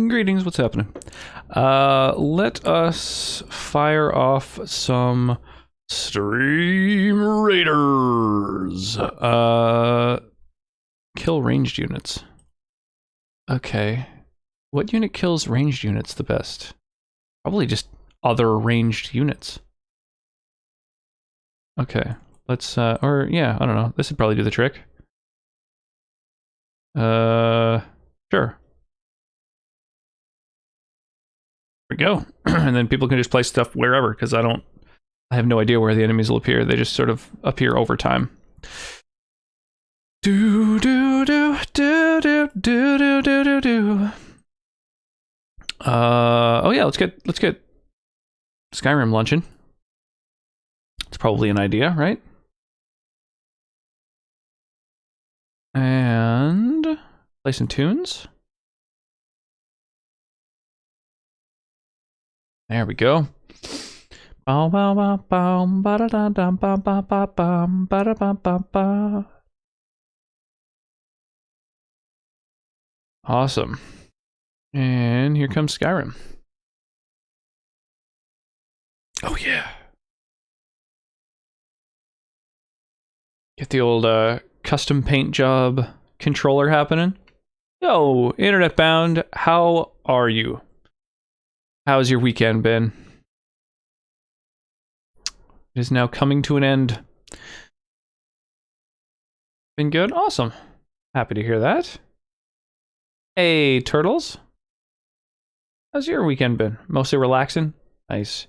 Greetings, what's happening? Let us fire off some Stream Raiders. Kill ranged units. Okay. What unit kills ranged units the best? Probably just other ranged units. Okay. Let's, or yeah, I don't know. This would probably do the trick. Sure. There we go. And then people can just place stuff wherever, because I have no idea where the enemies will appear. They just sort of appear over time. Do do do do do do do do do do. Oh yeah, let's get Skyrim luncheon. It's probably an idea, right? And play some tunes. There we go. Awesome. And here comes Skyrim. Oh yeah. Get the old custom paint job controller happening. Yo, internet bound, how are you? How's your weekend been? It is now coming to an end. Been good? Awesome. Happy to hear that. Hey, turtles. How's your weekend been? Mostly relaxing? Nice.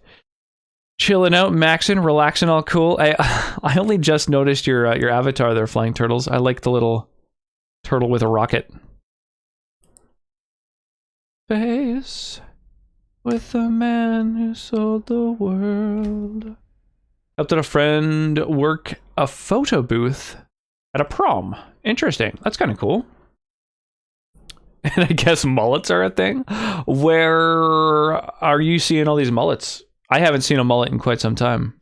Chilling out, maxing, relaxing, all cool. I only just noticed your avatar there, Flying Turtles. I like the little turtle with a rocket. Face with the man who sold the world. Helped out a friend work a photo booth at a prom. Interesting. That's kind of cool. And I guess mullets are a thing. Where are you seeing all these mullets? I haven't seen a mullet in quite some time.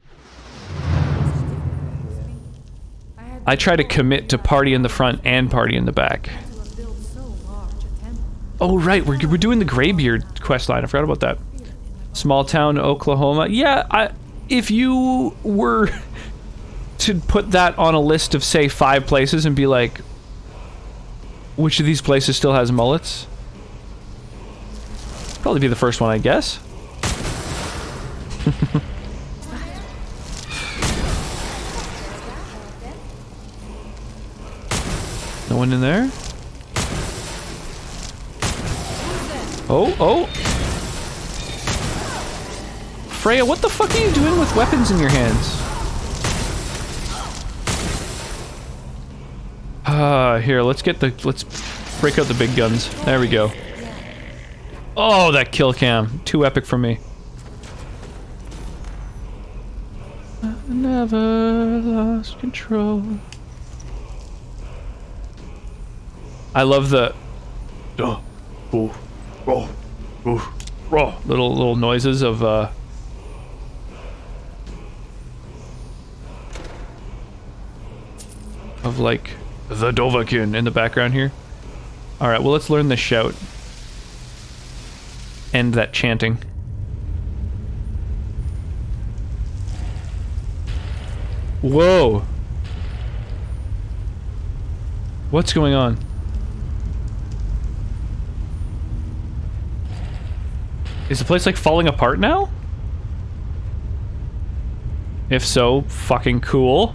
I try to commit to party in the front and party in the back. Oh right, we're doing the Greybeard questline. I forgot about that. Small town Oklahoma. Yeah, if you were to put that on a list of say 5 places and be like, which of these places still has mullets? Probably be the first one, I guess. No one in there? Oh. Freya, what the fuck are you doing with weapons in your hands? Here, let's break out the big guns. There we go. Oh, that kill cam. Too epic for me. I never lost control. I love the little noises of like the Dovahkiin in the background here. Alright, well let's learn this shout. End that chanting. Whoa! What's going on? Is the place like falling apart now? If so, fucking cool.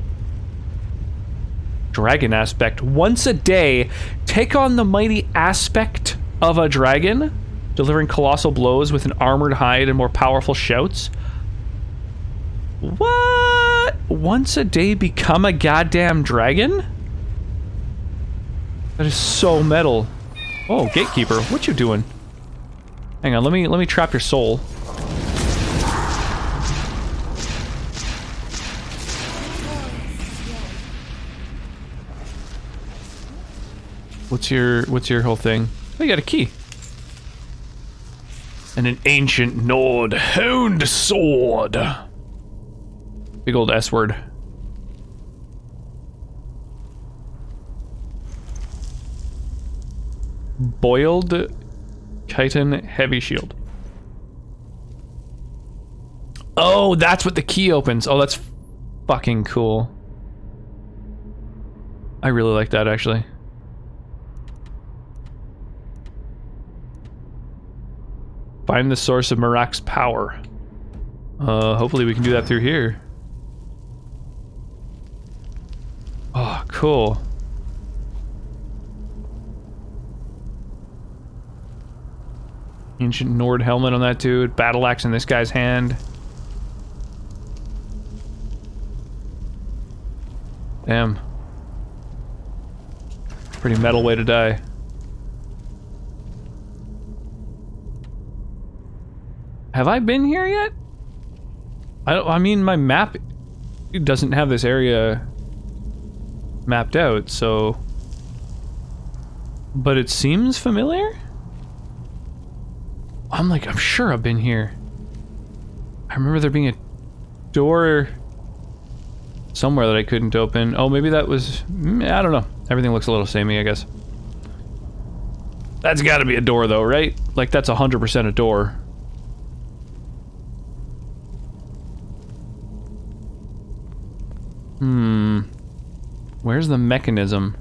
Dragon aspect. Once a day, take on the mighty aspect of a dragon, delivering colossal blows with an armored hide and more powerful shouts. What? Once a day become a goddamn dragon? That is so metal. Oh, gatekeeper, what you doing? Hang on, let me trap your soul. What's your whole thing? Oh, you got a key. And an ancient Nord hound sword. Big old S word. Boiled chitin heavy shield. Oh, that's what the key opens. Oh, that's fucking cool. I really like that, actually. Find the source of Marak's power. Hopefully we can do that through here. Oh, cool. Ancient Nord helmet on that dude. Battle axe in this guy's hand. Damn. Pretty metal way to die. Have I been here yet? I mean, my map doesn't have this area mapped out, so... But it seems familiar? I'm sure I've been here. I remember there being a door somewhere that I couldn't open. Oh, maybe that was... I don't know. Everything looks a little samey, I guess. That's gotta be a door, though, right? Like, that's 100% a door. Where's the mechanism?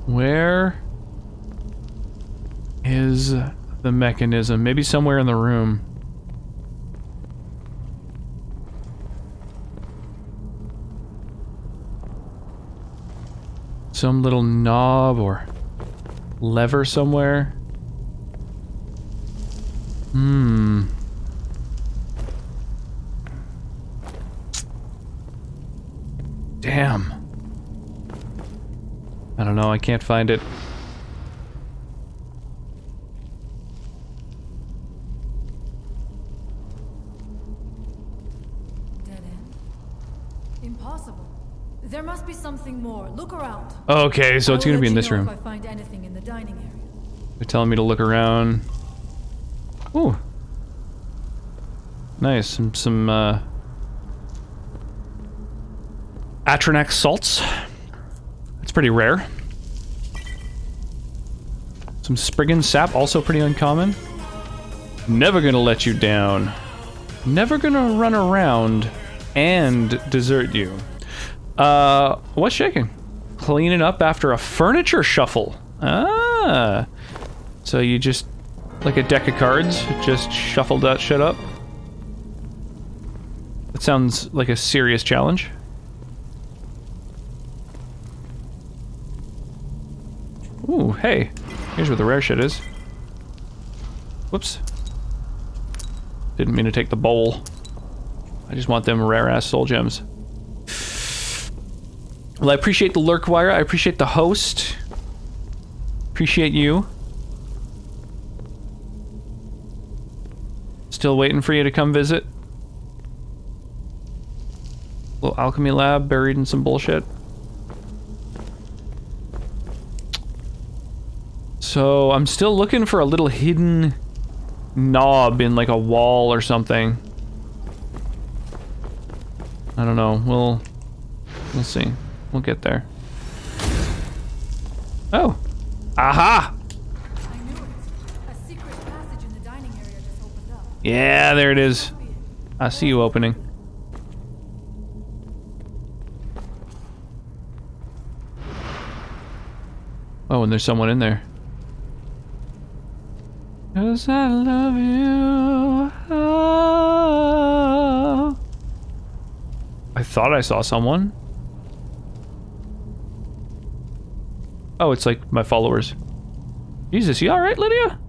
Where is the mechanism? Maybe somewhere in the room. Some little knob or lever somewhere. Damn. I don't know, I can't find it. Dead end? Impossible. There must be something more. Look around. Okay, so it's gonna be in this room. If I find anything in the dining area. They're telling me to look around. Ooh. Nice, some Atronax salts. That's pretty rare. Some Spriggan sap, also pretty uncommon. Never gonna let you down. Never gonna run around and desert you. What's shaking? Cleaning up after a furniture shuffle. Ah. So you just, like a deck of cards, just shuffled that shit up? That sounds like a serious challenge. Ooh, hey. Here's where the rare shit is. Whoops. Didn't mean to take the bowl. I just want them rare-ass soul gems. Well, I appreciate the lurk wire. I appreciate the host. Appreciate you. Still waiting for you to come visit. Little alchemy lab buried in some bullshit. So I'm still looking for a little hidden knob in like a wall or something. I don't know. We'll see. We'll get there. Oh. Aha! I knew it. A secret passage in the dining area just opened up. Yeah, there it is. I see you opening. Oh, and there's someone in there. 'Cause I love you. Oh. I thought I saw someone. Oh, it's like my followers. Jesus, you alright, Lydia?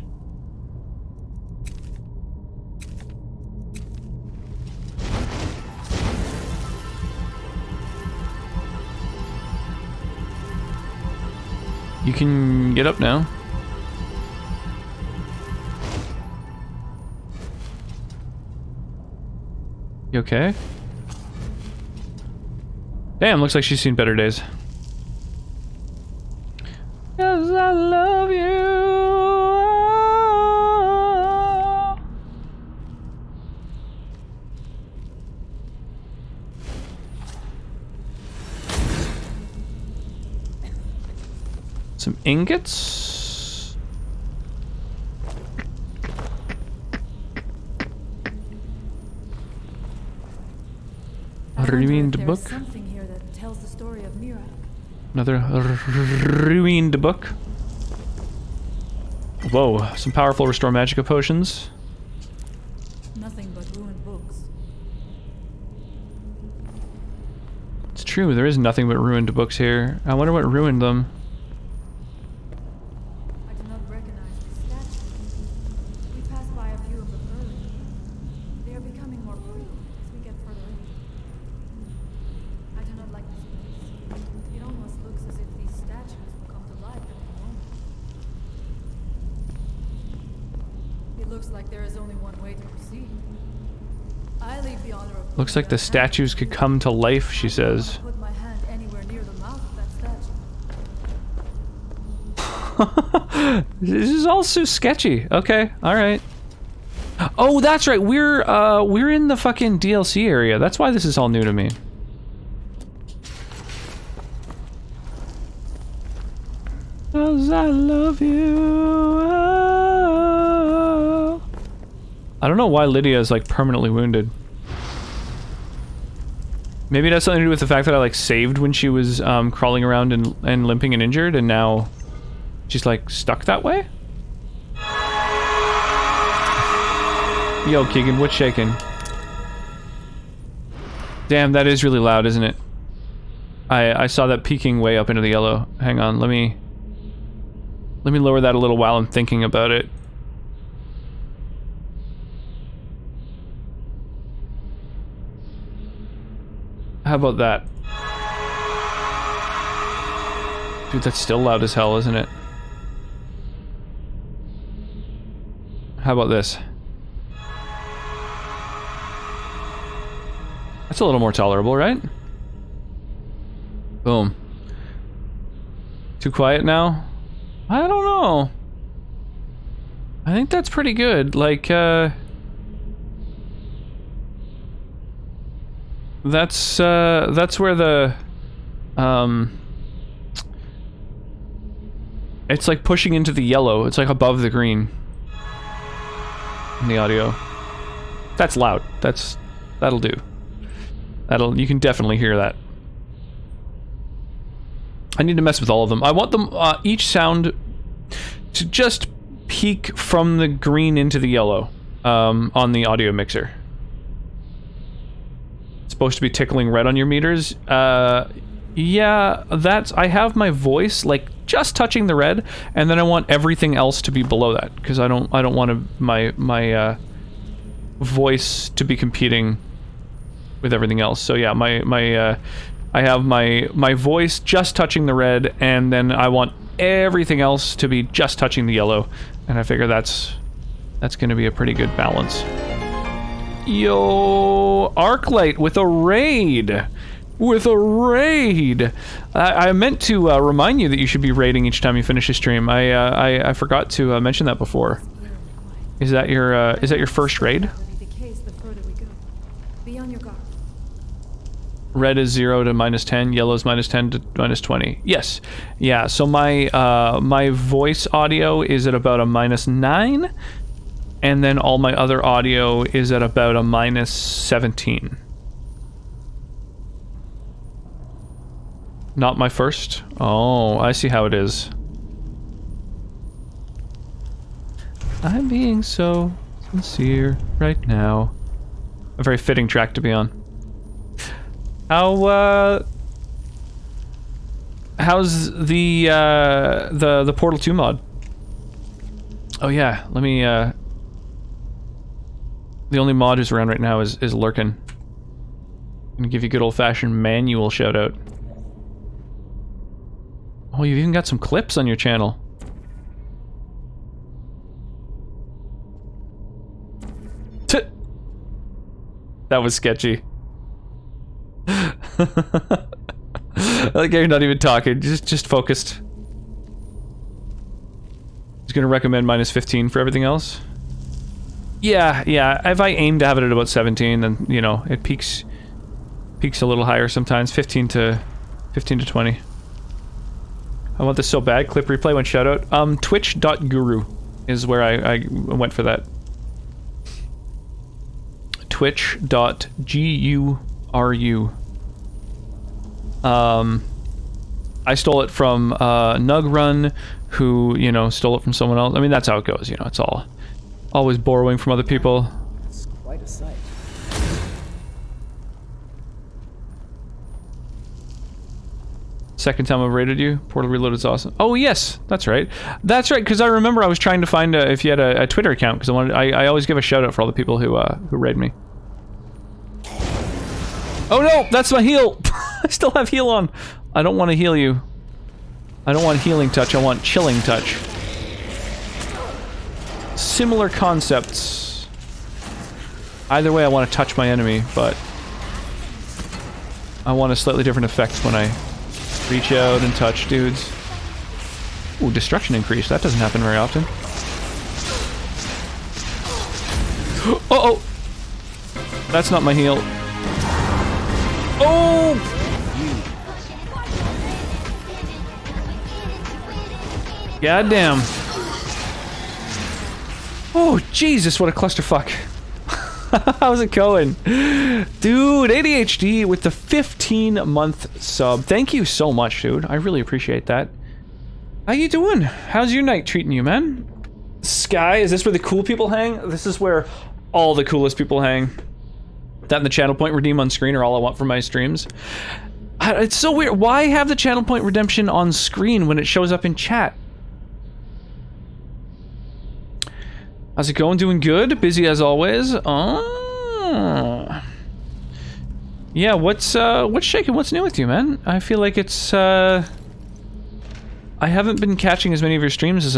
You can get up now. You okay? Damn, looks like she's seen better days. 'Cause I love you. Some ingots. A ruined book. Something here that tells the story of Mira. Another ruined book. Whoa, some powerful restore magicka potions. Nothing but ruined books. It's true, there is nothing but ruined books here. I wonder what ruined them. I do not recognize these statues. We passed by a few of them earlier. They are becoming more real as we get further in. I do not like this place. It almost looks as if these statues will come to life at any moment. It looks like there is only one way to proceed. I leave the honor of Looks like the statues could come to life, she says. put my hand anywhere near the mouth of that statue. This is all so sketchy. Okay, alright. Oh, that's right, we're in the fucking DLC area. That's why this is all new to me. 'Cause I love you. Oh. I don't know why Lydia is like permanently wounded. Maybe it has something to do with the fact that I like saved when she was crawling around and limping and injured, and now she's like stuck that way? Yo, Keegan, what's shaking? Damn, that is really loud, isn't it? I saw that peeking way up into the yellow. Hang on, let me lower that a little while I'm thinking about it. How about that? Dude, that's still loud as hell, isn't it? How about this? That's a little more tolerable, right? Boom. Too quiet now? I don't know. I think that's pretty good. Like, that's where the, it's like pushing into the yellow. It's like above the green in the audio. That's loud. That'll do. You can definitely hear that. I need to mess with all of them. I want them, each sound to just peak from the green into the yellow, on the audio mixer. It's supposed to be tickling red on your meters. Yeah, I have my voice, like, just touching the red, and then I want everything else to be below that, because I don't want my voice to be competing with everything else. So yeah, I have my voice just touching the red, and then I want everything else to be just touching the yellow, and I figure that's gonna be a pretty good balance. Yo, Arclight with a raid! With a raid! I meant to remind you that you should be raiding each time you finish a stream. I forgot to mention that before. Is that your first raid? Red is 0 to -10, yellow is -10 to -20. Yes. Yeah, so my voice audio is at about a -9, and then all my other audio is at about a -17. Not my first? Oh, I see how it is. I'm being so sincere right now. A very fitting track to be on. How's the Portal 2 mod? Oh yeah, let me, the only mod who's around right now is Lurkin. I'm gonna give you a good old-fashioned manual shout-out. Oh, you've even got some clips on your channel. That was sketchy. I like how you're not even talking, just focused. He's gonna recommend -15 for everything else. Yeah, if I aim to have it at about 17, then, you know, it peaks a little higher sometimes, 15 to 20. I want this so bad. Clip replay, one shout out. Twitch.guru is where I went for that. Twitch.guru. I stole it from Nugrun, who, you know, stole it from someone else. I mean, that's how it goes, you know, it's all always borrowing from other people. It's quite a sight. Second time I've rated you. Portal Reloaded's awesome. Oh, yes, that's right. That's right, because I remember I was trying to find if you had a Twitter account, because I always give a shout out for all the people who raid me. Oh no, that's my heal! I still have heal on. I don't want to heal you. I don't want healing touch, I want chilling touch. Similar concepts. Either way, I want to touch my enemy, but I want a slightly different effect when I reach out and touch dudes. Ooh, destruction increase. That doesn't happen very often. Uh-oh! That's not my heal. Oh! Goddamn. Oh, Jesus, what a clusterfuck. How's it going? Dude, ADHD with the 15-month sub. Thank you so much, dude. I really appreciate that. How you doing? How's your night treating you, man? Sky, is this where the cool people hang? This is where all the coolest people hang. That and the channel point redeem on screen are all I want for my streams. It's so weird. Why have the channel point redemption on screen when it shows up in chat? How's it going? Doing good? Busy as always? Oh. Yeah, what's shaking? What's new with you, man? I feel like it's, I haven't been catching as many of your streams as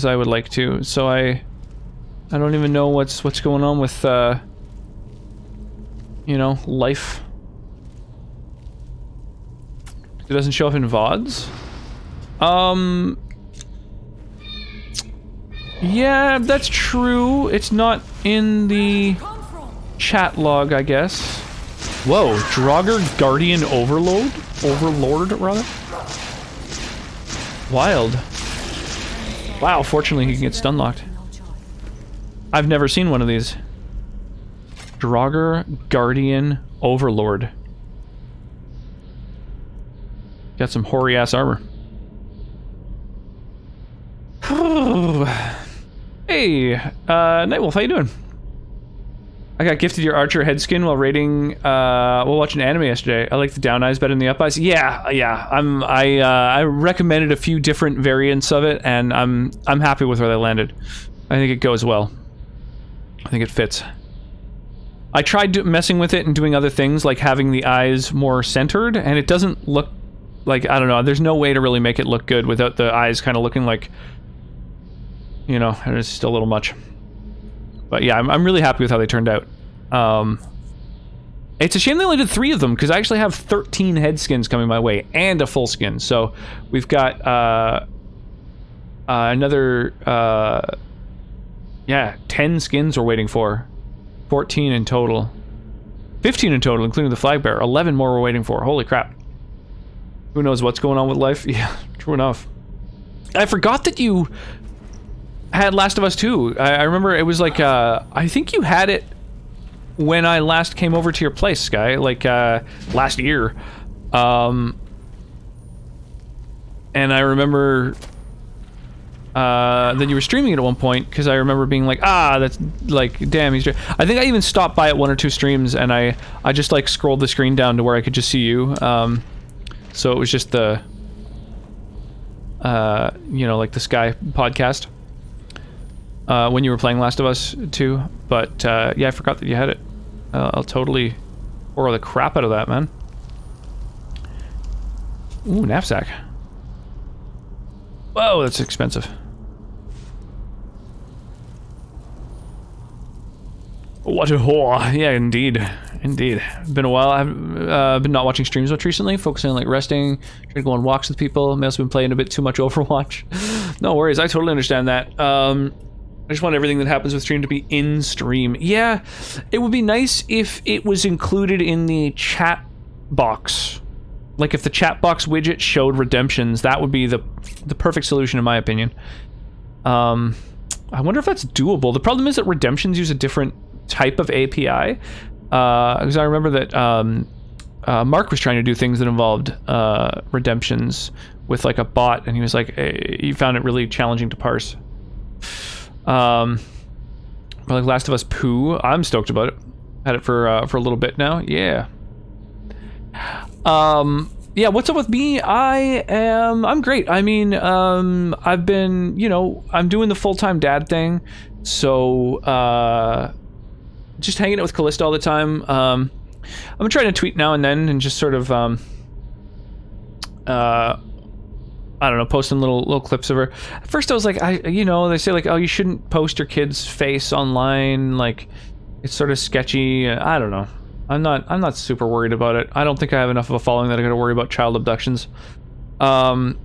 I would like to, so I don't even know what's going on with, you know, life. It doesn't show up in VODs? Yeah, that's true. It's not in the chat log, I guess. Whoa, Draugr Guardian Overlord, rather? Wild. Wow, fortunately he can get stun locked. I've never seen one of these. Draugr Guardian Overlord. Got some hoary ass armor. Hey, Nightwolf, how you doing? I got gifted your Archer head skin while raiding, while watching anime yesterday. I like the down eyes better than the up eyes. Yeah. I recommended a few different variants of it, and I'm happy with where they landed. I think it goes well. I think it fits. I tried messing with it and doing other things, like having the eyes more centered, and it doesn't look like, I don't know, there's no way to really make it look good without the eyes kind of looking like, you know, it's still a little much. But yeah, I'm really happy with how they turned out. It's a shame they only did 3 of them, because I actually have 13 head skins coming my way, and a full skin. So we've got another, yeah, 10 skins we're waiting for. 14 in total. 15 in total, including the flag bearer. 11 more we're waiting for. Holy crap. Who knows what's going on with life? Yeah, true enough. I forgot that you had Last of Us 2. I remember it was like, I think you had it when I last came over to your place, Sky, like, last year. And I remember, that you were streaming it at one point, because I remember being like, that's, like, damn, he's... I think I even stopped by at 1 or 2 streams, and I just, like, scrolled the screen down to where I could just see you. So it was just the, you know, like the Sky podcast. When you were playing Last of Us 2, but yeah, I forgot that you had it. I'll totally borrow the crap out of that, man. Ooh, knapsack. Whoa, that's expensive. What a whore. Yeah, indeed. Indeed. Been a while. I've been not watching streams much recently, focusing on like resting, trying to go on walks with people. May also been playing a bit too much Overwatch. No worries, I totally understand that. I just want everything that happens with stream to be in stream. Yeah, it would be nice if it was included in the chat box Like if the chat box widget showed redemptions, that would be the perfect solution in my opinion. I wonder if that's doable. The problem is that redemptions use a different type of API. Because I remember that Mark was trying to do things that involved redemptions with like a bot, and he was like, he found it really challenging to parse. But like Last of Us Poo, I'm stoked about it. Had it for a little bit now. Yeah. Yeah, what's up with me? I'm great. I mean, I've been, you know, I'm doing the full-time dad thing, so just hanging out with Callista all the time. I'm trying to tweet now and then and just sort of I don't know, posting little clips of her. At first I was like, you know, they say like, oh, you shouldn't post your kid's face online, like it's sort of sketchy. I don't know. I'm not super worried about it. I don't think I have enough of a following that I gotta worry about child abductions. But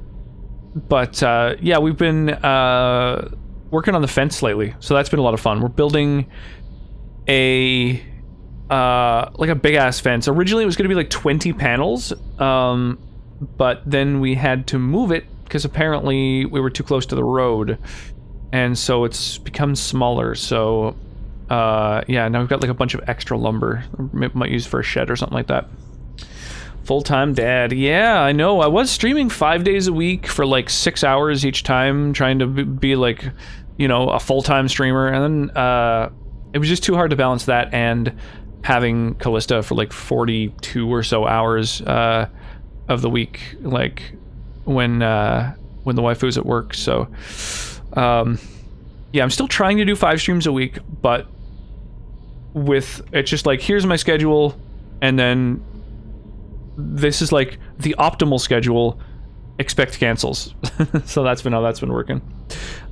yeah, we've been working on the fence lately, so that's been a lot of fun. We're building a like a big ass fence. Originally it was gonna be like 20 panels, but then we had to move it because apparently we were too close to the road, and so it's become smaller. So yeah, now we've got like a bunch of extra lumber might use for a shed or something like that. Full-time dad. Yeah, I know. I was streaming 5 days a week for like 6 hours each time, trying to be like, you know, a full-time streamer, and then it was just too hard to balance that and having Callista for like 42 or so hours of the week, like when the waifu's at work. So yeah, I'm still trying to do 5 streams a week, but with it's just like, here's my schedule, and then this is like the optimal schedule, expect cancels. So that's been how that's been working.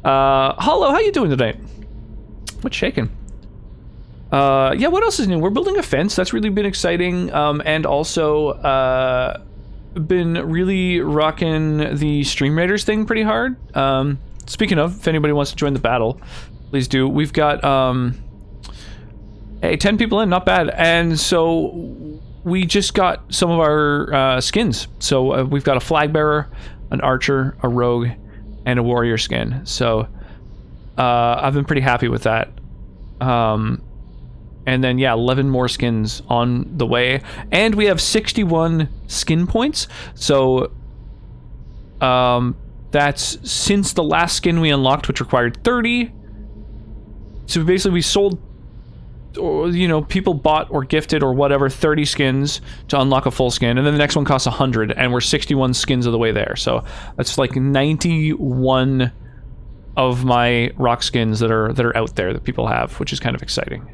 Hollow, how you doing today? What's shaking? Yeah, what else is new? We're building a fence. That's really been exciting. And also been really rocking the Stream Raiders thing pretty hard. Speaking of, if anybody wants to join the battle, please do. We've got hey, 10 people in, not bad. And so we just got some of our skins. So we've got a flag bearer, an archer, a rogue, and a warrior skin. So I've been pretty happy with that. And then yeah, 11 more skins on the way, and we have 61 skin points. So that's since the last skin we unlocked, which required 30. So basically we sold, or you know, people bought or gifted or whatever 30 skins to unlock a full skin, and then the next one costs 100, and we're 61 skins of the way there. So that's like 91 of my rock skins that are out there that people have, which is kind of exciting.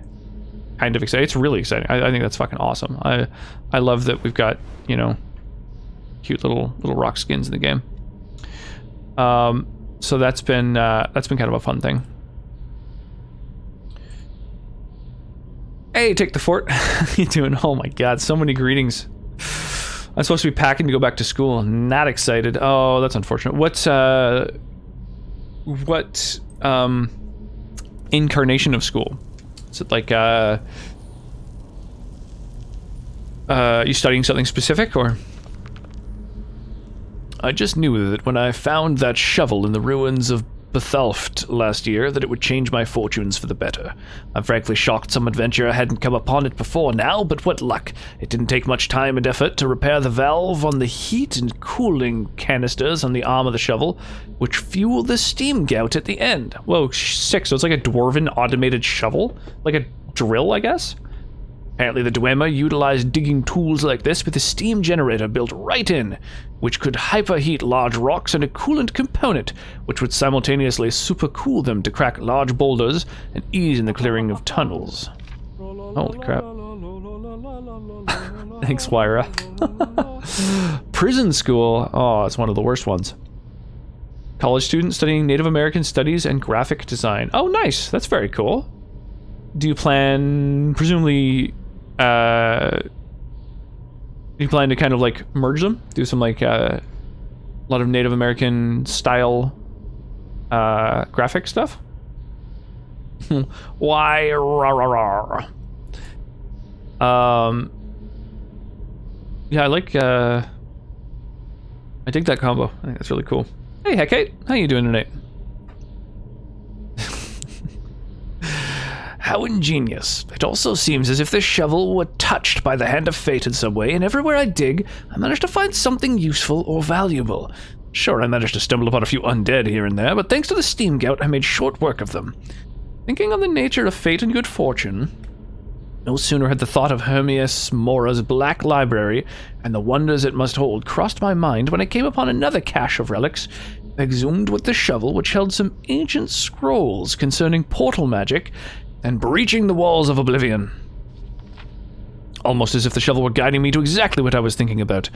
It's really exciting. I think that's fucking awesome. I love that we've got, you know, cute little rock skins in the game. So that's been kind of a fun thing. Hey, take the fort. How you doing? Oh my god, so many greetings. I'm supposed to be packing to go back to school. Not excited. Oh, that's unfortunate. What incarnation of school? Is it like you studying something specific, or? I just knew that when I found that shovel in the ruins of Bethalft last year, that it would change my fortunes for the better. I'm frankly shocked some adventurer hadn't come upon it before now, but what luck. It didn't take much time and effort to repair the valve on the heat and cooling canisters on the arm of the shovel, which fuel the steam gout at the end. Whoa, sick. So it's like a dwarven automated shovel? Like a drill, I guess? Apparently the Dwemer utilized digging tools like this with a steam generator built right in, which could hyperheat large rocks and a coolant component, which would simultaneously supercool them to crack large boulders and ease in the clearing of tunnels. Holy crap. Thanks, Wyra. Prison school. Oh, it's one of the worst ones. College student studying Native American studies and graphic design. Oh, nice. That's very cool. Do you plan, presumably, you plan to kind of like merge them? Do some like a lot of Native American style graphic stuff? Why? Yeah, I like I dig that combo. I think that's really cool. Hey, Hecate. How you doing tonight? How ingenious. It also seems as if this shovel were touched by the hand of fate in some way, and everywhere I dig, I managed to find something useful or valuable. Sure, I managed to stumble upon a few undead here and there, but thanks to the steam gout, I made short work of them. Thinking on the nature of fate and good fortune, no sooner had the thought of Hermias Mora's Black Library and the wonders it must hold crossed my mind when I came upon another cache of relics, exhumed with the shovel, which held some ancient scrolls concerning portal magic and breaching the walls of oblivion. Almost as if the shovel were guiding me to exactly what I was thinking about.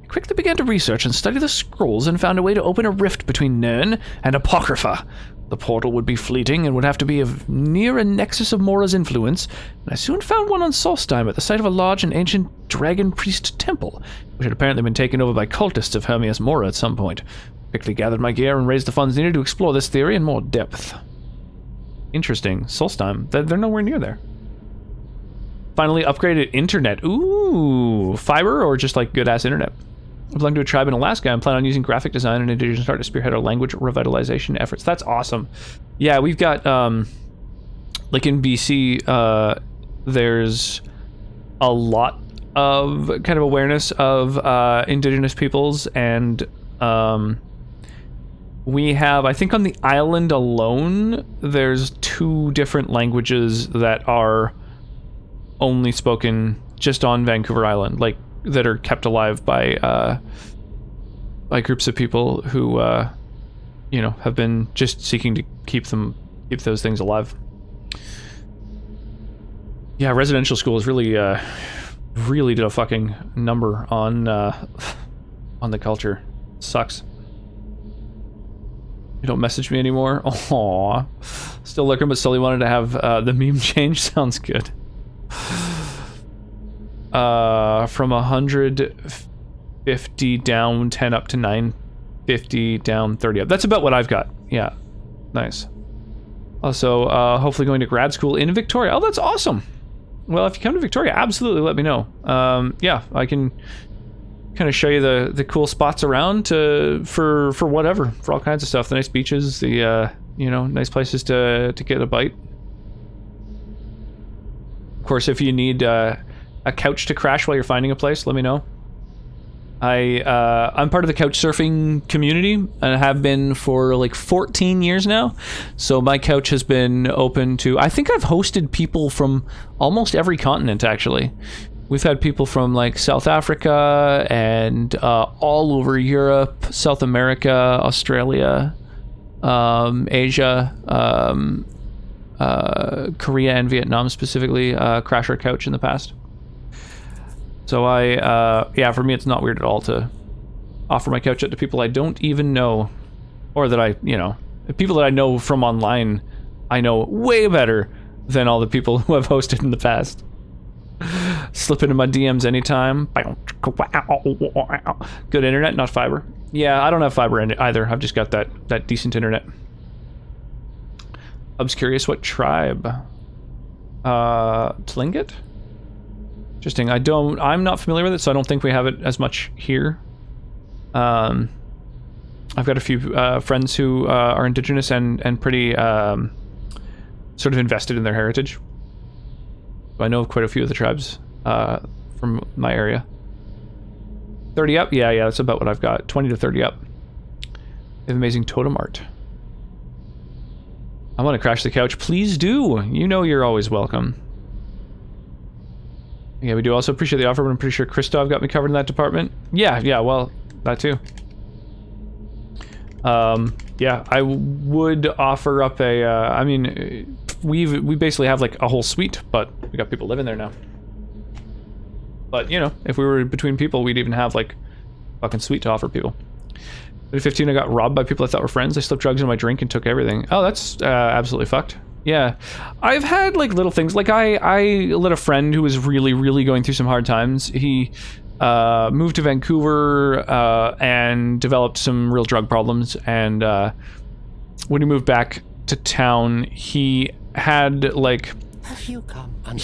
I quickly began to research and study the scrolls and found a way to open a rift between Nirn and Apocrypha. The portal would be fleeting and would have to be near a nexus of Mora's influence, and I soon found one on Solstheim at the site of a large and ancient dragon priest temple, which had apparently been taken over by cultists of Hermias Mora at some point. Quickly gathered my gear and raised the funds needed to explore this theory in more depth. Interesting. Solstheim. They're nowhere near there. Finally upgraded internet. Ooh, fiber or just like good ass internet? I belong to a tribe in Alaska and plan on using graphic design and indigenous art to spearhead our language revitalization efforts. That's awesome. Yeah, we've got like in BC, there's a lot of kind of awareness of indigenous peoples, and we have, I think on the island alone, there's 2 different languages that are only spoken just on Vancouver Island, like that are kept alive by groups of people who, you know, have been just seeking to keep those things alive. Yeah, residential schools really did a fucking number on the culture. Sucks. You don't message me anymore? Aww. Still looking, but slowly wanted to have the meme change. Sounds good. From 150 down 10 up to 950 down 30 up. That's about what I've got. Yeah. Nice. Also, hopefully going to grad school in Victoria. Oh, that's awesome. Well, if you come to Victoria, absolutely let me know. Yeah, I can kind of show you the cool spots around for whatever, for all kinds of stuff. The nice beaches, the you know, nice places to get a bite. Of course, if you need a couch to crash while you're finding a place, let me know. I'm part of the couch surfing community and have been for like 14 years now. So my couch has been open to, I think I've hosted people from almost every continent actually. We've had people from like South Africa and all over Europe, South America, Australia, Asia, Korea and Vietnam specifically, crash our couch in the past. So yeah, for me it's not weird at all to offer my couch out to people I don't even know, or that you know, people that I know from online, I know way better than all the people who I've hosted in the past. Slip into my DMs anytime. Good internet, not fiber. Yeah, I don't have fiber in it either. I've just got that decent internet. I was curious what tribe. Tlingit? Interesting. I'm not familiar with it, so I don't think we have it as much here. I've got a few friends who are indigenous and pretty sort of invested in their heritage. I know of quite a few of the tribes from my area. 30 up? Yeah, that's about what I've got. 20 to 30 up. They have amazing totem art. I want to crash the couch. Please do. You know you're always welcome. Yeah, we do also appreciate the offer, but I'm pretty sure Christoph got me covered in that department. Yeah, well, that too. Yeah, I would offer up a, I mean, we basically have like a whole suite, but we got people living there now. But, you know, if we were between people, we'd even have like fucking suite to offer people. At 15, I got robbed by people I thought were friends. They slipped drugs in my drink and took everything. Oh, that's absolutely fucked. Yeah, I've had like little things. Like I let a friend who was really, really going through some hard times. He moved to Vancouver and developed some real drug problems. And when he moved back to town, he had like, he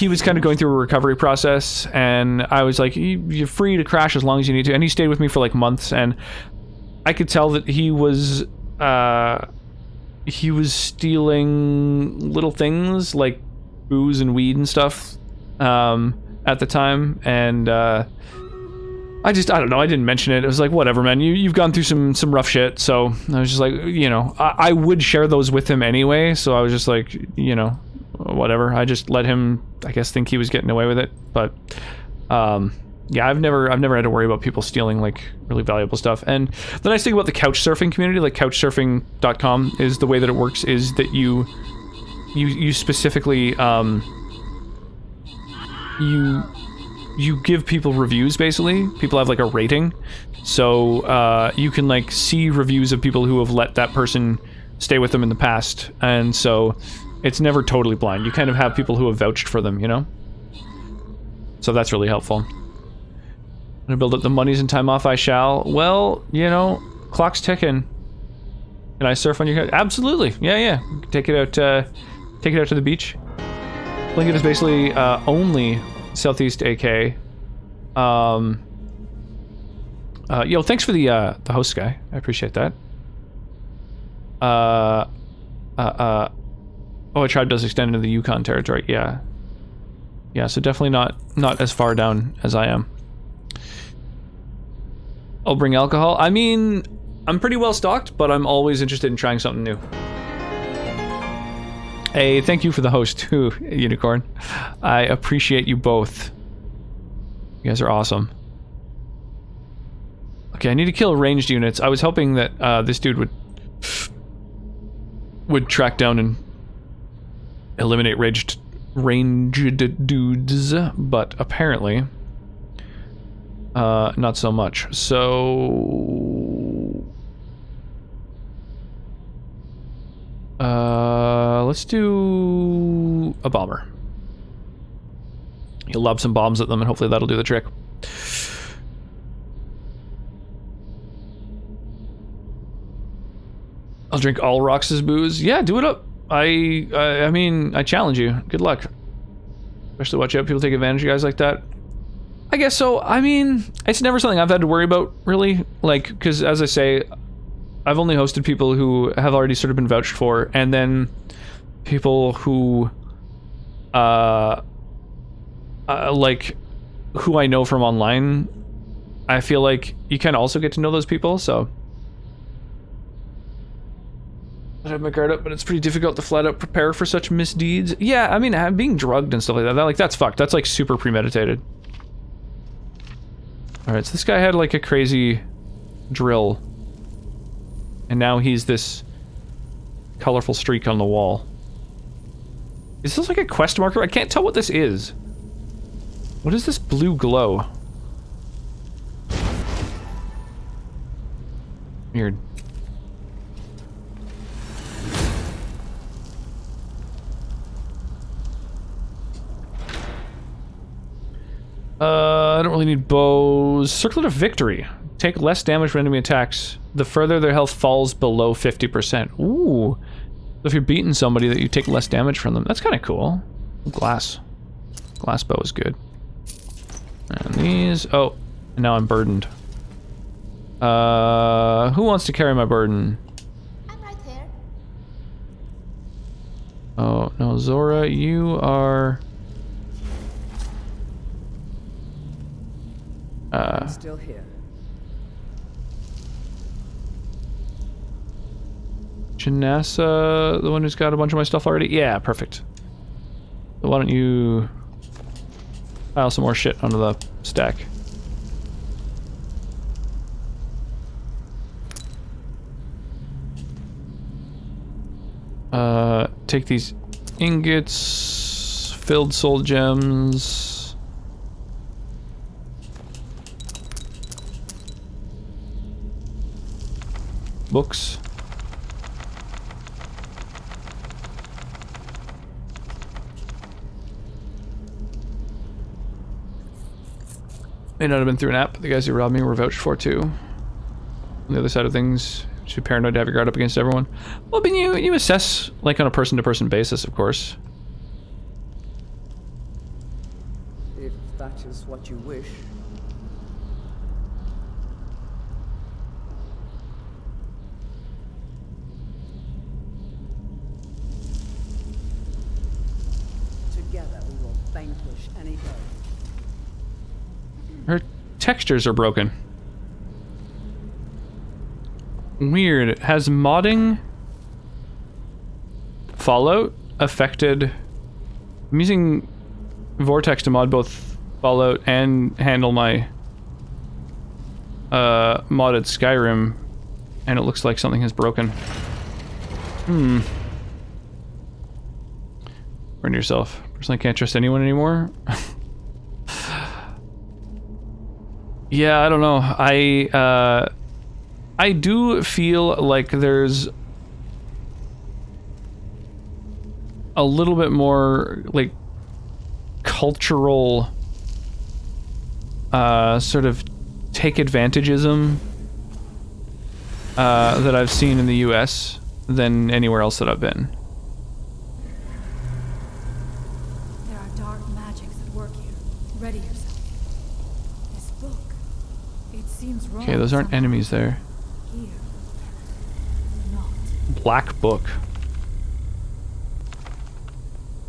was kind of going through a recovery process. And I was like, you're free to crash as long as you need to. And he stayed with me for like months. And I could tell that he was stealing little things like booze and weed and stuff at the time, and I don't know, I didn't mention it. It was like, whatever, man, you've gone through some rough shit, so I was just like, you know, I would share those with him anyway, so I was just like, you know, whatever. I just let him, I guess, think he was getting away with it, but yeah, I've never had to worry about people stealing like really valuable stuff. And the nice thing about the couch surfing community, like couchsurfing.com, is the way that it works is that you specifically you give people reviews. Basically, people have like a rating, so you can like see reviews of people who have let that person stay with them in the past, and so it's never totally blind. You kind of have people who have vouched for them, you know, so that's really helpful. I'm gonna build up the monies and time off. I shall. Well, you know, clock's ticking. Can I surf on your couch? Absolutely. Yeah. Take it out to the beach. Lincoln is basically only Southeast AK. Yo, thanks for the host guy. I appreciate that. Oh, a tribe does extend into the Yukon territory. Yeah, so definitely not as far down as I am. I'll bring alcohol. I mean, I'm pretty well stocked, but I'm always interested in trying something new. Hey, thank you for the host too, Unicorn. I appreciate you both. You guys are awesome. Okay, I need to kill ranged units. I was hoping that this dude would track down and eliminate ranged dudes, but apparently not so much. So let's do a bomber. He'll lob some bombs at them and hopefully that'll do the trick. I'll drink all Rox's booze. Yeah, do it up. I mean, I challenge you. Good luck. Especially watch out, people take advantage of guys like that. I guess so. I mean, it's never something I've had to worry about, really. Like, because as I say, I've only hosted people who have already sort of been vouched for, and then people who, like, who I know from online. I feel like you kind of also get to know those people, so. I have my guard up, but it's pretty difficult to flat out prepare for such misdeeds. Yeah, I mean, being drugged and stuff like that, like, that's fucked. That's, like, super premeditated. Alright, so this guy had, like, a crazy drill. And now he's this colorful streak on the wall. Is this, like, a quest marker? I can't tell what this is. What is this blue glow? Weird. I don't really need bows. Circlet of Victory. Take less damage from enemy attacks the further their health falls below 50%. Ooh. So if you're beating somebody, that you take less damage from them. That's kind of cool. Glass. Glass bow is good. And these... Oh. And now I'm burdened. Who wants to carry my burden? I'm right there. Oh, no, Zora, you are... I'm still here. Janessa, the one who's got a bunch of my stuff already? Yeah, perfect. So why don't you pile some more shit onto the stack. Take these ingots, filled soul gems. Books. May not have been through an app, but the guys who robbed me were vouched for too. On the other side of things, should be paranoid to have your guard up against everyone. Well, I mean, you assess, like, on a person-to-person basis, of course. If that is what you wish. vanquish any foe. Her textures are broken. Weird. Has modding Fallout affected... I'm using Vortex to mod both Fallout and handle my modded Skyrim, and it looks like something has broken. Burn yourself. Personally, can't trust anyone anymore. Yeah, I don't know. I do feel like there's a little bit more like cultural sort of take advantageism that I've seen in the US than anywhere else that I've been. There are dark magics at work here. Ready yourself. This book. It seems wrong. Okay, those aren't somehow. enemies there. Here. Not. Black book.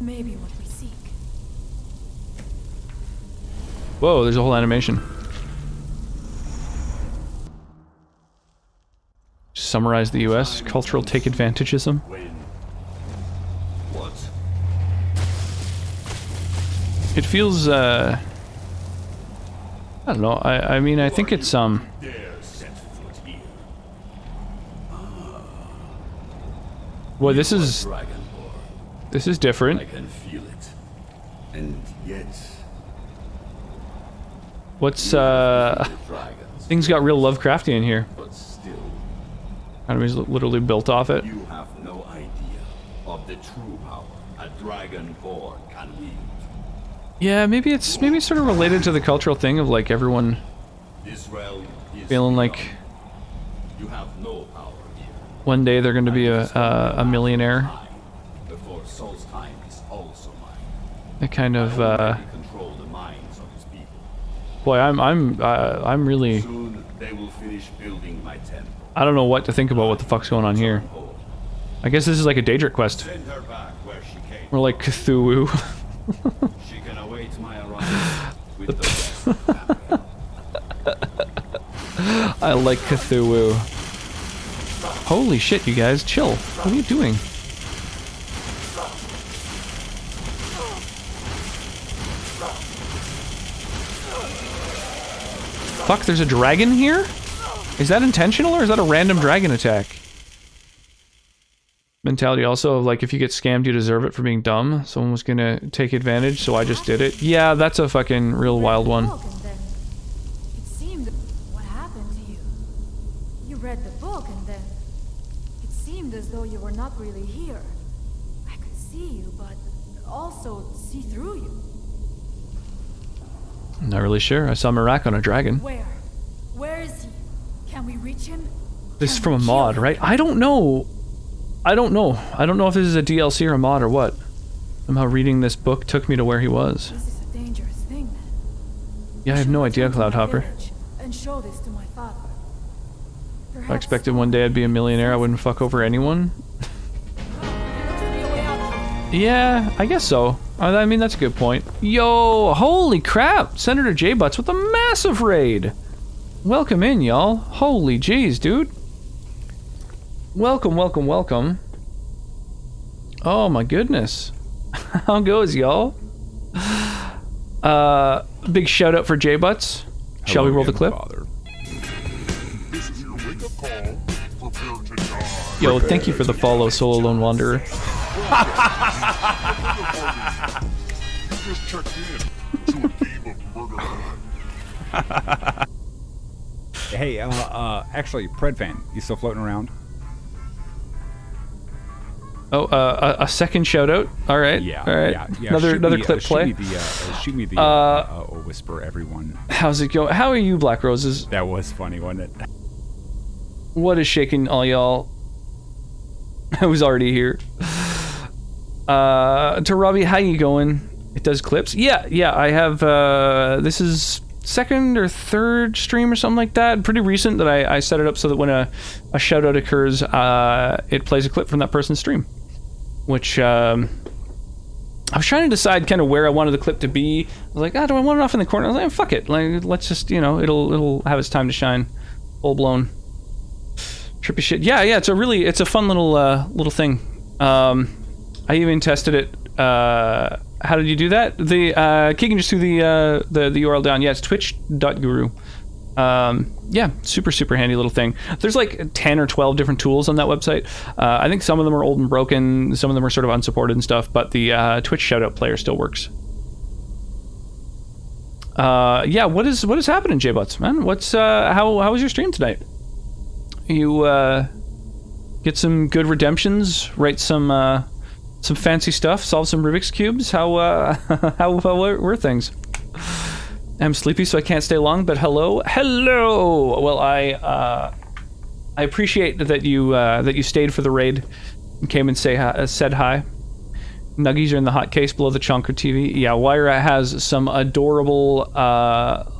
Maybe what we seek. Whoa, there's a whole animation. Summarize the US cultural take advantageism. What? It feels I don't know. I mean I think it's Dare set foot here. well this is Dragonborn. different. I can feel it. And yet, What's the dragons, things got real Lovecraftian here. but still, Enemies literally built off it. you have no idea of the true power a Dragonborn can wield. Yeah, maybe it's sort of related to the cultural thing of like everyone This realm is feeling like beyond. You have no power here. one day they're going to be a millionaire. Mine, before Soul's time is also mine. It kind of I control the minds of his people. boy, I'm really Soon they will finish building my temple. I don't know what to think about what the fuck's going on here. Home. I guess this is like a Daedric quest. Send her back where she came. Or like Cthulhu. She can await my arrival with the rest of the family. I like Cthulhu. Holy shit, you guys, chill. What are you doing? Fuck, there's a dragon here? Is that intentional or is that a random dragon attack? Mentality also of like, if you get scammed, you deserve it for being dumb. Someone was gonna take advantage, so I just did it. Yeah, that's a fucking real wild one. Book, and then it seemed. What happened to you? You read the book, and then it seemed as though you were not really here. I could see you, but also see through you. I'm not really sure. I saw Mirak on a dragon. Where? Where is he? Can we reach him? This is Can from a we mod, kill right? him? I don't know. I don't know if this is a DLC or a mod or what. Somehow reading this book took me to where he was. This is a dangerous thing, then. Yeah, I have no should idea, return to my Cloudhopper. village And show this to my father. If I expected one day I'd be a millionaire, I wouldn't fuck over anyone. Yeah, I guess so. I mean, that's a good point. Yo, holy crap! Senator J Butts with a massive raid! Welcome in, y'all. Holy jeez, dude. Welcome, welcome, welcome. Oh my goodness. How goes, y'all? Big shout out for J Butts. Shall we roll the clip? This is your wake-up call. Prepare to die. Yo, thank you for the follow, Solo Lone Wanderer. You just checked in to a game of murder. Hey, actually, Predvan, you still floating around? Oh, a second shout out. All right. Yeah. All right. Yeah. Another clip play. Shoot me the whisper, everyone. How's it going? How are you, Black Roses? That was funny, wasn't it? What is shaking all y'all? I was already here. To Robbie, how you going? It does clips. Yeah. I have. This is second or third stream or something like that. Pretty recent that I set it up so that when a shout out occurs, it plays a clip from that person's stream, which I was trying to decide kind of where I wanted the clip to be. I was like, do I want it off in the corner? I was like, fuck it. Like, let's just, it'll have its time to shine. Full blown trippy shit. Yeah, it's a fun little thing. I even tested it. How did you do that? Keegan just threw the URL down. Yeah, it's twitch.guru. Yeah, super handy little thing. There's like 10 or 12 different tools on that website. I think some of them are old and broken, some of them are sort of unsupported and stuff, but the Twitch shoutout player still works. Yeah, what is happening, J-Butts, man? How was your stream tonight? You get some good redemptions, write some fancy stuff, solve some Rubik's cubes. How were things? I'm sleepy, so I can't stay long. But hello. Well, I appreciate that you stayed for the raid, and came and said hi. Nuggies are in the hot case below the Chonker TV. Yeah, Wyra has some adorable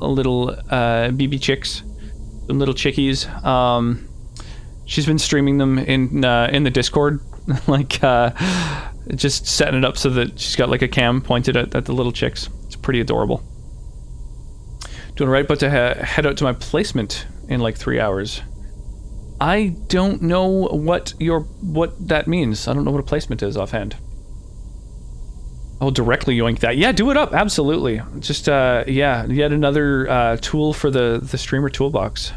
little BB chicks, some little chickies. She's been streaming them in the Discord, like just setting it up so that she's got like a cam pointed at the little chicks. It's pretty adorable. Doing right, but to head out to my placement in like 3 hours. I don't know what that means. I don't know what a placement is offhand. I'll directly yoink that. Yeah, do it up. Absolutely. Just yeah, yet another tool for the streamer toolbox.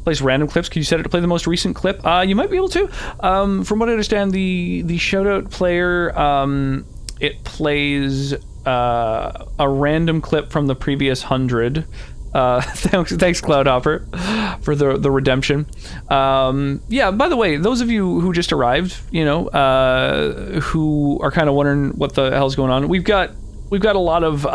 Plays random clips. Can you set it to play the most recent clip? You might be able to. From what I understand, the shoutout player it plays a random clip from the previous 100. Thanks Cloudhopper for the redemption. Yeah, by the way, those of you who just arrived, who are kind of wondering what the hell's going on, we've got a lot of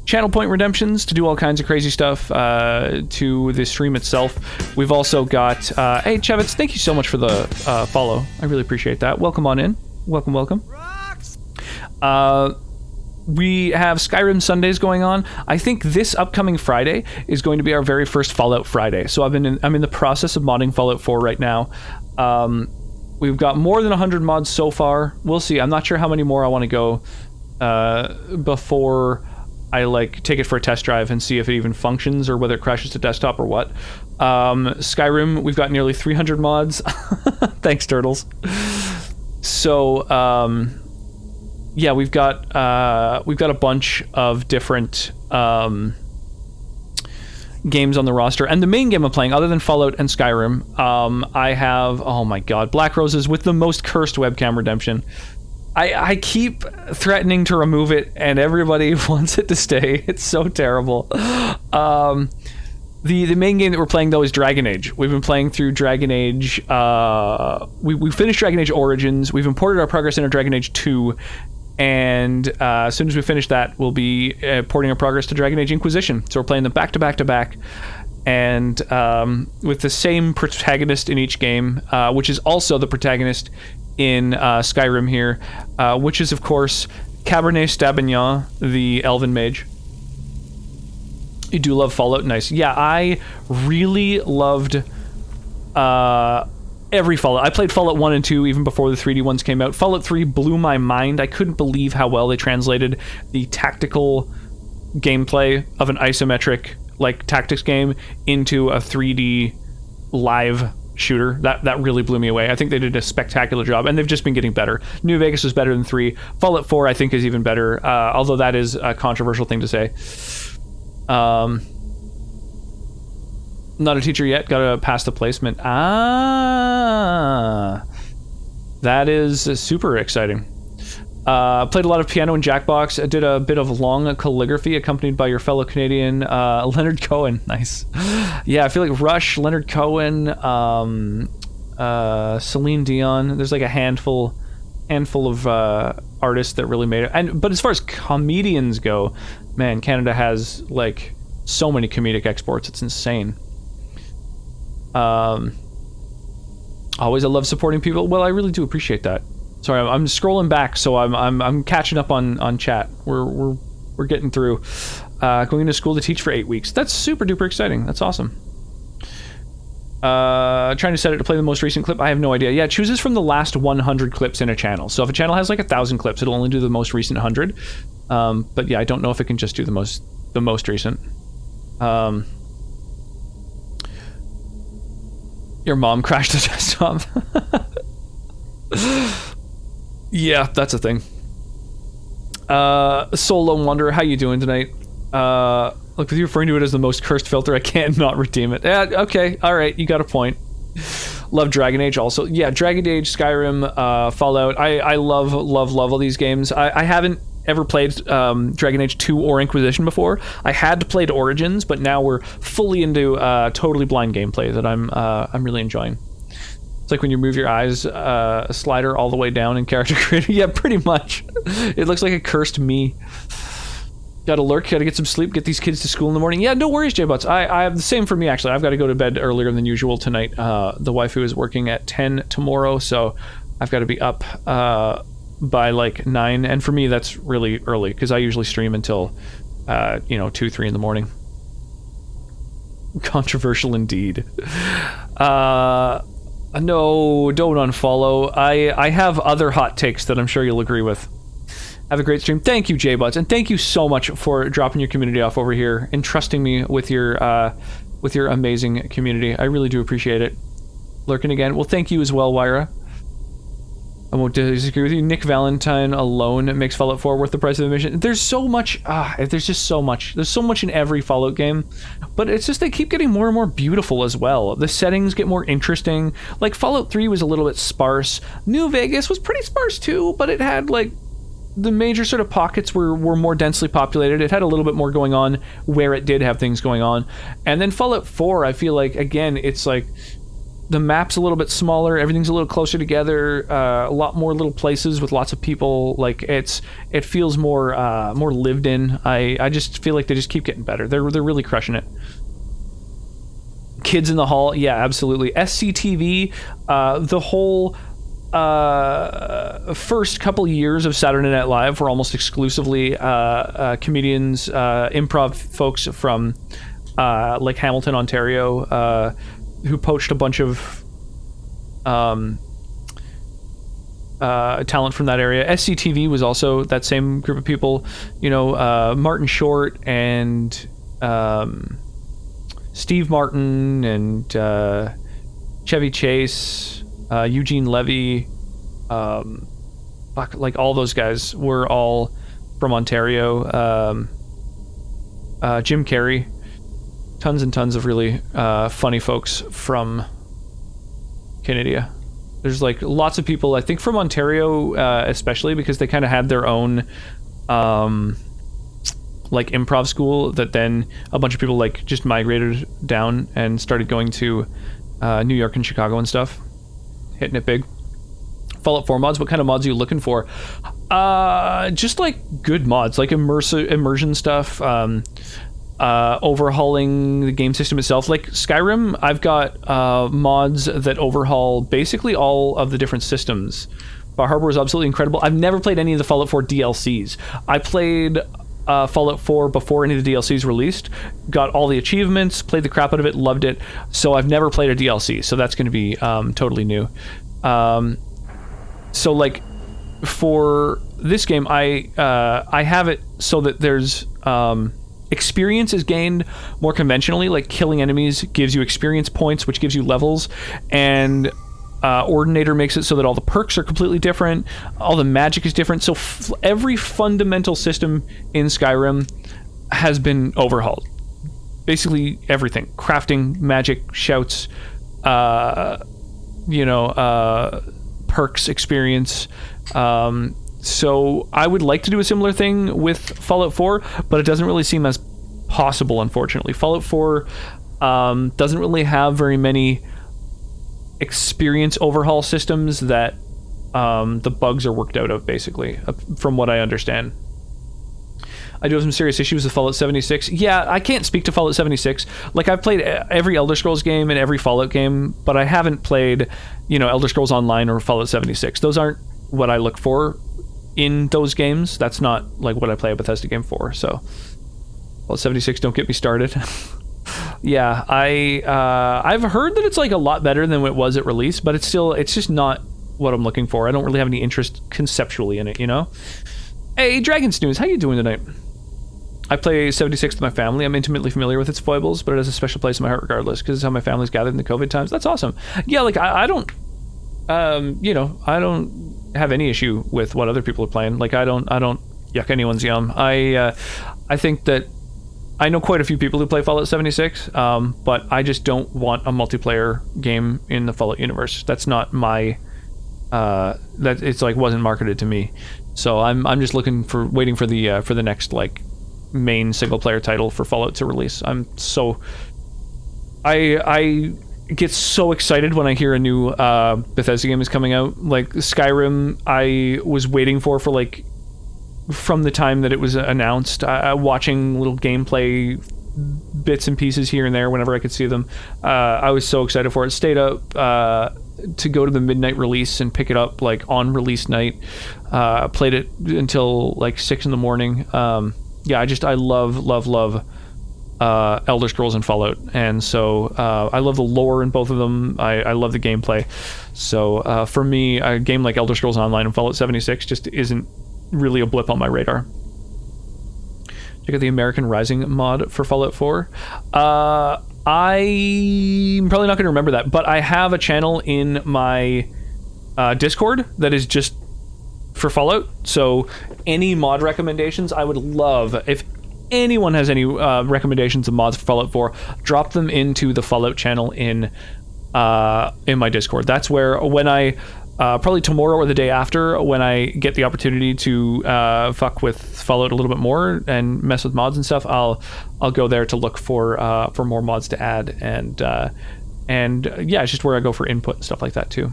channel point redemptions to do all kinds of crazy stuff to the stream itself. We've also got hey Chevitz, thank you so much for the follow. I really appreciate that. Welcome on in. Welcome. We have Skyrim Sundays going on. I think this upcoming Friday is going to be our very first Fallout Friday. So I'm in the process of modding Fallout 4 right now. We've got more than 100 mods so far. We'll see. I'm not sure how many more I want to go before I take it for a test drive and see if it even functions or whether it crashes to desktop or what. Skyrim, we've got nearly 300 mods. Thanks, Turtles. So yeah, we've got a bunch of different games on the roster, and the main game I'm playing, other than Fallout and Skyrim, I have, oh my god, Black Roses with the most cursed webcam redemption. I keep threatening to remove it, and everybody wants it to stay. It's so terrible. The main game that we're playing, though, is Dragon Age. We've been playing through Dragon Age. We finished Dragon Age Origins. We've imported our progress into Dragon Age 2. And as soon as we finish that, we'll be porting our progress to Dragon Age Inquisition. So we're playing them back to back to back. And with the same protagonist in each game, which is also the protagonist in Skyrim here, which is, of course, Cabernet Sauvignon, the Elven Mage. You do love Fallout? Nice. Yeah, I really loved every Fallout. I played Fallout 1 and 2 even before the 3D ones came out. Fallout 3 blew my mind. I couldn't believe how well they translated the tactical gameplay of an isometric tactics game into a 3D live shooter. That really blew me away. I think they did a spectacular job, and they've just been getting better. New Vegas was better than 3. Fallout 4 I think is even better, although that is a controversial thing to say. Not a teacher yet, gotta pass the placement. That is super exciting. Played a lot of piano and Jackbox. I did a bit of long calligraphy accompanied by your fellow Canadian Leonard Cohen. Nice. Yeah, I feel like Rush, Leonard Cohen, Celine Dion. There's like a handful of artists that really made it. But as far as comedians go, man, Canada has so many comedic exports. It's insane. Always I love supporting people. Well, I really do appreciate that. Sorry, I'm scrolling back, so I'm catching up on chat. We're getting through. Going into school to teach for 8 weeks. That's super duper exciting. That's awesome. Trying to set it to play the most recent clip. I have no idea. Yeah, it chooses from the last 100 clips in a channel. So if a channel has like 1,000 clips, it'll only do the most recent 100. But yeah, I don't know if it can just do the most recent. Your mom crashed the desktop. Yeah, that's a thing. Soul Lone Wanderer, how you doing tonight? Look, with you referring to it as the most cursed filter, I can't not redeem it. Yeah, okay, alright, you got a point. Love Dragon Age also. Yeah, Dragon Age, Skyrim, Fallout. I love all these games. I haven't ever played Dragon Age 2 or Inquisition before. I had played Origins, but now we're fully into totally blind gameplay that I'm really enjoying. It's like when you move your eyes a slider all the way down in Character Creator. Yeah, pretty much. It looks like a cursed me. Gotta lurk, gotta get some sleep, get these kids to school in the morning. Yeah, no worries, J-Butts. I have the same for me, actually. I've got to go to bed earlier than usual tonight. The waifu is working at 10 tomorrow, so I've got to be up by like 9. And for me, that's really early, because I usually stream until, 2, 3 in the morning. Controversial indeed. No, don't unfollow. I have other hot takes that I'm sure you'll agree with. Have a great stream. Thank you, J-Buds, and thank you so much for dropping your community off over here and trusting me with your amazing community. I really do appreciate it. Lurking again. Well, thank you as well, Wyra. I won't disagree with you. Nick Valentine alone makes Fallout 4 worth the price of admission. There's so much. There's just so much. There's so much in every Fallout game, but it's just they keep getting more and more beautiful as well. The settings get more interesting. Like Fallout 3 was a little bit sparse. New Vegas was pretty sparse too, but it had like the major sort of pockets were more densely populated. It had a little bit more going on where it did have things going on. And then Fallout 4, I feel like, again, it's like the map's a little bit smaller, everything's a little closer together, a lot more little places with lots of people. Like it feels more lived in. I just feel like they just keep getting better. They're really crushing it. Kids in the Hall, yeah, absolutely. SCTV, the whole first couple years of Saturday Night Live were almost exclusively comedians, improv folks from like Hamilton, Ontario, who poached a bunch of talent from that area. SCTV was also that same group of people, Martin Short and Steve Martin and Chevy Chase, Eugene Levy, like all those guys were all from Ontario. Jim Carrey, tons and tons of really funny folks from Canada. There's like lots of people, I think from Ontario, especially because they kind of had their own like improv school that then a bunch of people like just migrated down and started going to New York and Chicago and stuff. Hitting it big. Fallout 4 mods, what kind of mods are you looking for? Just like good mods, like immersion stuff, overhauling the game system itself. Like Skyrim, I've got mods that overhaul basically all of the different systems. Bar Harbor is absolutely incredible. I've never played any of the Fallout 4 DLCs. I played Fallout 4 before any of the DLCs released, got all the achievements, played the crap out of it, loved it. So I've never played a DLC, so that's going to be totally new. So like for this game, I have it so that there's experience is gained more conventionally, like killing enemies gives you experience points, which gives you levels, and Ordinator makes it so that all the perks are completely different, all the magic is different. So every fundamental system in Skyrim has been overhauled. Basically everything. Crafting, magic, shouts, perks, experience. So I would like to do a similar thing with Fallout 4, but it doesn't really seem as possible, unfortunately. Fallout 4 doesn't really have very many experience overhaul systems that the bugs are worked out of, basically, from what I understand. I do have some serious issues with Fallout 76. Yeah, I can't speak to Fallout 76. Like, I've played every Elder Scrolls game and every Fallout game, but I haven't played, Elder Scrolls Online or Fallout 76. Those aren't what I look for in those games. That's not, like, what I play a Bethesda game for, so... Fallout 76, don't get me started. Yeah, I've heard that it's like a lot better than it was at release, but it's just not what I'm looking for. I don't really have any interest conceptually in it, you know? Hey, Dragon Snooze, how you doing tonight? I play 76 with my family. I'm intimately familiar with its foibles, but it has a special place in my heart regardless, because it's how my family's gathered in the COVID times. That's awesome. Yeah, like, I don't, you know, I don't have any issue with what other people are playing. Like, I don't yuck anyone's yum. I think that I know quite a few people who play Fallout 76, but I just don't want a multiplayer game in the Fallout universe. That's not my, that it's like wasn't marketed to me. So I'm just waiting for the next like main single player title for Fallout to release. I get so excited when I hear a new Bethesda game is coming out. Like Skyrim, I was waiting for like from the time that it was announced, watching little gameplay bits and pieces here and there whenever I could see them. I was so excited for it. Stayed up to go to the midnight release and pick it up like on release night. Played it until like 6 in the morning. Yeah, I love Elder Scrolls and Fallout, and so I love the lore in both of them. I love the gameplay. So for me, a game like Elder Scrolls Online and Fallout 76 just isn't really a blip on my radar. Check out the American Rising mod for Fallout 4. I'm probably not going to remember that, but I have a channel in my Discord that is just for Fallout. So any mod recommendations, I would love if anyone has any recommendations of mods for Fallout 4, drop them into the Fallout channel in my Discord. That's where when I probably tomorrow or the day after, when I get the opportunity to fuck with Fallout a little bit more and mess with mods and stuff, I'll go there to look for more mods to add, and yeah, it's just where I go for input and stuff like that too.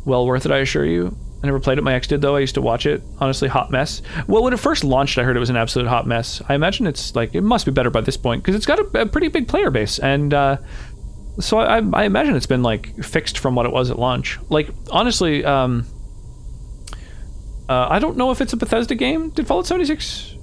Well worth it, I assure you. I never played it. My ex did though. I used to watch it. Honestly, hot mess. Well, when it first launched, I heard it was an absolute hot mess. I imagine it's like it must be better by this point because it's got a pretty big player base, and so I imagine it's been like fixed from what it was at launch. Like honestly, I don't know if it's a Bethesda game. Did Fallout 76?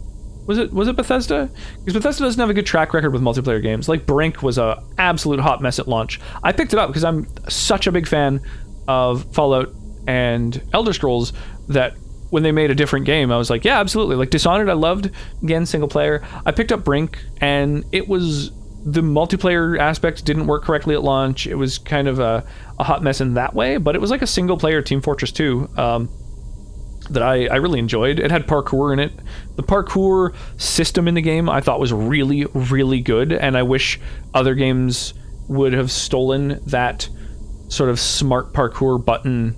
Was it Bethesda? Because Bethesda doesn't have a good track record with multiplayer games. Like Brink was a absolute hot mess at launch. I picked it up because I'm such a big fan of Fallout and Elder Scrolls that when they made a different game, I was like, yeah, absolutely. Like Dishonored, I loved, again, single player. I picked up Brink, and it was, the multiplayer aspect didn't work correctly at launch. It was kind of a hot mess in that way, but it was like a single player Team Fortress 2 that I really enjoyed. It had parkour in it. The parkour system in the game I thought was really, really good, and I wish other games would have stolen that sort of smart parkour button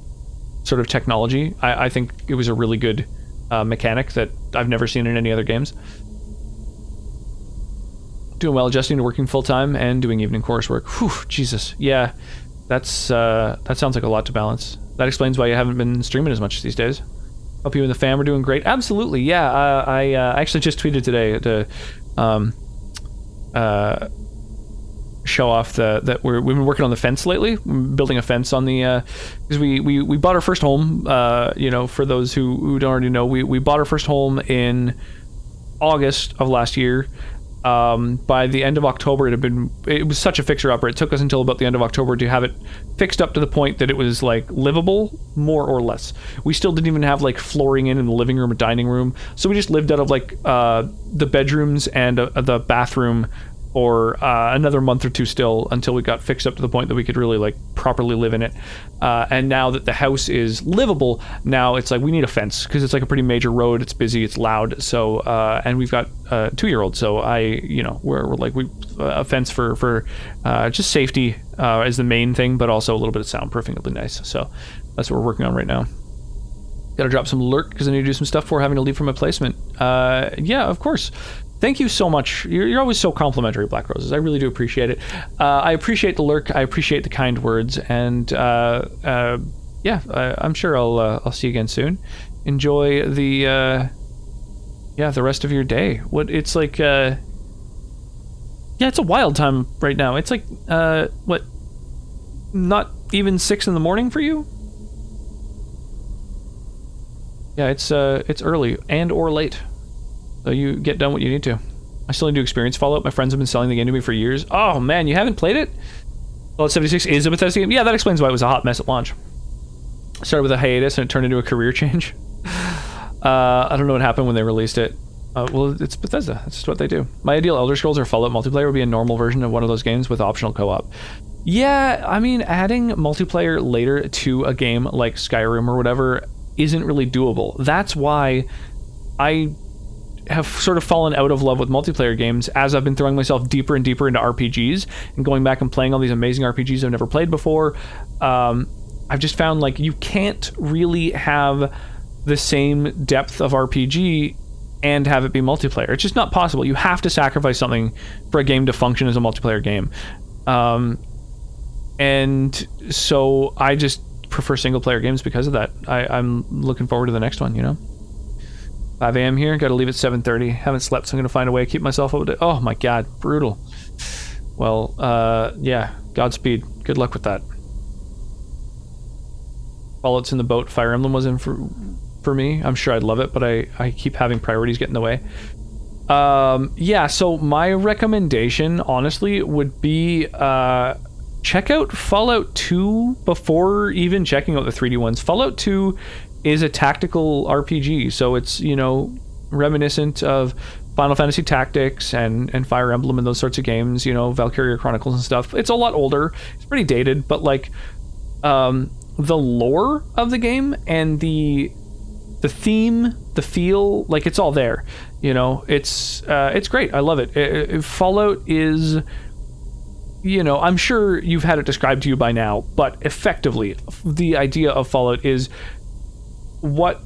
sort of technology. I think it was a really good mechanic that I've never seen in any other games. Doing well, adjusting to working full-time and doing evening coursework. Whew, Jesus. Yeah, that sounds like a lot to balance. That explains why you haven't been streaming as much these days. Hope you and the fam are doing great. Absolutely, yeah. I actually just tweeted today to show off that we've been working on the fence lately. We're building a fence on the because we bought our first home. You know, for those who don't already know, we bought our first home in August of last year. By the end of October, it was such a fixer-upper. It took us until about the end of October to have it fixed up to the point that it was like livable, more or less. We still didn't even have like flooring in the living room or dining room, so we just lived out of like the bedrooms and the bathroom or another month or two still until we got fixed up to the point that we could really like properly live in it. And now that the house is livable, now it's like we need a fence because it's like a pretty major road. It's busy, it's loud. So and we've got a 2-year-old, so we're like a fence for just safety is the main thing, but also a little bit of soundproofing will be nice. So that's what we're working on right now. Gotta drop some alert because I need to do some stuff before having to leave for my placement. Yeah, of course. Thank you so much. You're always so complimentary, Black Roses. I really do appreciate it. I appreciate the lurk. I appreciate the kind words. And yeah, I'm sure I'll see you again soon. Enjoy the rest of your day. It's like yeah, it's a wild time right now. It's like not even 6 in the morning for you? Yeah, it's early and or late. So you get done what you need to. I still need to experience Fallout. My friends have been selling the game to me for years. Oh man, you haven't played it? Fallout 76 is a Bethesda game? Yeah, that explains why it was a hot mess at launch. Started with a hiatus and it turned into a career change. I don't know what happened when they released it. Well, it's Bethesda. That's just what they do. My ideal Elder Scrolls or Fallout multiplayer would be a normal version of one of those games with optional co-op. Yeah, I mean, adding multiplayer later to a game like Skyrim or whatever isn't really doable. That's why I have sort of fallen out of love with multiplayer games as I've been throwing myself deeper and deeper into RPGs and going back and playing all these amazing RPGs I've never played before. I've just found like you can't really have the same depth of RPG and have it be multiplayer. It's just not possible. You have to sacrifice something for a game to function as a multiplayer game. And so I just prefer single player games because of that. I'm looking forward to the next one, you know? 5 a.m. here, gotta leave at 7:30. Haven't slept, so I'm gonna find a way to keep myself up. Oh my god, brutal. Well, yeah, Godspeed. Good luck with that. Fallout's in the boat Fire Emblem was in for me. I'm sure I'd love it, but I keep having priorities get in the way. Yeah, so my recommendation, honestly, would be check out Fallout 2 before even checking out the 3D ones. Fallout 2 is a tactical RPG, so it's, you know, reminiscent of Final Fantasy Tactics and Fire Emblem and those sorts of games, you know, Valkyria Chronicles and stuff. It's a lot older. It's pretty dated, but like the lore of the game and the theme, the feel, like it's all there. You know, it's great. I love it. Fallout is, you know, I'm sure you've had it described to you by now, but effectively, the idea of Fallout is, what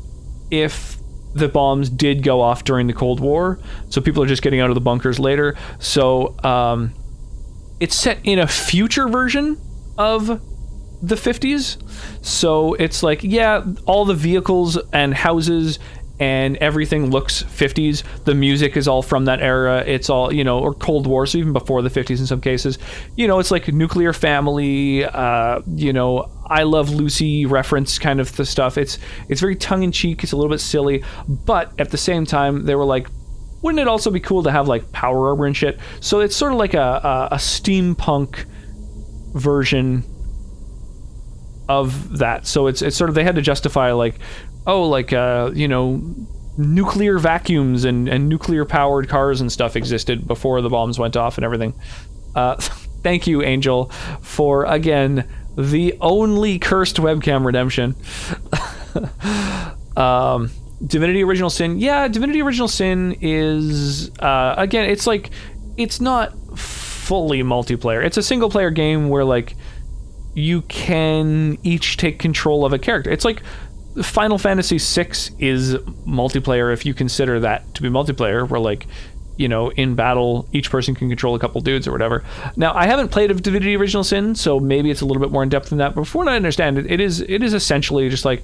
if the bombs did go off during the Cold War? So people are just getting out of the bunkers later. So it's set in a future version of the 50s. So it's like, yeah, all the vehicles and houses and everything looks 50s. The music is all from that era. It's all, you know, or Cold War, so even before the 50s in some cases. You know, it's like nuclear family, you know, I Love Lucy reference kind of the stuff. It's very tongue-in-cheek. It's a little bit silly. But at the same time, they were like, wouldn't it also be cool to have like power armor and shit? So it's sort of like a steampunk version of that. So it's sort of, they had to justify like, oh, like you know, nuclear vacuums and nuclear powered cars and stuff existed before the bombs went off and everything. Thank you, Angel, for again the only cursed webcam redemption. Divinity Original Sin, yeah, Divinity Original Sin is again, it's like, it's not fully multiplayer. It's a single player game where like you can each take control of a character. It's like Final Fantasy VI is multiplayer if you consider that to be multiplayer, where like, you know, in battle each person can control a couple dudes or whatever. Now, I haven't played of Divinity Original Sin, so maybe it's a little bit more in depth than that, but from what I understand, it is essentially just like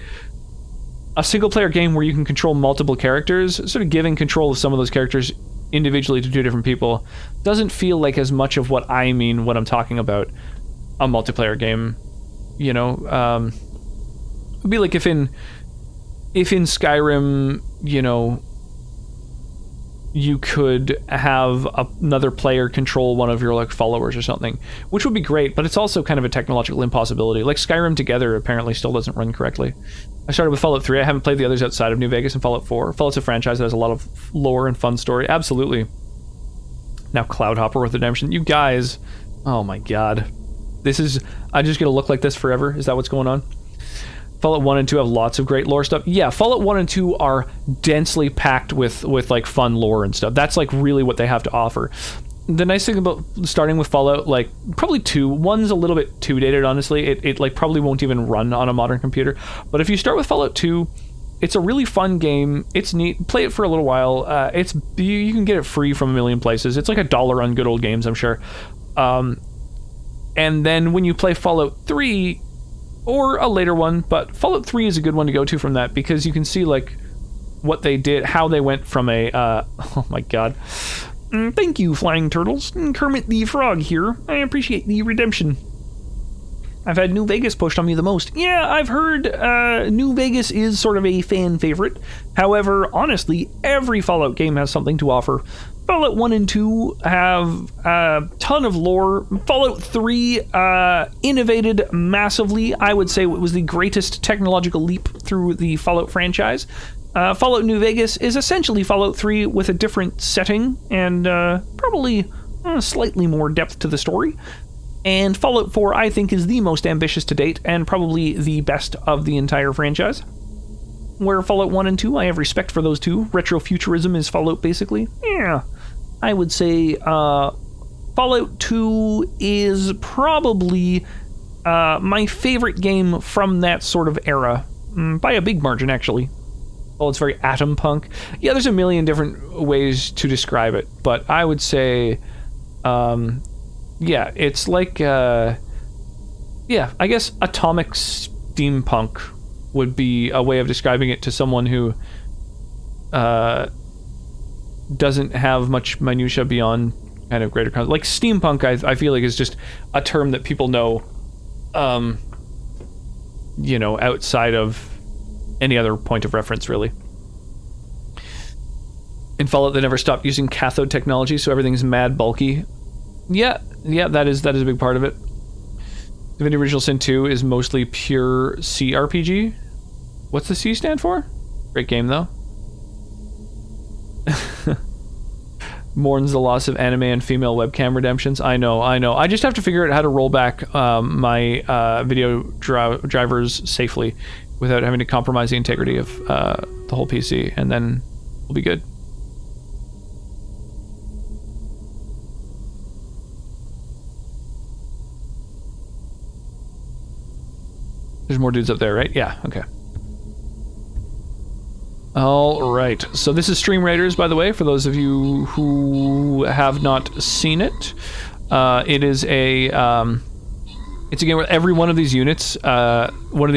a single player game where you can control multiple characters. Sort of giving control of some of those characters individually to two different people doesn't feel like as much of what I mean when I'm talking about a multiplayer game. You know, it'd be like if in Skyrim, you know, you could have another player control one of your like followers or something, which would be great, but it's also kind of a technological impossibility. Like Skyrim together apparently still doesn't run correctly. I started with Fallout 3. I haven't played the others outside of New Vegas and Fallout 4. Fallout's a franchise that has a lot of lore and fun story. Absolutely. Now Cloudhopper with Redemption. You guys, oh my god. This is, I'm just gonna look like this forever? Is that what's going on? Fallout 1 and 2 have lots of great lore stuff. Yeah, Fallout 1 and 2 are densely packed with like fun lore and stuff. That's like really what they have to offer. The nice thing about starting with Fallout, like probably 2, 1's a little bit too dated, honestly. It like probably won't even run on a modern computer. But if you start with Fallout 2, it's a really fun game. It's neat. Play it for a little while. You can get it free from a million places. It's like $1 on good old games, I'm sure. And then when you play Fallout 3, or a later one, but Fallout 3 is a good one to go to from that, because you can see like what they did, how they went from a oh my god, thank you, Flying Turtles. Kermit the Frog here. I appreciate the redemption. I've had New Vegas pushed on me the most. Yeah, I've heard New Vegas is sort of a fan favorite. However, honestly, every Fallout game has something to offer. Fallout 1 and 2 have a ton of lore. Fallout 3 innovated massively. I would say it was the greatest technological leap through the Fallout franchise. Fallout New Vegas is essentially Fallout 3 with a different setting and probably slightly more depth to the story. And Fallout 4, I think, is the most ambitious to date and probably the best of the entire franchise. Where Fallout 1 and 2, I have respect for those two. Retrofuturism is Fallout, basically. Yeah, I would say Fallout 2 is probably my favorite game from that sort of era. By a big margin, actually. Well, it's very atom punk. Yeah, there's a million different ways to describe it, but I would say... yeah, it's like, yeah, I guess atomic steampunk would be a way of describing it to someone who doesn't have much minutia beyond kind of greater concept. Like steampunk, I feel like is just a term that people know, you know, outside of any other point of reference, really. In Fallout, they never stopped using cathode technology, so everything's mad bulky. Yeah, that is a big part of it. Divinity Original Sin 2 is mostly pure CRPG. What's the C stand for? Great game, though. Mourns the loss of anime and female webcam redemptions. I know. I just have to figure out how to roll back my video drivers safely without having to compromise the integrity of the whole PC, and then we'll be good. There's more dudes up there, right? Yeah, okay. All right, so this is Stream Raiders, by the way, for those of you who have not seen it. It is a, it's a game where every one of these units, every one of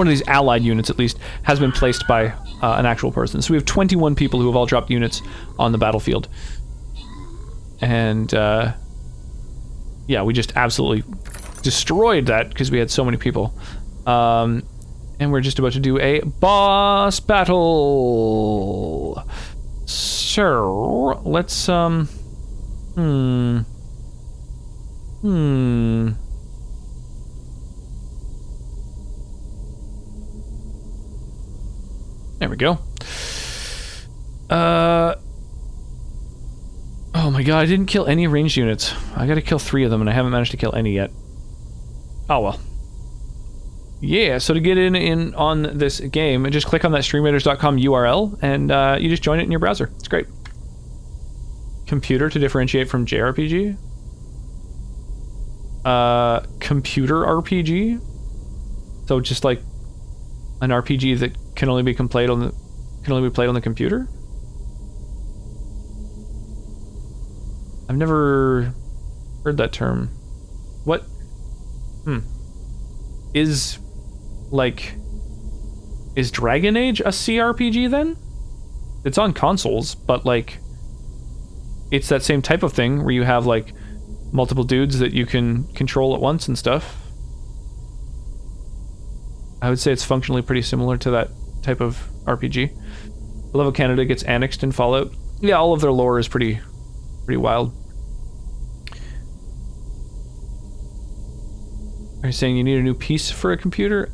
these allied units, at least, has been placed by an actual person. So we have 21 people who have all dropped units on the battlefield. And, yeah, we just absolutely destroyed that because we had so many people. And we're just about to do a boss battle. So let's there we go. Oh my god, I didn't kill any ranged units. I gotta kill 3 of them and I haven't managed to kill any yet. Oh well. Yeah, so to get in on this game, just click on that streamraiders.com URL and you just join it in your browser. It's great. Computer to differentiate from JRPG. Computer RPG. So just like an RPG that can only be played on the computer. I've never heard that term. What? Is Dragon Age a CRPG then? It's on consoles, but like it's that same type of thing where you have like multiple dudes that you can control at once and stuff. I would say it's functionally pretty similar to that type of RPG. I love how Canada gets annexed in Fallout. Yeah, all of their lore is pretty wild. Are you saying you need a new piece for a computer?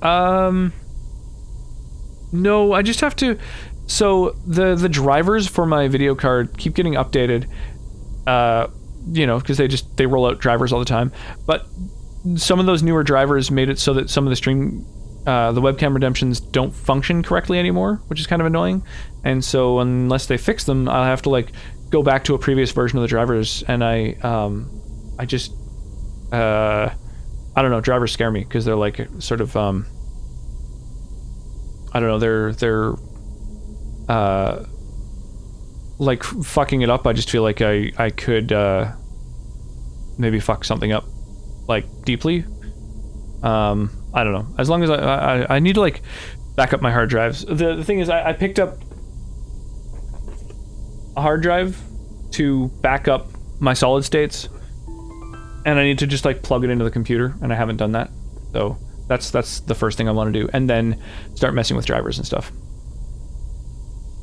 No, I just have to... So, the drivers for my video card keep getting updated, you know, because they roll out drivers all the time. But some of those newer drivers made it so that some of the the webcam redemptions don't function correctly anymore, which is kind of annoying. And so, unless they fix them, I'll have to, like, go back to a previous version of the drivers, and I just... I don't know, drivers scare me because they're like sort of I don't know, they're like fucking it up. I just feel like I could maybe fuck something up like deeply. I don't know. As long as I need to like back up my hard drives. The thing is I picked up a hard drive to back up my solid states. and I need to just like plug it into the computer, and I haven't done that. So that's the first thing I want to do, and then start messing with drivers and stuff.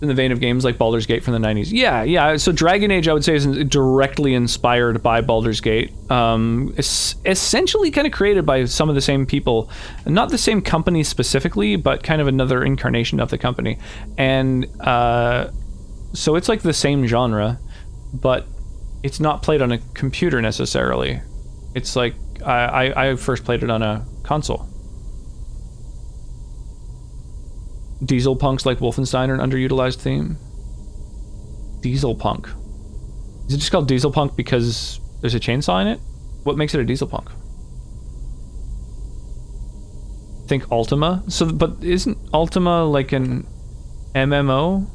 In the vein of games like Baldur's Gate from the 90s. Yeah. So Dragon Age, I would say, is directly inspired by Baldur's Gate. It's essentially kind of created by some of the same people. Not the same company specifically, but kind of another incarnation of the company. And so it's like the same genre, but it's not played on a computer necessarily. It's like, I first played it on a console. Diesel punks like Wolfenstein are an underutilized theme. Diesel punk. Is it just called diesel punk because there's a chainsaw in it? What makes it a diesel punk? Think Ultima. So, but isn't Ultima like an MMO?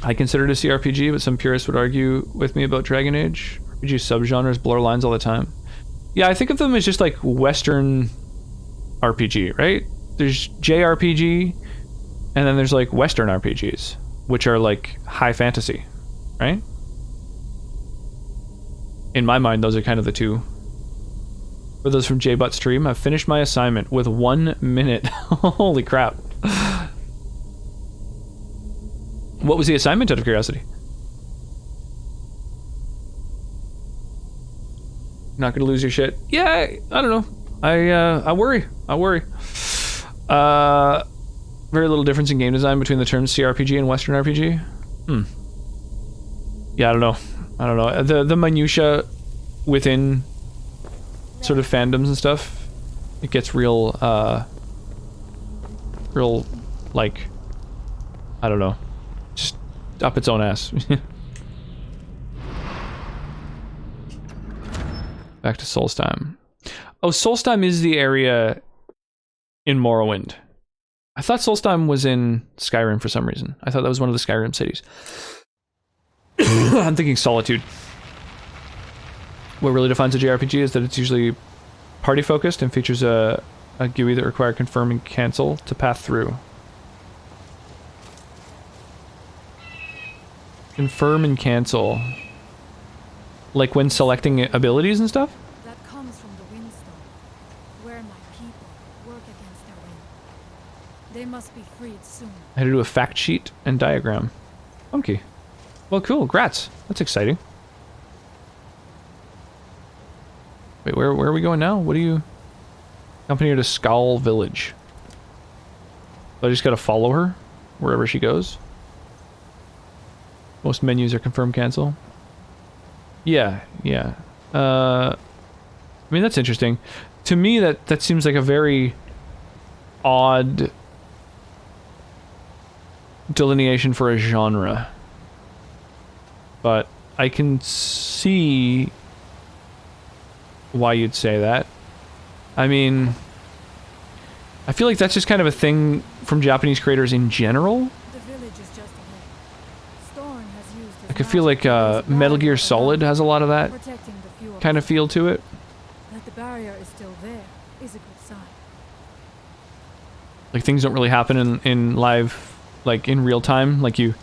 I consider it a CRPG, but some purists would argue with me about Dragon Age. RPG subgenres blur lines all the time. Yeah, I think of them as just like Western RPG, right? There's JRPG, and then there's like Western RPGs, which are like high fantasy, right? In my mind, those are kind of the two. For those from JButt Stream, I've finished my assignment with 1 minute. Holy crap. What was the assignment, out of curiosity? Not gonna lose your shit? Yeah, I don't know. I worry. Very little difference in game design between the terms CRPG and Western RPG. Yeah, I don't know. The minutia within sort of fandoms and stuff, it gets real like, I don't know, just up its own ass. Back to Solstheim. Oh, Solstheim is the area in Morrowind. I thought Solstheim was in Skyrim for some reason. I thought that was one of the Skyrim cities. I'm thinking Solitude. What really defines a JRPG is that it's usually party-focused and features a GUI that requires confirm and cancel to path through. Confirm and cancel. Like when selecting abilities and stuff? That comes from the Windstone, where my people work against their will. They must be freed soon. I had to do a fact sheet and diagram. Funky. Well, cool. Grats. That's exciting. Wait, where are we going now? What do you... Accompany her to Skull Village. So I just gotta follow her wherever she goes. Most menus are confirm cancel. Yeah. I mean, that's interesting. To me, that seems like a very odd delineation for a genre. But I can see why you'd say that. I mean, I feel like that's just kind of a thing from Japanese creators in general. The village is just ahead. Storm has used his Like, I feel like Metal Gear Solid has a lot of that protecting the few of kind of us. feel to it. That the barrier is still there is a good sign. Like, things don't really happen in live, like, in real time. Like, you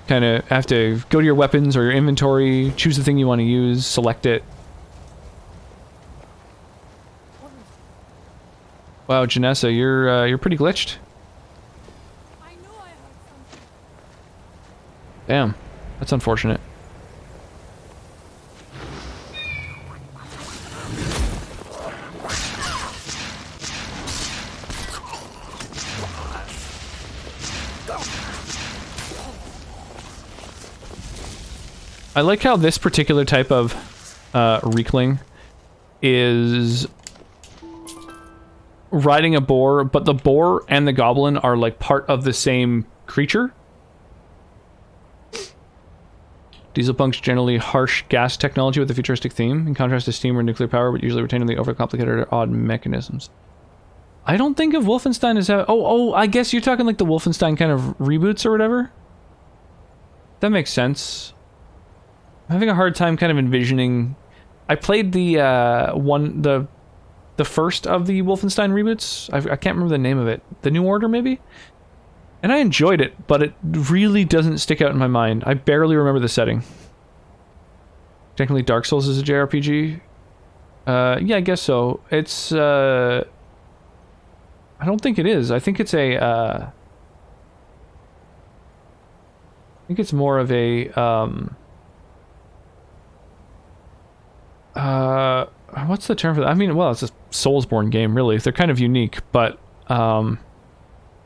kind of have to go to your weapons or your inventory, choose the thing you want to use, select it. Wow, Janessa, you're pretty glitched. I knew I heard something. Damn, that's unfortunate. I like how this particular type of Reekling is riding a boar, but the boar and the goblin are like part of the same creature. Diesel punks generally harsh gas technology with a futuristic theme, in contrast to steam or nuclear power, but usually retaining the overcomplicated or odd mechanisms. I don't think of Wolfenstein as I guess you're talking like the Wolfenstein kind of reboots or whatever. That makes sense. I'm having a hard time kind of envisioning. I played the first of the Wolfenstein reboots. I can't remember the name of it. The New Order, maybe? And I enjoyed it, but it really doesn't stick out in my mind. I barely remember the setting. Technically, Dark Souls is a JRPG. Yeah, I guess so. It's, I don't think it is. I think it's a, I think it's more of a, what's the term for that? I mean, well, it's a Soulsborne game, really. They're kind of unique, but,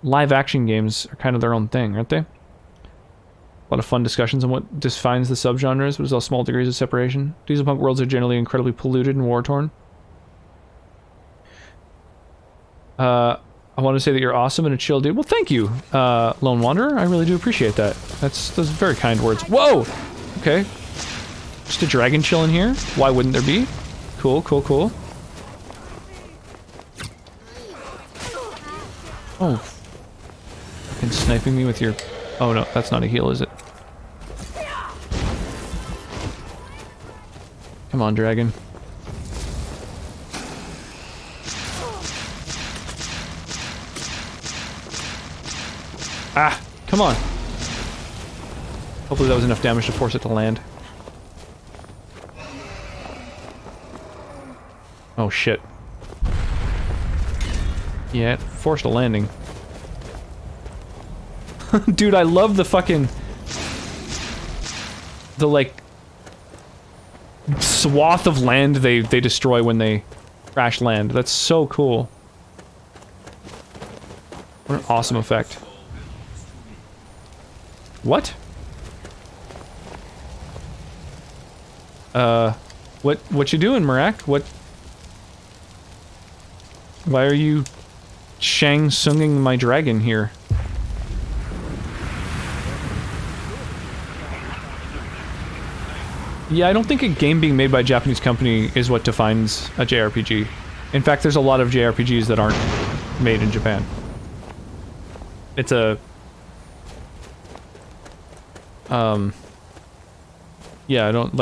live action games are kind of their own thing, aren't they? A lot of fun discussions on what defines the subgenres, but there's all small degrees of separation. Diesel punk worlds are generally incredibly polluted and war-torn. I want to say that you're awesome and a chill dude. Well, thank you, Lone Wanderer. I really do appreciate that. Those are very kind words. Whoa! Okay. Just a dragon chilling here. Why wouldn't there be? Cool, cool, cool. Oh. Fucking sniping me with your... Oh no, that's not a heal, is it? Come on, dragon. Ah, come on. Hopefully that was enough damage to force it to land. Oh shit. Yeah, it forced a landing. Dude, I love the fucking... the, like... swath of land they destroy when they crash land. That's so cool. What an awesome effect. What? What you doing, Marak? What... Why are you Shang Tsunging my dragon here? Yeah, I don't think a game being made by a Japanese company is what defines a JRPG. In fact, there's a lot of JRPGs that aren't made in Japan. It's a... yeah, I don't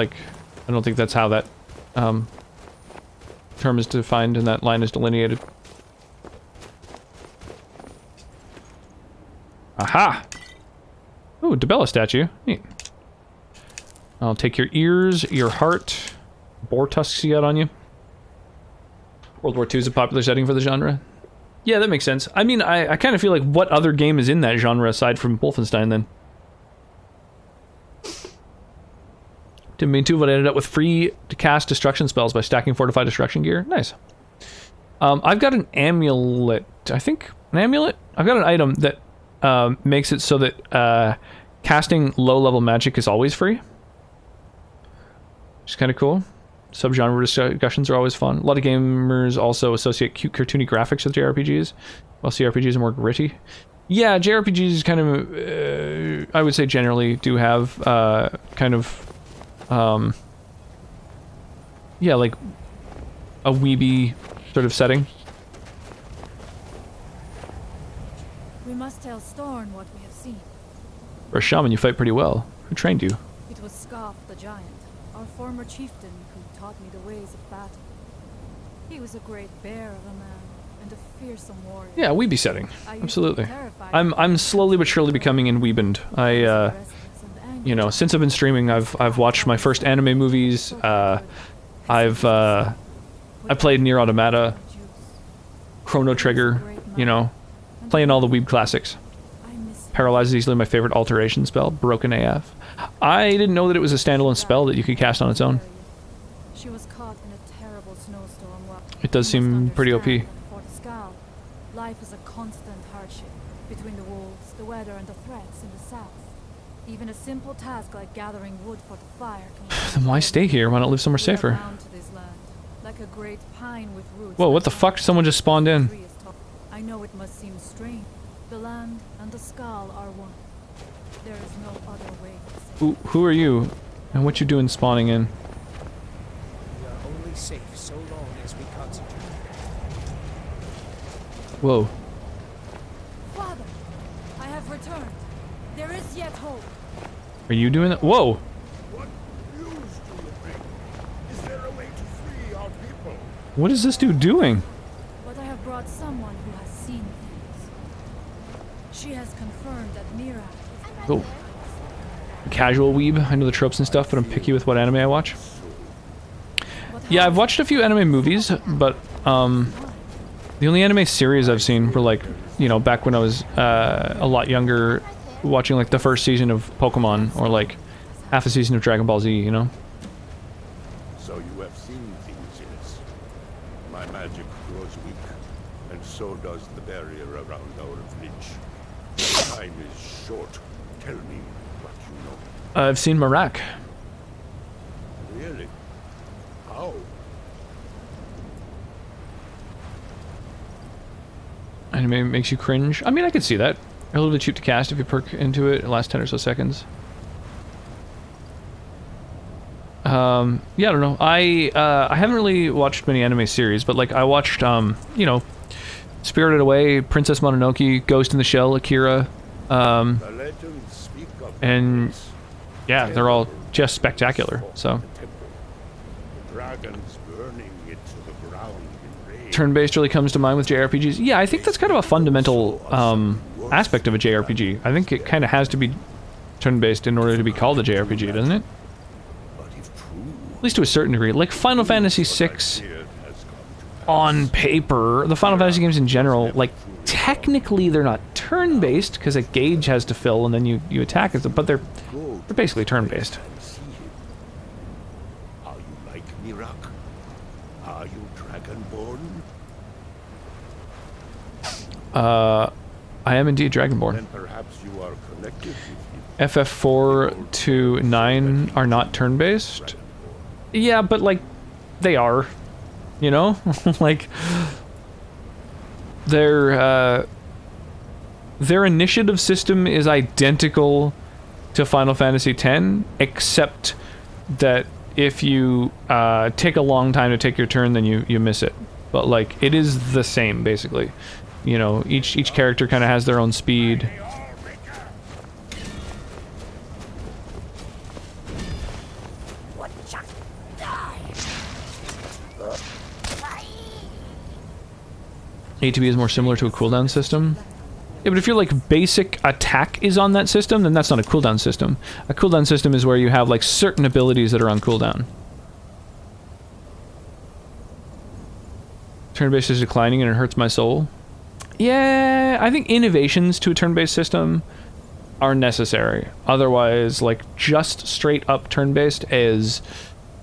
think that's how that, term is defined and that line is delineated. Aha! Ooh, Debella statue. Neat. I'll take your ears, your heart, boar tusks you got on you. World War II is a popular setting for the genre. Yeah, that makes sense. I mean, I kind of feel like what other game is in that genre aside from Wolfenstein then? Didn't mean to, but I ended up with free to cast destruction spells by stacking fortified destruction gear. Nice. I've got an amulet. I think an amulet? I've got an item that makes it so that casting low-level magic is always free. Which is kind of cool. Subgenre discussions are always fun. A lot of gamers also associate cute cartoony graphics with JRPGs, while CRPGs are more gritty. Yeah, JRPGs kind of, I would say generally do have kind of, yeah, like a weeby sort of setting. We must tell Storn what we have seen. For a shaman, you fight pretty well. Who trained you? It was Scarf the Giant, our former chieftain, who taught me the ways of battle. He was a great bear of a man, and a fearsome warrior. Yeah, weeby setting. I Absolutely. used to be terrified I'm slowly but surely becoming in-weebened. You know, since I've been streaming, I've watched my first anime movies. I played Nier Automata, Chrono Trigger, you know, playing all the weeb classics. Paralyzes easily, my favorite alteration spell, Broken AF. I didn't know that it was a standalone spell that you could cast on its own. She was caught in a terrible snowstorm. It does seem pretty OP. For the Skull, life is a constant hardship between the wolves, the weather, and the threats in the south. Even a simple task like gathering wood for the fire can... Then why stay here? Why not live somewhere safer? Bound to this land, like a great pine with roots. Whoa, what the fuck? Someone just spawned in. I know it must seem strange. The land and the Skull are one. There is no other way to say. Who are you? And what you doing spawning in? We are only safe so long as we concentrate. Whoa. Father, I have returned. There is yet hope. Are you doing that? Whoa! What news do you bring? Is there a way to free our people? What is this dude doing? But I have brought someone who has seen things. She has confirmed that Mira is... Oh. Casual weeb. I know the tropes and stuff, but I'm picky with what anime I watch. Yeah, I've watched a few anime movies, but the only anime series I've seen were like, you know, back when I was a lot younger, watching like the first season of Pokemon or like half a season of Dragon Ball Z, you know? So you have seen things, yes. My magic grows weak, and so does the barrier around our village. Time is short. Tell me what you know. I've seen Marak. Really? How? Anime makes you cringe. I mean, I could see that. A little bit cheap to cast if you perk into it. It lasts 10 or so seconds. Yeah, I don't know. I haven't really watched many anime series, but like I watched, you know, Spirited Away, Princess Mononoke, Ghost in the Shell, Akira, The legends speak of and this. yeah, they're all just spectacular. So Dragons burning it to the ground in rage. turn-based really comes to mind with JRPGs. Yeah, I think that's kind of a fundamental aspect of a JRPG. I think it kind of has to be turn-based in order to be called a JRPG, doesn't it? But if true, At least to a certain degree. Like Final Fantasy VI, fear has come to pass. on paper, the Final Fantasy games in general, like, technically they're not turn-based, because a gauge has to fill and then you attack it, but they're basically turn-based. And see him. Are you like Mirak? Are you Dragonborn? I am indeed Dragonborn. Then perhaps you are connected with him. FF4 to 9 are not turn-based. Yeah, but, like, they are. You know? Like, their initiative system is identical to Final Fantasy X, except that if you take a long time to take your turn, then you miss it. But, like, it is the same, basically. You know, each character kind of has their own speed. ATB is more similar to a cooldown system. Yeah, but if your like basic attack is on that system, then that's not a cooldown system. A cooldown system is where you have like certain abilities that are on cooldown. Turn-based is declining and it hurts my soul. Yeah, I think innovations to a turn-based system are necessary. Otherwise, like just straight up turn-based is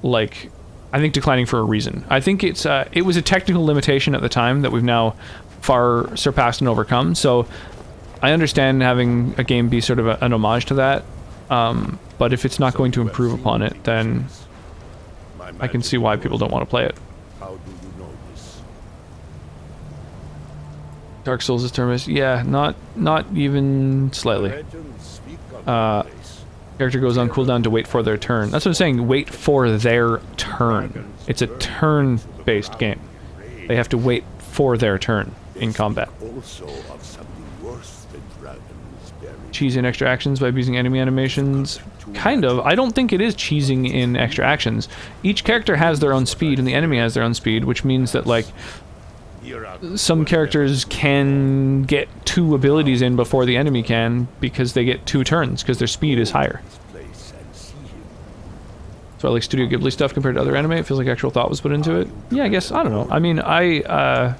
like, I think, declining for a reason. I think it was a technical limitation at the time that we've now far surpassed and overcome. So I understand having a game be sort of an homage to that. But if it's not going to improve upon it, then I can see why people don't want to play it. How do you know this? Dark Souls is turn-based. Yeah, not even slightly. Legends speak of the place. Character goes on cooldown to wait for their turn. That's what I'm saying, wait for their turn. It's a turn-based game. They have to wait for their turn in combat. Also of something worse than dragons bearing. Cheese in extra actions by abusing enemy animations. Kind of. I don't think it is cheesing in extra actions. Each character has their own speed and the enemy has their own speed, which means that like some characters can get 2 abilities in before the enemy can because they get 2 turns because their speed is higher. So I like Studio Ghibli stuff compared to other anime. It feels like actual thought was put into it. Yeah, I guess. I don't know. I mean, I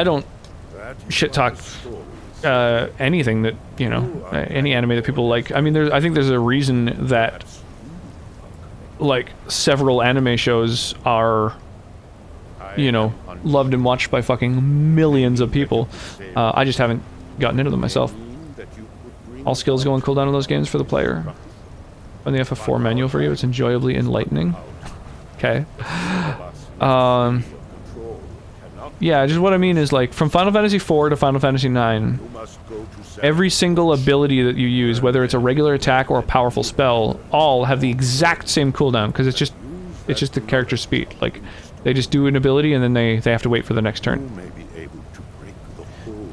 don't shit talk anything that, you know, any anime that people like. I mean, I think there's a reason that like several anime shows are, you know, loved and watched by fucking millions of people. I just haven't gotten into them myself. All skills go on cooldown in those games for the player. On the FF4 manual for you, it's enjoyably enlightening. Okay. Yeah, just what I mean is like from Final Fantasy IV to Final Fantasy IX, every single ability that you use, whether it's a regular attack or a powerful spell, all have the exact same cooldown because it's just the character's speed. Like they just do an ability and then they have to wait for the next turn.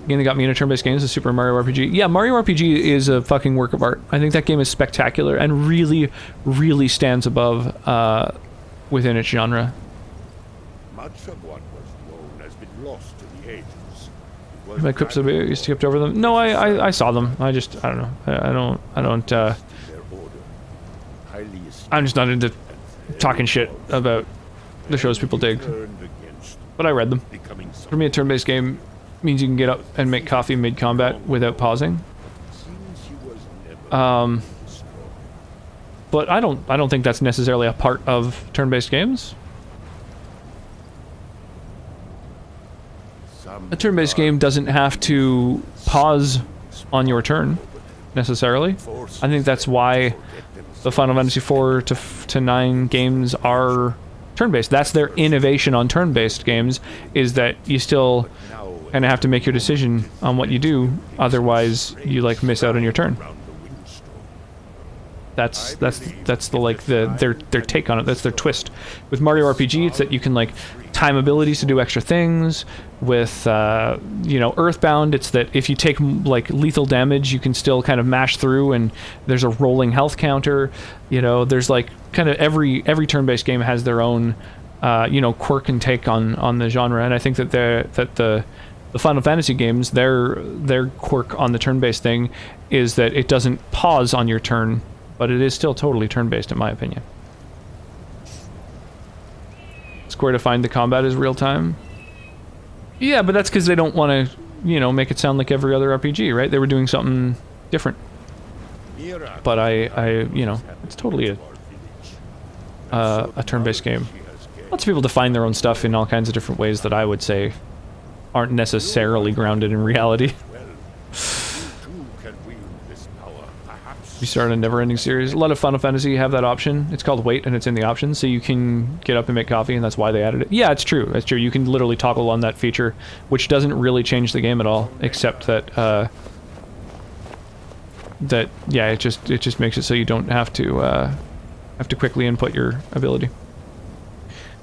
Game that got me into turn-based games is Super Mario RPG. Yeah, Mario RPG is a fucking work of art. I think that game is spectacular and really, really stands above within its genre. Much of what was known has been lost to the ages. My quips you skipped over them. No, I saw them. I don't know. I'm just not into talking shit about the shows people dig, Turned against but I read them. becoming For me, a turn-based game means you can get up and make coffee mid-combat without pausing. seems he was never strong. But I don't think that's necessarily a part of turn-based games. A turn-based game doesn't have to pause on your turn, necessarily. I think that's why the Final Fantasy 4 to 9 games are turn-based. That's their innovation on turn-based games, is that you still kind of have to make your decision on what you do, otherwise you like miss out on your turn. That's the like their take on it. That's their twist. With Mario RPG, it's that you can like time abilities to do extra things. With you know, Earthbound, it's that if you take like lethal damage, you can still kind of mash through, and there's a rolling health counter. You know, there's like kind of every turn-based game has their own you know, quirk and take on the genre, and I think that the Final Fantasy games, their quirk on the turn-based thing is that it doesn't pause on your turn, but it is still totally turn-based in my opinion. Square defined the combat as real-time. Yeah, but that's because they don't want to, you know, make it sound like every other RPG, right? They were doing something different. But I you know, it's totally a turn-based game. Lots of people define their own stuff in all kinds of different ways that I would say aren't necessarily grounded in reality. You start a never-ending series. A lot of Final Fantasy have that option. It's called Wait, and it's in the options, so you can get up and make coffee, and that's why they added it. Yeah, it's true. It's true. You can literally toggle on that feature, which doesn't really change the game at all, except that yeah, it just makes it so you don't have to quickly input your ability.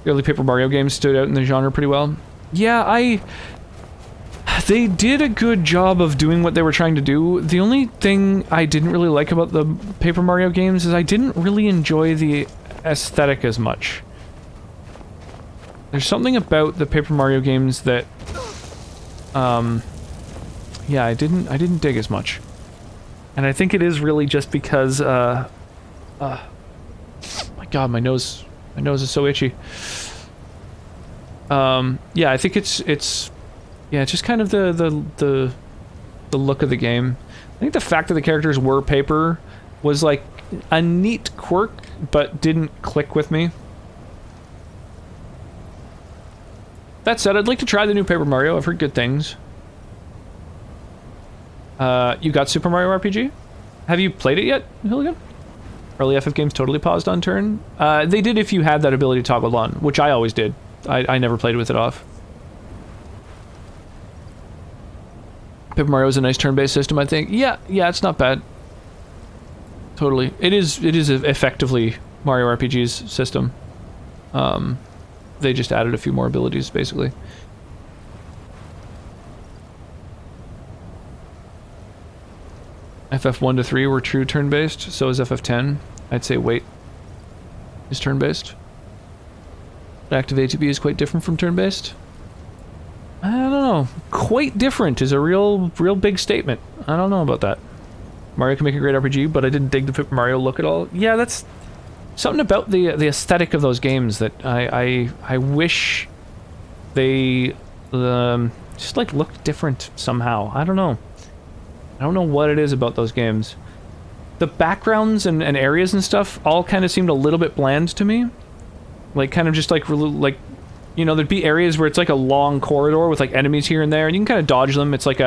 The early Paper Mario games stood out in the genre pretty well. Yeah, they did a good job of doing what they were trying to do. The only thing I didn't really like about the Paper Mario games is I didn't really enjoy the aesthetic as much. There's something about the Paper Mario games that, yeah, I didn't dig as much. And I think it is really just because, my God, my nose is so itchy. Yeah, I think it's yeah, it's just kind of the look of the game. I think the fact that the characters were paper was like a neat quirk, but didn't click with me. That said, I'd like to try the new Paper Mario. I've heard good things. You got Super Mario RPG? Have you played it yet, Hilligan? Early FF games totally paused on turn. They did if you had that ability toggled on, which I always did. I never played with it off. Paper Mario is a nice turn-based system, I think. Yeah, it's not bad. Totally. It is effectively Mario RPG's system. They just added a few more abilities, basically. FF1 to 3 were true turn-based, so is FF10. I'd say Wait is turn-based. Active ATB is quite different from turn-based. I don't know. Quite different is a real big statement. I don't know about that. Mario can make a great RPG, but I didn't dig the Paper Mario look at all. Yeah, that's something about the aesthetic of those games that I wish they just like looked different somehow. I don't know. I don't know what it is about those games. The backgrounds and areas and stuff all kind of seemed a little bit bland to me. Like, kind of just like, you know, there'd be areas where it's like a long corridor with like enemies here and there, and you can kind of dodge them. It's like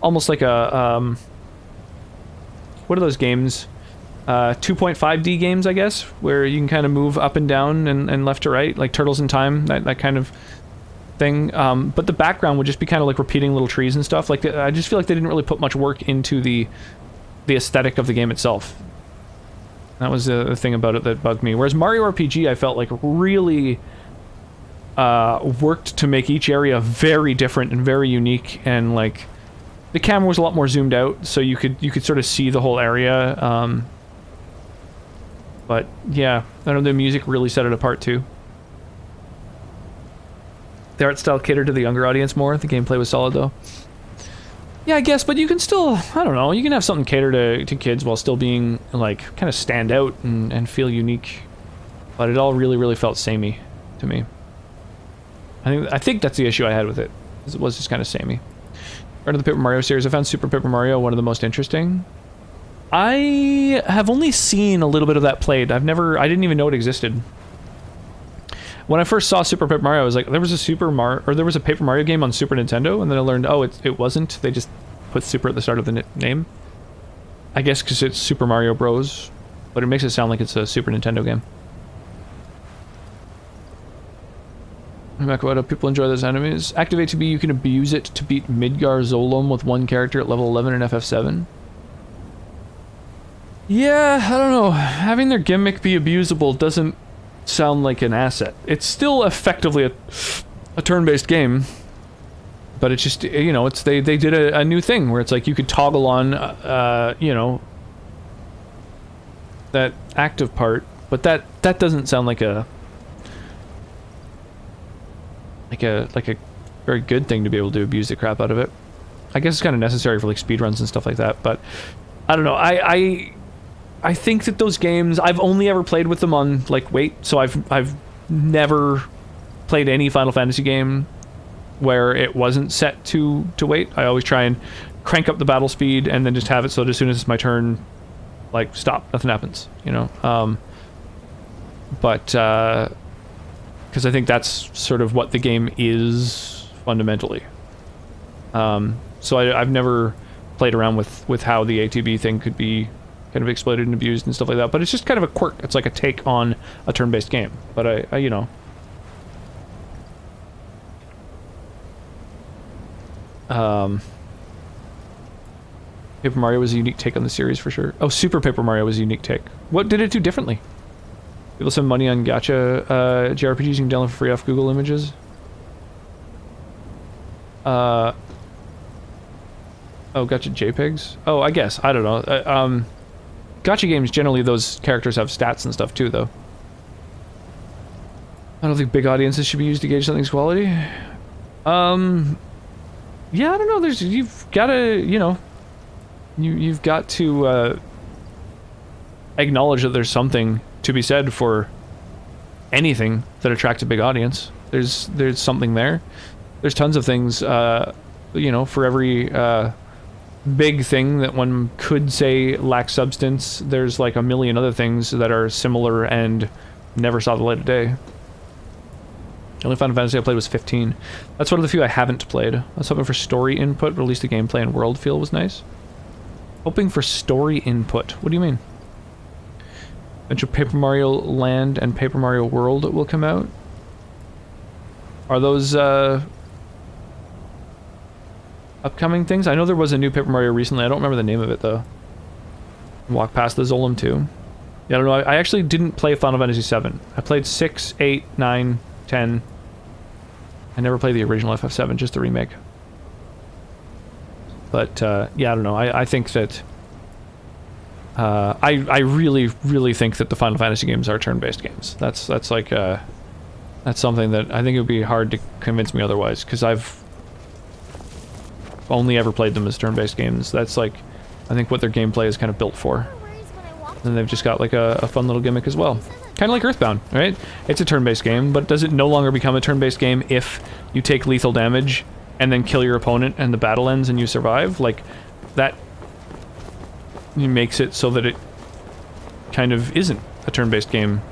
almost like a, what are those games? 2.5D games, I guess, where you can kind of move up and down and left to right, like Turtles in Time, that kind of thing. But the background would just be kind of like repeating little trees and stuff. Like, I just feel like they didn't really put much work into the aesthetic of the game itself. That was the thing about it that bugged me. Whereas Mario RPG, I felt like really worked to make each area very different and very unique, and like the camera was a lot more zoomed out, so you could sort of see the whole area. But yeah, I don't know, the music really set it apart too. The art style catered to the younger audience more. The gameplay was solid though. Yeah, I guess, but you can still, I don't know, you can have something cater to kids while still being, like, kind of stand out and feel unique. but it all really felt samey to me. I think that's the issue I had with it. It was just kind of samey. Part of the Paper Mario series, I found Super Paper Mario one of the most interesting. I have only seen a little bit of that played. I didn't even know it existed. When I first saw Super Paper Mario, I was like, there was a Paper Mario game on Super Nintendo, and then I learned, oh, it wasn't. They just put Super at the start of the name. I guess because it's Super Mario Bros, but it makes it sound like it's a Super Nintendo game. What people enjoy those enemies. Activate to be, you can abuse it to beat Midgar Zolom with one character at level 11 in FF7. Yeah, I don't know. Having their gimmick be abusable doesn't sound like an asset. It's still effectively a turn-based game, but it's just, you know, it's they did a new thing where it's like you could toggle on, you know, that active part, but that doesn't sound like a very good thing to be able to abuse the crap out of it. I guess it's kind of necessary for like speedruns and stuff like that, but I don't know. I think that those games, I've only ever played with them on like wait, so I've never played any Final Fantasy game where it wasn't set to wait. I always try and crank up the battle speed and then just have it so that as soon as it's my turn, like stop, nothing happens, you know. But because I think that's sort of what the game is fundamentally. So I've never played around with how the ATB thing could be kind of exploited and abused and stuff like that, but it's just kind of a quirk. It's like a take on a turn-based game, but I you know, Paper Mario was a unique take on the series for sure. Oh, Super Paper Mario was a unique take. What did it do differently? People spend money on gacha JRPGs you can download for free off Google Images. Oh, gacha JPEGs? Oh, I guess. I don't know. Gacha games, generally those characters have stats and stuff too, though. I don't think big audiences should be used to gauge something's quality. Yeah, I don't know. You've got to, you know, you've got to acknowledge that there's something to be said for anything that attracts a big audience. There's something there. There's tons of things, you know, for every big thing that one could say lacks substance, there's like a million other things that are similar and never saw the light of day. The only Final Fantasy I played was 15. That's one of the few I haven't played. I was hoping for story input, release the gameplay and world feel was nice. Hoping for story input. What do you mean? Adventure Paper Mario Land and Paper Mario World will come out. Are those upcoming things? I know there was a new Paper Mario recently. I don't remember the name of it though. Walk past the Zolom 2. Yeah, I don't know. I actually didn't play Final Fantasy 7. I played 6, 8, 9, 10. I never played the original FF7, just the remake. But yeah, I don't know. I think that I really think that the Final Fantasy games are turn-based games. That's like that's something that I think it would be hard to convince me otherwise, because I've only ever played them as turn-based games. That's like, I think what their gameplay is kind of built for. And they've just got like a fun little gimmick as well. Kind of like Earthbound, right? It's a turn-based game, but does it no longer become a turn-based game if you take lethal damage and then kill your opponent and the battle ends and you survive? Like, that makes it so that it kind of isn't a turn-based game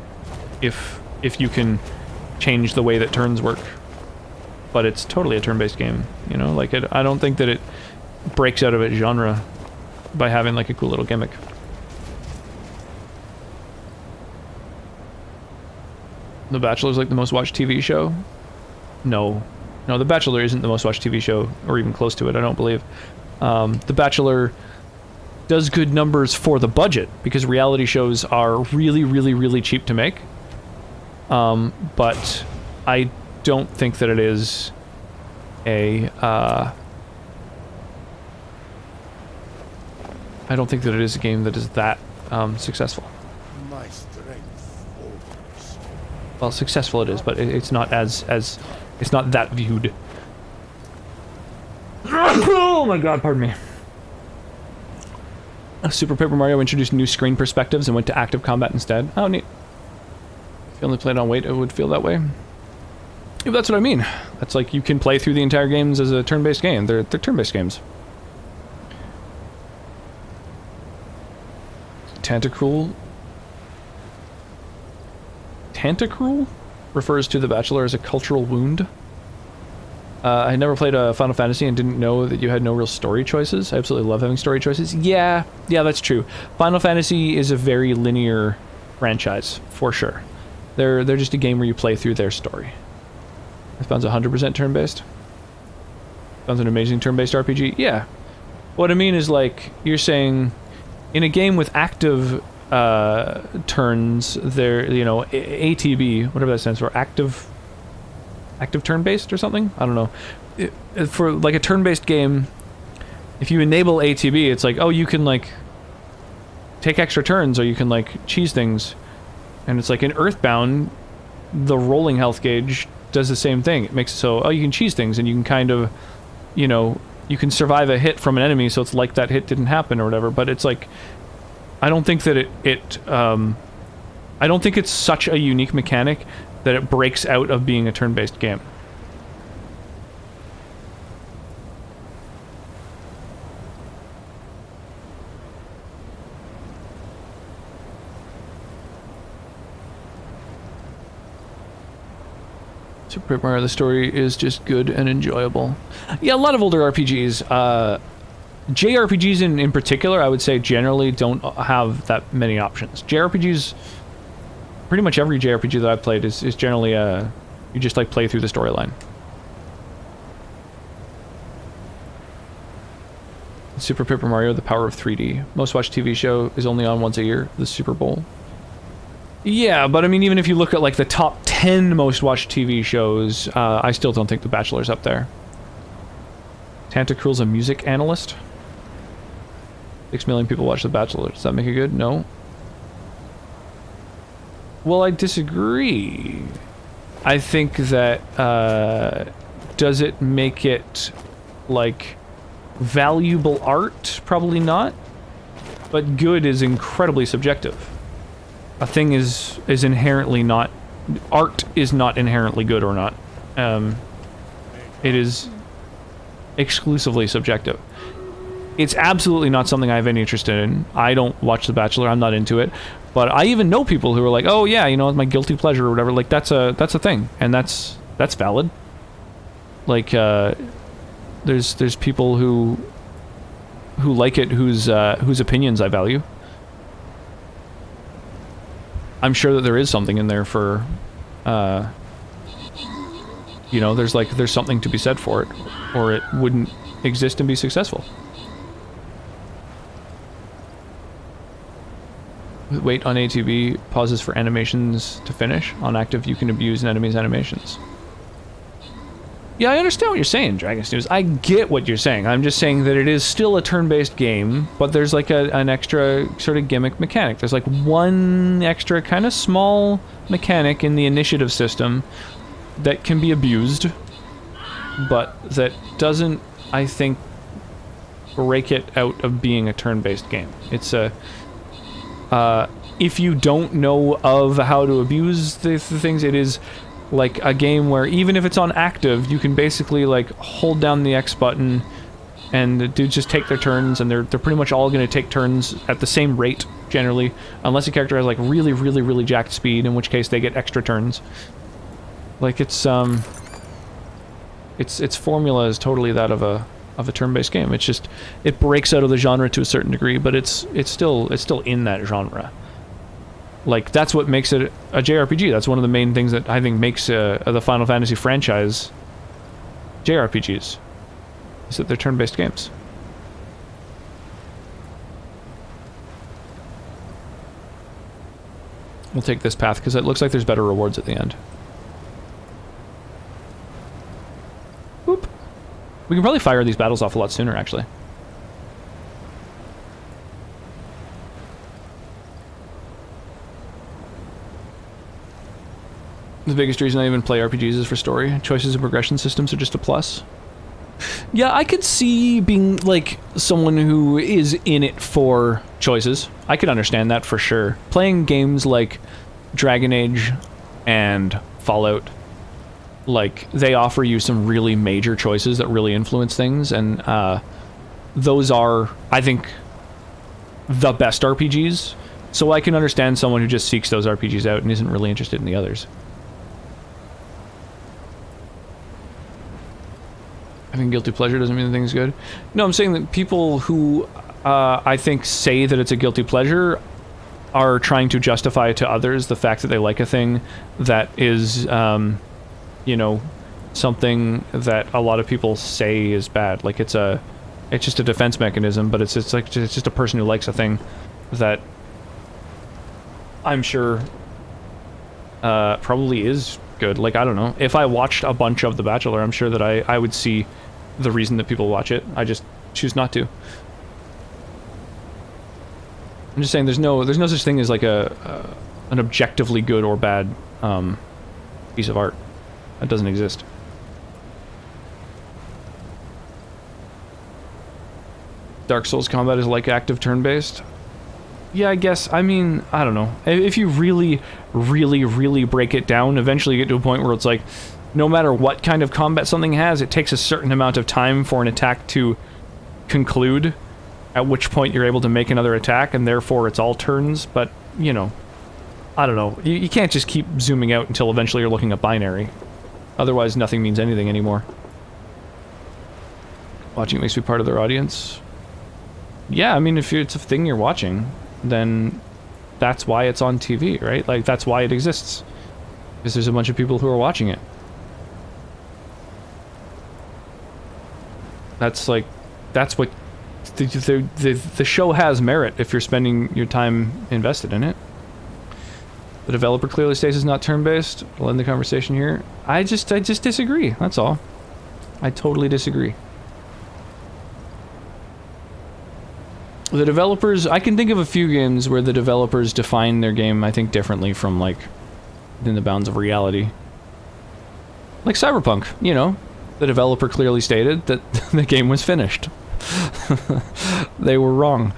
if you can change the way that turns work. But it's totally a turn-based game, you know? Like, I don't think that it breaks out of its genre by having like a cool little gimmick. The Bachelor's like the most watched TV show? No. No, The Bachelor isn't the most watched TV show, or even close to it, I don't believe. The Bachelor does good numbers for the budget, because reality shows are really cheap to make. But I don't think that it is a, I don't think that it is a game that is that, successful. My strength holds. Well, successful it is, but it's not as it's not that viewed. Oh my god, pardon me. Super Paper Mario introduced new screen perspectives and went to active combat instead. Oh, neat. If you only played on wait, it would feel that way. Yeah, that's what I mean. That's like you can play through the entire games as a turn-based game. They're turn-based games. Tantacruel refers to The Bachelor as a cultural wound. I never played a Final Fantasy and didn't know that you had no real story choices. I absolutely love having story choices. Yeah, that's true. Final Fantasy is a very linear franchise, for sure. They're just a game where you play through their story. This sounds 100% turn-based. Sounds an amazing turn-based RPG. Yeah. What I mean is, like, you're saying, in a game with active turns, there, you know, ATB, whatever that stands for, active turn-based or something? I don't know. For, like, a turn-based game, if you enable ATB, it's like, oh, you can, like, take extra turns, or you can, like, cheese things. And it's like, in Earthbound, the rolling health gauge does the same thing. It makes it so, oh, you can cheese things, and you can kind of, you know, you can survive a hit from an enemy, so it's like that hit didn't happen or whatever, but it's like, I don't think that I don't think it's such a unique mechanic that it breaks out of being a turn-based game. Super Paper Mario, the story is just good and enjoyable. Yeah, a lot of older RPGs, JRPGs in particular, I would say generally don't have that many options. JRPGs, pretty much every JRPG that I've played is generally, you just like play through the storyline. Super Paper Mario, the power of 3D. Most watched TV show is only on once a year, the Super Bowl. Yeah, but I mean, even if you look at like the top 10 most watched TV shows, I still don't think The Bachelor's up there. Tantacruel's a music analyst. 6 million people watch The Bachelor. Does that make it good? No. Well, I disagree. I think that, does it make it, like, valuable art? Probably not. But good is incredibly subjective. A thing is inherently not... Art is not inherently good or not. It is exclusively subjective. It's absolutely not something I have any interest in. I don't watch The Bachelor, I'm not into it. But I even know people who are like, oh yeah, you know, it's my guilty pleasure or whatever. Like, that's a thing. And that's valid. Like, there's people who like it, whose opinions I value. I'm sure that there is something in there for, you know, there's something to be said for it, or it wouldn't exist and be successful. Wait on ATB, pauses for animations to finish. On active, you can abuse an enemy's animations. Yeah, I understand what you're saying, Dragon Snooze. I get what you're saying. I'm just saying that it is still a turn-based game, but there's like an extra sort of gimmick mechanic. There's like one extra kind of small mechanic in the initiative system that can be abused, but that doesn't, I think, break it out of being a turn-based game. It's a... if you don't know of how to abuse the things, it is like a game where even if it's on active, you can basically like hold down the X button and the dudes just take their turns, and they're pretty much all going to take turns at the same rate generally, unless a character has like really jacked speed, in which case they get extra turns. Like its formula is totally that of a turn-based game. It's just, it breaks out of the genre to a certain degree, but it's still in that genre. Like, that's what makes it a JRPG. That's one of the main things that I think makes the Final Fantasy franchise JRPGs, is that they're turn-based games. We'll take this path because it looks like there's better rewards at the end. Boop. We can probably fire these battles off a lot sooner, actually. The biggest reason I even play RPGs is for story. Choices and progression systems are just a plus. Yeah, I could see being, like, someone who is in it for choices. I could understand that for sure. Playing games like Dragon Age and Fallout, like, they offer you some really major choices that really influence things, and those are, I think, the best RPGs. So I can understand someone who just seeks those RPGs out and isn't really interested in the others. Having guilty pleasure doesn't mean the thing's good. No, I'm saying that people who I think say that it's a guilty pleasure are trying to justify to others the fact that they like a thing that is, you know, something that a lot of people say is bad. Like, it's just a defense mechanism, but it's just a person who likes a thing that I'm sure probably is good. Like, I don't know. If I watched a bunch of The Bachelor, I'm sure that I would see the reason that people watch it. I just choose not to. I'm just saying there's no such thing as like an objectively good or bad piece of art. That doesn't exist. Dark Souls combat is like active turn-based. Yeah, I guess. I mean, I don't know. If you really, really, really break it down, eventually you get to a point where it's like, no matter what kind of combat something has, it takes a certain amount of time for an attack to conclude, at which point you're able to make another attack, and therefore it's all turns. But, you know, I don't know. You can't just keep zooming out until eventually you're looking at binary. Otherwise, nothing means anything anymore. Watching makes me part of their audience. Yeah, I mean, if it's a thing you're watching, then that's why it's on TV, right? Like, that's why it exists. Because there's a bunch of people who are watching it. That's like, that's what... The show has merit if you're spending your time invested in it. The developer clearly states it's not turn-based. We'll end the conversation here. I just disagree, that's all. I totally disagree. The developers, I can think of a few games where the developers define their game, I think, differently from, like, within the bounds of reality. Like Cyberpunk, you know. The developer clearly stated that the game was finished. They were wrong.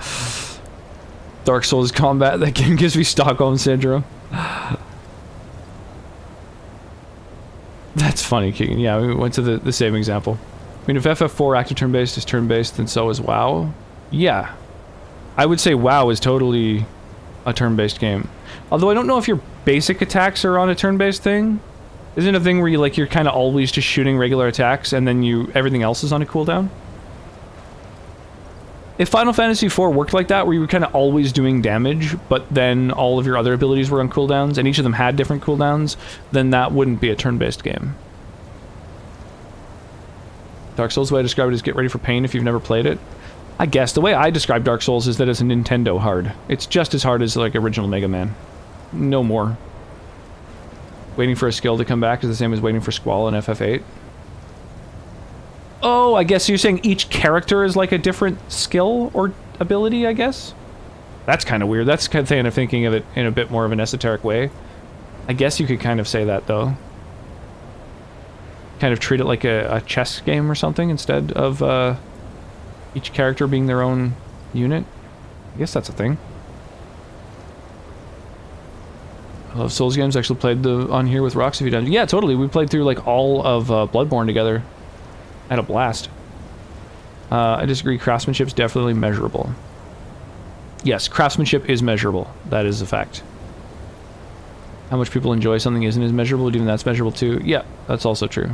Dark Souls combat, that game gives me Stockholm Syndrome. That's funny, Keegan. Yeah, we went to the same example. I mean, if FF4 active turn-based is turn-based, then so is WoW. Yeah. I would say WoW is totally a turn-based game. Although I don't know if your basic attacks are on a turn-based thing. Isn't it a thing where you're kind of always just shooting regular attacks and then everything else is on a cooldown? If Final Fantasy IV worked like that, where you were kind of always doing damage, but then all of your other abilities were on cooldowns, and each of them had different cooldowns, then that wouldn't be a turn-based game. Dark Souls, the way I describe it is get ready for pain if you've never played it. I guess the way I describe Dark Souls is that it's a Nintendo hard. It's just as hard as, like, original Mega Man. No more. Waiting for a skill to come back is the same as waiting for Squall in FF8. Oh, I guess you're saying each character is like a different skill or ability, I guess? That's kind of weird. That's kind of thinking of it in a bit more of an esoteric way. I guess you could kind of say that, though. Kind of treat it like a chess game or something instead of each character being their own unit. I guess that's a thing. I love Souls games. Actually played on here with Rox a few times. Yeah, totally. We played through like all of Bloodborne together. I had a blast. I disagree. Craftsmanship's definitely measurable. Yes, craftsmanship is measurable. That is a fact. How much people enjoy something isn't as measurable, even that's measurable too. Yeah, that's also true.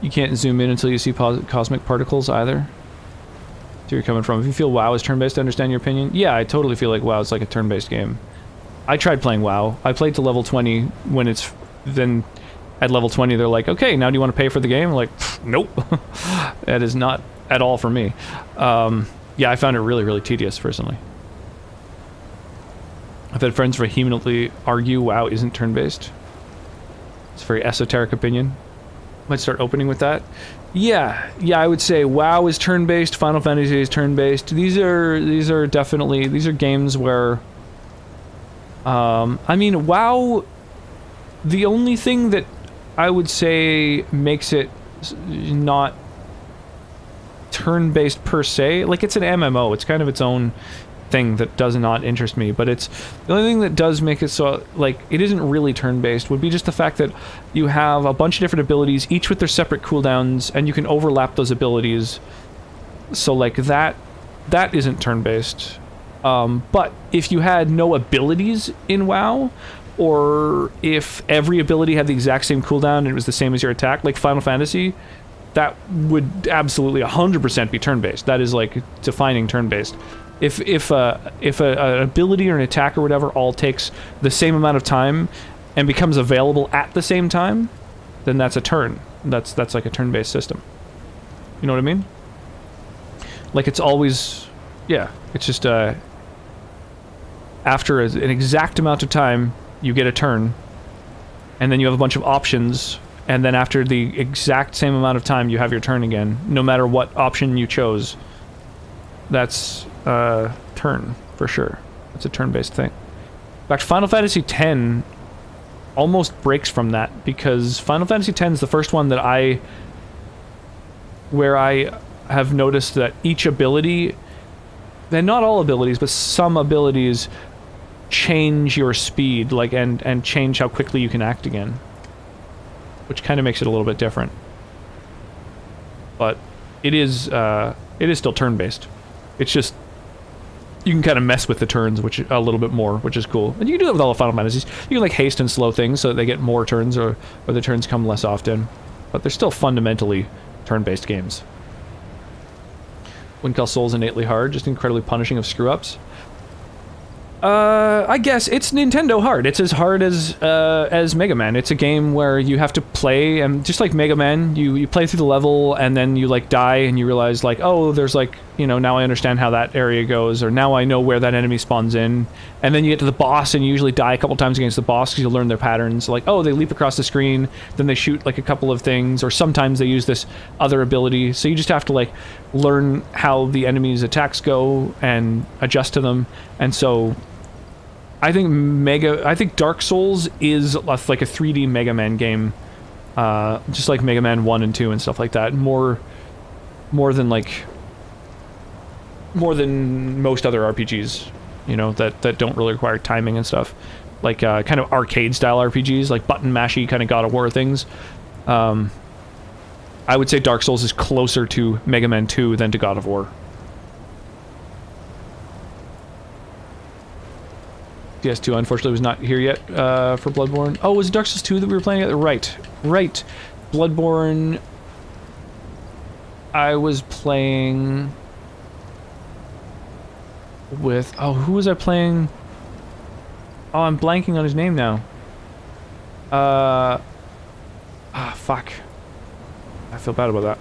You can't zoom in until you see cosmic particles either. So you're coming from. If you feel WoW is turn-based, I understand your opinion. Yeah, I totally feel like WoW is like a turn-based game. I tried playing WoW. I played to level 20 when it's then at level 20 they're like, okay, now do you want to pay for the game? I'm like, nope. That is not at all for me. Yeah, I found it really, really tedious personally. I've had friends vehemently argue WoW isn't turn-based. It's a very esoteric opinion. Might start opening with that. Yeah, I would say WoW is turn-based, Final Fantasy is turn-based. These are definitely, these are games where I mean, WoW, the only thing that I would say makes it not turn-based per se, like it's an MMO, it's kind of its own thing that does not interest me, but it's the only thing that does make it so, like, it isn't really turn-based would be just the fact that you have a bunch of different abilities, each with their separate cooldowns, and you can overlap those abilities. So, like, that isn't turn-based. But if you had no abilities in WoW, or if every ability had the exact same cooldown and it was the same as your attack, like Final Fantasy, that would absolutely 100% be turn-based. That is, like, defining turn-based. If an ability or an attack or whatever all takes the same amount of time and becomes available at the same time, then that's a turn. That's like a turn-based system. You know what I mean? Like, it's always... Yeah, it's just, after an exact amount of time, you get a turn, and then you have a bunch of options, and then after the exact same amount of time, you have your turn again, no matter what option you chose. That's a turn, for sure. It's a turn-based thing. In fact, Final Fantasy X almost breaks from that, because Final Fantasy X is the first one that where I have noticed that each ability, and not all abilities, but some abilities change your speed, like, and change how quickly you can act again, which kind of makes it a little bit different. But it is still turn-based. It's just you can kind of mess with the turns, which a little bit more, which is cool. And you can do that with all the Final Fantasies. You can, like, haste and slow things so that they get more turns, or the turns come less often. But they're still fundamentally turn-based games. Wouldn't call Souls innately hard, just incredibly punishing of screw-ups. I guess it's Nintendo hard. It's as hard as Mega Man. It's a game where you have to play, and just like Mega Man, you play through the level, and then you, like, die, and you realize, like, oh, there's, like, you know, now I understand how that area goes, or now I know where that enemy spawns in. And then you get to the boss, and you usually die a couple times against the boss because you learn their patterns. Like, oh, they leap across the screen, then they shoot, like, a couple of things, or sometimes they use this other ability. So you just have to, like, learn how the enemy's attacks go and adjust to them. And so I think Dark Souls is like a 3D Mega Man game, just like Mega Man 1 and 2 and stuff like that. More than most other RPGs, you know, that don't really require timing and stuff. Like kind of arcade style RPGs, like button mashy kind of God of War things. I would say Dark Souls is closer to Mega Man 2 than to God of War. PS2 unfortunately was not here yet for Bloodborne. Oh, was it Dark Souls 2 that we were playing together? Right. Bloodborne, I was playing with... Oh, who was I playing? Oh, I'm blanking on his name now. Fuck. I feel bad about that.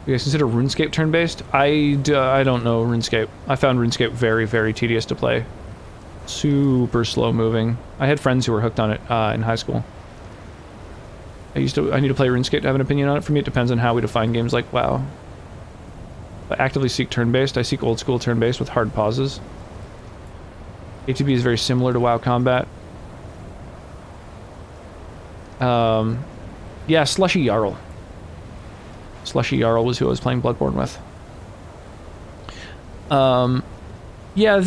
You guys consider RuneScape turn-based? I don't know RuneScape. I found RuneScape very, very tedious to play. Super slow moving. I had friends who were hooked on it in high school. I need to play RuneScape to have an opinion on it. For me, it depends on how we define games like WoW. I actively seek turn-based. I seek old-school turn-based with hard pauses. ATB is very similar to WoW combat. Yeah, Slushy Jarl. Slushy Jarl was who I was playing Bloodborne with. Yeah,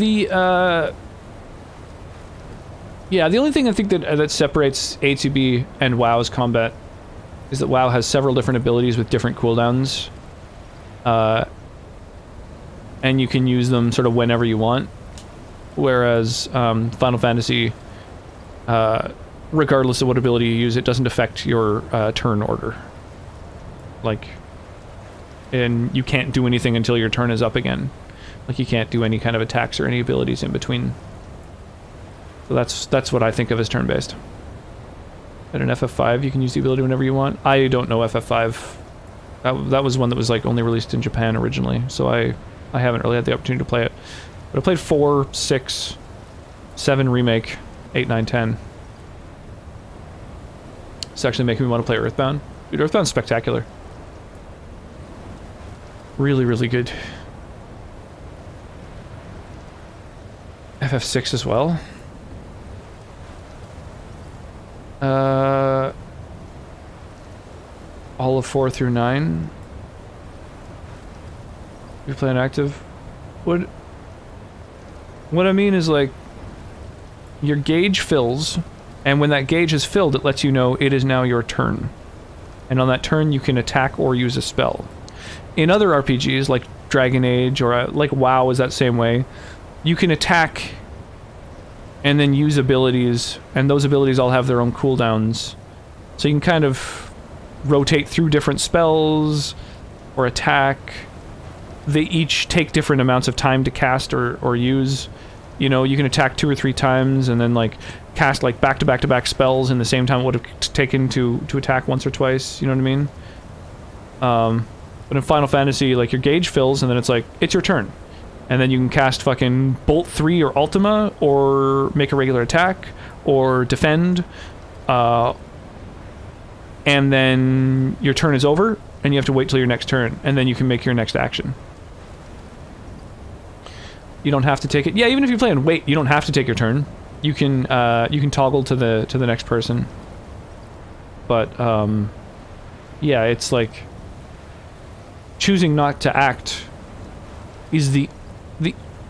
the only thing I think that separates ATB and WoW's combat is that WoW has several different abilities with different cooldowns. And you can use them sort of whenever you want. Whereas Final Fantasy, regardless of what ability you use, it doesn't affect your turn order. Like, and you can't do anything until your turn is up again. Like, you can't do any kind of attacks or any abilities in between. So that's what I think of as turn-based. At an FF5, you can use the ability whenever you want. I don't know FF5. That was one that was, like, only released in Japan originally, so I haven't really had the opportunity to play it. But I played 4, 6, 7 Remake, 8, 9, 10. It's actually making me want to play Earthbound. Dude, Earthbound's spectacular. Really, really good. FF6 as well. All of 4 through 9. You play an active? Would What I mean is, like, your gauge fills, and when that gauge is filled, it lets you know it is now your turn. And on that turn, you can attack or use a spell. In other RPGs, like Dragon Age, or like WoW is that same way, you can attack and then use abilities, and those abilities all have their own cooldowns. So you can kind of rotate through different spells, or attack. They each take different amounts of time to cast or use. You know, you can attack 2 or 3 times and then like cast like back-to-back-to-back spells in the same time it would have taken to attack once or twice, you know what I mean? But in Final Fantasy, like, your gauge fills and then it's like, it's your turn. And then you can cast fucking Bolt 3 or Ultima, or make a regular attack, or defend, and then your turn is over, and you have to wait till your next turn, and then you can make your next action. You don't have to take it. Yeah, even if you play and wait, you don't have to take your turn. You can toggle to the next person. But yeah, it's like choosing not to act is the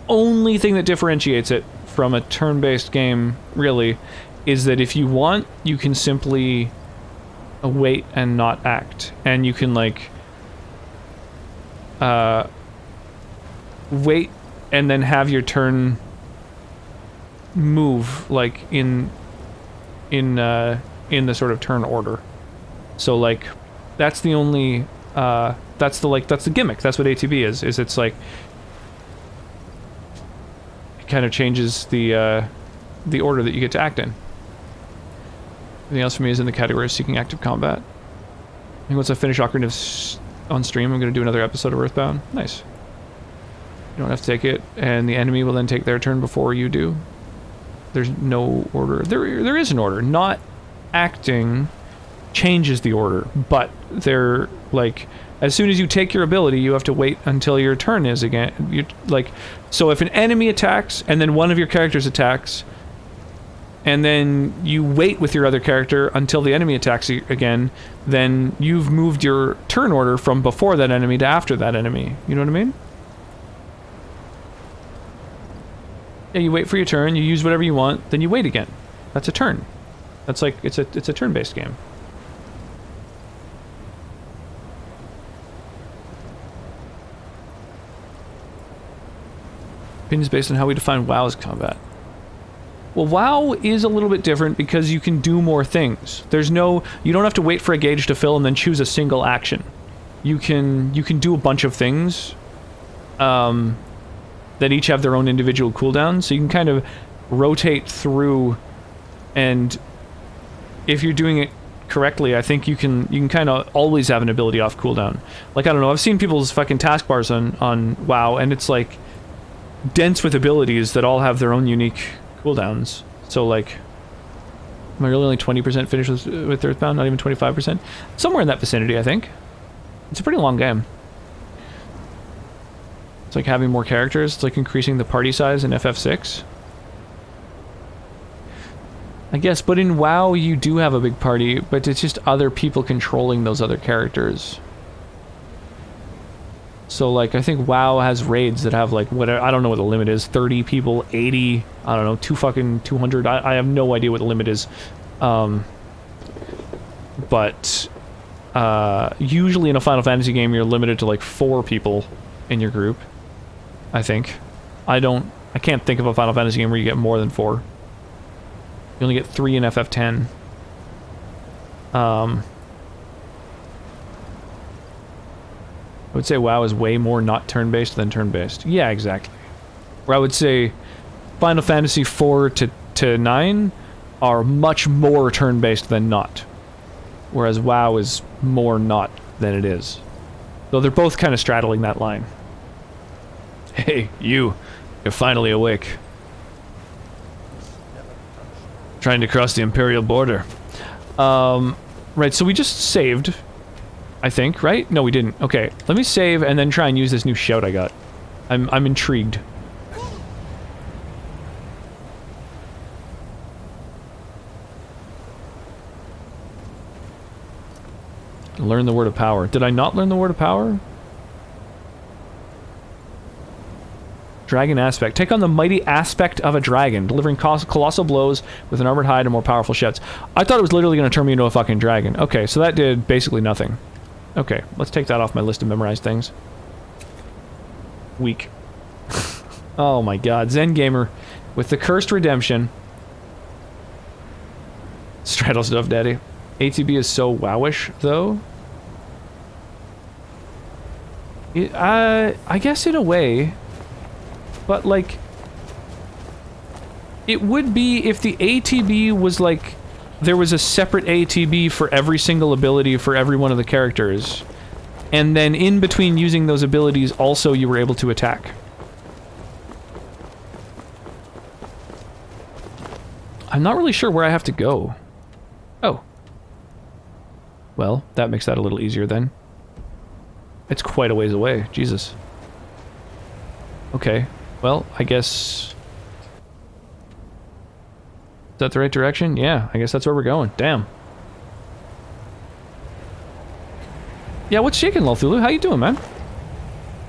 only thing that differentiates it from a turn-based game, really, is that if you want, you can simply wait and not act, and you can like wait and then have your turn move like in the sort of turn order. So like that's the only that's the gimmick. That's what ATB is it's like it kind of changes the order that you get to act in. Anything else for me is in the category of seeking active combat. I think once I finish Ocarina on stream, I'm going to do another episode of Earthbound. Nice. You don't have to take it, and the enemy will then take their turn before you do. There's no order. There is an order. Not acting changes the order, but they're like, as soon as you take your ability, you have to wait until your turn is again. So if an enemy attacks, and then one of your characters attacks, and then you wait with your other character until the enemy attacks you again, then you've moved your turn order from before that enemy to after that enemy. You know what I mean? Yeah, you wait for your turn, you use whatever you want, then you wait again. That's a turn. That's like, it's a turn-based game. Opinions based on how we define WoW as combat. Well, WoW is a little bit different because you can do more things. You don't have to wait for a gauge to fill and then choose a single action. You can do a bunch of things that each have their own individual cooldowns, so you can kind of rotate through, and if you're doing it correctly, I think you can kind of always have an ability off cooldown. Like, I don't know, I've seen people's fucking taskbars on WoW, and it's like dense with abilities that all have their own unique cooldowns. So like, am I really only 20% finished with Earthbound? Not even 25%? Somewhere in that vicinity, I think. It's a pretty long game. It's like having more characters. It's like increasing the party size in FF6. I guess, but in WoW you do have a big party, but it's just other people controlling those other characters. So like, I think WoW has raids that have like, whatever, I don't know what the limit is, 30 people, 80, I don't know, 200, I have no idea what the limit is. But usually in a Final Fantasy game you're limited to like 4 people in your group, I think. I can't think of a Final Fantasy game where you get more than 4. You only get 3 in FF10. I would say WoW is way more not turn-based than turn-based. Yeah, exactly. Where I would say Final Fantasy 4 to 9 are much more turn-based than not. Whereas WoW is more not than it is. Though they're both kind of straddling that line. Hey, you're finally awake. Trying to cross the Imperial border. Right, so we just saved, I think, right? No, we didn't. Okay, let me save and then try and use this new shout I got. I'm intrigued. Learn the word of power. Did I not learn the word of power? Dragon aspect. Take on the mighty aspect of a dragon, delivering colossal blows with an armored hide and more powerful shouts. I thought it was literally going to turn me into a fucking dragon. Okay, so that did basically nothing. Okay, let's take that off my list of memorized things. Weak. Oh my god. Zen Gamer with the cursed redemption. Straddle stuff, daddy. ATB is so wowish, though. I guess in a way. But, like... It would be if the ATB was, like... There was a separate ATB for every single ability for every one of the characters. And then in between using those abilities, also you were able to attack. I'm not really sure where I have to go. Oh. Well, that makes that a little easier then. It's quite a ways away. Jesus. Okay. Well, I guess... Is that the right direction? Yeah, I guess that's where we're going. Damn. Yeah, what's shaking, Lolthulu? How you doing, man?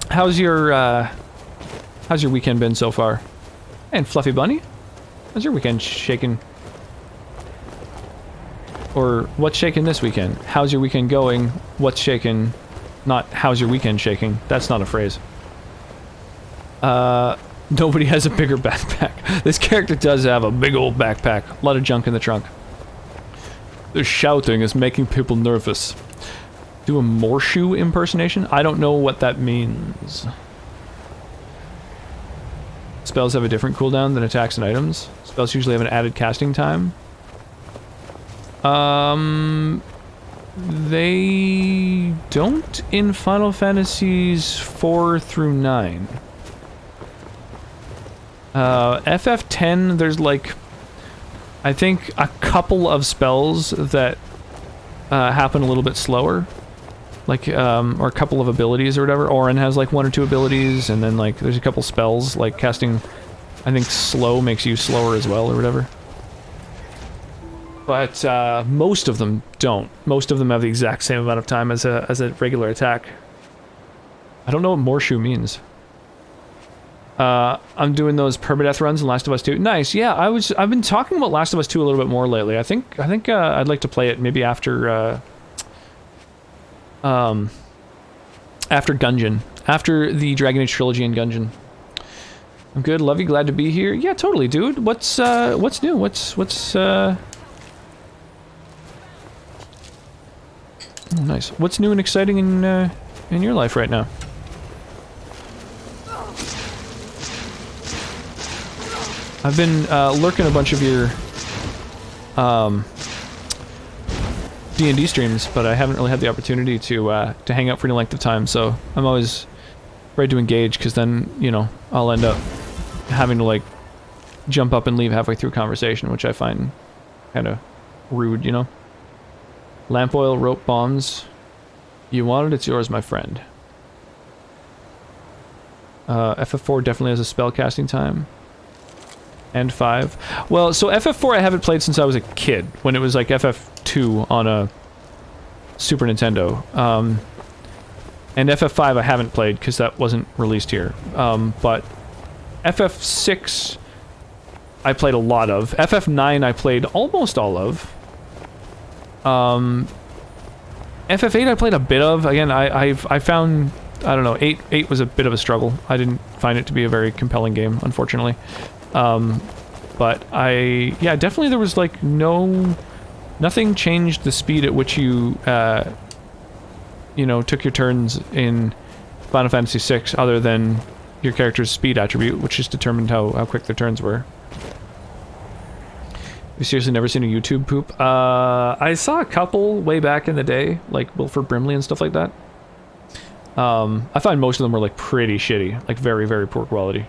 How's your weekend been so far? And Fluffy Bunny? How's your weekend shaking? Or, what's shaking this weekend? How's your weekend going? What's shaking? Not, how's your weekend shaking? That's not a phrase. Nobody has a bigger backpack. This character does have a big old backpack. A lot of junk in the trunk. The shouting is making people nervous. Do a Morshoe impersonation? I don't know what that means. Spells have a different cooldown than attacks and items. Spells usually have an added casting time. They don't in Final Fantasies 4 through 9. FF10, there's like, I think a couple of spells that happen a little bit slower. Like, or a couple of abilities or whatever. Orin has like 1 or 2 abilities, and then like there's a couple spells, like casting, I think slow makes you slower as well or whatever. But most of them don't. Most of them have the exact same amount of time as a regular attack. I don't know what Morshoe means. I'm doing those permadeath runs in Last of Us 2. Nice, yeah. I've been talking about Last of Us 2 a little bit more lately. I think I'd like to play it maybe after Gungeon, after the Dragon Age trilogy and Gungeon. I'm good, love you, glad to be here. Yeah, totally, dude. What's new? What's Oh, nice. What's new and exciting in your life right now? I've been lurking a bunch of your D&D streams, but I haven't really had the opportunity to hang out for any length of time, so I'm always ready to engage, because then, you know, I'll end up having to, like, jump up and leave halfway through a conversation, which I find kind of rude, you know? Lamp oil, rope, bombs. You want it, it's yours, my friend. FF4 definitely has a spell casting time. And 5. Well, so FF4 I haven't played since I was a kid, when it was like FF2 on a Super Nintendo. And FF5 I haven't played because that wasn't released here. But FF6 I played a lot of. FF9 I played almost all of. FF8 I played a bit of. Again, I found, I don't know, 8 was a bit of a struggle. I didn't find it to be a very compelling game, unfortunately. But yeah, definitely there was like nothing changed the speed at which you, you know, took your turns in Final Fantasy VI other than your character's speed attribute, which just determined how quick their turns were. You seriously never seen a YouTube poop? I saw a couple way back in the day, like Wilford Brimley and stuff like that. I find most of them were like pretty shitty, like very, very poor quality.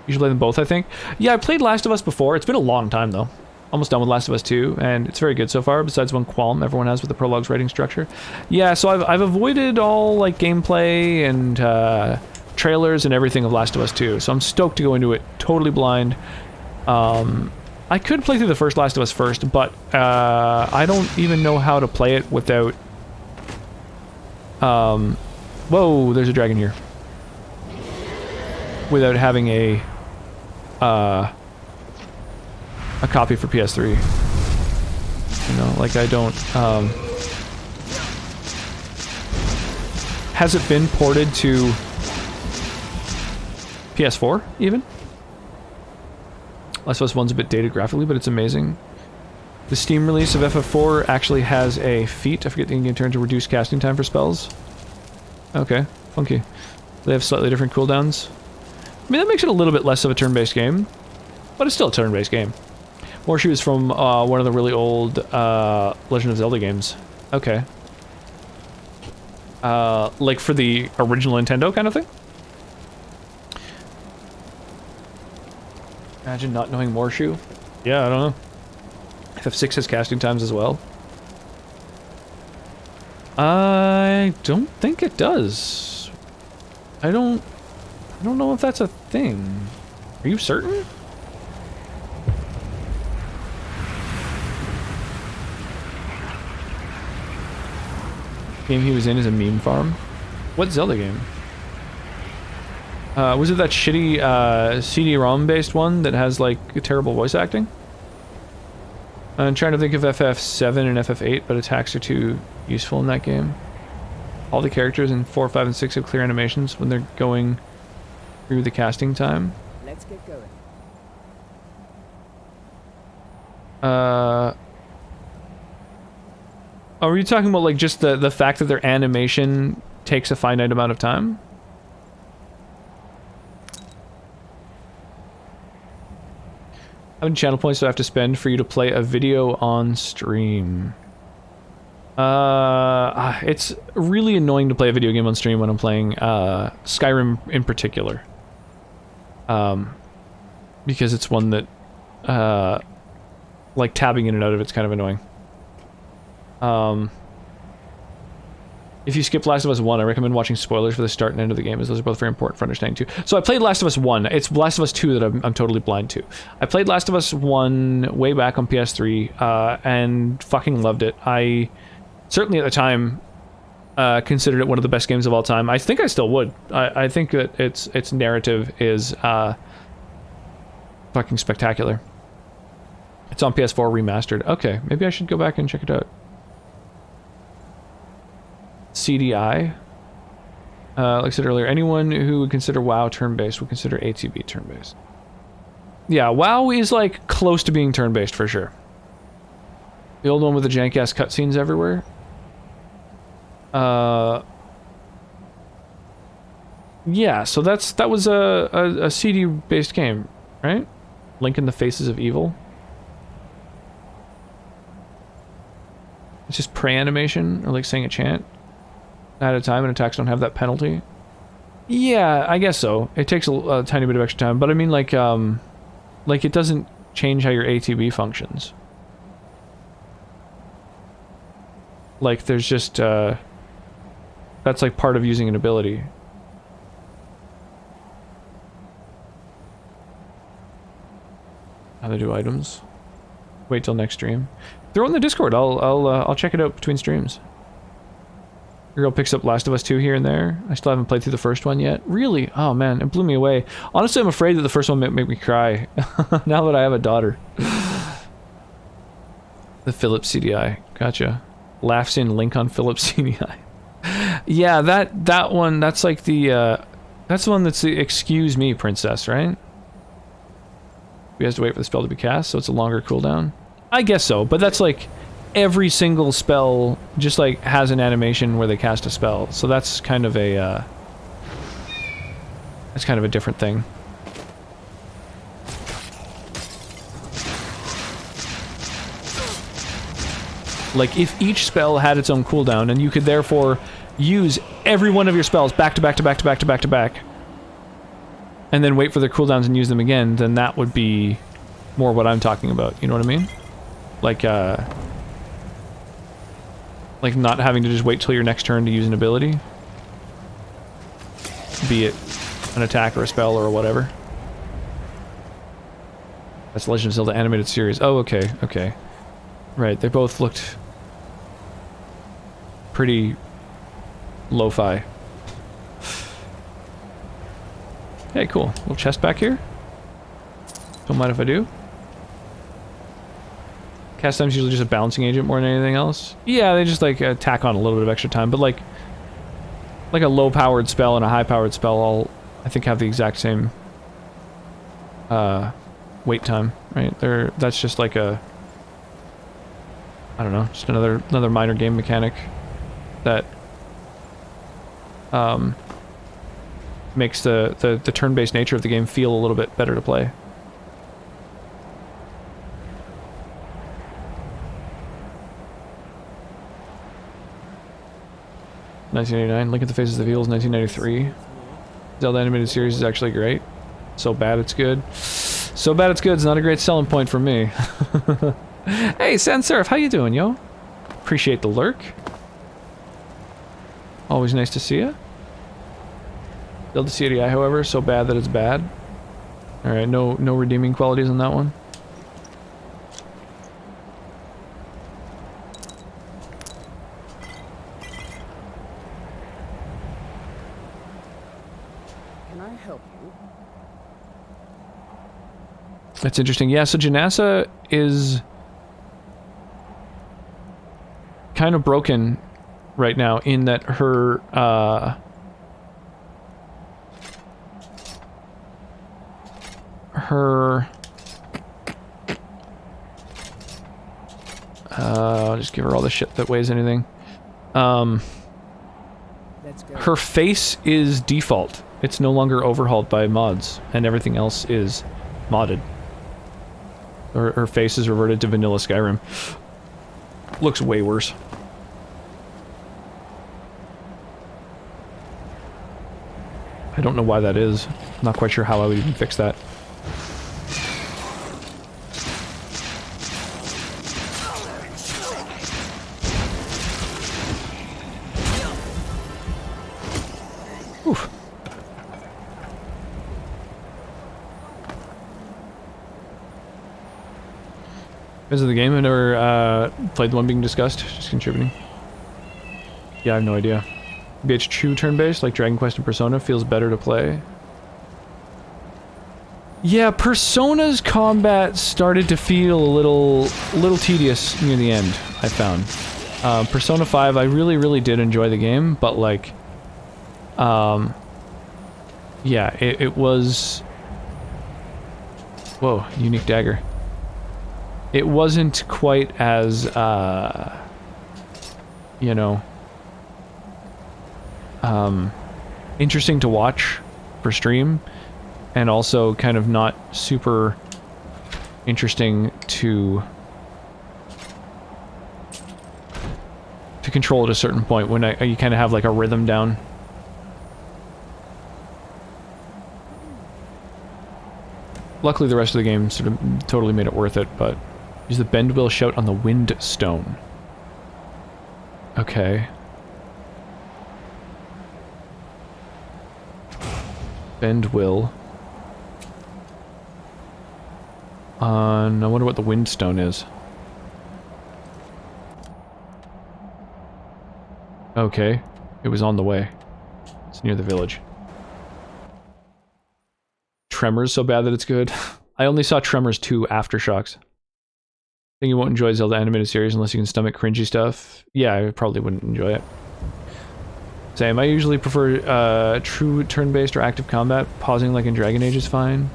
You should play them both, I think. Yeah, I played Last of Us before. It's been a long time, though. Almost done with Last of Us 2, and it's very good so far, besides one qualm everyone has with the prologue's writing structure. Yeah, so I've avoided all, like, gameplay and trailers and everything of Last of Us 2, so I'm stoked to go into it totally blind. I could play through the first Last of Us first, but I don't even know how to play it without... Whoa, there's a dragon here. without having a copy for PS3. You know, like I don't. Has it been ported to PS4 even? Last of Us 1's a bit dated graphically, but it's amazing. The Steam release of FF4 actually has a feat, I forget the in-game term, to reduce casting time for spells. Okay, funky. They have slightly different cooldowns. I mean, that makes it a little bit less of a turn-based game, but it's still a turn-based game. Morshu is from one of the really old Legend of Zelda games. Okay. Like for the original Nintendo kind of thing? Imagine not knowing Morshu. Yeah, I don't know. FF6 has casting times as well. I don't think it does. I don't know if that's a thing. Are you certain? Game he was in is a meme farm. What Zelda game? Was it that shitty CD-ROM based one that has like terrible voice acting? I'm trying to think of FF7 and FF8, but attacks are too useful in that game. All the characters in 4, 5, and 6 have clear animations when they're going through the casting time. Let's get going. Oh, were you talking about like just the fact that their animation takes a finite amount of time? How many channel points do I have to spend for you to play a video on stream? It's really annoying to play a video game on stream when I'm playing Skyrim in particular. Because it's one that like tabbing in and out of it's kind of annoying. If you skip Last of Us 1, I recommend watching spoilers for the start and end of the game, as those are both very important for understanding too. So I played Last of Us 1. It's Last of Us 2 that I'm totally blind to. I played Last of Us 1 way back on PS3, and fucking loved it. I certainly at the time considered it one of the best games of all time. I think I still would. I think that its narrative is fucking spectacular. It's on PS4 remastered. Okay, maybe I should go back and check it out. CDI. Like I said earlier, anyone who would consider WoW turn-based would consider ATB turn-based. Yeah, WoW is like close to being turn-based for sure. The old one with the jank-ass cutscenes everywhere. Yeah, so that was a CD-based game, right? Link in the Faces of Evil. It's just pray animation, or like saying a chant at a time, and attacks don't have that penalty. Yeah, I guess so. It takes a tiny bit of extra time, but I mean like it doesn't change how your ATB functions. Like there's just that's like part of using an ability. How to do items. Wait till next stream. Throw it in the Discord. I'll check it out between streams. Your girl picks up Last of Us 2 here and there. I still haven't played through the first one yet. Really? Oh man, it blew me away. Honestly, I'm afraid that the first one might make me cry. Now that I have a daughter. The Philips CDI. Gotcha. Laughs in Link on Philips CDI. Yeah, that one, that's like the, that's the one that's the excuse me princess, right? We have to wait for the spell to be cast, so it's a longer cooldown. I guess so, but that's like every single spell just like has an animation where they cast a spell, so that's kind of a different thing. Like if each spell had its own cooldown and you could therefore use every one of your spells back to back to back to back to back to back and then wait for their cooldowns and use them again, then that would be more what I'm talking about, you know what I mean? Like not having to just wait till your next turn to use an ability. Be it an attack or a spell or whatever. That's Legend of Zelda animated series. Oh, okay, okay. Right, they both looked pretty lo-fi. Hey, cool. Little chest back here. Don't mind if I do. Cast time's usually just a balancing agent more than anything else. Yeah, they just like tack on a little bit of extra time, but like a low-powered spell and a high-powered spell all, I think, have the exact same wait time, right? That's just like a, I don't know, just another minor game mechanic that makes the turn-based nature of the game feel a little bit better to play. $19.99. Link at the Faces of Evil is $19.93. Zelda animated series is actually great. So bad it's good. So bad it's good. It's not a great selling point for me. Hey, Sans Serif, how you doing, yo? Appreciate the lurk. Always nice to see you. Zelda CDI, however, so bad that it's bad. All right, no redeeming qualities on that one. Can I help you? That's interesting. Yeah, so Janassa is kind of broken right now in that her I'll just give her all the shit that weighs anything. Let's go. Her face is default. It's no longer overhauled by mods, and everything else is modded. Her face is reverted to vanilla Skyrim. Looks way worse. I don't know why that is. I'm not quite sure how I would even fix that. Oof. Is it the game? I've never played the one being discussed. Just contributing. Yeah, I have no idea. Maybe it's true turn-based, like Dragon Quest and Persona, feels better to play. Yeah, Persona's combat started to feel a little tedious near the end, I found. Persona 5, I really did enjoy the game, but like, yeah, it was... Whoa, unique dagger. It wasn't quite as, you know, interesting to watch for stream, and also kind of not super interesting to control at a certain point when you kind of have like a rhythm down. Luckily the rest of the game sort of totally made it worth it, but use the bend will shout on the wind stone. Okay. Bend will. I wonder what the windstone is. Okay. It was on the way. It's near the village. Tremors so bad that it's good. I only saw Tremors 2 Aftershocks. I think you won't enjoy Zelda animated series unless you can stomach cringy stuff. Yeah, I probably wouldn't enjoy it. Same. I usually prefer true turn-based or active combat. Pausing like in Dragon Age is fine.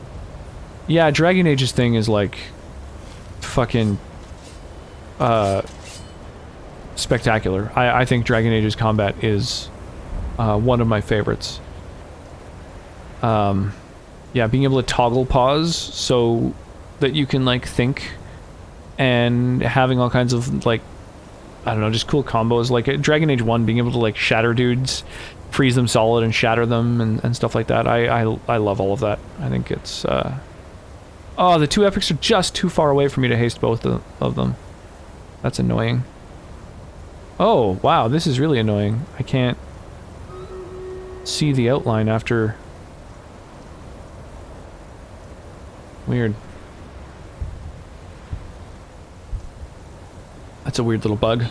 Yeah, Dragon Age's thing is like fucking spectacular. I think Dragon Age's combat is one of my favorites. Yeah, being able to toggle pause so that you can like think, and having all kinds of like, I don't know, just cool combos. Like at Dragon Age 1, being able to like shatter dudes, freeze them solid and shatter them and stuff like that. I love all of that. I think it's oh, the two epics are just too far away for me to haste both of them. That's annoying. Oh, wow, this is really annoying. I can't see the outline after... Weird. That's a weird little bug.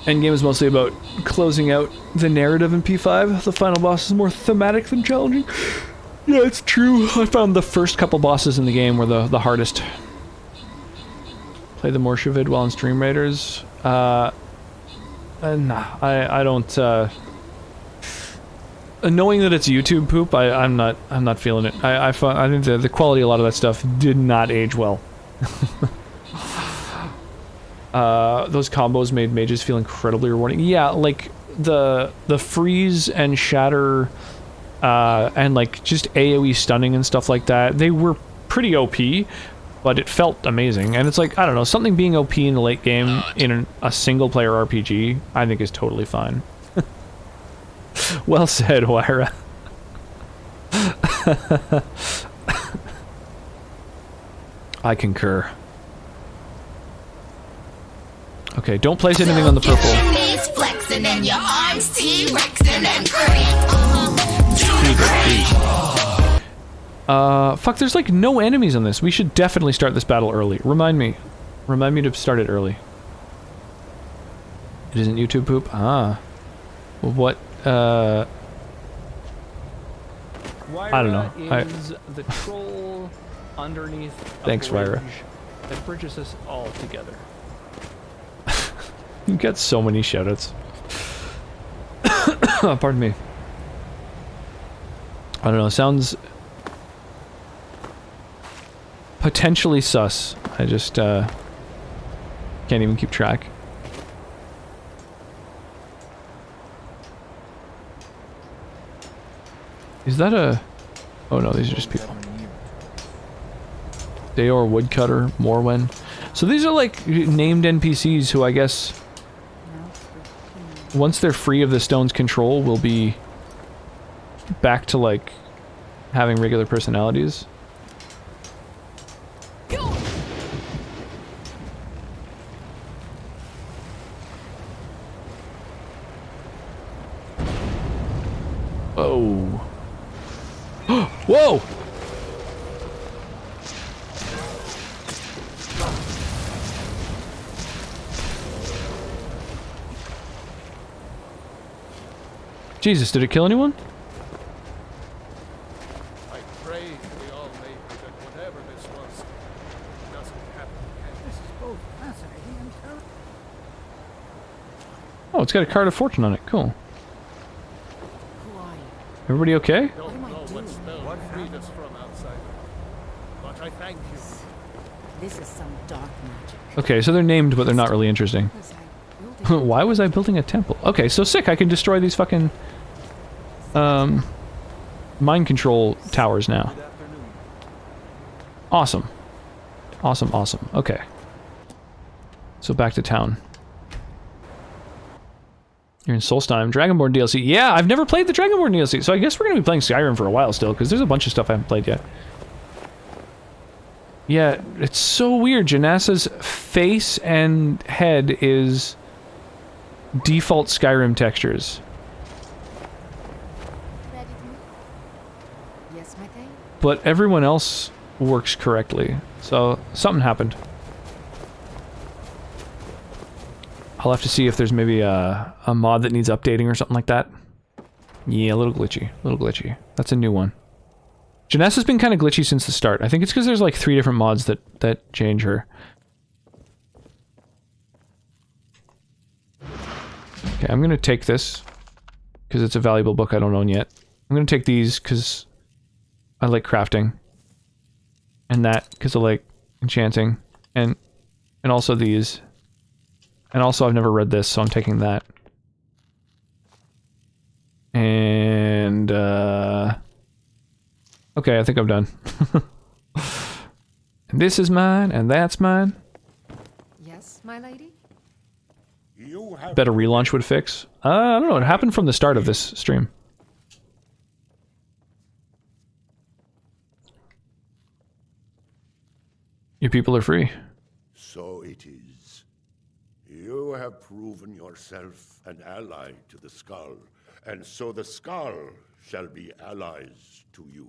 Endgame is mostly about closing out the narrative in P5. The final boss is more thematic than challenging. Yeah, it's true. I found the first couple bosses in the game were the hardest. Play the Morsha vid while on Stream Raiders. Nah, I don't. Knowing that it's YouTube poop, I'm not feeling it. I think the quality of a lot of that stuff did not age well. Those combos made mages feel incredibly rewarding. Yeah, like the freeze and shatter, and like just AoE stunning and stuff like that. They were pretty OP, but it felt amazing. And it's like, I don't know, something being OP in the late game in a single player RPG, I think is totally fine. Well said, Wyra. I concur. Okay, don't place anything on the purple. Fuck, there's like no enemies on this. We should definitely start this battle early. Remind me. Remind me to start it early. It isn't YouTube poop? Ah. What, I don't know. Is the troll underneath Thanks, Wyra. That bridges us all together. You got so many shoutouts. Pardon me. I don't know, sounds potentially sus. I just can't even keep track. Is that a... Oh no, these are just people. Dayor, Woodcutter, Morwen. So these are like named NPCs who I guess, once they're free of the stone's control, will be back to like having regular personalities. Oh. Whoa! Jesus, did it kill anyone? I pray to the Almighty that whatever this was doesn't happen again. This is both fascinating and terrible. Oh, it's got a card of fortune on it. Cool. Everybody okay? Don't know what spell freed us from outside, but I thank you. This is some dark magic. Okay, so they're named, but they're not really interesting. Why was I building a temple? Okay, so sick, I can destroy these fucking mind control towers now. Awesome. Awesome, awesome. Okay. So back to town. You're in Solstheim. Dragonborn DLC. Yeah, I've never played the Dragonborn DLC, so I guess we're going to be playing Skyrim for a while still, because there's a bunch of stuff I haven't played yet. Yeah, it's so weird. Janasa's face and head is default Skyrim textures. Ready to move? Yes, my thing. But everyone else works correctly, so something happened. I'll have to see if there's maybe a mod that needs updating or something like that. Yeah, a little glitchy. A little glitchy. That's a new one. Janasa's been kind of glitchy since the start. I think it's because there's like 3 different mods that change her. Okay, I'm going to take this because it's a valuable book I don't own yet. I'm going to take these because I like crafting. And that because I like enchanting. And also these. And also I've never read this, so I'm taking that. And, okay, I think I'm done. And this is mine, and that's mine. Yes, my lady? You have Bet a relaunch would fix. I don't know, it happened from the start of this stream. Your people are free. So it is. You have proven yourself an ally to the Skull, and so the Skull shall be allies to you.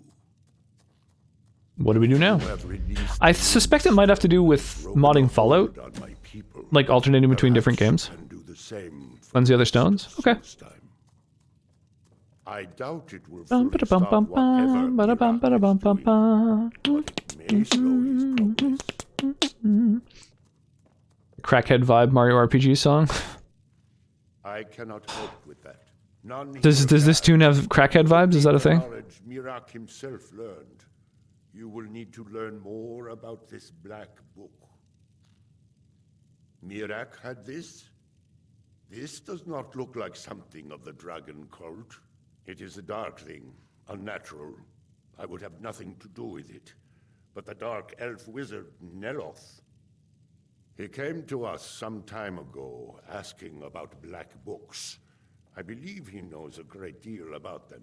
What do we do now? You have released I suspect it might have to do with modding Fallout, on my people. like alternating between different games. Perhaps you can do the same for Cleanse the other rest of stones? Okay. this time. I doubt it will Bum, fully ba-da-bum, stop bum, whatever bum, ba-da-bum, ba-da-bum, bum, Mirak is bum. doing, but it may slow his progress. Crackhead vibe Mario RPG song. I cannot help with that. None Does here this can. tune have crackhead vibes? Is that a thing? Knowledge Mirak himself learned. You will need to learn more about this black book. Mirak had this? This does not look like something of the dragon cult. It is a dark thing, unnatural. I would have nothing to do with it. But the dark elf wizard, Neloth, he came to us some time ago, asking about black books. I believe he knows a great deal about them.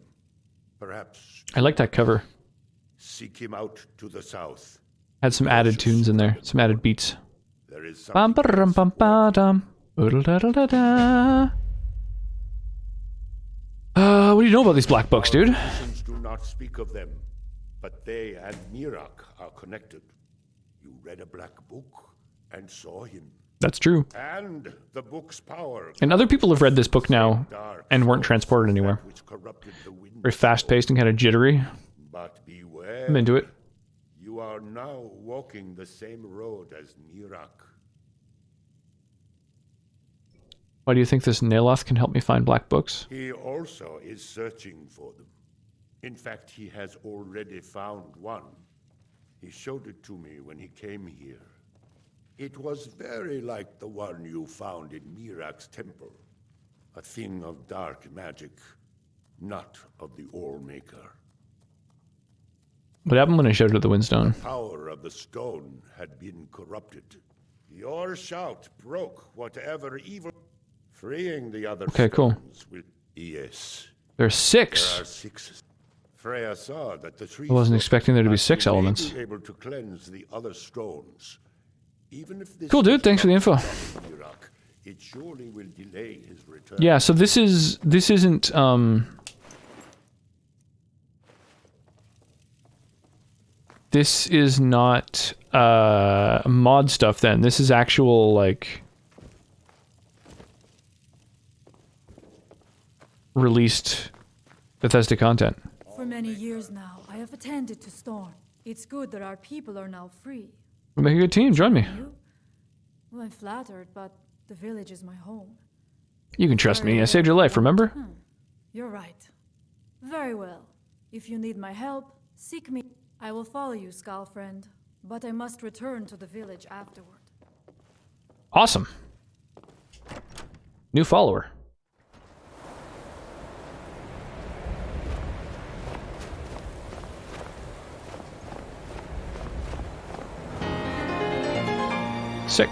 Perhaps I like that cover. seek him out to the south. Had some added tunes in there, some added beats. There is Bum something ba-da-dum, else bum ba-dum. Oodle-da-da-da-da. What do you know about these black books, dude? Traditions do not speak of them, but they and Mirak are connected. You read a black book and saw him. That's true. And the book's power. And other people have read this book now Dark and weren't force transported anywhere. that which corrupted the wind. Very fast-paced and kind of jittery. But beware. I'm into it. You are now walking the same road as Mirak. Why do you think this Neloth can help me find black books? He also is searching for them. In fact, he has already found one. He showed it to me when he came here. It was very like the one you found in Mirak's temple. A thing of dark magic, not of the All-Maker. What happened when I showed it at the Windstone? Power of the stone had been corrupted. Your shout broke whatever evil. Freeing the other Okay, cool. stones will... Yes, There's there 6. are 6. Freya saw that the tree. I wasn't expecting there to be 6 may elements. be able to cleanse the other stones. Even if this Cool, dude. does Thanks for the not info. stop Mirak, it surely will delay his return. Yeah, so this isn't this is not mod stuff then. This is actual like released Bethesda content. For many years now, I have attended to Storm. It's good that our people are now free. We'll make a good team, join me. You? Well, I'm flattered, but the village is my home. You can trust me. I saved your life, remember? You're right. Very well. If you need my help, seek me. I will follow you, Skull friend. But I must return to the village afterward. Awesome. New follower. Sick.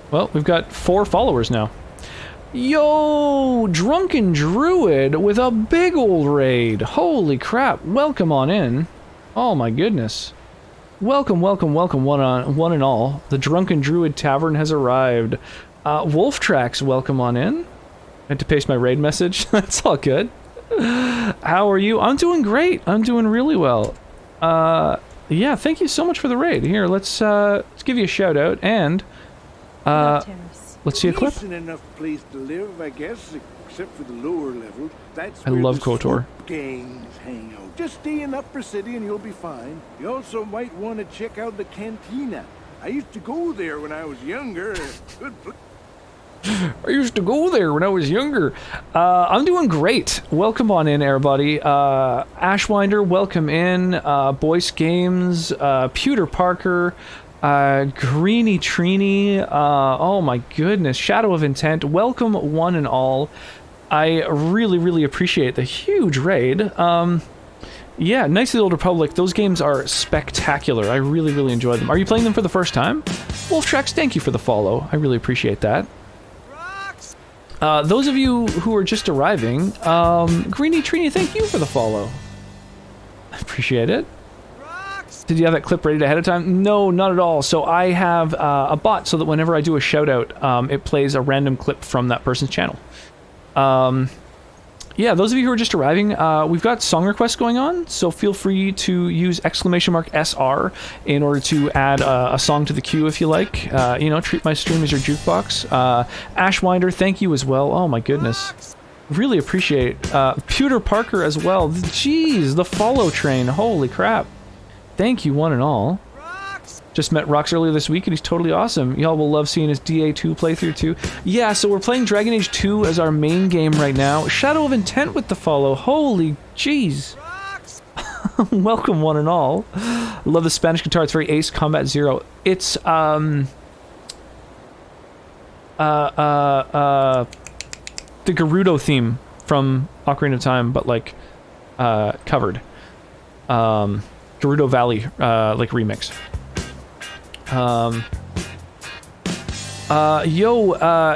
Well, we've got 4 followers now. Yo, Drunken Druid with a big old raid. Holy crap. Welcome on in. Oh my goodness. Welcome, welcome, welcome, one and all. The Drunken Druid Tavern has arrived. Wolf Tracks, welcome on in. I had to paste my raid message. That's all good. How are you? I'm doing great. I'm doing really well. Yeah, thank you so much for the raid. Here, let's give you a shout out and let's see a clip. Decent enough place to live, I guess, except for the lower level. That's I where love the KOTOR. swoop gangs hang out. Just stay in Upper City and you'll be fine. You also might want to check out the cantina. I used to go there when I was younger. Good place. I used to go there when I was younger. I'm doing great. Welcome on in, everybody. Ashwinder, welcome in. Boyce Games, Pewter Parker, Greeny Trini. Oh my goodness, Shadow of Intent. Welcome one and all. I really, really appreciate the huge raid. Yeah, Knights of the Old Republic, those games are spectacular. I really, really enjoy them. Are you playing them for the first time? Wolftrax, thank you for the follow. I really appreciate that. Those of you who are just arriving, Greeny Trini, thank you for the follow. I appreciate it. Did you have that clip ready ahead of time? No, not at all. So I have a bot so that whenever I do a shout out, it plays a random clip from that person's channel. yeah, those of you who are just arriving, we've got song requests going on, so feel free to use !SR in order to add a song to the queue if you like. You know, treat my stream as your jukebox. Ashwinder, thank you as well. Oh my goodness. Really appreciate Pewter Parker as well. Jeez, the follow train. Holy crap. Thank you one and all. Just met Rox earlier this week and he's totally awesome. Y'all will love seeing his DA2 playthrough too. Yeah, so we're playing Dragon Age 2 as our main game right now. Shadow of Intent with the follow. Holy jeez. Welcome one and all. Love the Spanish guitar. It's very Ace Combat Zero. It's the Gerudo theme from Ocarina of Time, but like covered. Gerudo Valley like remix.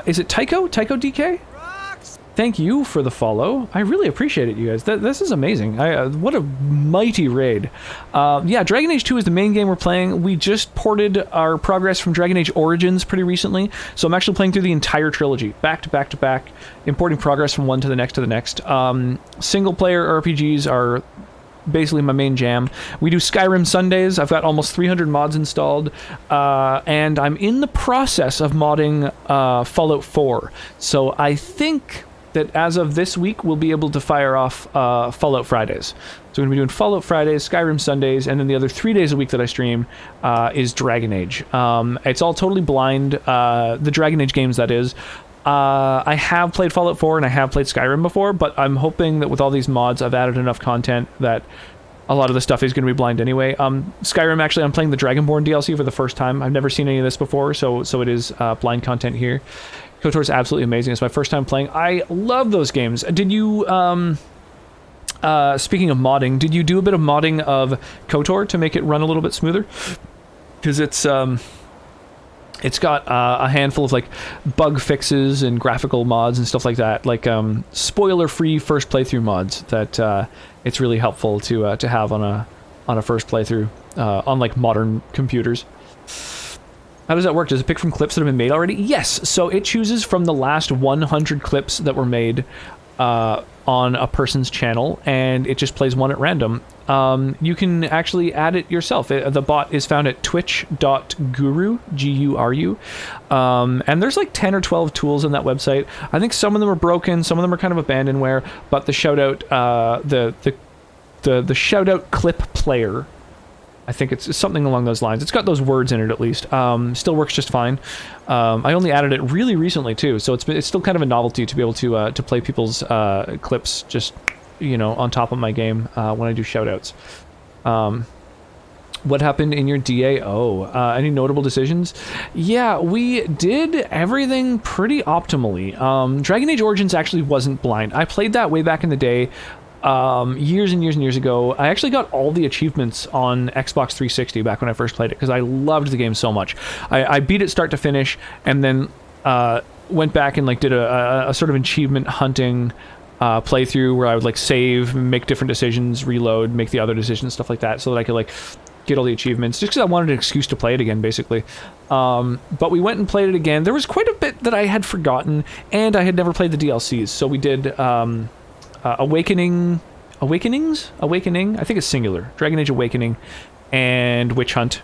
Is it Tycho? Tycho DK? Thank you for the follow. I really appreciate it, you guys. This is amazing. What a mighty raid. Yeah, Dragon Age 2 is the main game we're playing. We just ported our progress from Dragon Age Origins pretty recently, so I'm actually playing through the entire trilogy, back to back to back, importing progress from one to the next to the next. Single-player RPGs are basically my main jam. We do Skyrim Sundays. I've got almost 300 mods installed, and I'm in the process of modding Fallout 4. So I think that as of this week, we'll be able to fire off Fallout Fridays. So we're going to be doing Fallout Fridays, Skyrim Sundays, and then the other 3 days a week that I stream is Dragon Age. It's all totally blind, the Dragon Age games, that is. I have played Fallout 4 and I have played Skyrim before, but I'm hoping that with all these mods, I've added enough content that a lot of the stuff is going to be blind anyway. Skyrim, actually, I'm playing the Dragonborn DLC for the first time. I've never seen any of this before, so it is blind content here. KOTOR's absolutely amazing. It's my first time playing. I love those games. Did you, speaking of modding, did you do a bit of modding of KOTOR to make it run a little bit smoother? Because it's got a handful of like bug fixes and graphical mods and stuff like that, like spoiler-free first playthrough mods that it's really helpful to have on a first playthrough on like modern computers. How does that work? Does it pick from clips that have been made already? Yes. So it chooses from the last 100 clips that were made on a person's channel, and it just plays one at random. You can actually add it yourself. The bot is found at twitch.guru, G-U-R-U. And there's like 10 or 12 tools on that website. I think some of them are broken, some of them are kind of abandonware, but the shout-out, the shout-out clip player, I think it's something along those lines. It's got those words in it at least. Still works just fine. I only added it really recently too, so it's still kind of a novelty to be able to play people's clips just, you know, on top of my game when I do shoutouts. What happened in your DAO? Any notable decisions? Yeah, we did everything pretty optimally. Dragon Age Origins actually wasn't blind. I played that way back in the day. Years and years and years ago. I actually got all the achievements on Xbox 360 back when I first played it because I loved the game so much. I beat it start to finish and then went back and like did a sort of achievement hunting playthrough where I would like save, make different decisions, reload, make the other decisions, stuff like that, so that I could like get all the achievements just because I wanted an excuse to play it again, basically. But we went and played it again. There was quite a bit that I had forgotten, and I had never played the DLCs, so we did Awakening, I think it's singular, Dragon Age Awakening and Witch Hunt,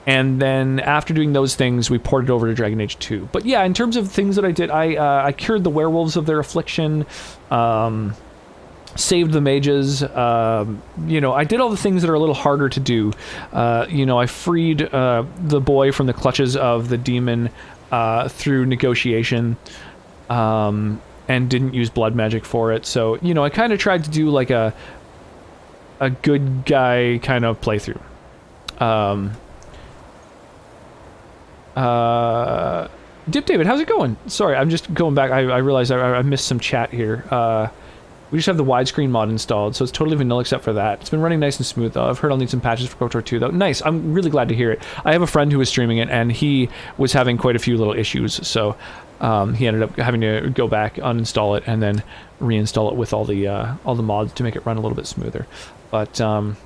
and then after doing those things we ported over to Dragon Age 2. But yeah, in terms of things that I did, I cured the werewolves of their affliction, saved the mages, you know, I did all the things that are a little harder to do. You know, I freed the boy from the clutches of the demon through negotiation, and didn't use blood magic for it. So, you know, I kind of tried to do like a good guy kind of playthrough. Dip David, how's it going? Sorry, I'm just going back. I realized I missed some chat here. We just have the widescreen mod installed, so it's totally vanilla except for that. It's been running nice and smooth, though. I've heard I'll need some patches for KOTOR 2, though. Nice. I'm really glad to hear it. I have a friend who was streaming it, and he was having quite a few little issues, so he ended up having to go back, uninstall it, and then reinstall it with all the mods to make it run a little bit smoother. But I'm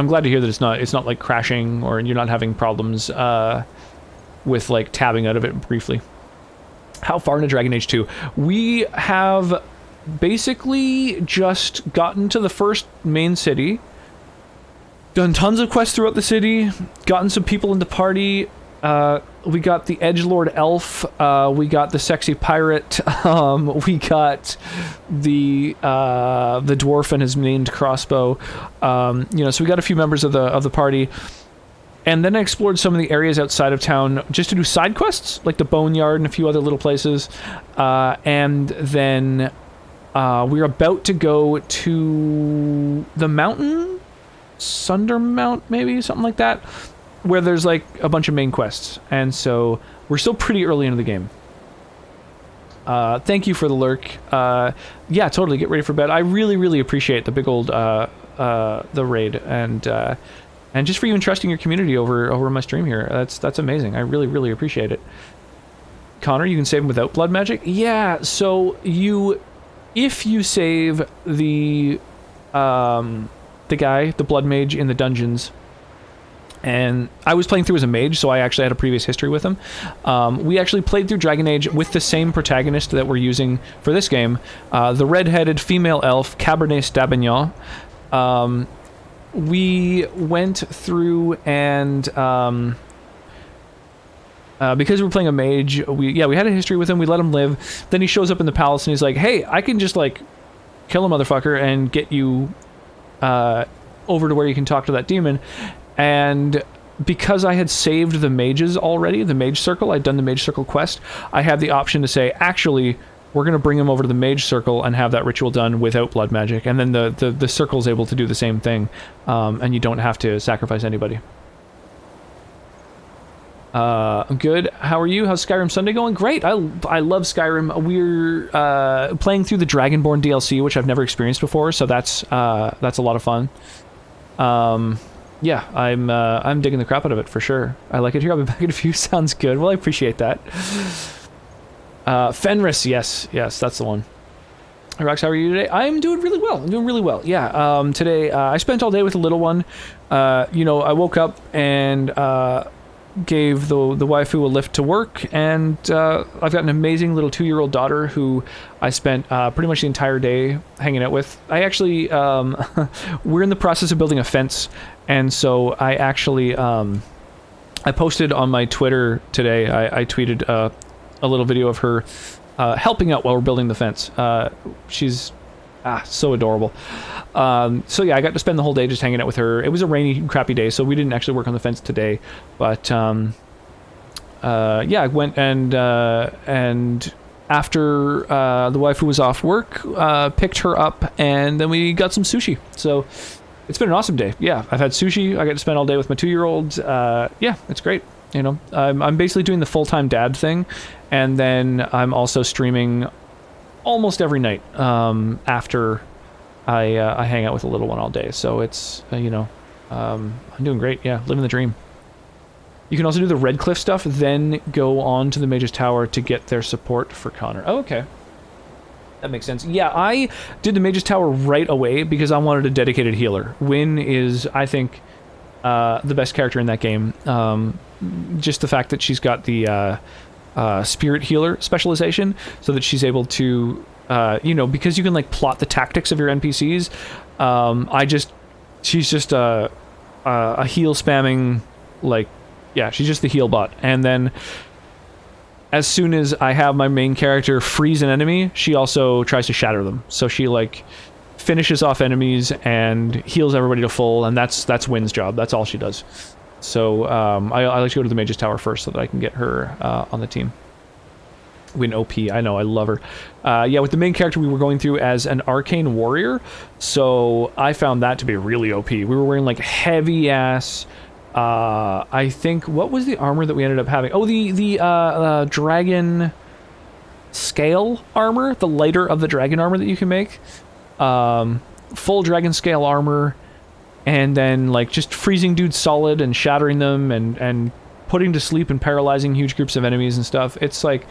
glad to hear that it's not like crashing, or you're not having problems with like tabbing out of it briefly. How far into Dragon Age 2? We have basically just gotten to the first main city, done tons of quests throughout the city, gotten some people in the party. We got the edgelord elf, we got the sexy pirate, we got the dwarf and his named crossbow. So we got a few members of the party. And then I explored some of the areas outside of town just to do side quests, like the Boneyard and a few other little places. And then we're about to go to the mountain? Sundermount, maybe? Something like that. Where there's like a bunch of main quests. And so we're still pretty early into the game. Thank you for the lurk. Yeah, totally. Get ready for bed. I really, really appreciate the big old the raid and just for you entrusting your community over my stream here. That's amazing. I really, really appreciate it. Connor, you can save him without blood magic? Yeah, so if you save the guy, the blood mage in the dungeons, and I was playing through as a mage, so I actually had a previous history with him. We actually played through Dragon Age with the same protagonist that we're using for this game, the red-headed female elf, Cabernet Sauvignon. We went through and because we were playing a mage, we had a history with him. We let him live. Then he shows up in the palace and he's like, "Hey, I can just like kill a motherfucker and get you over to where you can talk to that demon." And because I had saved the mages already, the mage circle, I'd done the mage circle quest, I had the option to say, actually, we're going to bring him over to the mage circle and have that ritual done without blood magic. And then the circle's able to do the same thing, and you don't have to sacrifice anybody. I'm good. How are you? How's Skyrim Sunday going? Great. I love Skyrim. We're playing through the Dragonborn DLC, which I've never experienced before, so that's a lot of fun. Yeah, I'm digging the crap out of it for sure. I like it here. I'll be back in a few. Sounds good. Well, I appreciate that. Fenris, yes, that's the one. Rox, how are you today? I'm doing really well. Yeah. Today I spent all day with the little one. I woke up and gave the waifu a lift to work, and I've got an amazing little 2-year-old daughter who I spent pretty much the entire day hanging out with. I actually we're in the process of building a fence, and so I actually I posted on my Twitter today. I tweeted a little video of her helping out while we're building the fence. She's so adorable. So yeah, I got to spend the whole day just hanging out with her. It was a rainy, crappy day, so we didn't actually work on the fence today. But yeah, I went and after the waifu was off work, picked her up, and then we got some sushi. So it's been an awesome day. Yeah, I've had sushi. I got to spend all day with my 2-year-old. Yeah, it's great. I'm basically doing the full-time dad thing, and then I'm also streaming almost every night after I hang out with the little one all day. So it's I'm doing great. Yeah, living the dream. You can also do the Red Cliff stuff, then go on to the Mage's Tower to get their support for Connor. Oh, okay. That makes sense. Yeah, I did the Mage's Tower right away because I wanted a dedicated healer. Wynn is, I think, the best character in that game. Just the fact that she's got the spirit healer specialization, so that she's able to, because you can like plot the tactics of your NPCs. She's just a heal spamming, like, yeah, she's just the heal bot. And then as soon as I have my main character freeze an enemy, she also tries to shatter them. So she like finishes off enemies and heals everybody to full, and that's Wynn's job. That's all she does. So I like to go to the Mage's Tower first so that I can get her on the team. Wynn OP, I know, I love her. Yeah, with the main character we were going through as an arcane warrior, so I found that to be really OP. We were wearing like heavy ass, I think, what was the armor that we ended up having? Oh, the dragon scale armor, the lighter of the dragon armor that you can make. Full dragon scale armor, and then like just freezing dudes solid and shattering them and putting to sleep and paralyzing huge groups of enemies and stuff. It's like,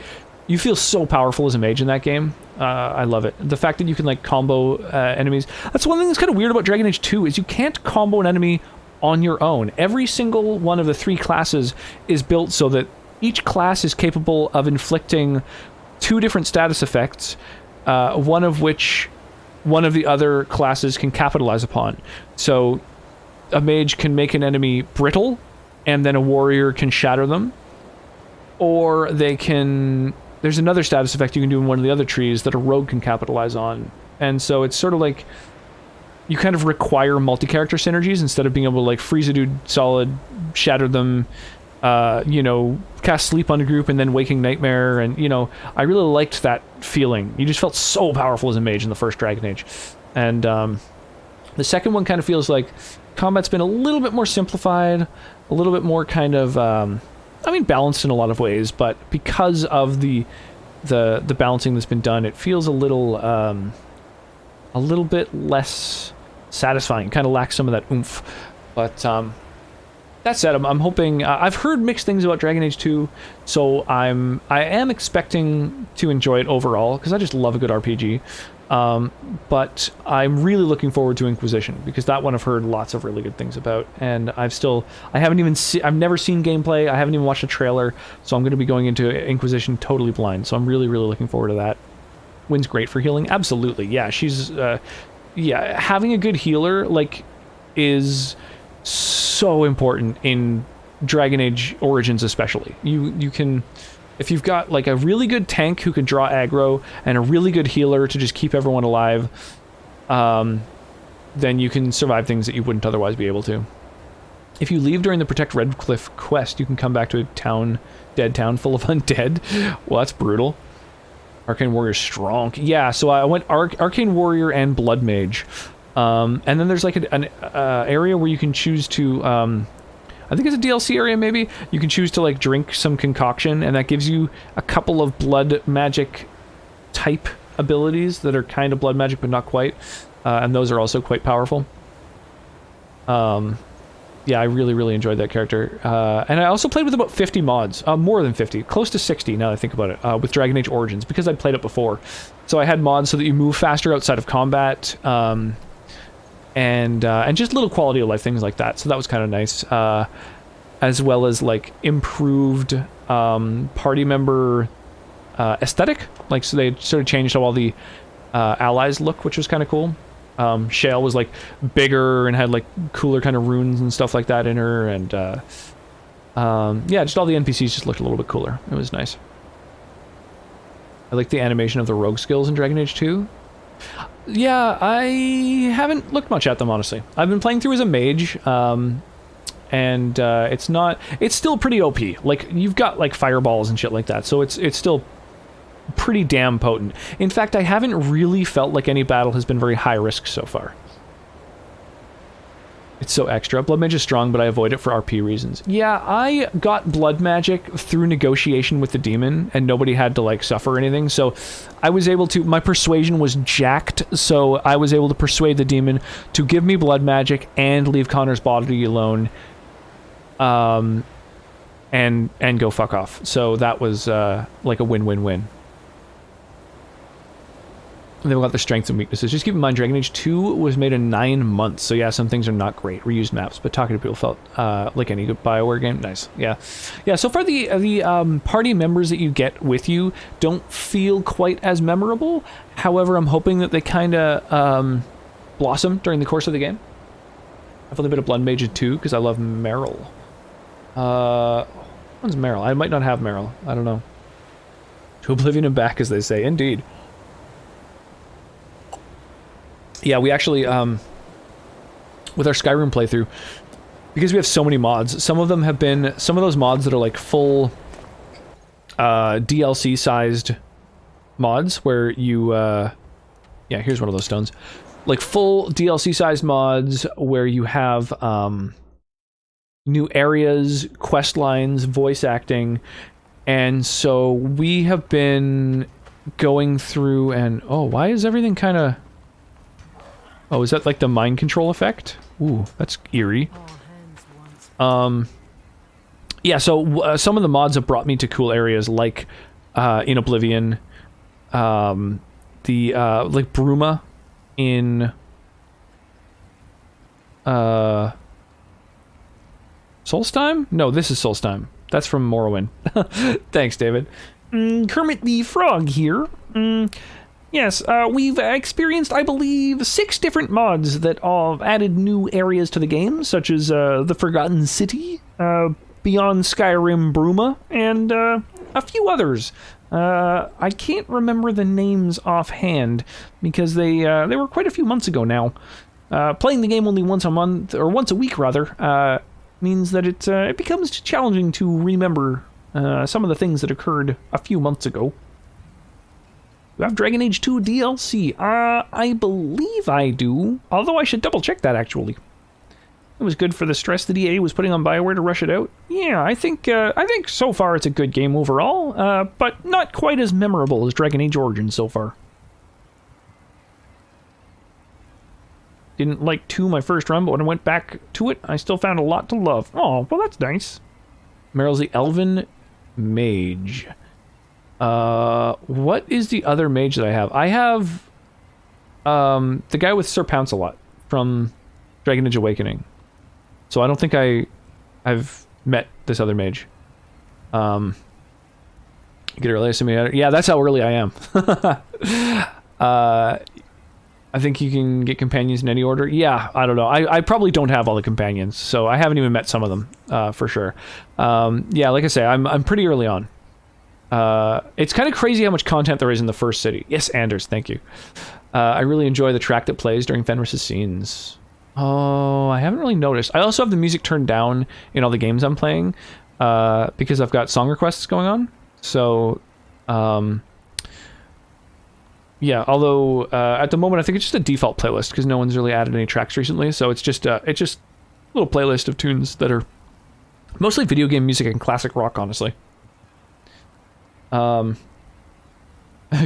you feel so powerful as a mage in that game. I love it. The fact that you can like combo enemies. That's one thing that's kind of weird about Dragon Age 2 is you can't combo an enemy on your own. Every single one of the 3 classes is built so that each class is capable of inflicting 2 different status effects one of the other classes can capitalize upon. So a mage can make an enemy brittle, and then a warrior can shatter them. Or they can... There's another status effect you can do in one of the other trees that a rogue can capitalize on. And so it's sort of like... You kind of require multi-character synergies instead of being able to, like, freeze a dude solid, shatter them, you know, cast Sleep on a group and then Waking Nightmare, and, you know, I really liked that feeling. You just felt so powerful as a mage in the first Dragon Age. And the second one kind of feels like combat's been a little bit more simplified, a little bit more kind of, I mean, balanced in a lot of ways, but because of the balancing that's been done, it feels a little bit less satisfying. Kind of lacks some of that oomph. But that said, I'm hoping... I've heard mixed things about Dragon Age 2, so I am expecting to enjoy it overall, because I just love a good RPG. But I'm really looking forward to Inquisition, because that one I've heard lots of really good things about, and I've never seen gameplay, I haven't even watched a trailer, so I'm going to be going into Inquisition totally blind, so I'm really, really looking forward to that. Wynn's great for healing? Absolutely, yeah, she's, yeah, having a good healer, like, is so important in Dragon Age Origins especially. You can... If you've got, like, a really good tank who can draw aggro and a really good healer to just keep everyone alive, then you can survive things that you wouldn't otherwise be able to. If you leave during the Protect Redcliffe quest, you can come back to a dead town full of undead. Well, that's brutal. Arcane Warrior strong. Yeah, so I went Arcane Warrior and Blood Mage. And then there's, like, an area where you can choose to... I think it's a DLC area, maybe. You can choose to, like, drink some concoction, and that gives you a couple of blood magic type abilities that are kind of blood magic, but not quite. And those are also quite powerful. Yeah, I really, really enjoyed that character. And I also played with about 50 mods. More than 50. Close to 60, now that I think about it, with Dragon Age Origins, because I'd played it before. So I had mods so that you move faster outside of combat, and just little quality of life things like that, so that was kind of nice, as well as, like, improved party member aesthetic, like, so they sort of changed how all the allies look, which was kind of cool. Shale was, like, bigger and had, like, cooler kind of runes and stuff like that in her, and yeah, just all the NPCs just looked a little bit cooler. It was nice. I like the animation of the rogue skills in Dragon Age 2. Yeah, I haven't looked much at them, honestly. I've been playing through as a mage, and it's still pretty OP. Like, you've got, like, fireballs and shit like that, so it's still pretty damn potent. In fact, I haven't really felt like any battle has been very high risk so far. It's so extra. Blood Mage is strong, but I avoid it for RP reasons. Yeah, I got blood magic through negotiation with the demon, and nobody had to, like, suffer anything, so I was able to... My persuasion was jacked, so I was able to persuade the demon to give me blood magic and leave Connor's body alone, and go fuck off. So that was, like, a win-win-win. They've got their strengths and weaknesses. Just keep in mind, Dragon Age 2 was made in 9 months, so yeah, some things are not great. Reused maps, but talking to people felt like any good BioWare game. Nice, yeah. Yeah, so far the party members that you get with you don't feel quite as memorable. However, I'm hoping that they kind of blossom during the course of the game. I've only been a Blood Mage in 2 because I love Meryl. When's Meryl? I might not have Meryl. I don't know. To Oblivion and back, as they say. Indeed. Yeah, we actually, with our Skyrim playthrough, because we have so many mods, some of those mods that are like full DLC-sized mods, where you, yeah, here's one of those stones. Like full DLC-sized mods where you have new areas, quest lines, voice acting, and so we have been going through and, oh, why is everything kind of... Oh, is that like the mind control effect? Ooh, that's eerie. Yeah, so some of the mods have brought me to cool areas like in Oblivion, like Bruma in Solstheim? No, this is Solstheim. That's from Morrowind. Thanks, David. Kermit the Frog here. Yes, we've experienced, I believe, 6 different mods that have added new areas to the game, such as the Forgotten City, Beyond Skyrim Bruma, and a few others. I can't remember the names offhand because they were quite a few months ago now. Playing the game only once a month, or once a week rather, means that it becomes challenging to remember some of the things that occurred a few months ago. Do I have Dragon Age 2 DLC? I believe I do, although I should double check that actually. It was good for the stress that EA was putting on BioWare to rush it out. Yeah, I think so far it's a good game overall, but not quite as memorable as Dragon Age Origins so far. Didn't like 2 my first run, but when I went back to it, I still found a lot to love. Oh, well that's nice. Meryl's the Elven Mage. What is the other mage that I have? I have, the guy with Sir Pounce-a-Lot from Dragon Age Awakening. So I don't think I've met this other mage. Get early, yeah, that's how early I am. I think you can get companions in any order. Yeah, I don't know. I probably don't have all the companions, so I haven't even met some of them, for sure. Yeah, like I say, I'm pretty early on. It's kind of crazy how much content there is in the first city. Yes, Anders, thank you. I really enjoy the track that plays during Fenris's scenes. Oh, I haven't really noticed. I also have the music turned down in all the games I'm playing, because I've got song requests going on. So, yeah, although at the moment I think it's just a default playlist because no one's really added any tracks recently. So it's just a little playlist of tunes that are mostly video game music and classic rock, honestly.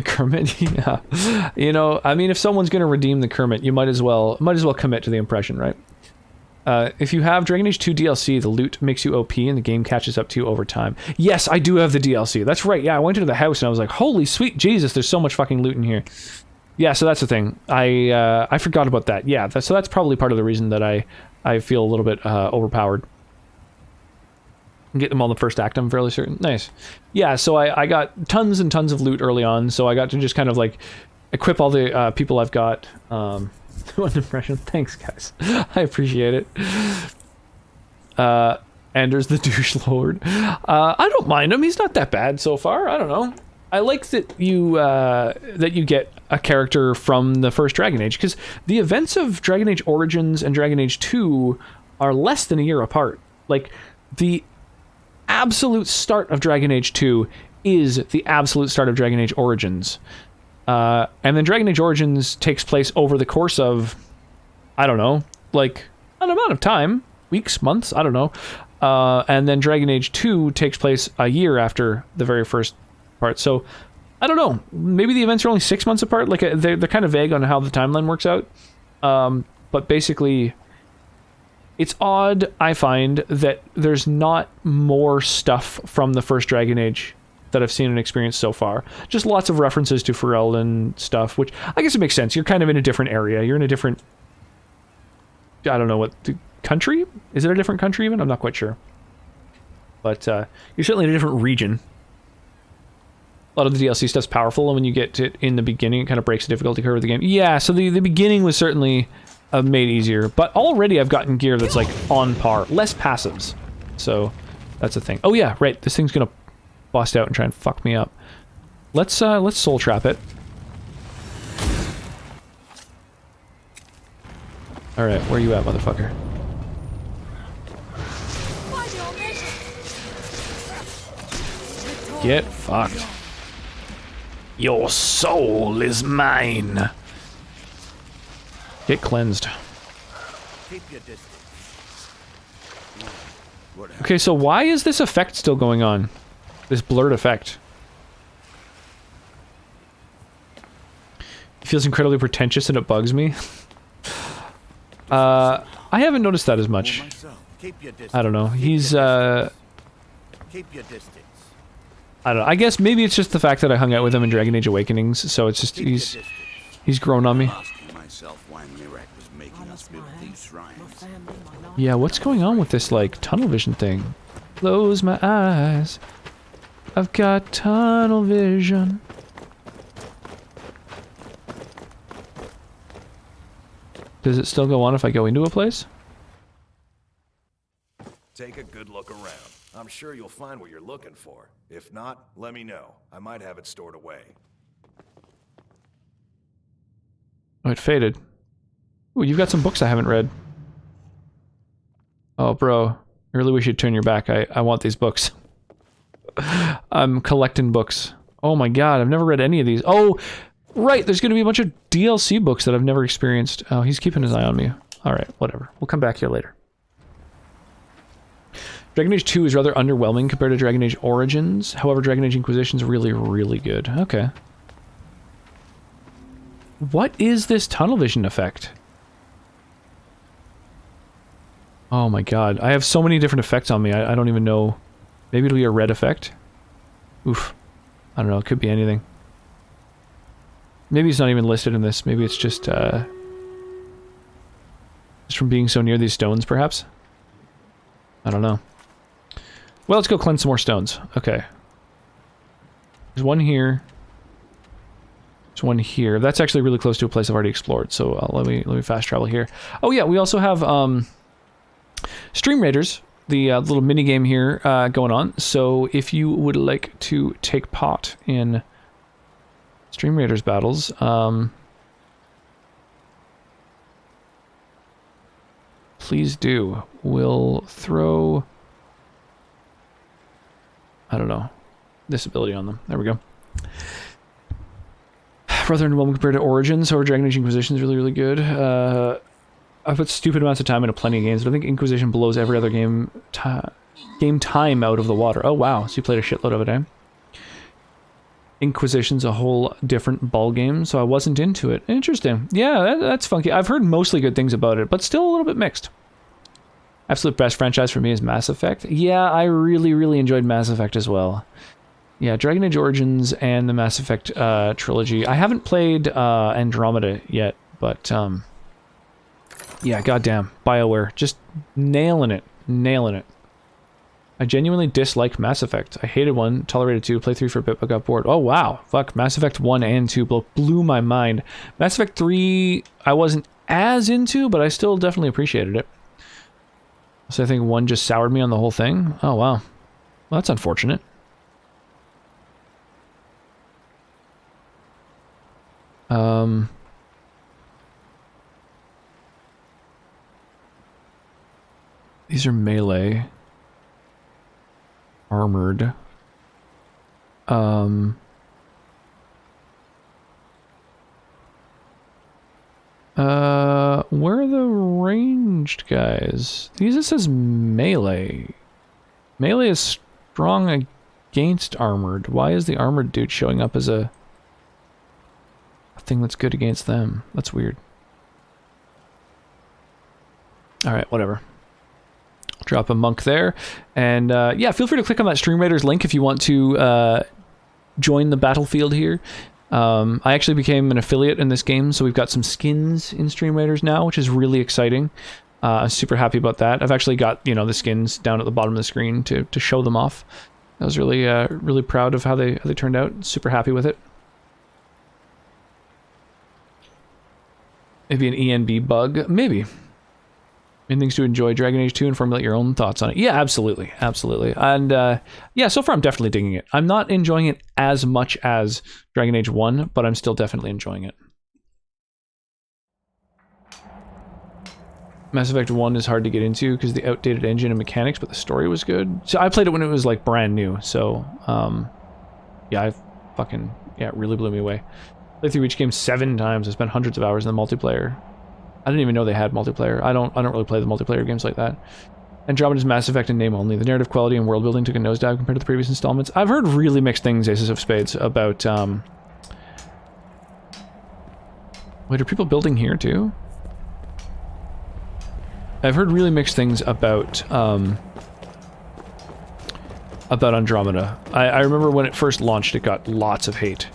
Kermit, yeah. You know, I mean, if someone's gonna redeem the Kermit, you might as well commit to the impression, right? If you have Dragon Age 2 DLC, the loot makes you OP and the game catches up to you over time. Yes, I do have the DLC. That's right. Yeah, I went into the house and I was like, holy sweet Jesus, there's so much fucking loot in here. Yeah, so that's the thing. I forgot about that. Yeah, so that's probably part of the reason that I feel a little bit overpowered. Get them all in the first act, I'm fairly certain. Nice. Yeah, so I got tons and tons of loot early on, so I got to just kind of like equip all the people I've got. One impression. Thanks, guys. I appreciate it. Anders the douche lord. I don't mind him. He's not that bad so far. I don't know. I like that you get a character from the first Dragon Age, because the events of Dragon Age Origins and Dragon Age 2 are less than a year apart. Like, the absolute start of Dragon Age 2 is the absolute start of Dragon Age Origins. And then Dragon Age Origins takes place over the course of, I don't know, like an amount of time, weeks, months, I don't know. And then Dragon Age 2 takes place a year after the very first part. So, I don't know, maybe the events are only 6 months apart. Like, they're kind of vague on how the timeline works out. But basically, it's odd, I find, that there's not more stuff from the first Dragon Age that I've seen and experienced so far. Just lots of references to Ferelden stuff, which I guess it makes sense. You're kind of in a different area. You're in a different, I don't know what, country? Is it a different country even? I'm not quite sure. But you're certainly in a different region. A lot of the DLC stuff's powerful, and when you get to it in the beginning, it kind of breaks the difficulty curve of the game. Yeah, so the beginning was certainly made easier, but already I've gotten gear that's like on par. Less passives. So that's the thing. Oh yeah, right. This thing's gonna bust out and try and fuck me up. Let's soul trap it. Alright, where you at, motherfucker? Get fucked. Your soul is mine. Get cleansed. Keep your distance. Okay, so why is this effect still going on? This blurred effect. It feels incredibly pretentious and it bugs me. I haven't noticed that as much. I don't know. He's Keep your distance. I don't know. I guess maybe it's just the fact that I hung out with him in Dragon Age Awakenings, so it's just he's grown on me. Yeah, what's going on with this like tunnel vision thing? Close my eyes. I've got tunnel vision. Does it still go on if I go into a place? Take a good look around. I'm sure you'll find what you're looking for. If not, let me know. I might have it stored away. Oh, it faded. Ooh, you've got some books I haven't read. Oh, bro. I really wish you'd turn your back. I want these books. I'm collecting books. Oh my god, I've never read any of these. Oh, right, there's going to be a bunch of DLC books that I've never experienced. Oh, he's keeping his eye on me. Alright, whatever. We'll come back here later. Dragon Age 2 is rather underwhelming compared to Dragon Age Origins. However, Dragon Age Inquisition is really, really good. Okay. What is this tunnel vision effect? Oh my god. I have so many different effects on me. I don't even know. Maybe it'll be a red effect? Oof. I don't know. It could be anything. Maybe it's not even listed in this. Maybe it's just from being so near these stones, perhaps? I don't know. Well, let's go cleanse some more stones. Okay. There's one here. There's one here. That's actually really close to a place I've already explored, so let me fast travel here. Oh yeah, we also have Stream Raiders, the little mini game here going on. So if you would like to take part in Stream Raiders battles, please do. We'll throw, I don't know, this ability on them. There we go. Rather underwhelming compared to Origins, or Dragon Age Inquisition is really, really good. I put stupid amounts of time into plenty of games, but I think Inquisition blows every other game time out of the water. Oh wow, so you played a shitload of it, eh? Inquisition's a whole different ball game, so I wasn't into it. Interesting. Yeah, that's funky. I've heard mostly good things about it, but still a little bit mixed. Absolute best franchise for me is Mass Effect. Yeah, I really, really enjoyed Mass Effect as well. Yeah, Dragon Age Origins and the Mass Effect trilogy. I haven't played Andromeda yet, but yeah, goddamn, BioWare, just nailing it, nailing it. I genuinely dislike Mass Effect. I hated 1, tolerated 2, played 3 for a bit, but got bored. Oh wow, fuck, Mass Effect 1 and 2 blew my mind. Mass Effect 3, I wasn't as into, but I still definitely appreciated it. So I think 1 just soured me on the whole thing. Oh wow, well, that's unfortunate. These are melee. Armored. Where are the ranged guys? These, it says melee. Melee is strong against armored. Why is the armored dude showing up as a thing that's good against them? That's weird. Alright, whatever. Drop a monk there. And yeah, feel free to click on that Stream Raiders link if you want to join the battlefield here. I actually became an affiliate in this game, so we've got some skins in Stream Raiders now, which is really exciting. I'm super happy about that. I've actually got, you know, the skins down at the bottom of the screen to show them off. I was really really proud of how they turned out. Super happy with it. Maybe an ENB bug, maybe. And things to enjoy Dragon Age 2 and formulate your own thoughts on it. Yeah, absolutely, absolutely. And yeah, so far I'm definitely digging it. I'm not enjoying it as much as Dragon Age 1, but I'm still definitely enjoying it. Mass Effect 1 is hard to get into because of the outdated engine and mechanics, but the story was good. So I played it when it was like brand new, so yeah, it really blew me away. Played through each game 7 times. I spent hundreds of hours in the multiplayer. I didn't even know they had multiplayer. I don't really play the multiplayer games like that. Andromeda's Mass Effect in name only. The narrative quality and world building took a nosedive compared to the previous installments. I've heard really mixed things, Aces of Spades, about wait, are people building here too? I've heard really mixed things about Andromeda. I remember when it first launched, it got lots of hate.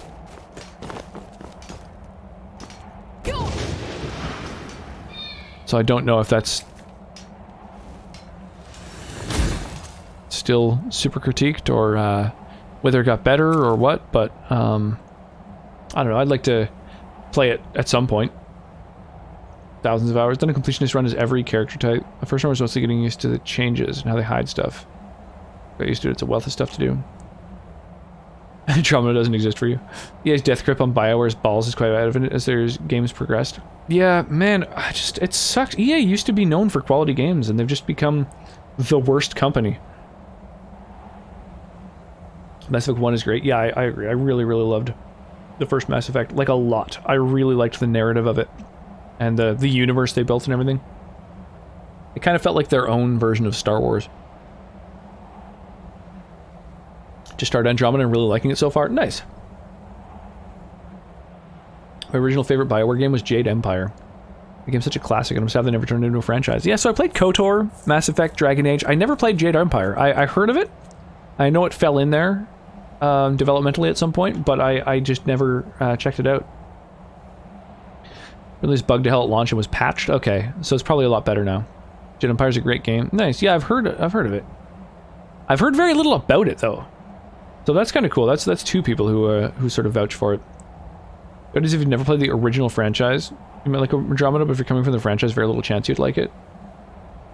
So I don't know if that's still super critiqued or whether it got better or what, but I don't know. I'd like to play it at some point. thousands of hours. Done a completionist run as every character type. The first one was mostly getting used to the changes and how they hide stuff. Got used to it. It's a wealth of stuff to do. Trauma doesn't exist for you. EA's death grip on BioWare's balls is quite evident as their games progressed. Yeah, man, it sucks. EA used to be known for quality games, and they've just become the worst company. Mass Effect 1 is great. Yeah, I agree. I really, really loved the first Mass Effect, like a lot. I really liked the narrative of it, and the universe they built and everything. It kind of felt like their own version of Star Wars. Just started Andromeda and really liking it so far. Nice. My original favorite BioWare game was Jade Empire. The game's such a classic, and I'm sad they never turned it into a franchise. Yeah, so I played KOTOR, Mass Effect, Dragon Age. I never played Jade Empire. I heard of it. I know it fell in there developmentally at some point, but I just never checked it out. Released bug to hell at launch and was patched. Okay, so it's probably a lot better now. Jade Empire's a great game. Nice. Yeah, I've heard of it. I've heard very little about it though. So that's kind of cool. That's two people who sort of vouch for it. But as if you've never played the original franchise, you might like Andromeda, but if you're coming from the franchise, very little chance you'd like it.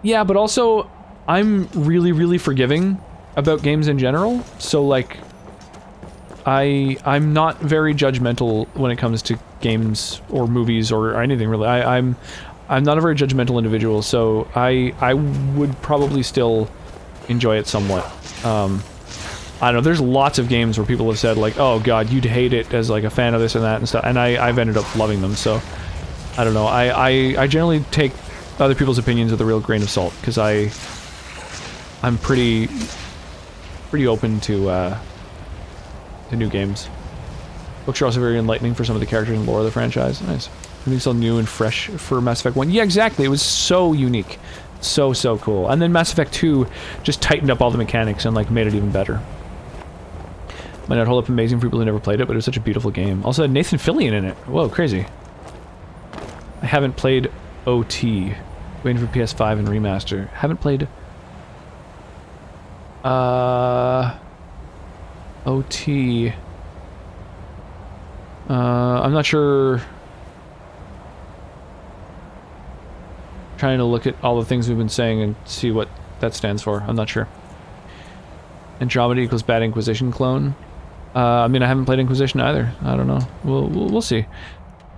Yeah, but also, I'm really, really forgiving about games in general. So like, I'm not very judgmental when it comes to games or movies or anything really. I'm not a very judgmental individual, so I would probably still enjoy it somewhat. I don't know, there's lots of games where people have said like, oh god, you'd hate it as like a fan of this and that and stuff, and I've ended up loving them, so I don't know. I generally take other people's opinions with a real grain of salt, because I'm pretty open to new games. Books are also very enlightening for some of the characters and lore of the franchise. Nice. Everything's still new and fresh for Mass Effect 1. Yeah, exactly, it was so unique. So cool. And then Mass Effect 2 just tightened up all the mechanics and like made it even better. Might not hold up amazing for people who never played it, but it was such a beautiful game. Also had Nathan Fillion in it. Whoa, crazy. I haven't played OT. Waiting for PS5 and remaster. Haven't played... OT... I'm not sure... Trying to look at all the things we've been saying and see what that stands for. I'm not sure. Andromeda equals bad Inquisition clone. I mean, I haven't played Inquisition either. I don't know. We'll see.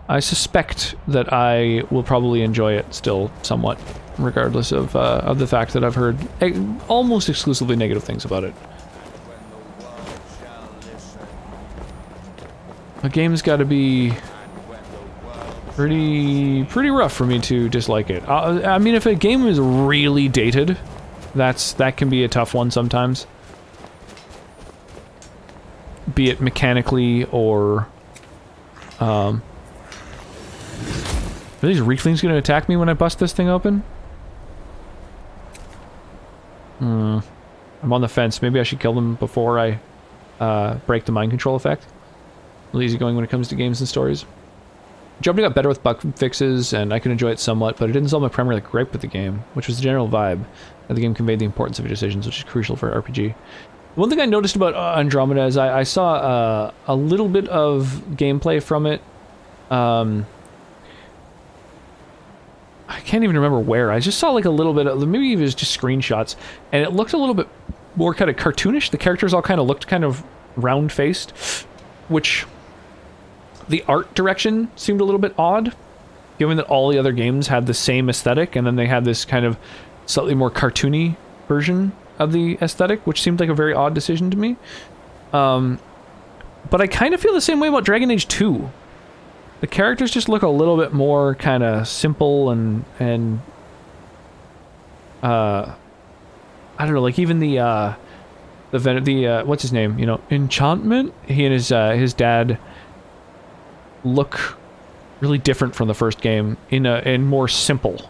I suspect that I will probably enjoy it still somewhat, regardless of the fact that I've heard almost exclusively negative things about it. A game's got to be pretty rough for me to dislike it. I mean, if a game is really dated, that can be a tough one sometimes. Be it mechanically or are these Reeklings gonna attack me when I bust this thing open? I'm on the fence. Maybe I should kill them before I break the mind control effect. A little easygoing when it comes to games and stories. Andromeda got better with bug fixes, and I could enjoy it somewhat, but it didn't solve my primary gripe with the game, which was the general vibe. And the game conveyed the importance of your decisions, which is crucial for RPG. One thing I noticed about Andromeda is I saw a little bit of gameplay from it. I can't even remember where. I just saw like a little bit of, maybe it was just screenshots, and it looked a little bit more kind of cartoonish. The characters all kind of looked kind of round-faced, which the art direction seemed a little bit odd, given that all the other games had the same aesthetic, and then they had this kind of slightly more cartoony version of the aesthetic, which seemed like a very odd decision to me. But I kind of feel the same way about Dragon Age 2. The characters just look a little bit more kind of simple and I don't know, like even the what's his name? You know, Enchantment. He and his dad look really different from the first game in more simple.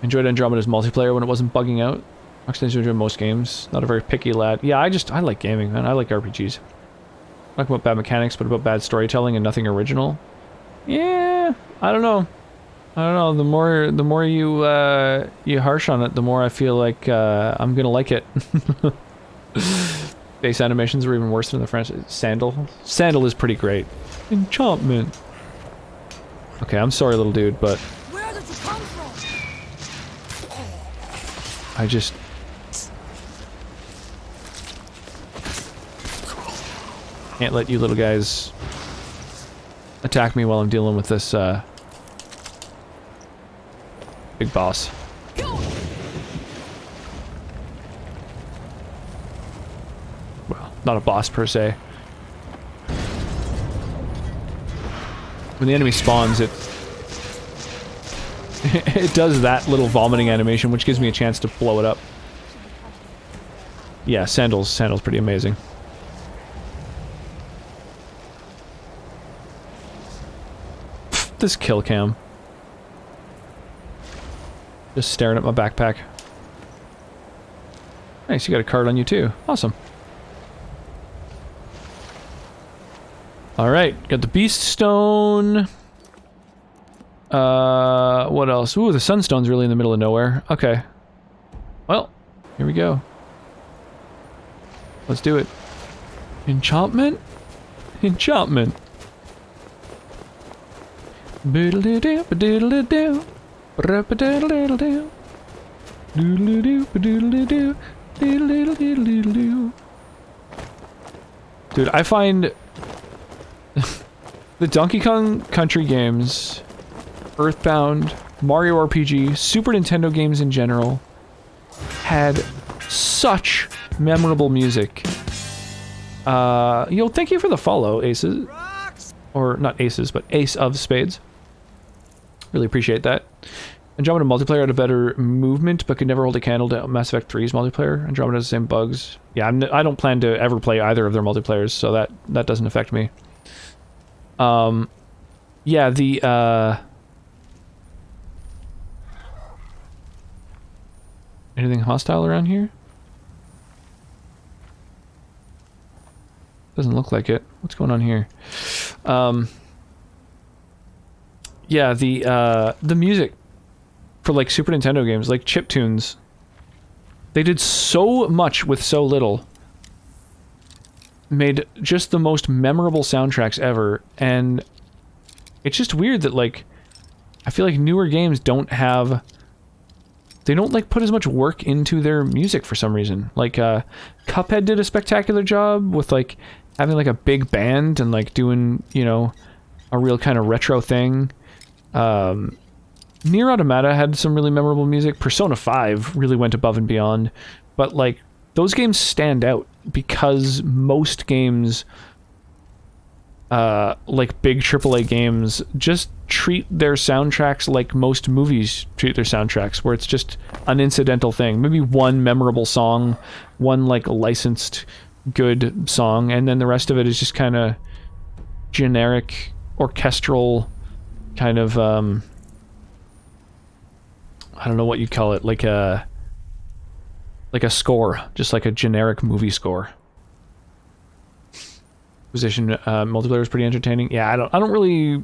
Enjoyed Andromeda's multiplayer when it wasn't bugging out. I tend to enjoy most games. Not a very picky lad. Yeah, I like gaming, man. I like RPGs. Not about bad mechanics, but about bad storytelling and nothing original. Yeah, I don't know. The more you harsh on it, the more I feel like I'm gonna like it. Base animations were even worse than the French. Sandal is pretty great. Enchantment. Okay, I'm sorry, little dude, but Where did you come from? I just... can't let you little guys attack me while I'm dealing with this, big boss. Well, not a boss per se. When the enemy spawns, it it does that little vomiting animation, which gives me a chance to blow it up. Yeah, Sandal's pretty amazing. This kill cam. Just staring at my backpack. Nice, you got a card on you too. Awesome. Alright, got the Beast Stone. What else? Ooh, the Sunstone's really in the middle of nowhere. Okay. Well, here we go. Let's do it. Enchantment? Enchantment. Boodle-doo-doo, ba-doodle-doo-doo, ba-da-ba-doodle-doo-doo, doodle-doo, ba-doodle-doo, doodle-doo-doo-doo-doo. Dude, I find the Donkey Kong Country games, Earthbound, Mario RPG, Super Nintendo games in general, had such memorable music. Yo, thank you for the follow, Aces. Or not Aces, but Ace of Spades. Really appreciate that. Andromeda multiplayer had a better movement, but could never hold a candle to Mass Effect 3's multiplayer. Andromeda has the same bugs. Yeah, I don't plan to ever play either of their multiplayers, so that doesn't affect me. Yeah, the, anything hostile around here? Doesn't look like it. What's going on here? Yeah, the music for like Super Nintendo games, like chiptunes, they did so much with so little. Made just the most memorable soundtracks ever, and it's just weird that, like, I feel like newer games don't have... they don't, like, put as much work into their music for some reason. Like, Cuphead did a spectacular job with, like, having, like, a big band and, like, doing, you know, a real kind of retro thing. Nier Automata had some really memorable music. Persona 5 really went above and beyond. But, like, those games stand out because most games, like big AAA games, just treat their soundtracks like most movies treat their soundtracks, where it's just an incidental thing. Maybe one memorable song, one, like, licensed good song, and then the rest of it is just kind of generic, orchestral, kind of, I don't know what you'd call it, like a score, just like a generic movie score. Position multiplayer is pretty entertaining. Yeah, I don't really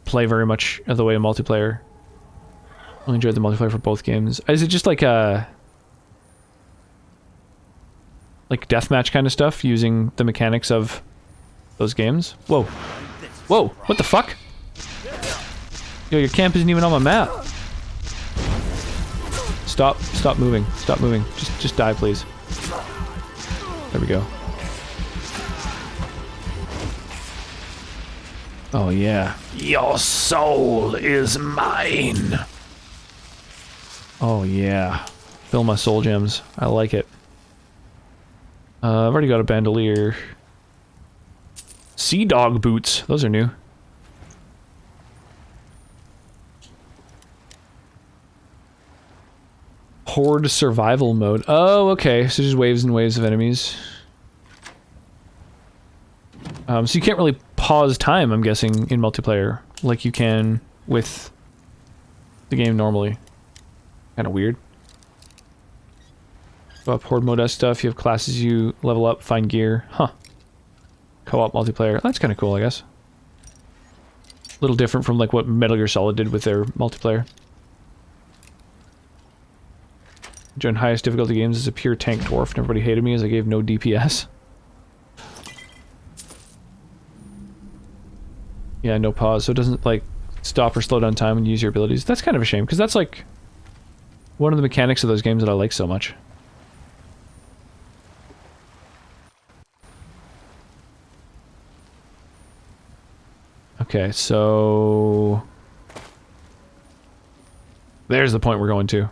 play very much of the way of multiplayer. I only enjoyed the multiplayer for both games. Is it just like deathmatch kind of stuff using the mechanics of those games? Whoa. Whoa, what the fuck? Yo, your camp isn't even on my map. Stop moving. Stop moving. Just die, please. There we go. Oh yeah. Your soul is mine. Oh yeah. Fill my soul gems. I like it. I've already got a bandolier. Sea dog boots. Those are new. Horde survival mode. Oh, okay. So just waves and waves of enemies. So you can't really pause time, I'm guessing, in multiplayer, like you can with the game normally. Kind of weird. Up Horde mode stuff. You have classes you level up, find gear. Huh. Co-op multiplayer. That's kind of cool, I guess. A little different from like what Metal Gear Solid did with their multiplayer. Joined highest difficulty games as a pure tank dwarf, and everybody hated me as I gave no DPS. Yeah, no pause, so it doesn't, like, stop or slow down time when you use your abilities. That's kind of a shame, because that's like one of the mechanics of those games that I like so much. Okay, so there's the point we're going to.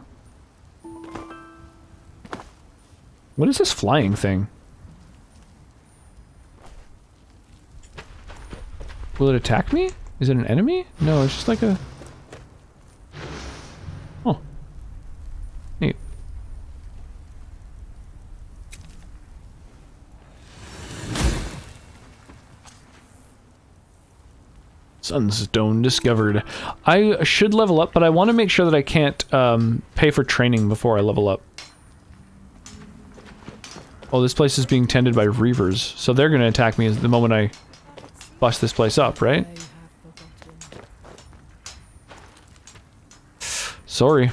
What is this flying thing? Will it attack me? Is it an enemy? No, it's just like a... Oh. Neat. Sunstone discovered. I should level up, but I want to make sure that I can't pay for training before I level up. Oh, this place is being tended by reavers, so they're going to attack me the moment I bust this place up, right? Sorry.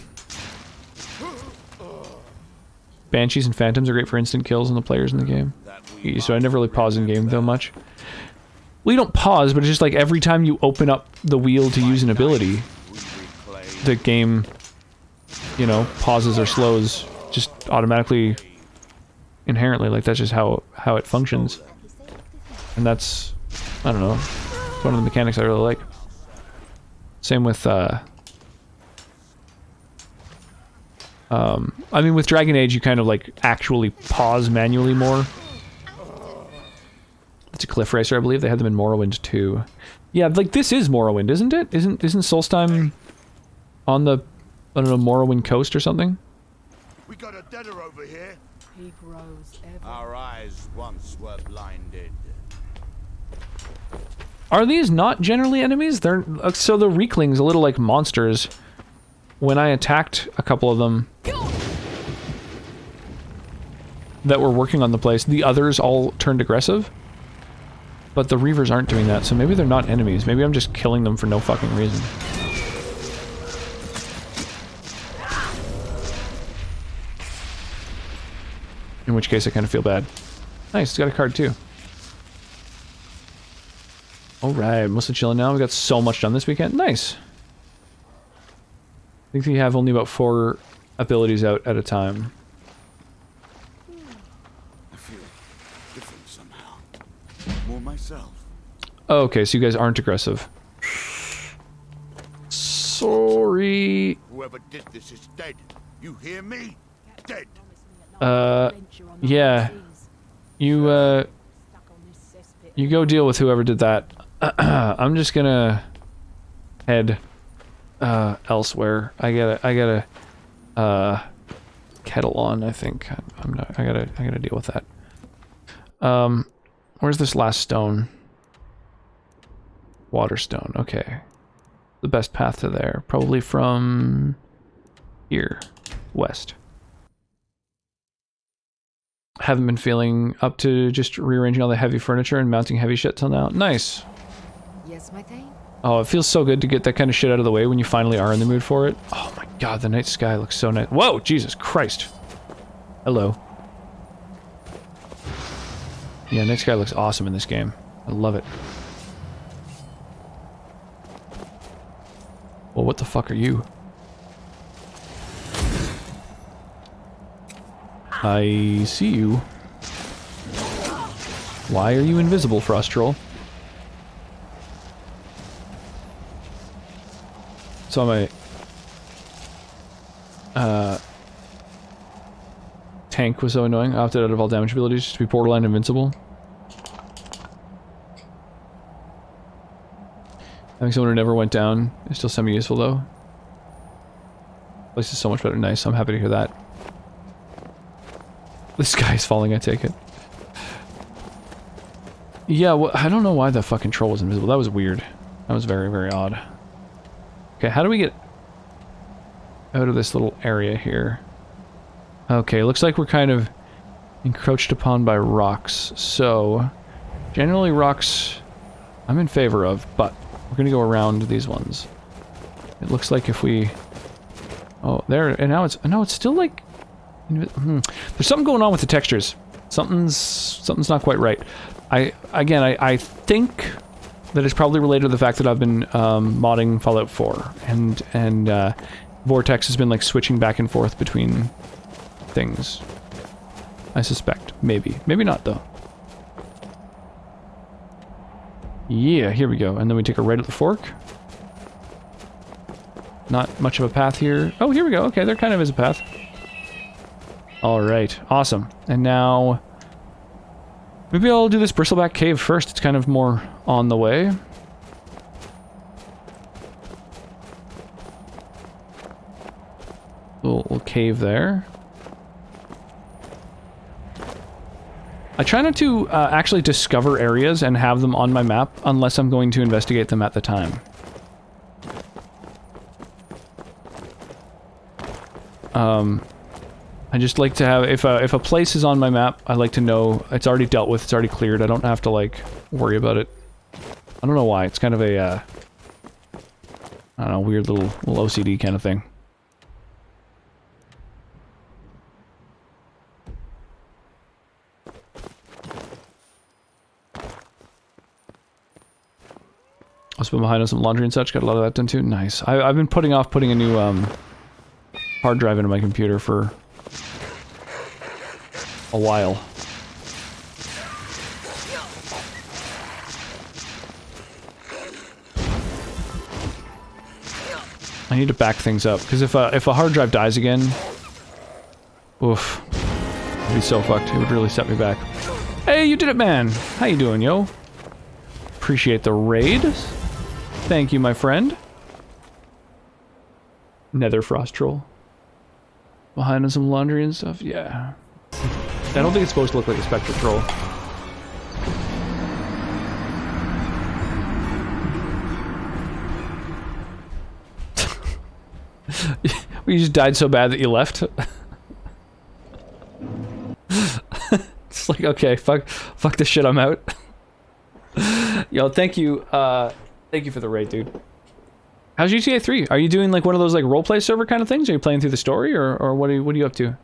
Banshees and Phantoms are great for instant kills on the players in the game. So I never really pause in game though much. Well, you don't pause, but it's just like every time you open up the wheel to use an ability, the game, you know, pauses or slows just automatically, inherently. Like, that's just how it functions. And that's, I don't know, it's one of the mechanics I really like. Same with, I mean, with Dragon Age, you kind of, like, actually pause manually more. It's a cliff racer, I believe. They had them in Morrowind too. Yeah, like, this is Morrowind, isn't it? Isn't Solstheim on the, I don't know, Morrowind coast or something? We got a deader over here. He grows ever. Our eyes once were blinded. Are these not generally enemies? They're so the Reeklings, a little like monsters. When I attacked a couple of them that were working on the place, the others all turned aggressive. But the Reavers aren't doing that, so maybe they're not enemies. Maybe I'm just killing them for no fucking reason. In which case I kind of feel bad. Nice, it's got a card too. Alright, mostly chilling now. We got so much done this weekend. Nice. I think we have only about 4 abilities out at a time. I feel different somehow. More myself. Oh, okay, so you guys aren't aggressive. Sorry. Whoever did this is dead. You hear me? Dead. Yeah. You go deal with whoever did that. I'm just gonna head elsewhere. I gotta kettle on, I think. I gotta deal with that. Where's this last stone? Waterstone, okay. The best path to there. Probably from here. West. Haven't been feeling up to just rearranging all the heavy furniture and mounting heavy shit till now. Nice. Yes, my thing. Oh, it feels so good to get that kind of shit out of the way when you finally are in the mood for it. Oh my god, the night sky looks so nice. Whoa, Jesus Christ. Hello. Yeah, night sky looks awesome in this game. I love it. Well, what the fuck are you? I see you. Why are you invisible, Frost Troll? So my tank was so annoying. I opted out of all damage abilities just to be borderline invincible. Having someone who never went down is still semi-useful though. Place is so much better. Nice, I'm happy to hear that. The sky is falling, I take it. Yeah, well, I don't know why the fucking troll was invisible. That was weird. That was very, very odd. Okay, how do we get out of this little area here? Okay, looks like we're kind of encroached upon by rocks. So, generally rocks I'm in favor of, but we're gonna go around these ones. It looks like if we... Oh, there, and now it's... No, it's still like... There's something going on with the textures. Something's not quite right. I think that is probably related to the fact that I've been modding Fallout 4, and Vortex has been like switching back and forth between things. I suspect. Maybe. Maybe not, though. Yeah, here we go. And then we take a right at the fork. Not much of a path here. Oh, here we go. Okay, there kind of is a path. Alright, awesome. And now... maybe I'll do this Bristleback Cave first. It's kind of more on the way. Little cave there. I try not to actually discover areas and have them on my map unless I'm going to investigate them at the time. I just like to have, if a place is on my map, I like to know it's already dealt with, it's already cleared. I don't have to, like, worry about it. I don't know why. It's kind of a, I don't know, weird little OCD kind of thing. I've been behind on some laundry and such, got a lot of that done too. Nice. I've been putting off putting a new hard drive into my computer for a while. I need to back things up, because if a hard drive dies again, oof, it'd be so fucked. It would really set me back. Hey, you did it, man! How you doing, yo? Appreciate the raid. Thank you, my friend. Nether Frost Troll. Behind on some laundry and stuff? Yeah. I don't think it's supposed to look like a Spectre Troll. You just died so bad that you left? It's like, okay, fuck this shit, I'm out. Yo, thank you, thank you for the raid, dude. How's GTA 3? Are you doing like one of those like roleplay server kind of things? Are you playing through the story, or what are you up to?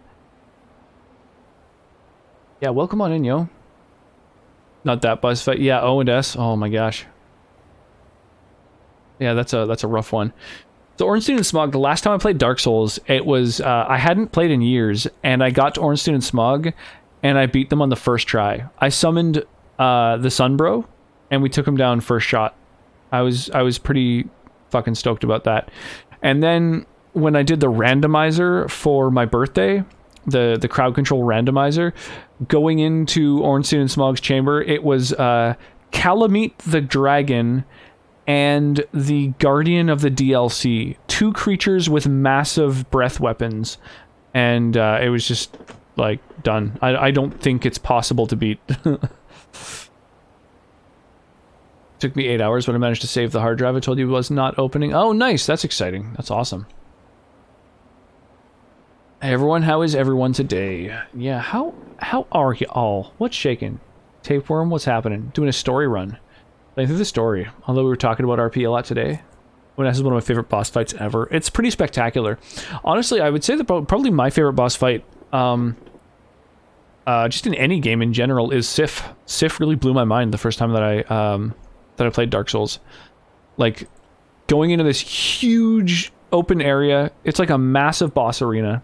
Yeah, welcome on in, yo. Not that boss fight. Yeah, O and S. Oh my gosh. Yeah, that's a rough one. So Ornstein and Smog, the last time I played Dark Souls, it was I hadn't played in years, and I got to Ornstein and Smog, and I beat them on the first try. I summoned the Sunbro, and we took him down first shot. I was pretty fucking stoked about that. And then when I did the randomizer for my birthday, the crowd control randomizer, going into Ornstein and Smog's chamber, it was Calamite the Dragon and the Guardian of the DLC. Two creatures with massive breath weapons. And it was just, like, done. I don't think it's possible to beat. Took me 8 hours, but I managed to save the hard drive I told you was not opening. Oh, nice. That's exciting. That's awesome. Hey, everyone. How is everyone today? Yeah, how are you all? What's shaking? Tapeworm, what's happening? Doing a story run. Playing through the story. Although we were talking about RP a lot today. This is one of my favorite boss fights ever. It's pretty spectacular. Honestly, I would say that probably my favorite boss fight, just in any game in general, is Sif. Sif really blew my mind the first time that I played Dark Souls. Like, going into this huge open area, it's like a massive boss arena,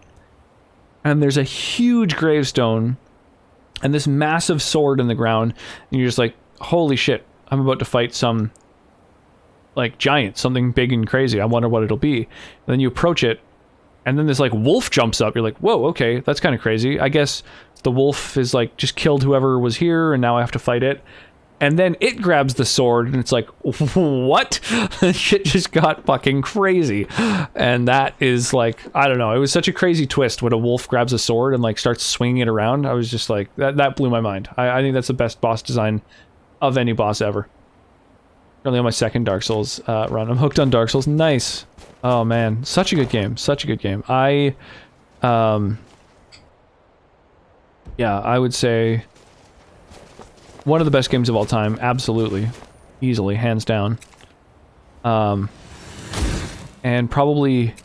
and there's a huge gravestone, and this massive sword in the ground, and you're just like, holy shit, I'm about to fight some, like, giant, something big and crazy. I wonder what it'll be. And then you approach it, and then this, like, wolf jumps up. You're like, whoa, okay, that's kind of crazy. I guess the wolf is, like, just killed whoever was here, and now I have to fight it. And then it grabs the sword, and it's like, what? Shit just got fucking crazy. And that is like, I don't know, it was such a crazy twist when a wolf grabs a sword and like starts swinging it around. I was just like, that blew my mind. I think that's the best boss design of any boss ever. Currently on my second Dark Souls run. I'm hooked on Dark Souls. Nice. Oh man, such a good game. Such a good game. Yeah, I would say one of the best games of all time, absolutely. Easily, hands down. And probably...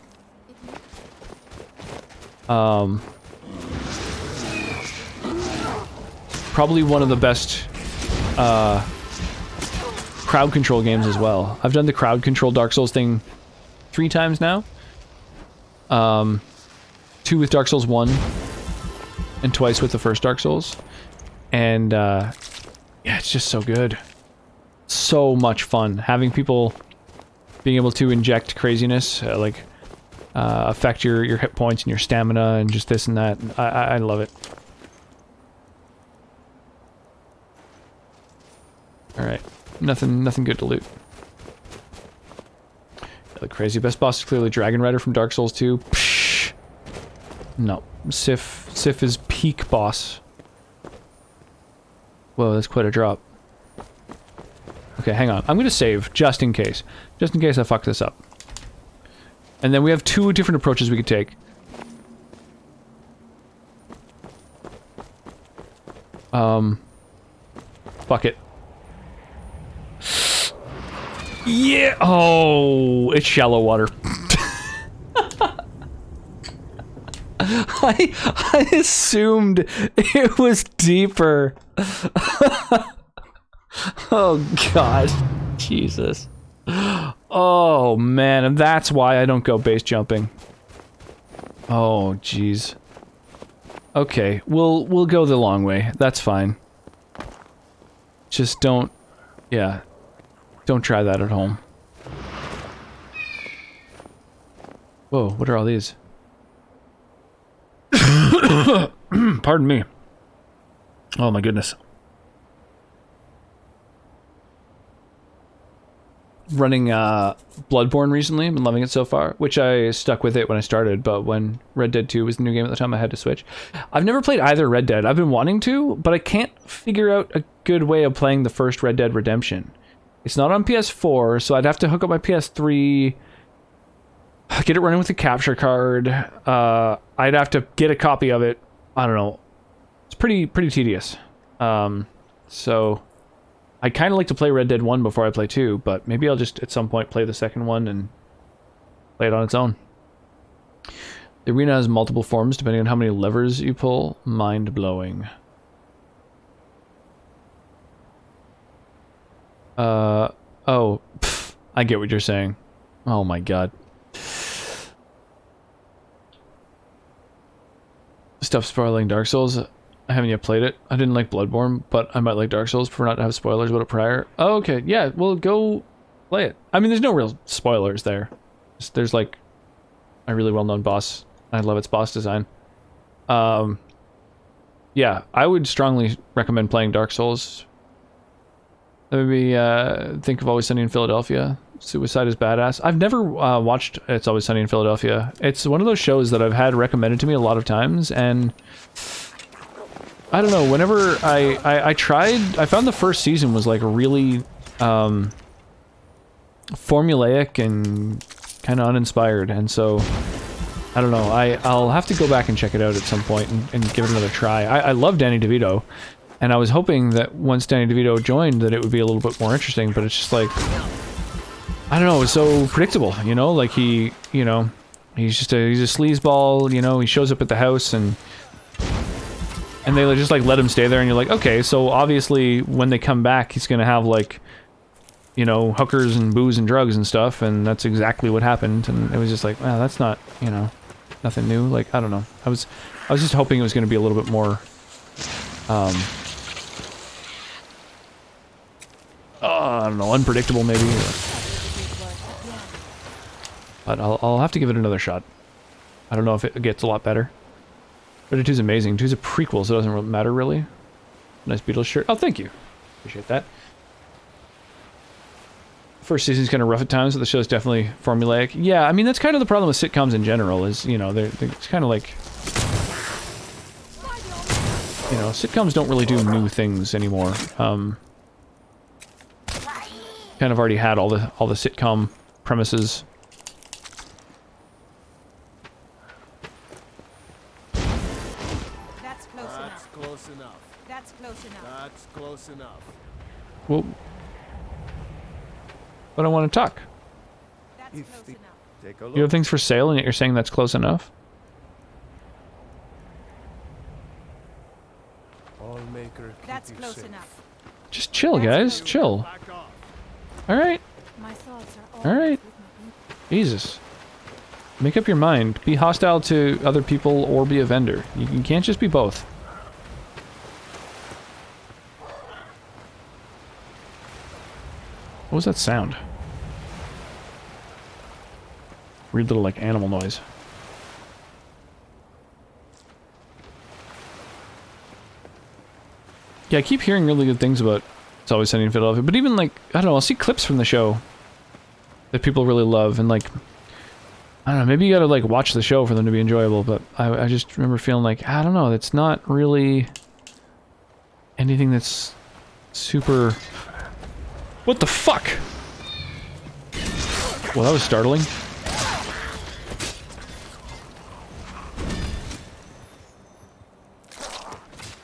probably one of the best crowd control games as well. I've done the crowd control Dark Souls thing 3 times now. 2 with Dark Souls 1 and twice with the first Dark Souls. And yeah, it's just so good. So much fun. Having people being able to inject craziness, affect your hit points and your stamina and just this and that. I love it. Alright. Nothing good to loot. Look crazy. Best boss is clearly Dragon Rider from Dark Souls 2. Psh. No. Sif is peak boss. Whoa, that's quite a drop. Okay, hang on. I'm gonna save, just in case. Just in case I fuck this up. And then we have 2 different approaches we could take. Fuck it. Yeah! Oh, it's shallow water. I assumed it was deeper. Oh god. Jesus. Oh man, and that's why I don't go base jumping. Oh jeez. Okay, we'll go the long way. That's fine. Just don't, yeah. Don't try that at home. Whoa, what are all these? Pardon me. Oh my goodness. Running Bloodborne recently. I've been loving it so far, which I stuck with it when I started, but when Red Dead 2 was the new game at the time, I had to switch. I've never played either Red Dead. I've been wanting to, but I can't figure out a good way of playing the first Red Dead Redemption. It's not on PS4, so I'd have to hook up my PS3, get it running with a capture card. I'd have to get a copy of it. I don't know. It's pretty tedious. So I kind of like to play Red Dead 1 before I play 2, but maybe I'll just at some point play the second one and play it on its own. The arena has multiple forms depending on how many levers you pull. Mind-blowing. Oh, pff, I get what you're saying. Oh my god. Stuff spoiling Dark Souls. I haven't yet played it. I didn't like Bloodborne, but I might like Dark Souls for not to have spoilers about it prior. Oh, okay. Yeah, well, go play it. I mean, there's no real spoilers there. There's like a really well-known boss. I love its boss design. Yeah, I would strongly recommend playing Dark Souls. Maybe think of Always Sunny in Philadelphia. Suicide is badass. I've never watched It's Always Sunny in Philadelphia. It's one of those shows that I've had recommended to me a lot of times, and I don't know, whenever I tried, I found the first season was like really formulaic and kind of uninspired, and so I don't know, I'll have to go back and check it out at some point and give it another try. I love Danny DeVito, and I was hoping that once Danny DeVito joined that it would be a little bit more interesting, but it's just like, I don't know, it's so predictable, you know, like he's a sleazeball, you know, he shows up at the house and they just like let him stay there, and you're like, okay, so obviously when they come back he's gonna have like, you know, hookers and booze and drugs and stuff, and that's exactly what happened, and it was just like, wow, that's not, you know, nothing new. Like, I don't know, I was just hoping it was gonna be a little bit more I don't know, unpredictable maybe, but I'll have to give it another shot. I don't know if it gets a lot better. Red Dead 2's amazing. 2's a prequel, so it doesn't matter really. Nice Beatles shirt. Oh, thank you. Appreciate that. First season's kind of rough at times, but the show's definitely formulaic. Yeah, I mean, that's kind of the problem with sitcoms in general, is, you know, it's kind of like, you know, sitcoms don't really do new things anymore. Kind of already had all the sitcom premises. That's close enough. Well, but I want to talk. That's close enough. Take a look. You have things for sale, and yet you're saying that's close enough? All maker. That's close enough. Just chill, guys. Chill. Alright. My thoughts are All right. always with my people. Jesus. Make up your mind. Be hostile to other people or be a vendor. You can't just be both. What was that sound? Weird little, like, animal noise. Yeah, I keep hearing really good things about It's Always Sunny in Philadelphia, but even, like, I don't know, I'll see clips from the show that people really love, and, like, I don't know, maybe you gotta, like, watch the show for them to be enjoyable, but I just remember feeling like, I don't know, it's not really anything that's super... What the fuck? Well, that was startling.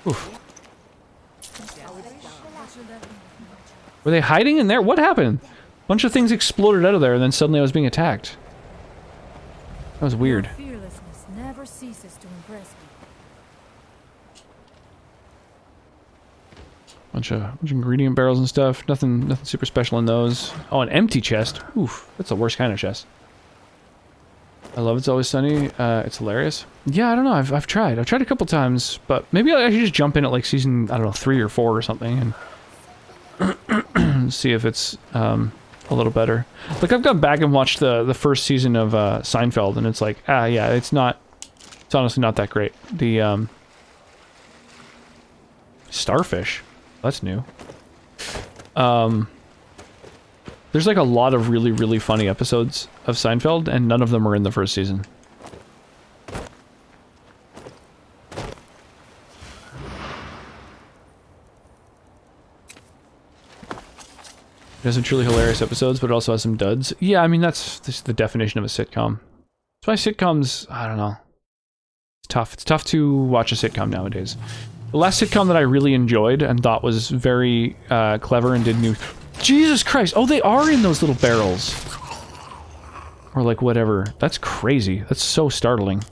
Oof. Were they hiding in there? What happened? A bunch of things exploded out of there, and then suddenly I was being attacked. That was weird. Your fearlessness never ceases to impress me. Bunch of ingredient barrels and stuff. Nothing super special in those. Oh, an empty chest. Oof, that's the worst kind of chest. I love It's Always Sunny. It's hilarious. Yeah, I don't know. I've tried. I've tried a couple times, but maybe I should just jump in at like season, I don't know, 3 or 4 or something, and see if it's a little better. Like, I've gone back and watched the first season of Seinfeld, and it's like, yeah, it's honestly not that great. The starfish. That's new. There's like a lot of really, really funny episodes of Seinfeld, and none of them are in the first season. It has some truly hilarious episodes, but it also has some duds. Yeah, I mean, that's the definition of a sitcom. That's why sitcoms, I don't know. It's tough. It's tough to watch a sitcom nowadays. The last sitcom that I really enjoyed and thought was very clever and did new... Jesus Christ! Oh, they are in those little barrels! Or like whatever. That's crazy. That's so startling.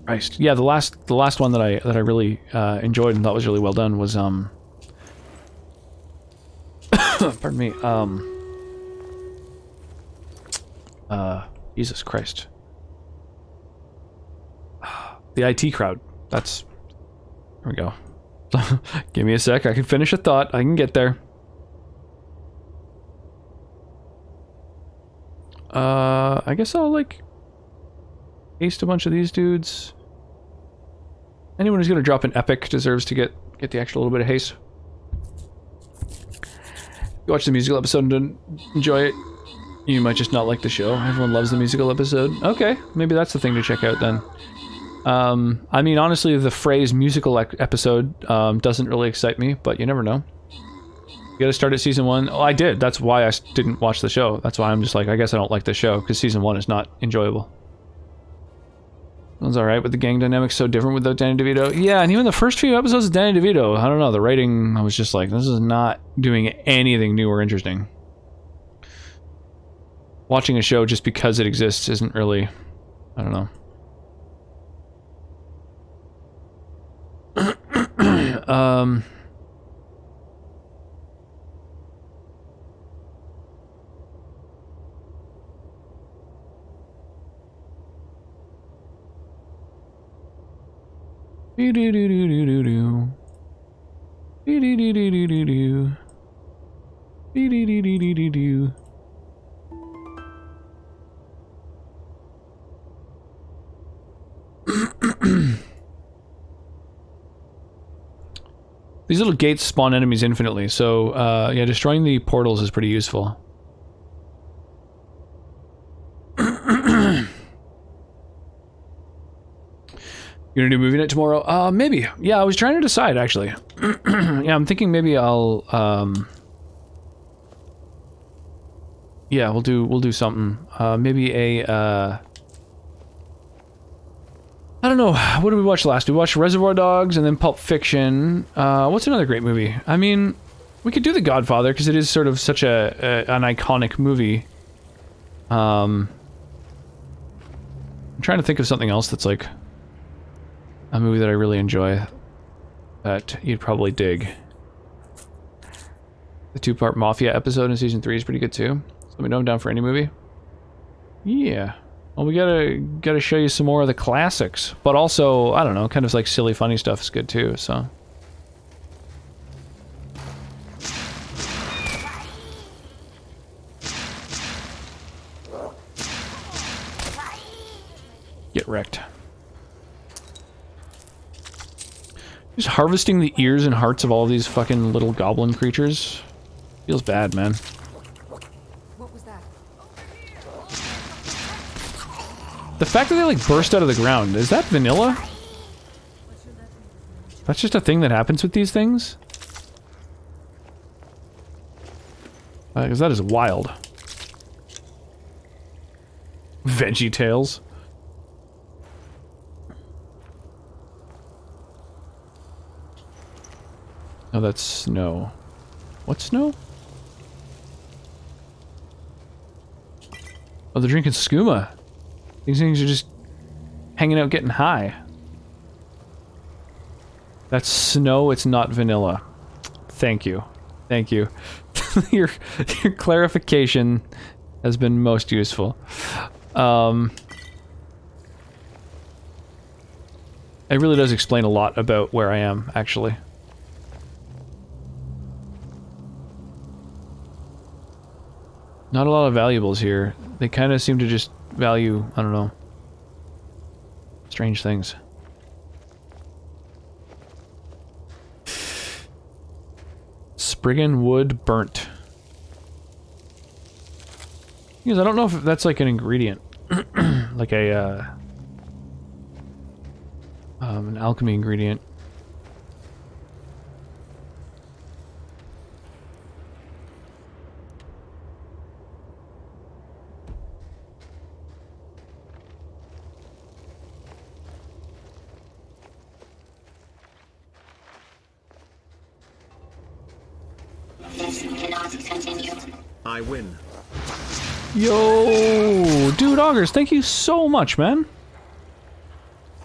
Christ. Yeah, the last one that I really enjoyed and thought was really well done was pardon me. Jesus Christ. The IT crowd. That's... There we go. Give me a sec. I can finish a thought. I can get there. I guess I'll, like, haste a bunch of these dudes. Anyone who's gonna drop an epic deserves to get the extra little bit of haste. You watch the musical episode and didn't enjoy it, you might just not like the show. Everyone loves the musical episode. Okay, maybe that's the thing to check out then. I mean, honestly, the phrase musical episode doesn't really excite me, but you never know. You gotta start at season 1. Oh, I did. That's why I didn't watch the show. That's why I'm just like, I guess I don't like the show, because season 1 is not enjoyable. It was alright, but the gang dynamic's so different without Danny DeVito. Yeah, and even the first few episodes of Danny DeVito, I don't know, the writing, I was just like, this is not doing anything new or interesting. Watching a show just because it exists isn't really, I don't know. Be-do-do-do-do-do-do. Be-do-do-do-do-do-do. Be-do-do-do-do-do-do. These little gates spawn enemies infinitely, so yeah, destroying the portals is pretty useful. You gonna do movie night tomorrow? Maybe. Yeah, I was trying to decide actually. Yeah, I'm thinking maybe I'll yeah, we'll do something. Maybe a I don't know, what did we watch last? We watched Reservoir Dogs and then Pulp Fiction. What's another great movie? I mean, we could do The Godfather because it is sort of such an iconic movie. I'm trying to think of something else that's like a movie that I really enjoy. that you'd probably dig. The 2-part Mafia episode in season 3 is pretty good too. So let me know I'm down for any movie. Yeah. Well, we gotta show you some more of the classics, but also, I don't know, kind of like silly, funny stuff is good too, so. Get wrecked. Just harvesting the ears and hearts of all these fucking little goblin creatures feels bad, man. What was that? The fact that they like burst out of the ground, is that vanilla? That's just a thing that happens with these things? Because that is wild. Veggie Tales. Oh, that's snow. What snow? Oh, they're drinking skooma. These things are just hanging out getting high. That's snow, it's not vanilla. Thank you. Thank you. your clarification has been most useful. It really does explain a lot about where I am, actually. Not a lot of valuables here. They kind of seem to just value, I don't know, strange things. Spriggan wood burnt. Because I don't know if that's like an ingredient. Like a, an alchemy ingredient. I win. Yo, dude, Augers, thank you so much, man.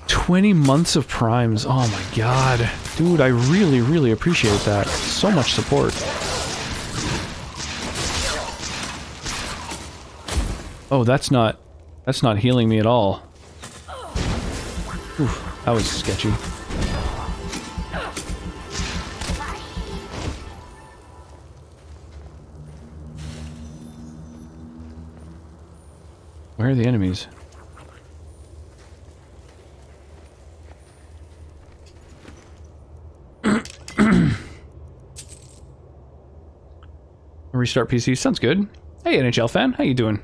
20 months of primes. Oh my god. Dude, I really, really appreciate that. So much support. Oh, that's not healing me at all. Oof, that was sketchy. Where are the enemies? Restart PC, sounds good. Hey NHL fan, how you doing?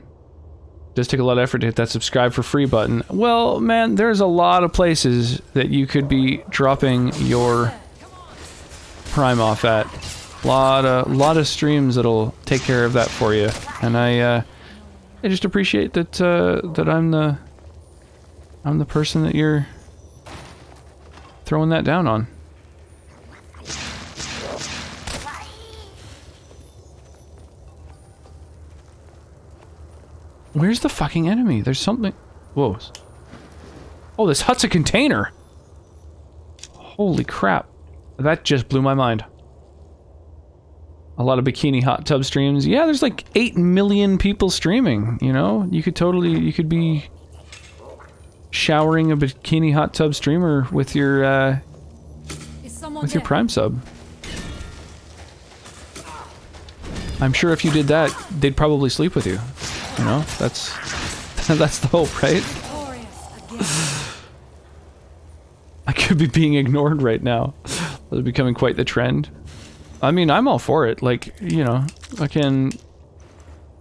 Does take a lot of effort to hit that subscribe for free button. Well, man, there's a lot of places that you could be dropping your Prime off at. Lot of streams that'll take care of that for you, and I just appreciate that that I'm the person that you're throwing that down on. Where's the fucking enemy? There's something. Whoa. Oh, this hut's a container. Holy crap. That just blew my mind. A lot of bikini hot tub streams. Yeah, there's like 8 million people streaming, you know? You could be showering a bikini hot tub streamer with your Prime sub. I'm sure if you did that, they'd probably sleep with you. You know, that's the hope, right? I could be being ignored right now. It's becoming quite the trend. I mean, I'm all for it. Like, you know,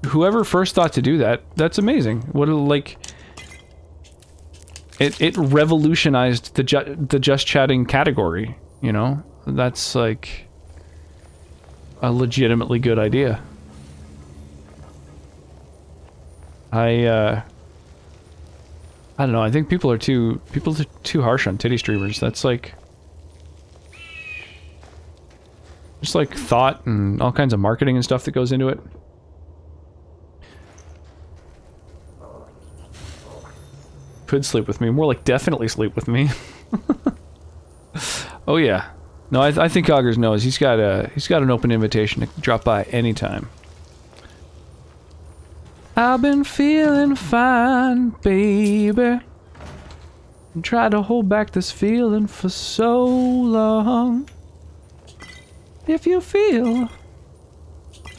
whoever first thought to do that, that's amazing. What, like, it revolutionized the just chatting category, you know? That's, like, a legitimately good idea. I don't know, I think people are too harsh on titty streamers. That's like just like thought and all kinds of marketing and stuff that goes into it. Could sleep with me, more like definitely sleep with me. Oh yeah. No, I think Augers knows. He's got an open invitation to drop by anytime. I've been feeling fine, baby. Tried to hold back this feeling for so long. If you feel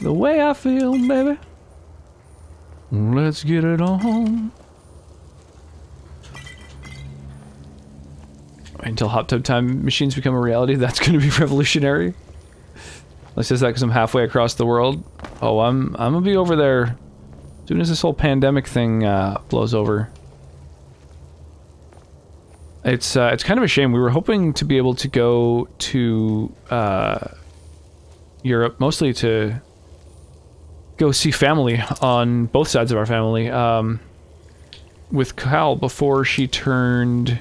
the way I feel, baby, let's get it on. Until hot tub time machines become a reality, that's going to be revolutionary. I says that because I'm halfway across the world. Oh, I'm gonna be over there as soon as this whole pandemic thing blows over. It's kind of a shame. We were hoping to be able to go to Europe, mostly to go see family on both sides of our family, with Cal before she turned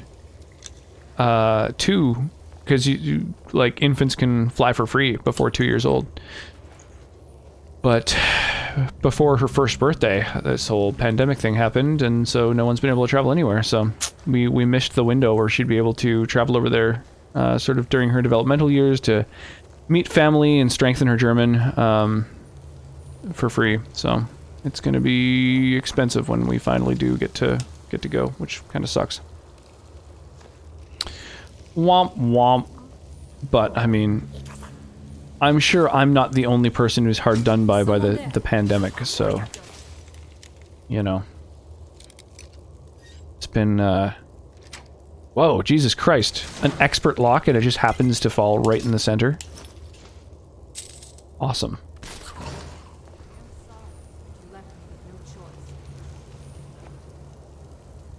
2, because you like infants can fly for free before 2 years old. But before her first birthday, this whole pandemic thing happened, and so no one's been able to travel anywhere. So we missed the window where she'd be able to travel over there, sort of during her developmental years to meet family and strengthen her German for free. So it's going to be expensive when we finally do get to go, which kind of sucks. Womp womp. But I mean, I'm sure I'm not the only person who's hard done by the pandemic, so you know. It's been whoa, Jesus Christ. An expert lock and it just happens to fall right in the center. Awesome.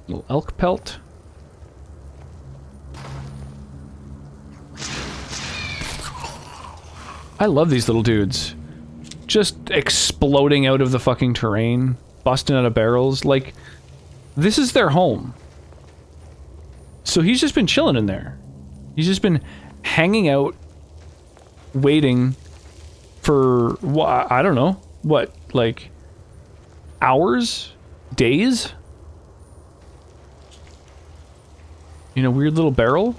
Little elk pelt. I love these little dudes. Just exploding out of the fucking terrain, busting out of barrels. Like, this is their home. So he's just been chilling in there. He's just been hanging out, waiting for, I don't know, what, like, hours? Days? In a weird little barrel?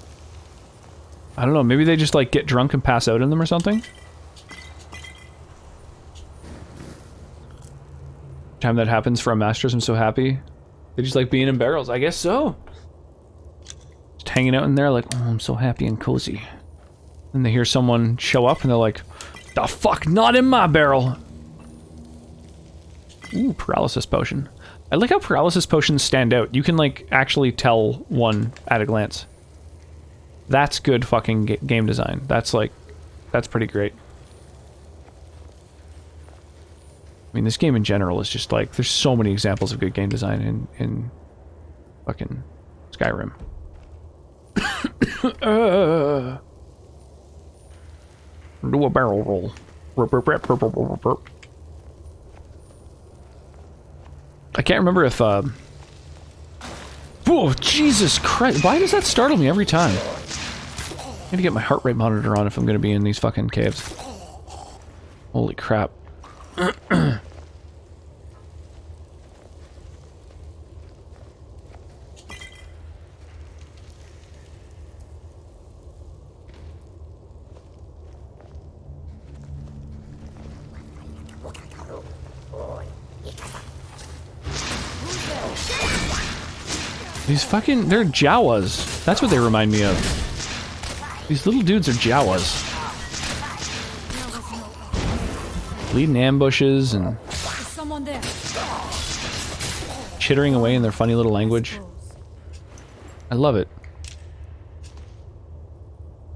I don't know, maybe they just, like, get drunk and pass out in them or something? Time that happens for a Masters, I'm so happy. They just like being in barrels, I guess so. Just hanging out in there like, oh, I'm so happy and cozy. And they hear someone show up and they're like, the fuck, not in my barrel. Ooh, paralysis potion. I like how paralysis potions stand out. You can like actually tell one at a glance. That's good fucking game design. That's like, that's pretty great. I mean, this game in general is just like, there's so many examples of good game design in fucking Skyrim. Do a barrel roll. I can't remember if, oh, Jesus Christ. Why does that startle me every time? I need to get my heart rate monitor on if I'm going to be in these fucking caves. Holy crap. These fucking, they're Jawas. That's what they remind me of. These little dudes are Jawas. Leading ambushes and chittering away in their funny little language. I love it.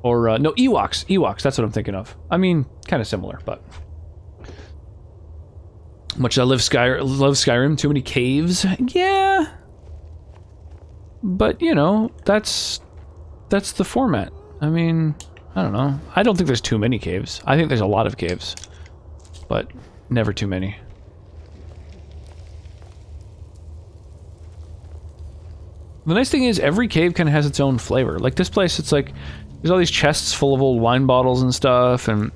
Or, no, Ewoks. Ewoks, that's what I'm thinking of. I mean, kind of similar, but... Much as I love Skyrim, too many caves. Yeah. But, you know, that's the format. I mean, I don't know. I don't think there's too many caves. I think there's a lot of caves. But never too many. The nice thing is every cave kind of has its own flavor. Like this place, it's like there's all these chests full of old wine bottles and stuff, and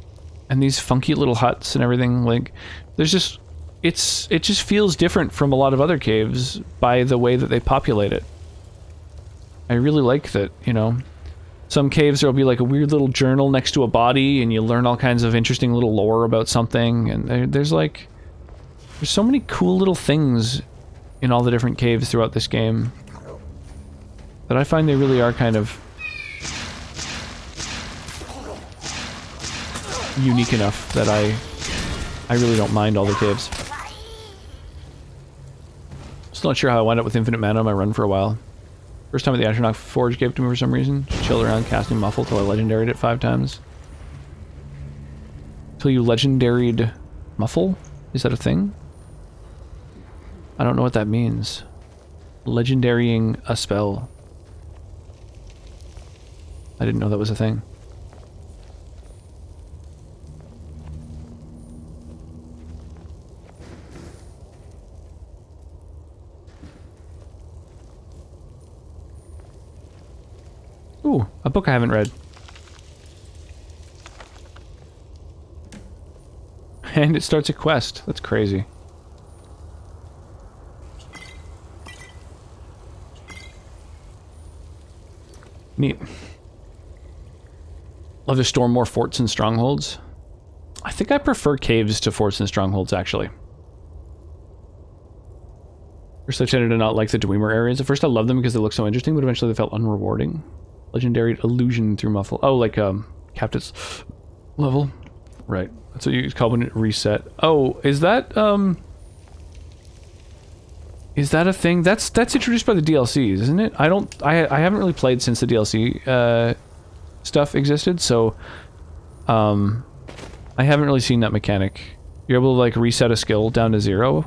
these funky little huts and everything. Like there's just it just feels different from a lot of other caves by the way that they populate it. I really like that, you know. Some caves there'll be like a weird little journal next to a body, and you learn all kinds of interesting little lore about something. And there's so many cool little things in all the different caves throughout this game that I find they really are kind of unique enough that I really don't mind all the caves. Still not sure how I wound up with infinite mana on my run for a while. First time at the Astronaut Forge gave it to me for some reason. Just chilled around casting Muffle till I legendaried it 5 times. Till you legendaried Muffle? Is that a thing? I don't know what that means. Legendarying a spell. I didn't know that was a thing. Ooh, a book I haven't read. And it starts a quest. That's crazy. Neat. Love to storm more forts and strongholds. I think I prefer caves to forts and strongholds, actually. First I tended to not like the Dwemer areas. At first I loved them because they looked so interesting, but eventually they felt unrewarding. Legendary illusion through Muffle. Oh, like, Captain's level? Right. That's what you call when it reset. Oh, is that a thing? That's introduced by the DLCs, isn't it? I haven't really played since the DLC, stuff existed, so, I haven't really seen that mechanic. You're able to, like, reset a skill down to 0,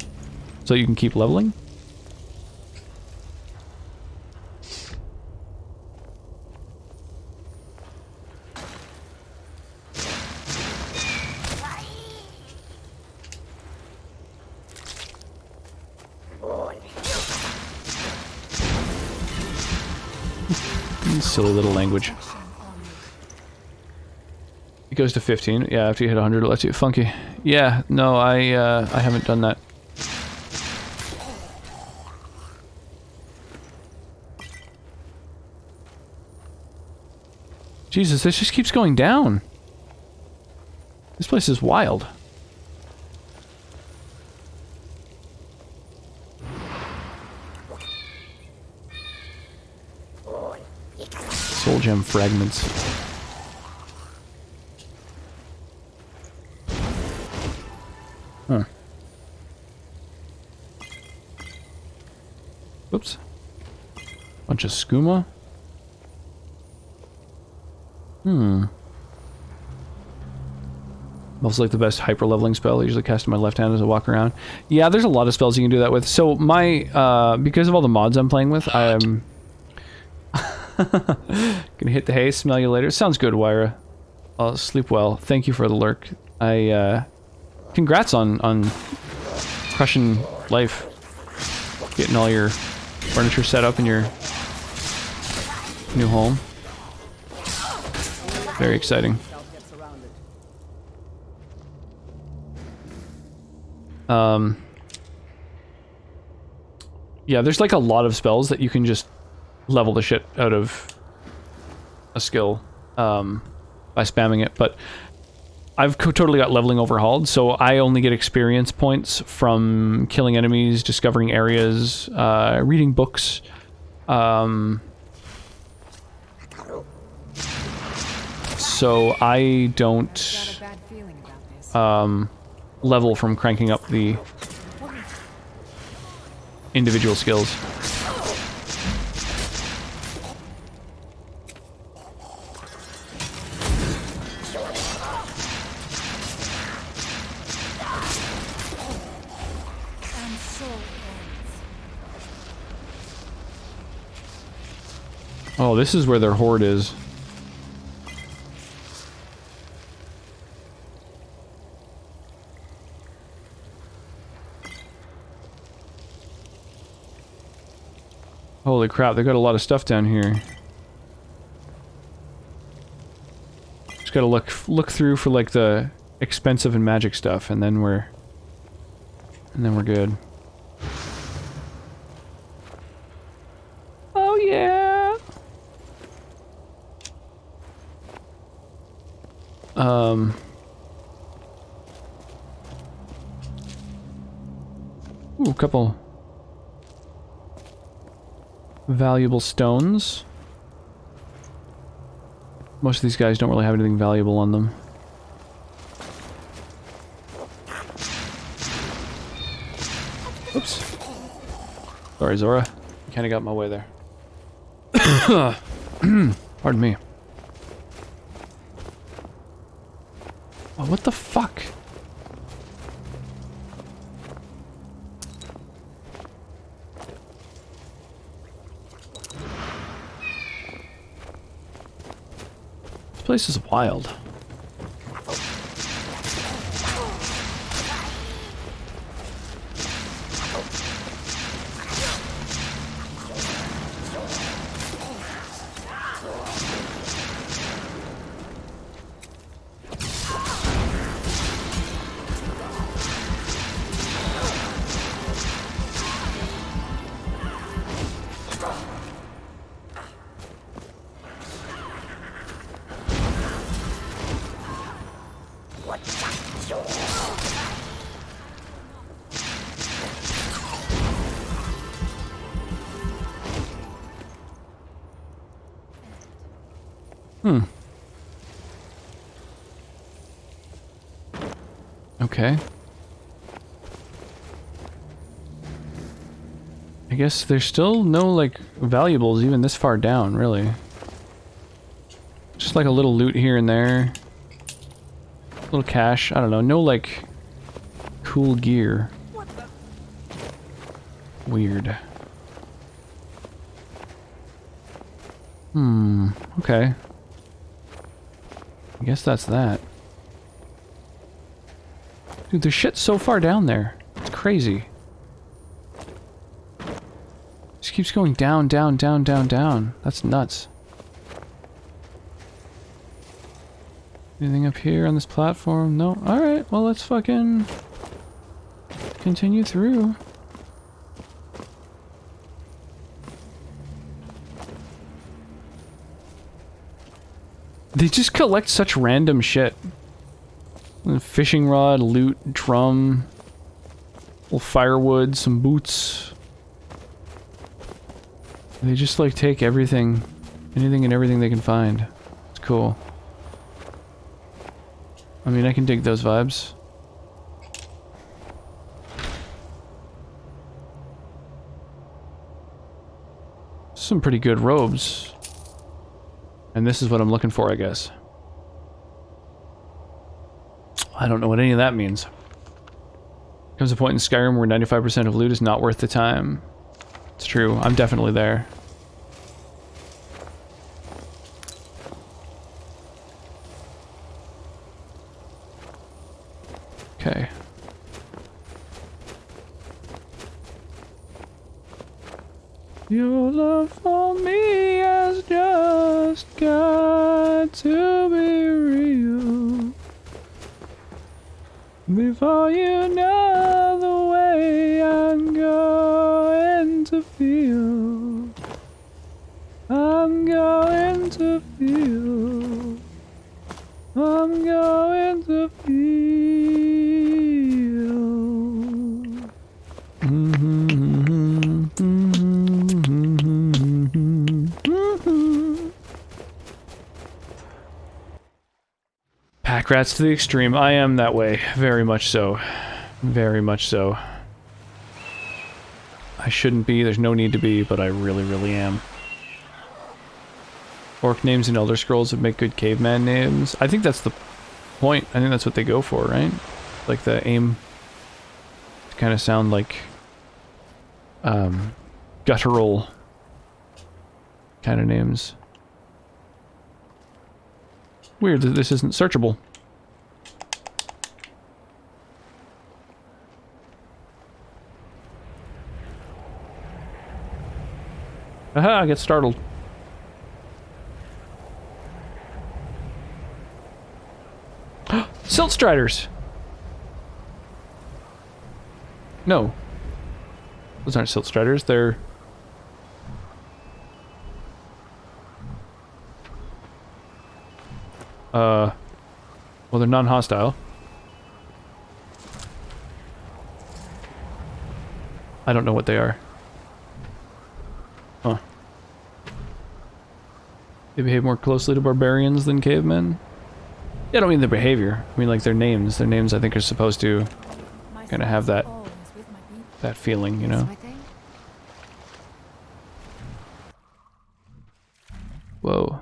so you can keep leveling? Silly little language. It goes to 15. Yeah, after you hit 100 it lets you... Funky. Yeah, no, I haven't done that. Jesus, this just keeps going down. This place is wild. Soul gem fragments. Huh. Whoops. Bunch of skooma. Most like the best hyper leveling spell. I usually cast in my left hand as I walk around. Yeah, there's a lot of spells you can do that with. So my because of all the mods I'm playing with, I'm gonna hit the hay, smell you later. Sounds good, Wyra. I'll sleep well. Thank you for the lurk. Congrats on crushing life. Getting all your furniture set up in your new home. Very exciting. Yeah, there's like a lot of spells that you can just level the shit out of a skill by spamming it, but I've totally got leveling overhauled, so I only get experience points from killing enemies, discovering areas, reading books. So I don't level from cranking up the individual skills. Oh, this is where their horde is. Holy crap, they got a lot of stuff down here. Just gotta look through for like the expensive and magic stuff, and then we're good. Oh yeah. Ooh, a couple valuable stones. Most of these guys don't really have anything valuable on them. Oops. Sorry, Zora. You kinda got in my way there. Pardon me. Oh, what the fuck? This place is wild. Okay. I guess there's still no, like, valuables even this far down, really. Just like a little loot here and there. A little cash, I don't know. No, like, cool gear. Weird. Okay. I guess that's that. Dude, there's shit so far down there. It's crazy. Just keeps going down, down, down, down, down. That's nuts. Anything up here on this platform? No? Alright, well let's fucking continue through. They just collect such random shit. Fishing rod, loot, drum, little firewood, some boots. They just like take everything, anything and everything they can find. It's cool. I mean, I can dig those vibes. Some pretty good robes. And this is what I'm looking for, I guess. I don't know what any of that means. Comes a point in Skyrim where 95% of loot is not worth the time. It's true. I'm definitely there. Okay. Your love for me has just got to be real. Before you know the way I'm going to feel. I'm going to feel. I'm going to feel. Pack rats to the extreme. I am that way. Very much so. Very much so. I shouldn't be. There's no need to be, but I really, really am. Orc names in Elder Scrolls would make good caveman names. I think that's the point. I think that's what they go for, right? Like the aim to kind of sound like guttural kind of names. Weird that this isn't searchable. Aha, I get startled. Silt Striders! No. Those aren't Silt Striders, they're... Well, they're non-hostile. I don't know what they are. Huh. They behave more closely to barbarians than cavemen? Yeah, I don't mean their behavior. I mean like their names. Their names I think are supposed to kind of have that feeling, you know? Whoa.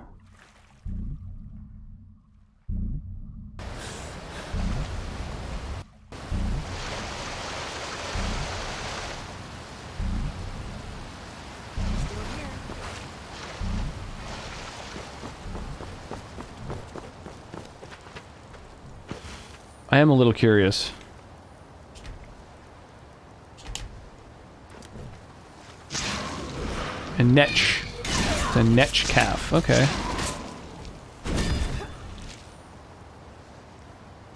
I am a little curious. A netch. It's a netch calf. Okay.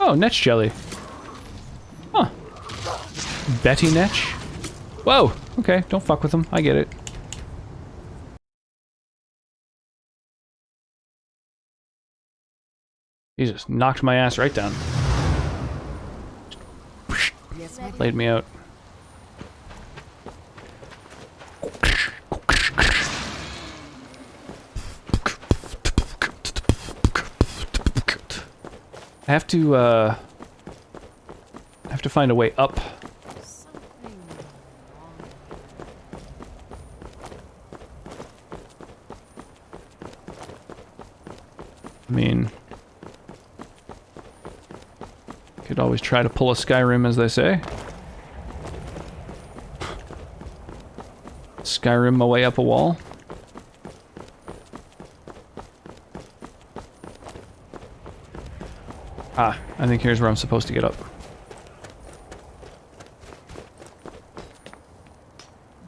Oh, netch jelly. Huh. Betty netch? Whoa! Okay, don't fuck with them. I get it. Jesus, knocked my ass right down. Laid me out. I have to find a way up. I mean, could always try to pull a Skyrim, as they say. Skyrim my way up a wall. Ah, I think here's where I'm supposed to get up.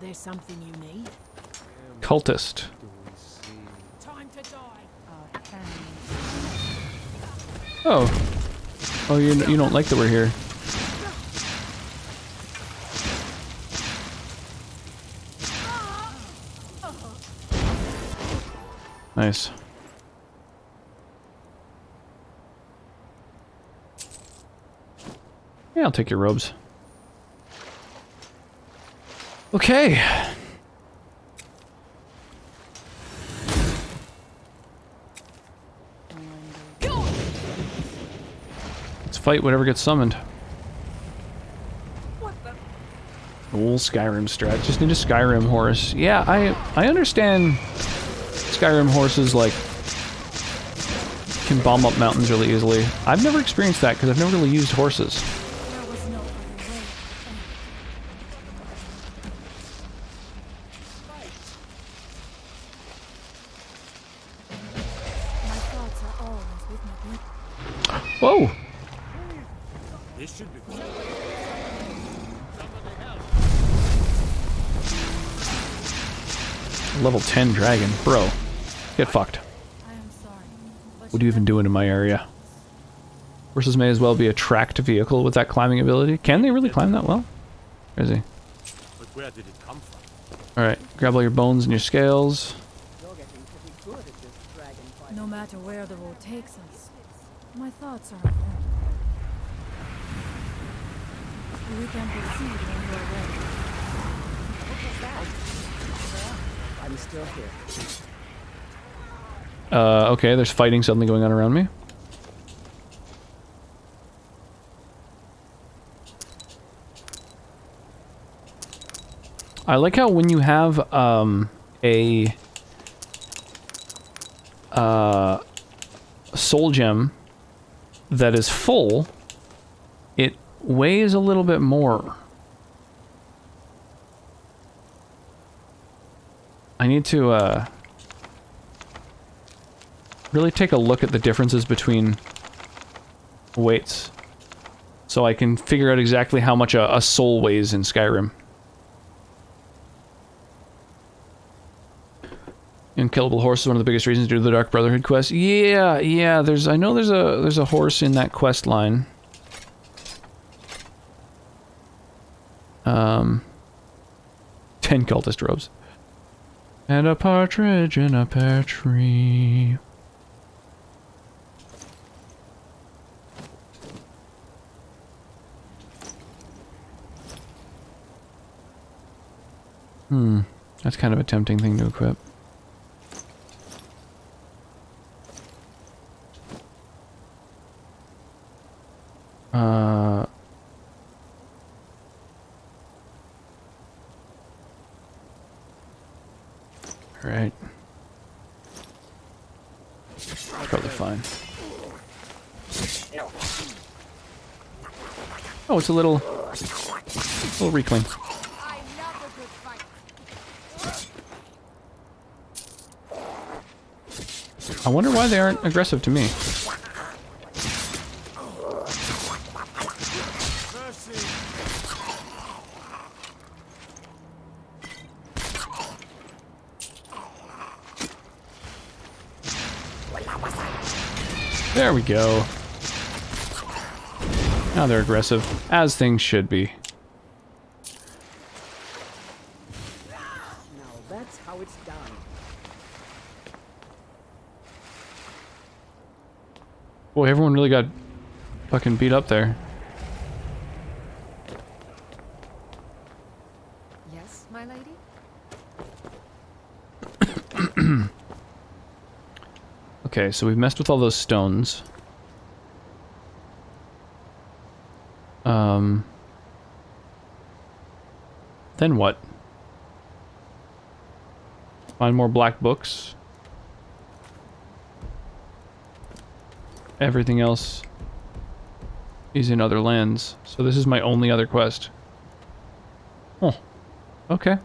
There's something you need? Cultist. Time to die. Oh. Oh, you don't like that we're here. Nice. Yeah, I'll take your robes. Okay. Let's fight whatever gets summoned. Old Skyrim strat. Just need a Skyrim horse. Yeah, I understand Skyrim horses, like, can bomb up mountains really easily. I've never experienced that because I've never really used horses. Whoa! This should be Level 10 dragon. Bro, get fucked. What are you even doing in my area? Horses may as well be a tracked vehicle with that climbing ability. Can they really climb that well? Where is he? But where did it come from? Alright, grab all your bones and your scales. No matter where the road takes us, my thoughts are at home. We can proceed when we're ready. I'm still here. Okay, there's fighting suddenly going on around me. I like how when you have, a soul gem that is full, it weighs a little bit more. I need to, really take a look at the differences between weights, so I can figure out exactly how much a soul weighs in Skyrim. Unkillable horse is one of the biggest reasons to do the Dark Brotherhood quest. Yeah, I know there's a horse in that quest line. 10 cultist robes. And a partridge in a pear tree. That's kind of a tempting thing to equip. Right. Probably fine. Oh, it's a little reclaim. I wonder why they aren't aggressive to me. There we go. Now they're aggressive, as things should be. Now that's how it's done. Boy, everyone really got fucking beat up there. Yes, my lady? Okay, so we've messed with all those stones. Then what? Find more black books. Everything else is in other lands. So this is my only other quest. Oh, okay.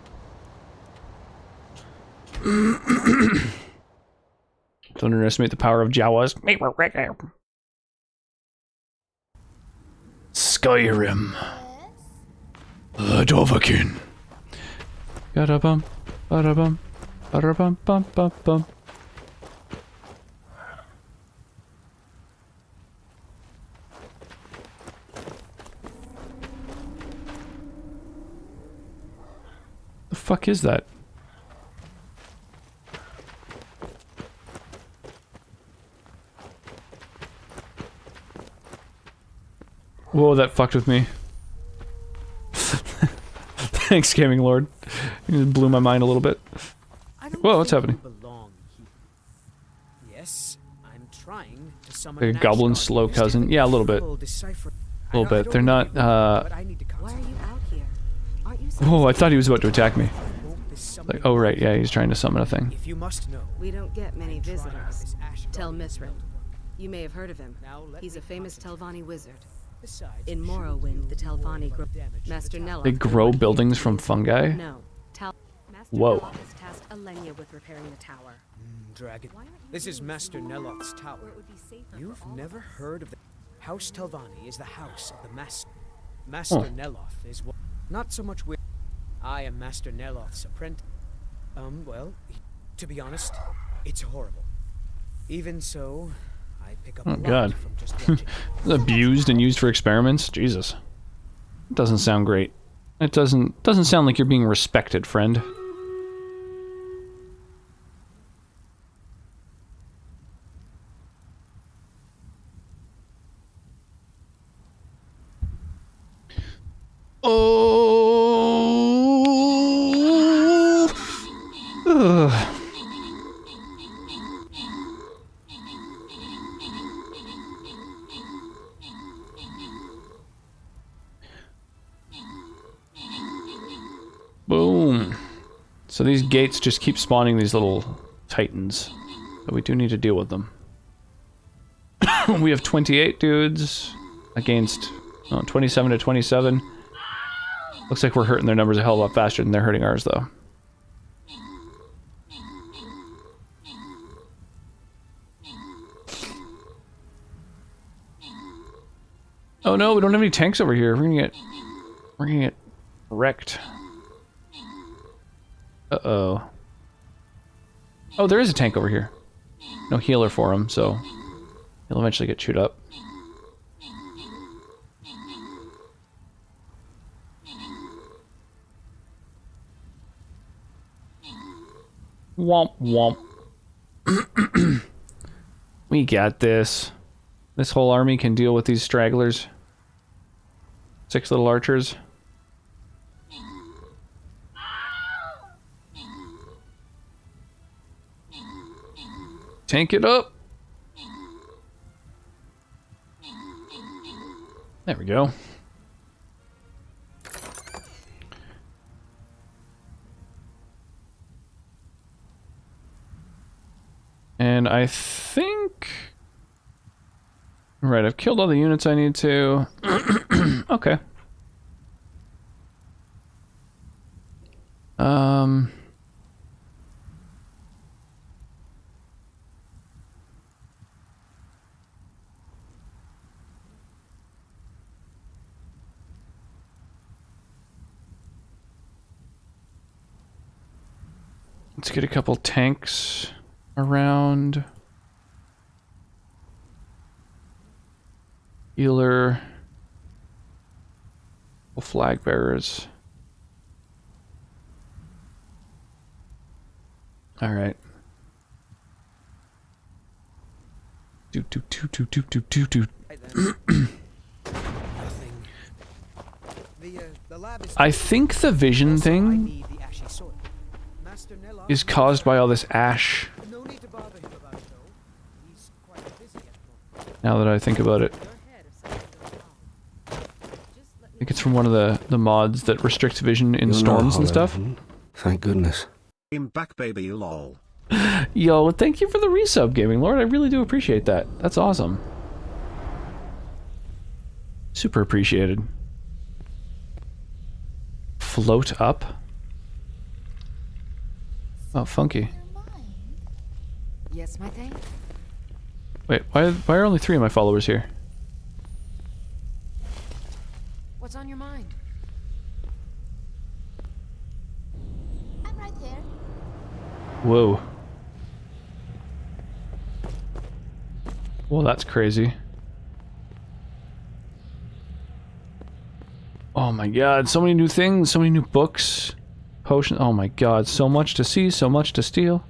Don't underestimate the power of Jawas. Skyrim. Dovahkiin. Ba-da-bum, ba-da-bum, ba-da-bum, bum, bum, bum. The fuck is that? Whoa, that fucked with me. Thanks, Gaming Lord. It just blew my mind a little bit. Whoa, what's happening? Yes, I'm trying to summon The goblin slow cousin. Yeah, a little bit. A little bit. They're not, Why are you out here? Aren't you Oh, I thought he was about to attack me. Like, oh right, yeah, he's trying to summon a thing. If you must know. We don't get many visitors. Tell Mithrin. You may have heard of him. He's a famous Telvanni wizard. In Morrowind, the Telvanni grow. Master Nelloth. They grow buildings from fungi? No. Master Whoa. Nelloth has tasked Alenia with repairing the tower. Dragon. This is Master Nelloth's tower. You've never heard of the House Telvanni is the house of the Master. Master Nelloth is what? Not so much with. I am Master Nelloth's apprentice. Well, to be honest, it's horrible. Even so, I pick up a lot God. from just watching. Abused and used for experiments? Jesus. It doesn't sound great. It doesn't sound like you're being respected, friend. Oh. Ugh. Boom. So these gates just keep spawning these little titans. But we do need to deal with them. We have 28 dudes against 27 to 27. Looks like we're hurting their numbers a hell of a lot faster than they're hurting ours, though. Oh no, we don't have any tanks over here. We're gonna get wrecked. Uh-oh. Oh, there is a tank over here. No healer for him, so he'll eventually get chewed up. Womp womp. We got this. This whole army can deal with these stragglers. 6 little archers. Tank it up. There we go. And I think... Right, I've killed all the units I need to. Okay. Let's get a couple tanks around. Healer. Flag bearers. All right. Do. I think the vision thing is caused by all this ash. Now that I think about it. I think it's from one of the mods that restricts vision in storms and stuff. Thank goodness. I'm back, baby, lol. Yo, thank you for the resub, Gaming Lord. I really do appreciate that. That's awesome. Super appreciated. Float up. Oh, funky. Yes, my thing. Wait, why are only 3 of my followers here? What's on your mind? I'm right there. Whoa. Well, that's crazy. Oh my god, so many new things, so many new books, potions. Oh my god, so much to see, so much to steal.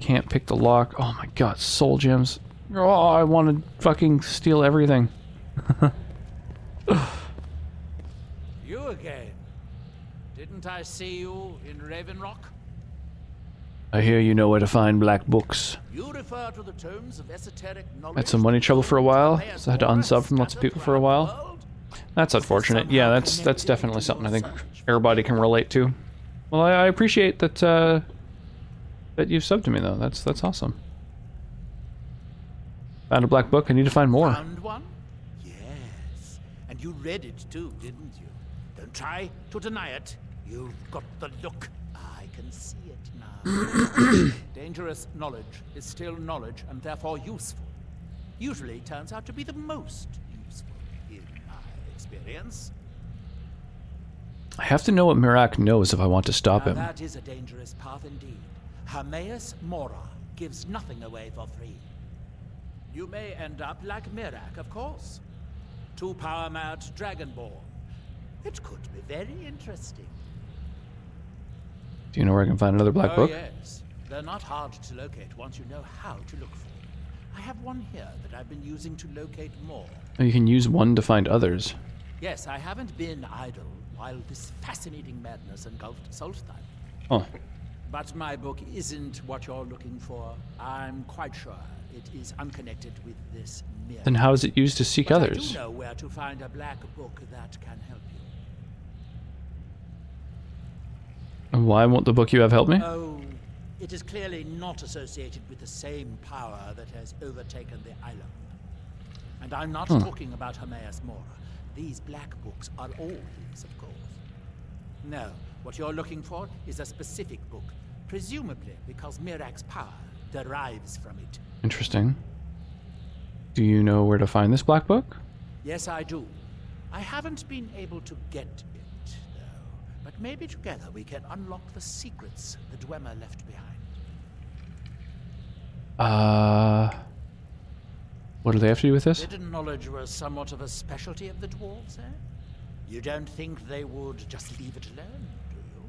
Can't pick the lock. Oh my god, soul gems. Oh, I want to fucking steal everything. You again. Didn't I see you in Raven Rock? I hear you know where to find black books. You refer to the tomes of esoteric knowledge. Had some money trouble for a while, so I had to unsub from lots of people for a while. That's unfortunate. Yeah, that's definitely something I think everybody can relate to. Well, I appreciate that that you've subbed to me though. That's awesome. Found a black book. I need to find more. Found one? Yes. And you read it too, didn't you? Don't try to deny it. You've got the look. I can see it now. Dangerous knowledge is still knowledge and therefore useful. Usually turns out to be the most useful in my experience. I have to know what Mirak knows if I want to stop Now him. that is a dangerous path indeed. Hermaeus Mora gives nothing away for free. You may end up like Mirak, of course. 2 power-mad Dragonborn. It could be very interesting. Do you know where I can find another black book? Yes. They're not hard to locate once you know how to look for them. I have one here that I've been using to locate more. Oh, you can use one to find others. Yes, I haven't been idle while this fascinating madness engulfed Solstheim. Oh. But my book isn't what you're looking for. I'm quite sure it is unconnected with this mirror. Then how is it used to seek But others? I do know where to find a black book that can help you. And why won't the book you have help me? Oh, it is clearly not associated with the same power that has overtaken the island. And I'm not talking about Hermaeus Mora. These black books are all his, of course. No, what you're looking for is a specific book, presumably because Mirak's power derives from it. Interesting. Do you know where to find this black book? Yes, I do. I haven't been able to get it, though. But maybe together we can unlock the secrets the Dwemer left behind. What do they have to do with this? Hidden knowledge was somewhat of a specialty of the dwarves, eh? You don't think they would just leave it alone, do you?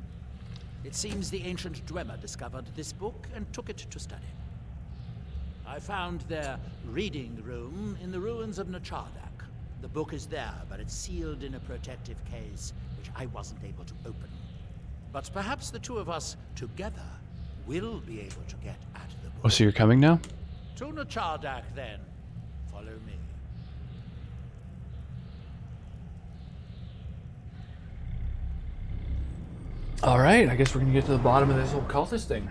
It seems the ancient Dwemer discovered this book and took it to study. I found their reading room in the ruins of Nachardak. The book is there, but it's sealed in a protective case, which I wasn't able to open. But perhaps the two of us together will be able to get at the book. Oh, so you're coming now? Tuna Chardak, then. Follow me. Alright, I guess we're gonna get to the bottom of this whole cultist thing.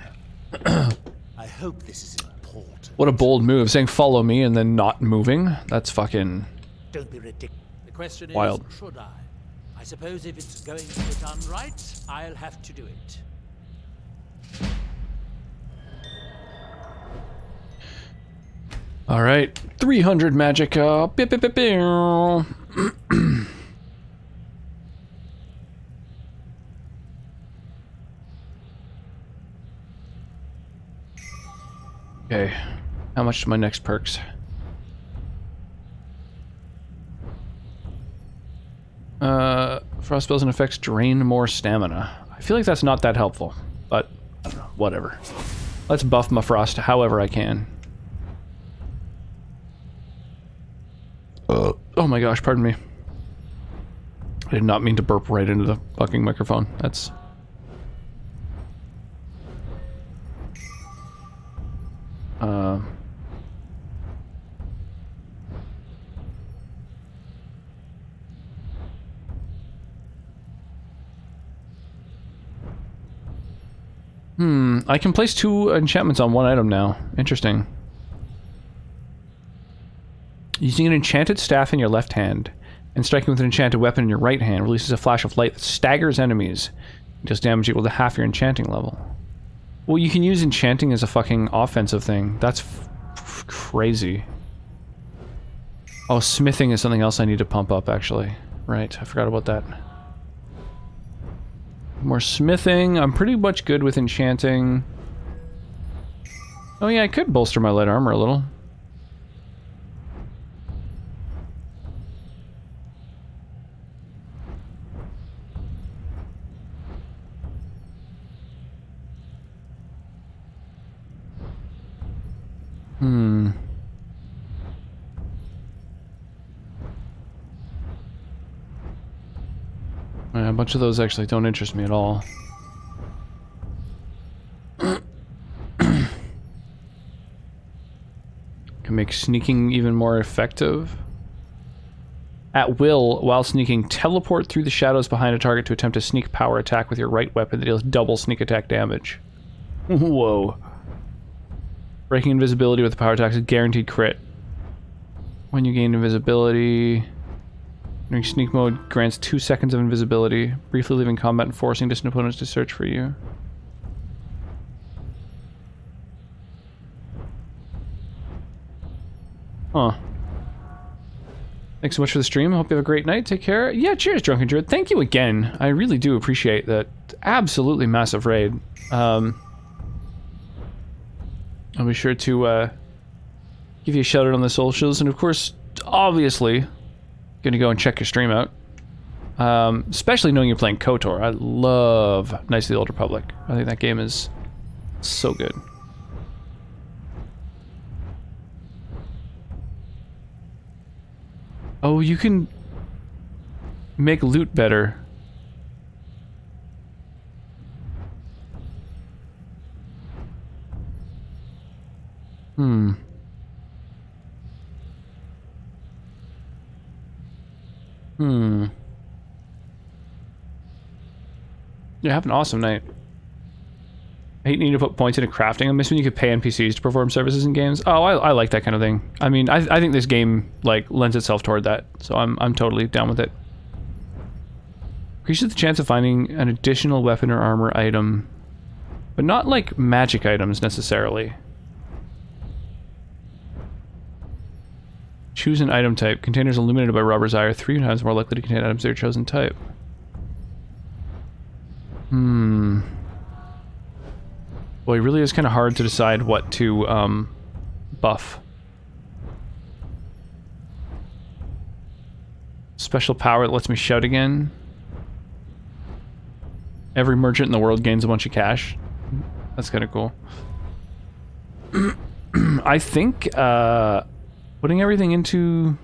I hope this is important. What a bold move, saying follow me and then not moving. That's fucking Don't be ridiculous. The question wild. is, should I? I suppose if it's going to be done right, I'll have to do it. Alright, 300 magic. Bip, bip, bip, bip. Okay, how much to my next perks? Frost spells and effects drain more stamina. I feel like that's not that helpful, but I don't know, whatever. Let's buff my frost however I can. Oh my gosh, pardon me. I did not mean to burp right into the fucking microphone. That's... I can place 2 enchantments on 1 item now. Interesting. Using an enchanted staff in your left hand and striking with an enchanted weapon in your right hand releases a flash of light that staggers enemies. It does damage equal to half your enchanting level. Well, you can use enchanting as a fucking offensive thing. That's crazy. Oh, smithing is something else I need to pump up, actually. Right, I forgot about that. More smithing. I'm pretty much good with enchanting. Oh yeah, I could bolster my light armor a little. Yeah, a bunch of those actually don't interest me at all. Can make sneaking even more effective. At will, while sneaking, teleport through the shadows behind a target to attempt a sneak power attack with your right weapon that deals double sneak attack damage. Whoa. Breaking invisibility with the power attack is a guaranteed crit. When you gain invisibility... During sneak mode, grants 2 seconds of invisibility, briefly leaving combat and forcing distant opponents to search for you. Huh. Thanks so much for the stream. I hope you have a great night. Take care. Yeah, cheers, Drunken Druid. Thank you again. I really do appreciate that. Absolutely massive raid. I'll be sure to give you a shout out on the socials, and of course, obviously, gonna go and check your stream out. Especially knowing you're playing KOTOR. I love Knights of the Old Republic. I think that game is so good. Oh, you can make loot better. Yeah, have an awesome night. I hate needing to put points into crafting. I miss when you could pay NPCs to perform services in games. Oh, I like that kind of thing. I mean, I think this game, like, lends itself toward that. So I'm totally down with it. Increases the chance of finding an additional weapon or armor item. But not, like, magic items, necessarily. Choose an item type. Containers illuminated by robber's eye are 3 times more likely to contain items of your chosen type. Boy, it really is kind of hard to decide what to buff. Special power that lets me shout again. Every merchant in the world gains a bunch of cash. That's kind of cool. I think putting everything into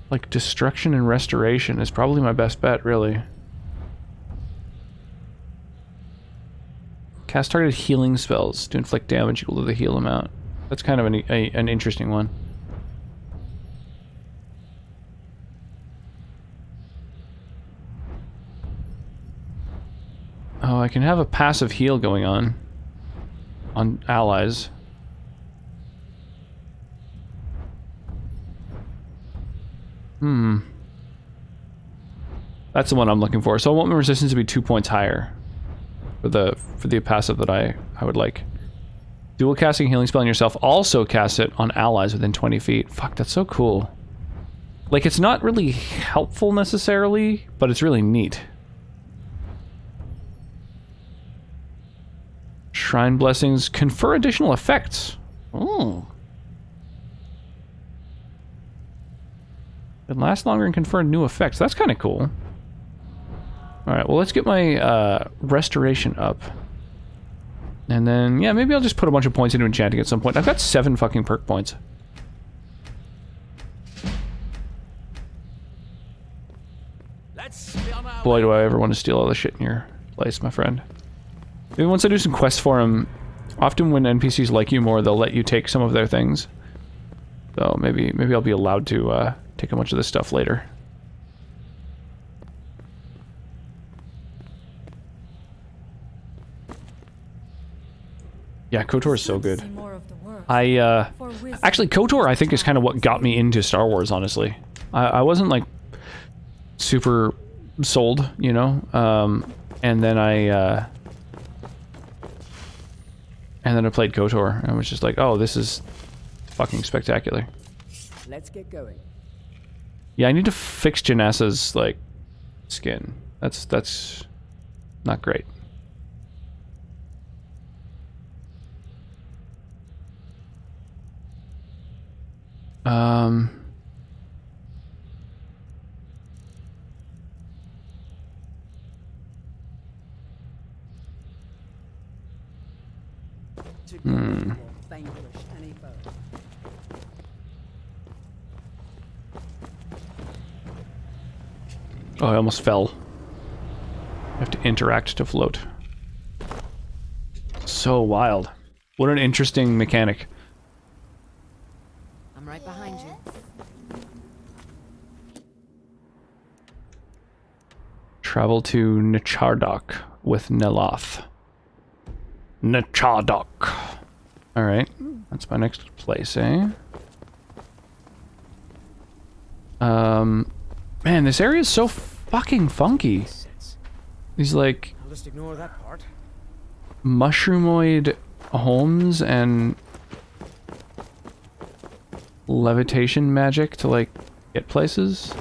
like destruction and restoration is probably my best bet, really. Cast targeted healing spells to inflict damage equal to the heal amount. That's kind of an interesting one. Oh, I can have a passive heal going on allies. That's the one I'm looking for. So I want my resistance to be 2 points higher for the passive that I would like. Dual casting healing spell on yourself. Also cast it on allies within 20 feet. Fuck, that's so cool. Like, it's not really helpful necessarily, but it's really neat. Shrine blessings confer additional effects. Oh. It lasts longer and confer new effects. That's kind of cool. Alright, well, let's get my restoration up. And then, yeah, maybe I'll just put a bunch of points into enchanting at some point. I've got 7 fucking perk points. Boy, do I ever want to steal all the shit in your place, my friend. Maybe once I do some quests for them, often when NPCs like you more, they'll let you take some of their things. So maybe I'll be allowed to take a bunch of this stuff later. Yeah, KOTOR is so good. Actually, KOTOR I think is kind of what got me into Star Wars, honestly. I wasn't like super sold, you know, and then I played KOTOR and I was just like, oh, this is fucking spectacular. Let's get going. Yeah, I need to fix Janassa's like skin. That's not great. Oh, I almost fell. I have to interact to float. So wild. What an interesting mechanic. I'm right behind you. Travel to Nichardoc with Neloth. Nichardoc. Alright, that's my next place, eh? Man, this area is so fucking funky. These like I'll just ignore that part. mushroomoid homes and levitation magic to like get places.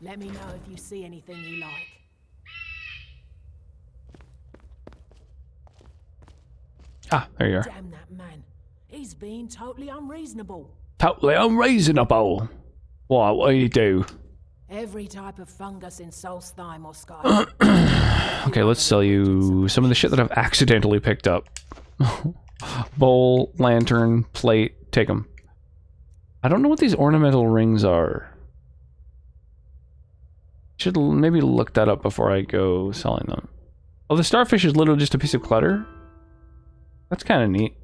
Let me know if you see anything you like. Ah, there you are. Damn that man. He's being totally unreasonable. Totally unreasonable. What do you do? Every type of fungus in Solstheim or Skyrim. Okay, let's sell you some of the shit that I've accidentally picked up. Bowl, lantern, plate, take them. I don't know what these ornamental rings are. Should maybe look that up before I go selling them. Oh, the starfish is literally just a piece of clutter? That's kind of neat.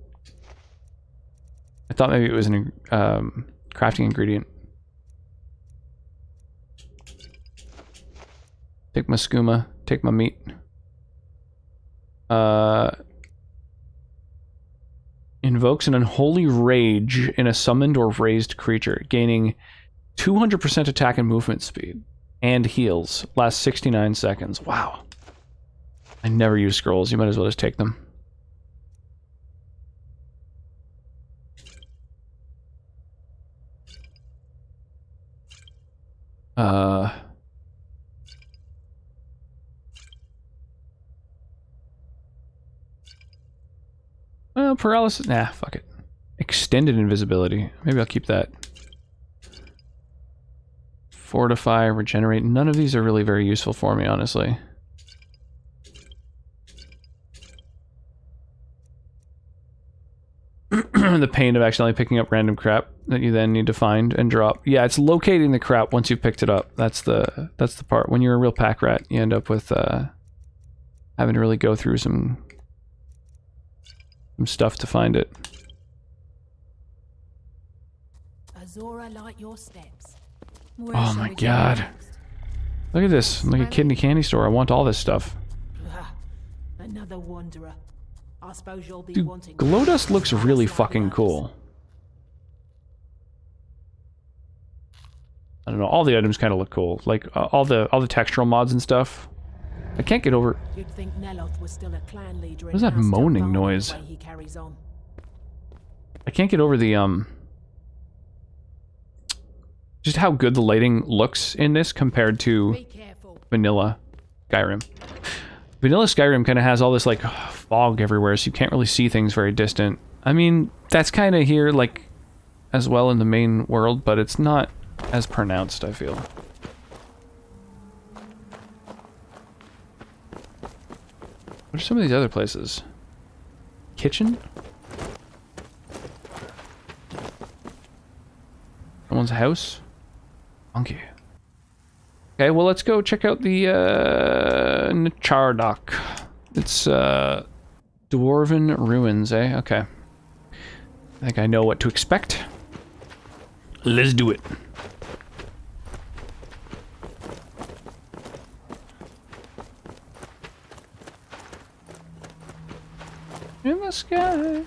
I thought maybe it was an crafting ingredient. Take my skooma, take my meat. Invokes an unholy rage in a summoned or raised creature, gaining 200% attack and movement speed. And heals. Lasts 69 seconds. Wow. I never use scrolls. You might as well just take them. Well, paralysis. Nah, fuck it. Extended invisibility. Maybe I'll keep that. Fortify, regenerate. None of these are really very useful for me, honestly. the pain of accidentally picking up random crap that you then need to find and drop. Yeah, it's locating the crap once you've picked it up. That's the part. When you're a real pack rat, you end up with having to really go through some stuff to find it. Azora, light your steps. Oh my god. Look at this. Like a kidney candy store. I want all this stuff. Another wanderer. I suppose you'll be Dude, wanting. glow dust looks really fucking cool. I don't know, all the items kind of look cool. Like all the textural mods and stuff. I can't get over. You'd think Neloth was still a clan leader. What is that moaning noise? He carries on. I can't get over the just how good the lighting looks in this compared to vanilla Skyrim. Vanilla Skyrim kind of has all this like fog everywhere, so you can't really see things very distant. I mean, that's kind of here like as well in the main world, but it's not as pronounced, I feel. What are some of these other places? Kitchen? Someone's house? Monkey. Okay, well let's go check out the Nachardok. It's Dwarven Ruins, eh? Okay. I think I know what to expect. Let's do it. In the sky.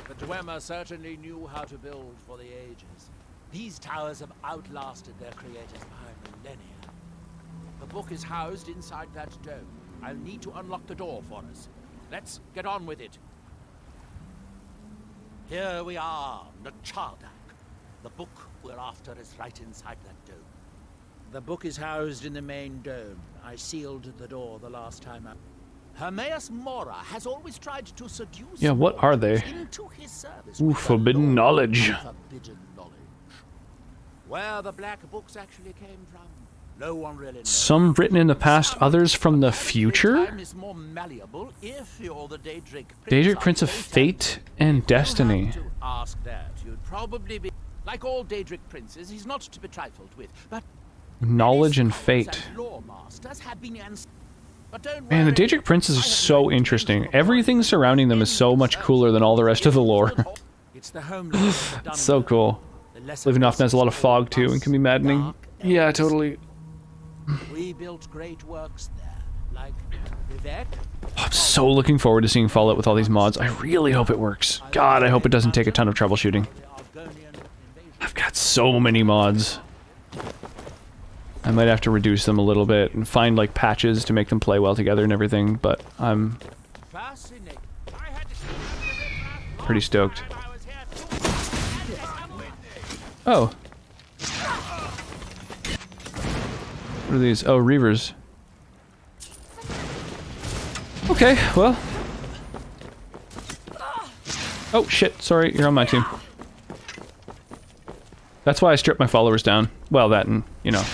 The Dwemer certainly knew how to build for the ages. These towers have outlasted their creators by millennia. The book is housed inside that dome. I'll need to unlock the door for us. Let's get on with it. Here we are, Nachardak. The book we're after is right inside that dome. The book is housed in the main dome. I sealed the door the last time out. Hermaeus Mora has always tried to seduce. Yeah, what are they? Into his service. Ooh, forbidden knowledge. Forbidden knowledge. Where the black books actually came from, no one really knows. Some written in the past, others from the future? Time is more malleable if you're the Daedric Prince of Fate and Destiny. To ask that, you'd probably be like all Daedric princes. He's not to be trifled with, but Knowledge and fate. Man, the Daedric Princes are so interesting. Everything surrounding them is so much cooler than all the rest of the lore. It's so cool. Living often has a lot of fog too and can be maddening. Yeah, totally. We built great works there, like Vivek. I'm so looking forward to seeing Fallout with all these mods. I really hope it works. God, I hope it doesn't take a ton of troubleshooting. I've got so many mods. I might have to reduce them a little bit and find like patches to make them play well together and everything, but I'm pretty stoked. Oh. What are these? Oh, Reavers. Okay, well. Oh shit, sorry, you're on my team. That's why I stripped my followers down. Well, that and, you know.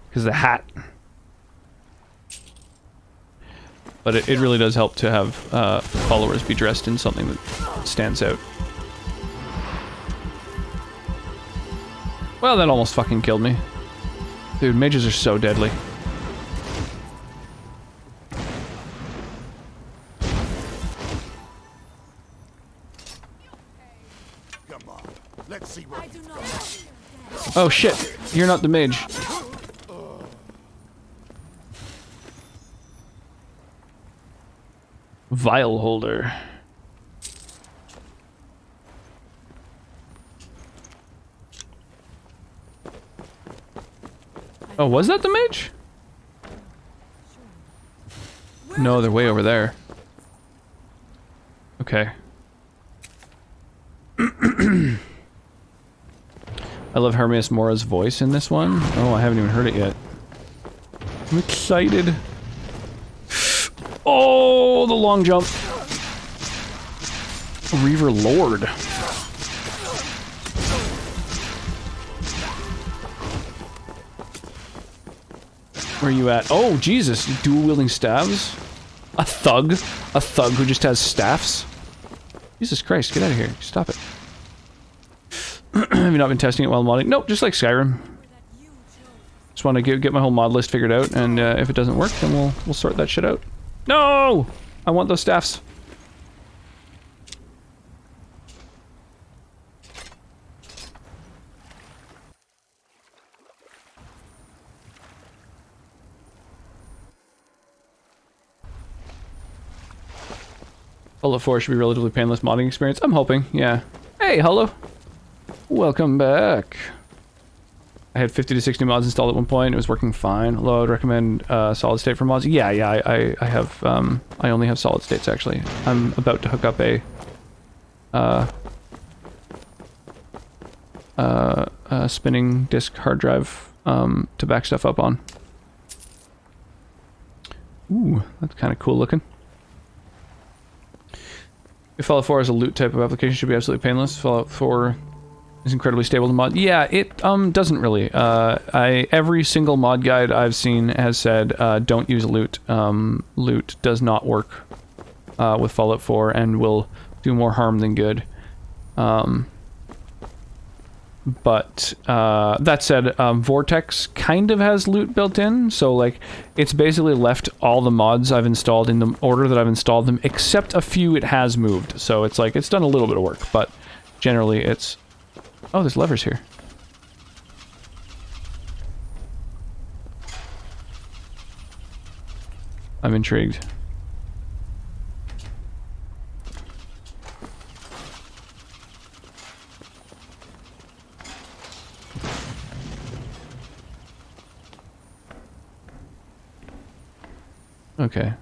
Because the hat. But it really does help to have followers be dressed in something that stands out. Well, that almost fucking killed me. Dude, mages are so deadly. Come on, let's see what. Oh shit, you're not the mage. Vial holder. Oh, was that the mage? No, they're way over there. Okay. I love Hermaeus Mora's voice in this one. Oh, I haven't even heard it yet. I'm excited. Oh, the long jump. Reaver Lord. Where are you at? Oh, Jesus. Dual-wielding staves? A thug? A thug who just has staffs? Jesus Christ, get out of here. Stop it. Have you not been testing it while modding? Nope, just like Skyrim. Just want to get my whole mod list figured out, and if it doesn't work, then we'll sort that shit out. No! I want those staffs. Fallout 4 should be relatively painless modding experience. I'm hoping, yeah. Hey, hello. Welcome back. I had 50 to 60 mods installed at one point. It was working fine. Although I'd recommend solid state for mods. Yeah, I have. I only have solid states actually. I'm about to hook up a spinning disk hard drive to back stuff up on. Ooh, that's kind of cool looking. If Fallout 4 is a loot type of application, it should be absolutely painless. Fallout 4 is incredibly stable to mod. Yeah, it doesn't really. Every single mod guide I've seen has said don't use loot. Loot does not work with Fallout 4 and will do more harm than good. But that said, Vortex kind of has loot built in, so like it's basically left all the mods I've installed in the order that I've installed them, except a few it has moved. So it's like it's done a little bit of work, but generally it's... Oh, there's levers here. I'm intrigued. Okay.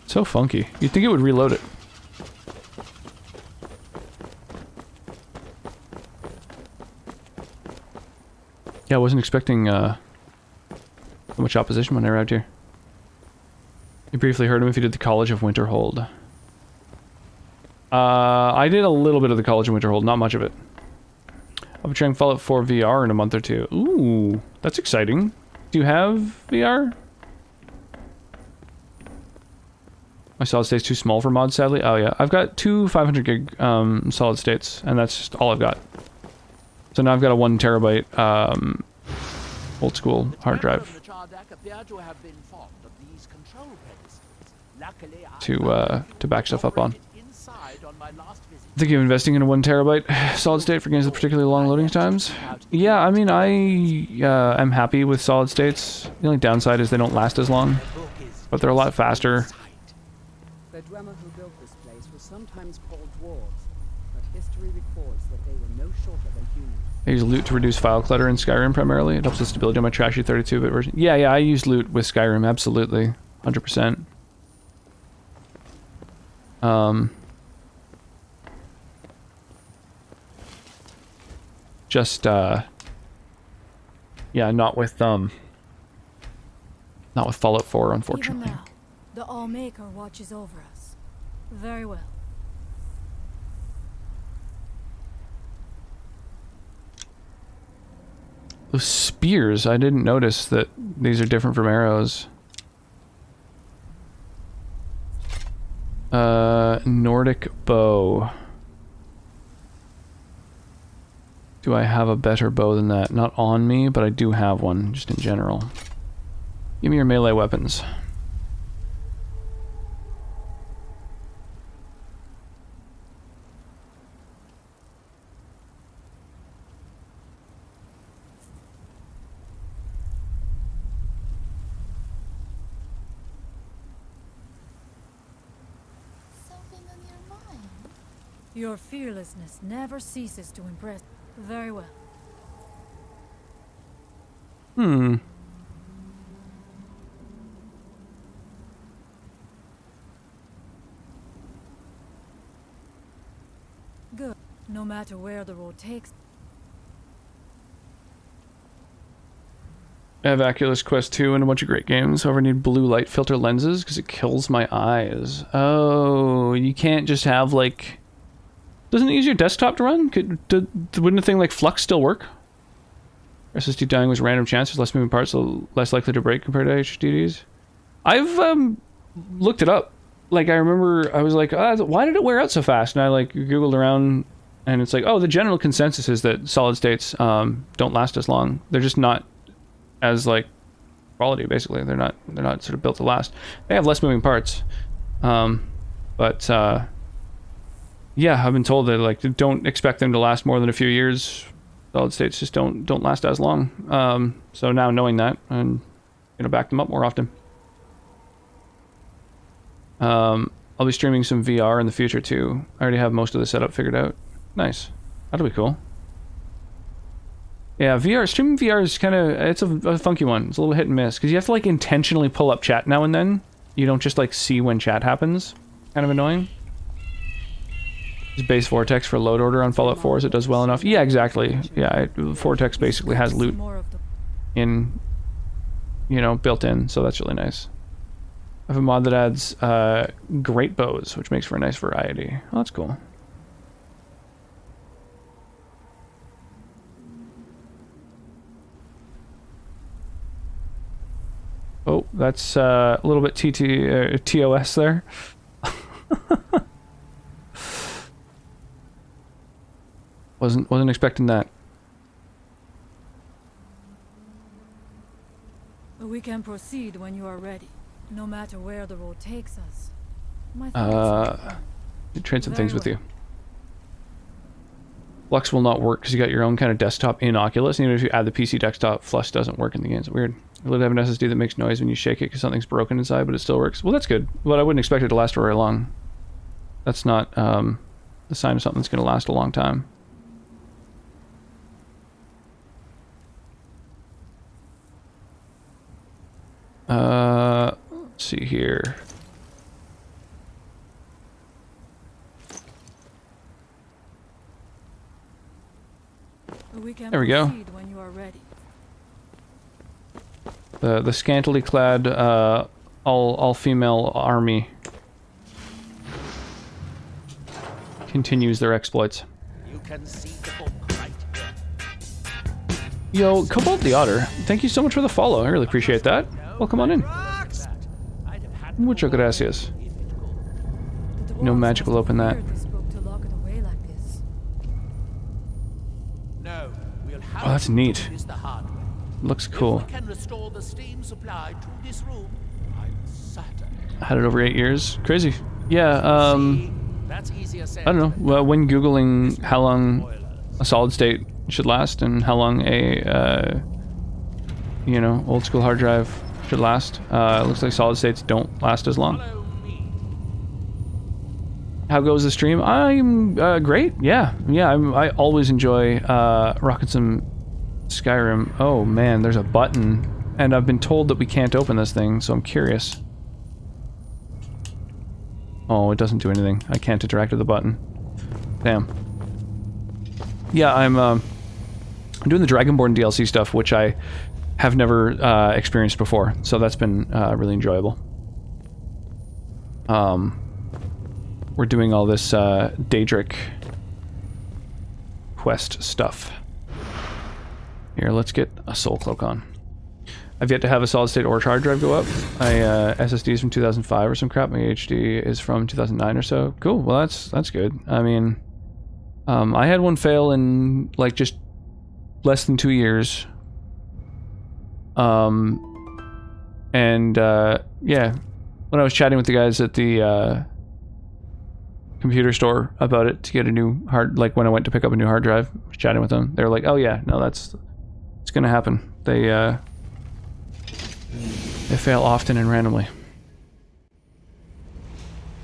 So funky. You'd think it would reload it. Yeah, I wasn't expecting so much opposition when I arrived here. You briefly heard him if you did the College of Winterhold. I did a little bit of the College of Winterhold, not much of it. I'll be trying Fallout 4 VR in a month or two. Ooh, that's exciting. Do you have VR? My solid state's too small for mods, sadly. Oh yeah, I've got two 500 gig solid states, and that's just all I've got. So now I've got a 1 terabyte old school hard drive to back stuff up on. Thinking of investing in a 1 terabyte solid state for games with particularly long loading times? Yeah, I mean, I am happy with solid states. The only downside is they don't last as long, but they're a lot faster. The drummer who built this place was sometimes called dwarves, but history records that they were no shorter than humans. I use loot to reduce file clutter in Skyrim primarily. It helps the stability on my trashy 32-bit version. Yeah, I use loot with Skyrim, absolutely. 100%. Just, yeah, not with Fallout 4, unfortunately. Even now, the All-Maker watches over us. Very well. Those spears, I didn't notice that these are different from arrows. Nordic bow. Do I have a better bow than that? Not on me, but I do have one, just in general. Give me your melee weapons. Your fearlessness never ceases to impress. Very well. Good. No matter where the road takes. I have Oculus Quest 2 and a bunch of great games. However, I need blue light filter lenses because it kills my eyes. Oh, you can't just have like Doesn't it use your desktop to run? Wouldn't a thing like Flux still work? SSD dying was random chance. There's less moving parts, so less likely to break compared to HDDs. I've looked it up. Like, I remember I was like, why did it wear out so fast? And I like Googled around, and it's like, oh, the general consensus is that solid states don't last as long. They're just not as like quality. Basically, they're not sort of built to last. They have less moving parts, but yeah, I've been told that like don't expect them to last more than a few years. Solid states just don't last as long. So now knowing that, I'm gonna back them up more often. I'll be streaming some VR in the future too. I already have most of the setup figured out. Nice. That'll be cool. Yeah, streaming VR is kind of, it's a funky one. It's a little hit and miss, because you have to like intentionally pull up chat now and then. You don't just like see when chat happens. Kind of annoying. Use base Vortex for load order on Fallout 4 as it does well enough. Yeah, exactly. Yeah, Vortex basically has loot in, you know, built in, so that's really nice. I have a mod that adds great bows, which makes for a nice variety. Oh, that's cool. Oh, that's a little bit TOS there. Wasn't expecting that. We can proceed when you are ready, no matter where the road takes us. Trade some things with you. Flux will not work because you got your own kind of desktop in Oculus, and even if you add the PC desktop, Flux doesn't work in the game. It's weird. I literally have an SSD that makes noise when you shake it because something's broken inside, but it still works. Well, that's good. But I wouldn't expect it to last very long. That's not the sign of something that's going to last a long time. Let's see here. There we go. When you are ready. The scantily clad all female army continues their exploits. You can see the book right here. Yo, Cobalt the Otter, thank you so much for the follow. I really appreciate that. Welcome on in. Muchas gracias. No magic will open that. Oh, that's neat. Looks cool. Had it over 8 years. Crazy. Yeah, I don't know. Well, when Googling how long a solid state should last and how long a, you know, old school hard drive should last, it looks like solid states don't last as long. How goes the stream? I'm great. Yeah, I always enjoy rocking some Skyrim. Oh man, there's a button, and I've been told that we can't open this thing, so I'm curious. Oh, it doesn't do anything. I can't interact with the button. Damn. Yeah, I'm doing the Dragonborn DLC stuff, which I have never experienced before, so that's been really enjoyable. We're doing all this Daedric quest stuff. Here, let's get a soul cloak on. I've yet to have a solid state or hard drive go up. My SSD is from 2005 or some crap. My HD is from 2009 or so. Cool. Well, that's good. I mean, I had one fail in like just less than 2 years. Yeah, when I was chatting with the guys at the computer store about it to get a new when I went to pick up a new hard drive, I was chatting with them. They were like, "Oh yeah, no, it's gonna happen." They fail often and randomly.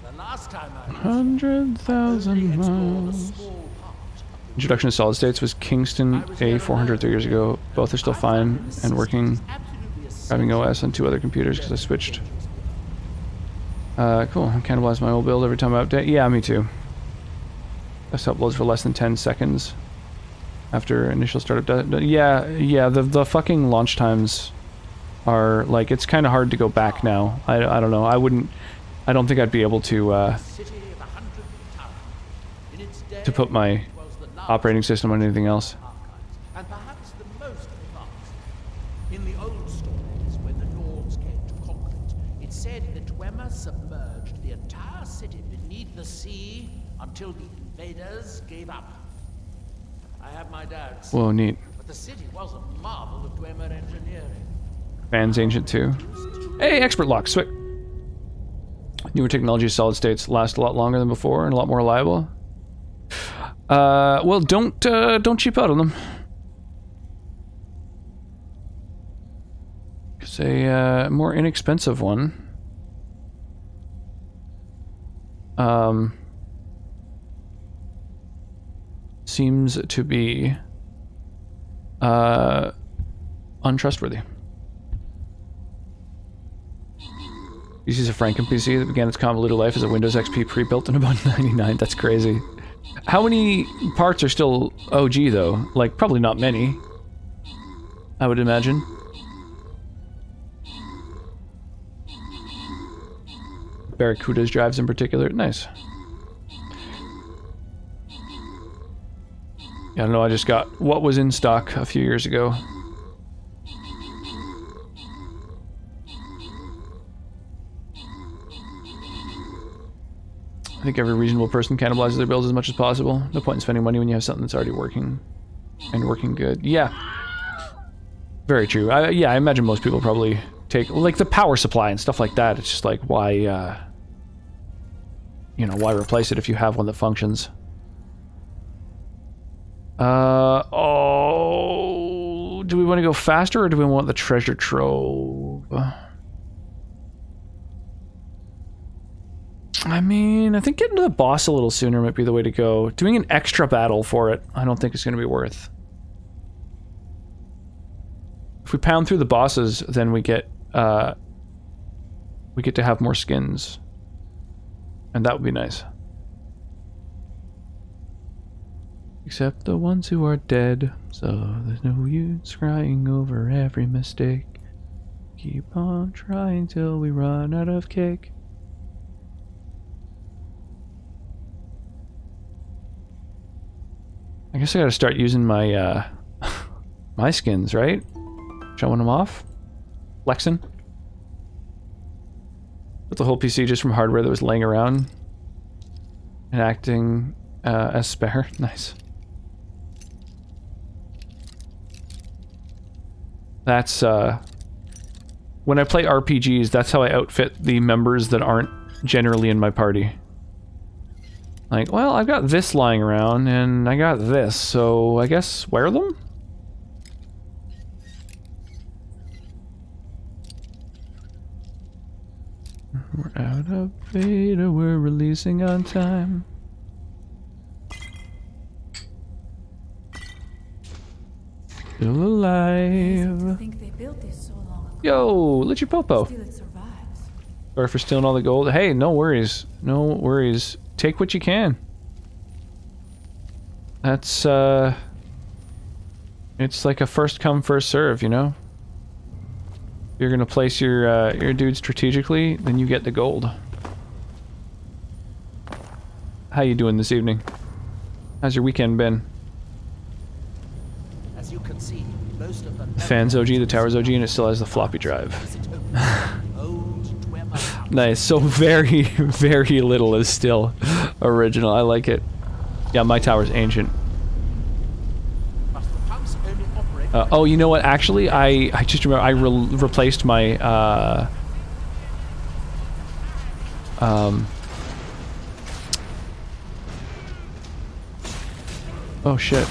100,000 miles. Introduction to solid states was Kingston A400 3 years ago. Both are still fine and working. Driving OS on 2 other computers because I switched. Cool. I cannibalize my old build every time I update. Yeah, me too. Desktop loads for less than 10 seconds after initial startup. Yeah. The fucking launch times are like, it's kind of hard to go back now. I don't know. I don't think I'd be able to to put my operating system on anything else. And perhaps the most advanced. In the old stories, when the Lords came to conquer it, it said that Dwemer submerged the entire city beneath the sea until the invaders gave up. I have my doubts. Whoa, neat. But the city was a marvel of Dwemer engineering. Fan's ancient too. Hey, expert lock, sweet. Newer technology solid states last a lot longer than before and a lot more reliable. Well, don't cheap out on them. It's a more inexpensive one. Seems to be untrustworthy. PC's a Franken PC that began its convoluted life as a Windows XP pre-built in about 99. That's crazy. How many parts are still OG though? Like, probably not many, I would imagine. Barracuda's drives in particular. Nice. Yeah, I don't know, I just got what was in stock a few years ago. I think every reasonable person cannibalizes their builds as much as possible. No point in spending money when you have something that's already working and working good. Yeah. Very true. Yeah, I imagine most people probably take, like, the power supply and stuff like that. It's just like, why, you know, why replace it if you have one that functions? Oh, do we want to go faster or do we want the treasure trove? I mean, I think getting to the boss a little sooner might be the way to go. Doing an extra battle for it, I don't think it's going to be worth. If we pound through the bosses, then we get to have more skins. And that would be nice. Except the ones who are dead, so there's no use crying over every mistake. Keep on trying till we run out of cake. I guess I gotta start using my, my skins, right? Showing them off? Flexing? Built the whole PC just from hardware that was laying around. And acting, as spare. Nice. That's, when I play RPGs, that's how I outfit the members that aren't generally in my party. Like, well, I've got this lying around, and I got this, so I guess wear them? We're out of beta, we're releasing on time. Still alive. I think they built this so long ago. Yo, Lichipopo. Still it survives. Sorry for stealing all the gold. Hey, no worries. No worries. Take what you can. That's, it's like a first come, first serve, you know? If you're gonna place your dude strategically, then you get the gold. How you doing this evening? How's your weekend been? As you can see, most of them. The fan's OG, the tower's OG, and it still has the floppy drive. Nice. So very, very little is still original. I like it. Yeah, my tower's ancient. Oh, you know what? Actually, I just remember I replaced my oh shit.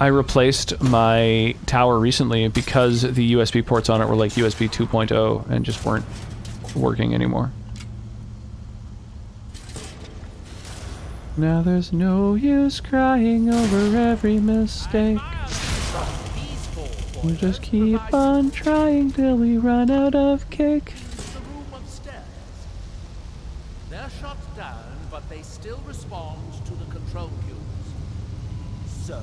I replaced my tower recently because the USB ports on it were like USB 2.0 and just weren't working anymore. Now there's no use crying over every mistake. We'll just keep on trying till we run out of cake. The room upstairs. They're shut down, but they still respond to the control cubes. So,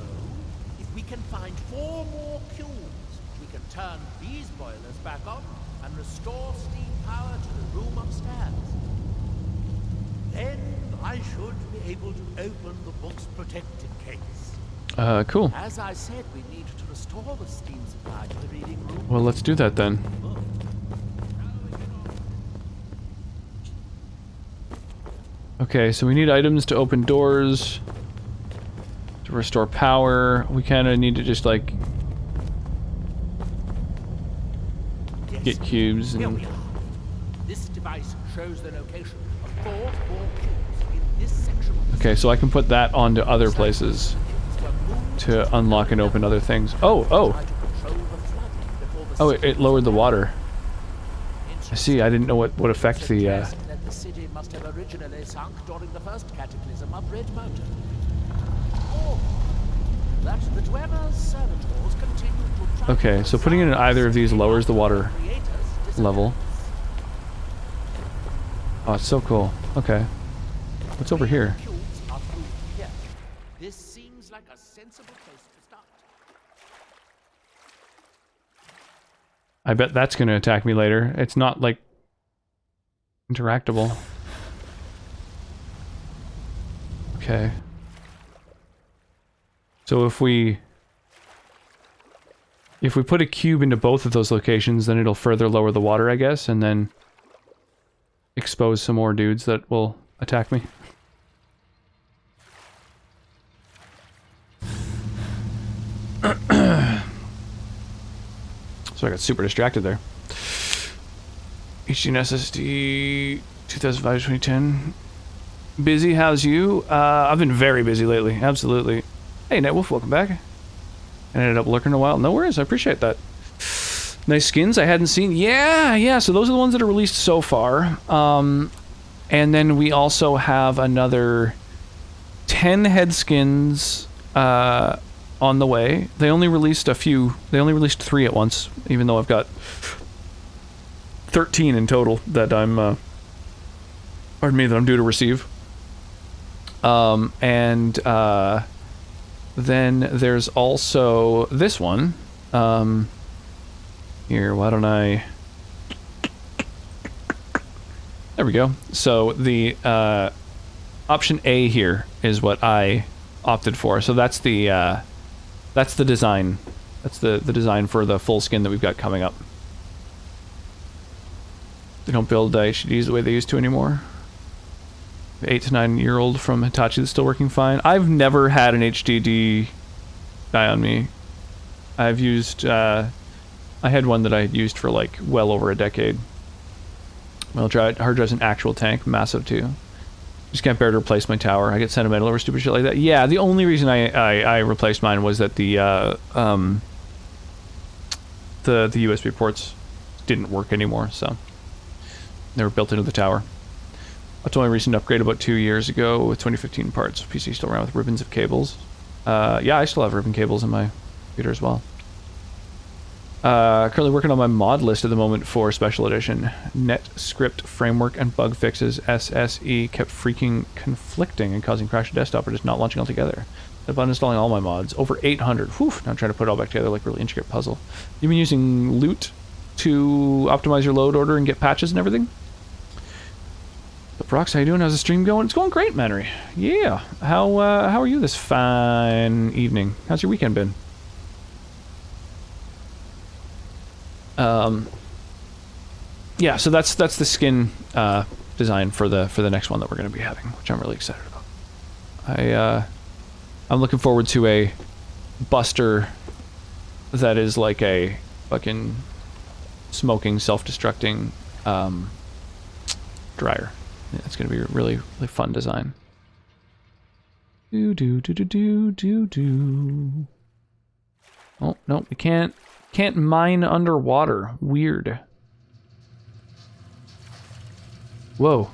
if we can find 4 more cubes, we can turn these boilers back on and restore steam power to the room upstairs. Then I should be able to open the book's protected case. Cool. As I said, we need to restore the steam supply to the reading room. Well, let's do that then. Okay, so we need items to open doors, to restore power. We kind of need to just, like, get cubes Here and... we are. This device shows the location of 4 more cubes in this section of the Okay, so I can put that onto other places to unlock and open other things. Oh, oh! Oh, it lowered the water. I see, I didn't know what would affect the, that the city must have originally sunk during the first cataclysm of Red Mountain. Or that the Dwemer's servitors continued to try. Okay, so putting it in either of these lowers the water level. Oh, it's so cool. Okay. What's over here? This seems like a sensible place to start. I bet that's going to attack me later. It's not, like, interactable. Okay. So if we put a cube into both of those locations, then it'll further lower the water, I guess, and then expose some more dudes that will attack me. So I got super distracted there. HD and SSD 2005-2010. Busy, how's you? I've been very busy lately, absolutely. Hey, Nightwolf, welcome back. I ended up lurking a while. No worries, I appreciate that. Nice skins I hadn't seen. Yeah, so those are the ones that are released so far. And then we also have another 10 head skins on the way. They only released a few. They only released 3 at once, even though I've got 13 in total that I'm, pardon me, that I'm due to receive. Then there's also this one. Here, why don't I... There we go. So the option A here is what I opted for. So that's the design. That's the design for the full skin that we've got coming up. They don't build HDs the way they used to anymore. The 8 to 9 year old from Hitachi that's still working fine. I've never had an HDD die on me. I've used, I had one that I had used for like well over a decade. Well, hard drive's an actual tank, massive too. Just can't bear to replace my tower. I get sentimental over stupid shit like that. Yeah, the only reason I replaced mine was that the USB ports didn't work anymore, so they were built into the tower. That's only recent upgrade about 2 years ago with 2015 parts. PC still ran with ribbons of cables. Yeah, I still have ribbon cables in my computer as well. Currently working on my mod list at the moment for Special Edition. NetScript framework and bug fixes. SSE kept freaking conflicting and causing crash to desktop or just not launching altogether. I've been installing all my mods. Over 800. Whew, now I'm trying to put it all back together like a really intricate puzzle. You've been using Loot to optimize your load order and get patches and everything? But Brox, how you doing? How's the stream going? It's going great, Mannery. Yeah. How are you this fine evening? How's your weekend been? Yeah, so that's the skin design for the next one that we're going to be having, which I'm really excited about. I'm looking forward to a Buster that is like a fucking smoking, self-destructing dryer. Yeah, it's going to be a really, really fun design. Do. Oh, no, we can't mine underwater. Weird. Whoa.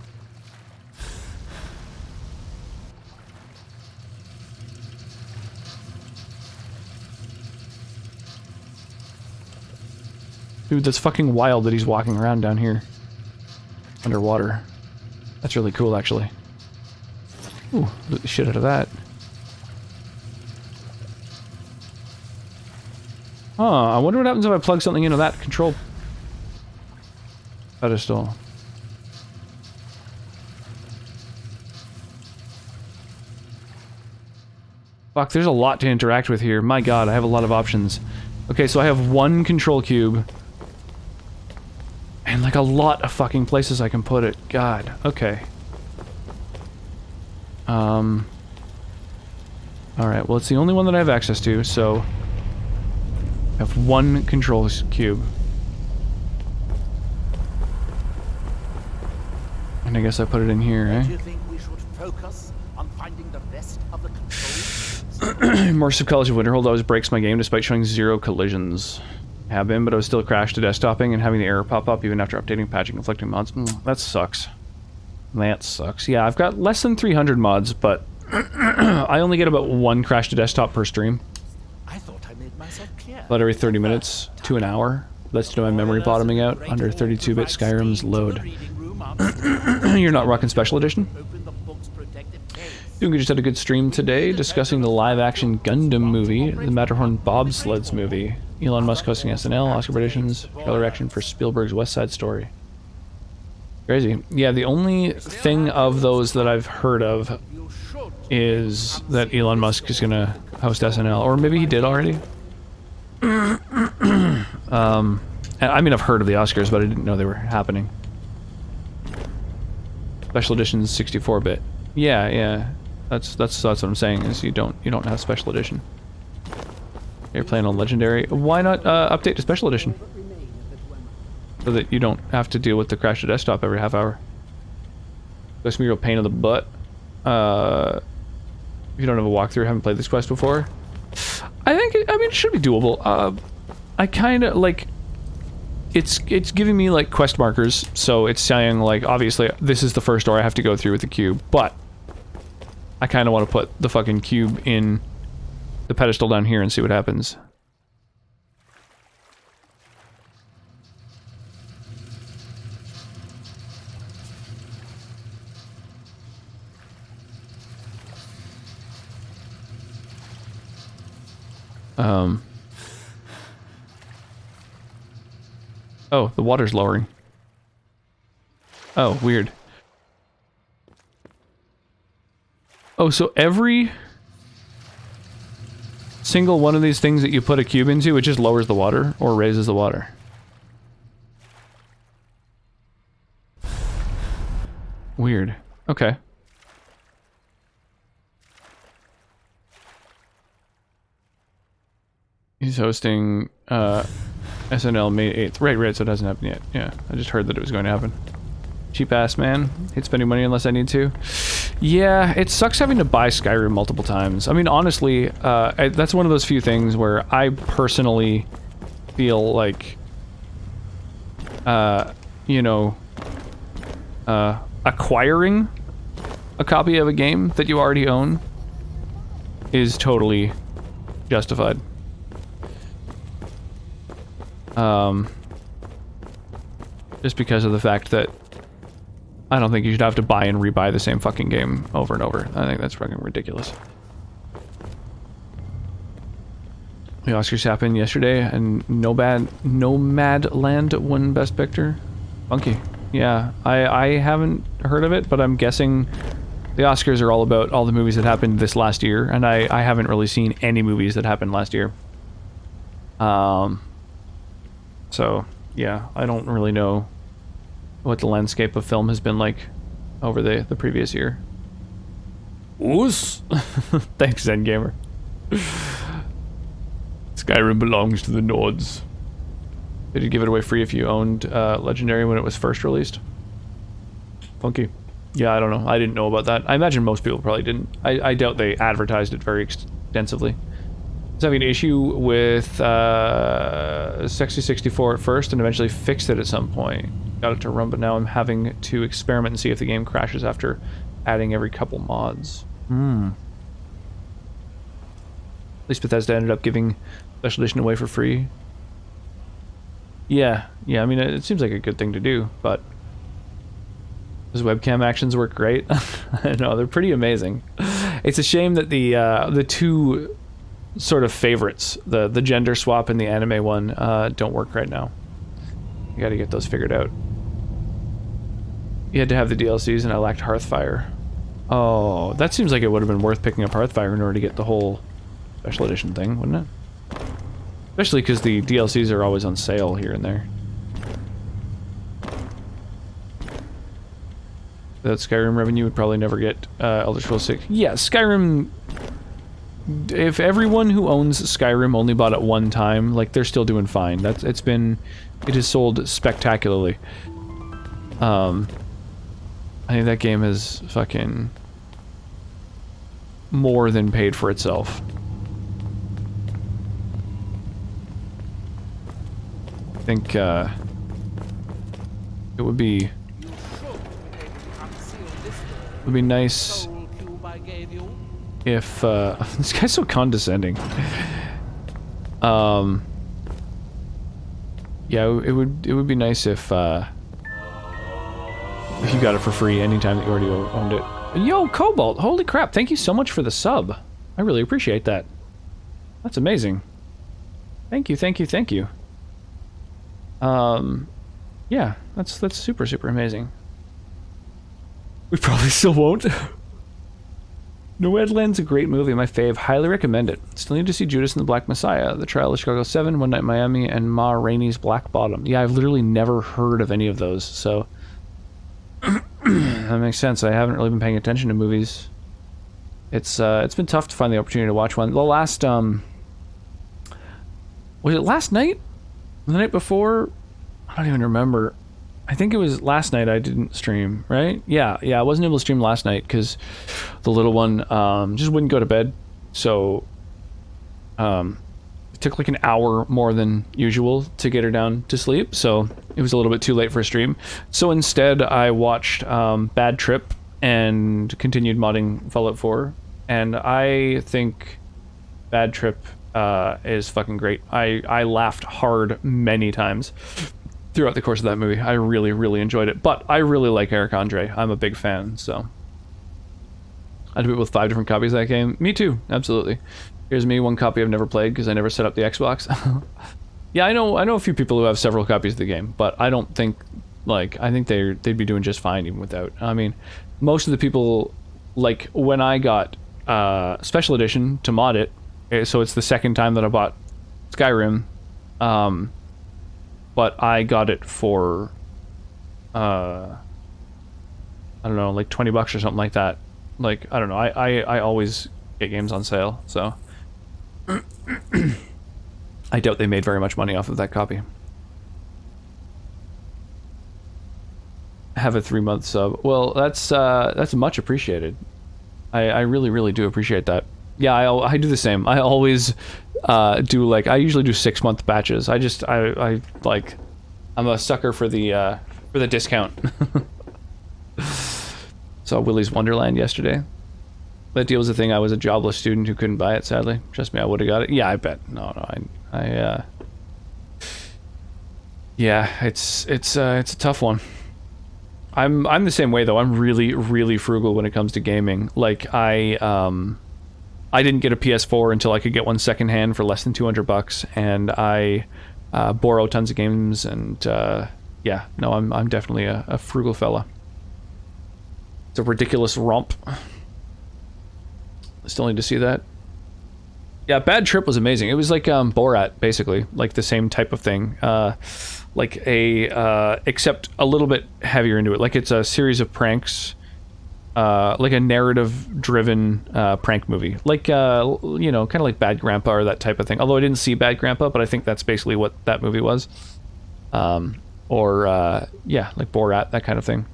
Dude, that's fucking wild that he's walking around down here. Underwater. That's really cool, actually. Ooh, loot the shit out of that. Huh, I wonder what happens if I plug something into that control pedestal. Fuck, there's a lot to interact with here. My god, I have a lot of options. Okay, so I have one control cube. And like a lot of fucking places I can put it. God, okay. Alright, well it's the only one that I have access to, so... I have one control cube. And I guess I put it in here, eh? Do you think we should focus on finding the rest of the controls? Immersive College of Winterhold always breaks my game despite showing 0 collisions. Have been, but I was still crashed to desktoping and having the error pop up even after updating, patching, conflicting mods. That sucks. That sucks. Yeah, I've got less than 300 mods, but I only get about 1 crash to desktop per stream. I thought I made myself clear. About every 30 minutes to an hour. Let's do my memory bottoming out under 32-bit Skyrim's load. You're not rocking Special Edition? Doing just had a good stream today discussing the live-action Gundam movie, the Matterhorn Bobsleds movie, Elon Musk hosting SNL, Oscar predictions, trailer action for Spielberg's West Side Story. Crazy. Yeah, the only thing of those that I've heard of is that Elon Musk is gonna host SNL, or maybe he did already. I mean, I've heard of the Oscars, but I didn't know they were happening. Special edition 64-bit. Yeah, yeah. That's what I'm saying. Is you don't have special edition. You're playing on legendary. Why not update to special edition? So that you don't have to deal with the crash to desktop every half hour. That's gonna be a real pain in the butt. If you don't have a walkthrough, haven't played this quest before. I mean, it should be doable. I kind of like. It's giving me like quest markers, so it's saying like obviously this is the first door I have to go through with the cube, but I kind of want to put the fucking cube in the pedestal down here and see what happens. Oh, the water's lowering. Oh, weird. Oh, so every single one of these things that you put a cube into, it just lowers the water or raises the water. Weird. Okay. He's hosting SNL May 8th. Right, so it hasn't happened yet. Yeah, I just heard that it was going to happen. Cheap ass man. Hate spending money unless I need to. Yeah, it sucks having to buy Skyrim multiple times. I mean, honestly, that's one of those few things where I personally feel like, you know, acquiring a copy of a game that you already own is totally justified. Just because of the fact that I don't think you should have to buy and rebuy the same fucking game over and over. I think that's fucking ridiculous. The Oscars happened yesterday, and Nomadland won Best Picture. Funky. Yeah, I haven't heard of it, but I'm guessing the Oscars are all about all the movies that happened this last year, and I haven't really seen any movies that happened last year. So, yeah, I don't really know what the landscape of film has been like over the previous year. Oos! Thanks, Zen Gamer. Skyrim belongs to the Nords. Did you give it away free if you owned Legendary when it was first released? Funky. Yeah, I don't know. I didn't know about that. I imagine most people probably didn't. I doubt they advertised it very extensively. I was having an issue with Sexy 64 at first and eventually fixed it at some point. Got it to run, but now I'm having to experiment and see if the game crashes after adding every couple mods. At least Bethesda ended up giving Special Edition away for free. Yeah, I mean, it seems like a good thing to do, but those webcam actions work great. I know, they're pretty amazing. It's a shame that the two sort of favorites, the gender swap and the anime one, don't work right now. You gotta get those figured out. You had to have the DLCs and I lacked Hearthfire. Oh, that seems like it would have been worth picking up Hearthfire in order to get the whole special edition thing, wouldn't it? Especially because the DLCs are always on sale here and there. That Skyrim revenue would probably never get Elder Scrolls 6. Yeah, Skyrim... If everyone who owns Skyrim only bought it one time, like, they're still doing fine. It has sold spectacularly. I think that game has fucking more than paid for itself. I think, it would be nice if, this guy's so condescending. Yeah, it would be nice if you got it for free anytime that you already owned it. Yo, Cobalt, holy crap, thank you so much for the sub. I really appreciate that. That's amazing. Thank you, thank you, thank you. Yeah, that's super, super amazing. We probably still won't. Nomadland's a great movie, my fave. Highly recommend it. Still need to see Judas and the Black Messiah, The Trial of Chicago 7, One Night in Miami, and Ma Rainey's Black Bottom. Yeah, I've literally never heard of any of those, so... that makes sense. I haven't really been paying attention to movies. It's been tough to find the opportunity to watch one. The last, was it last night? The night before? I don't even remember. I think it was last night I didn't stream, right? Yeah, I wasn't able to stream last night because the little one just wouldn't go to bed. So it took like an hour more than usual to get her down to sleep. So it was a little bit too late for a stream. So instead I watched Bad Trip and continued modding Fallout 4. And I think Bad Trip is fucking great. I laughed hard many times throughout the course of that movie. I really, really enjoyed it. But I really like Eric Andre. I'm a big fan, so. I did it with 5 different copies of that game. Me too, absolutely. Here's me, one copy I've never played because I never set up the Xbox. Yeah, I know a few people who have several copies of the game, but I don't think, like, I think they'd be doing just fine even without. I mean, most of the people, like, when I got Special Edition to mod it, so it's the second time that I bought Skyrim, but I got it for, I don't know, like 20 bucks or something like that. Like, I don't know, I always get games on sale, so. I doubt they made very much money off of that copy. Have a 3-month sub. Well, that's much appreciated. I really, really do appreciate that. Yeah, I do the same. I always do, like, I usually do 6-month batches. I like, I'm a sucker for the discount. Saw Willy's Wonderland yesterday. That deal was a thing. I was a jobless student who couldn't buy it, sadly. Trust me, I would have got it. Yeah, I bet. No, yeah, it's a tough one. I'm the same way though. I'm really, really frugal when it comes to gaming. Like I didn't get a PS4 until I could get one secondhand for less than 200 bucks, and I borrow tons of games, and yeah, no, I'm definitely a frugal fella. It's a ridiculous romp. Still need to see that. Yeah, Bad Trip was amazing. It was like Borat, basically, like the same type of thing. Like a except a little bit heavier into it. Like it's a series of pranks, like a narrative-driven prank movie. Like you know, kind of like Bad Grandpa or that type of thing. Although I didn't see Bad Grandpa, but I think that's basically what that movie was. Or yeah, like Borat, that kind of thing.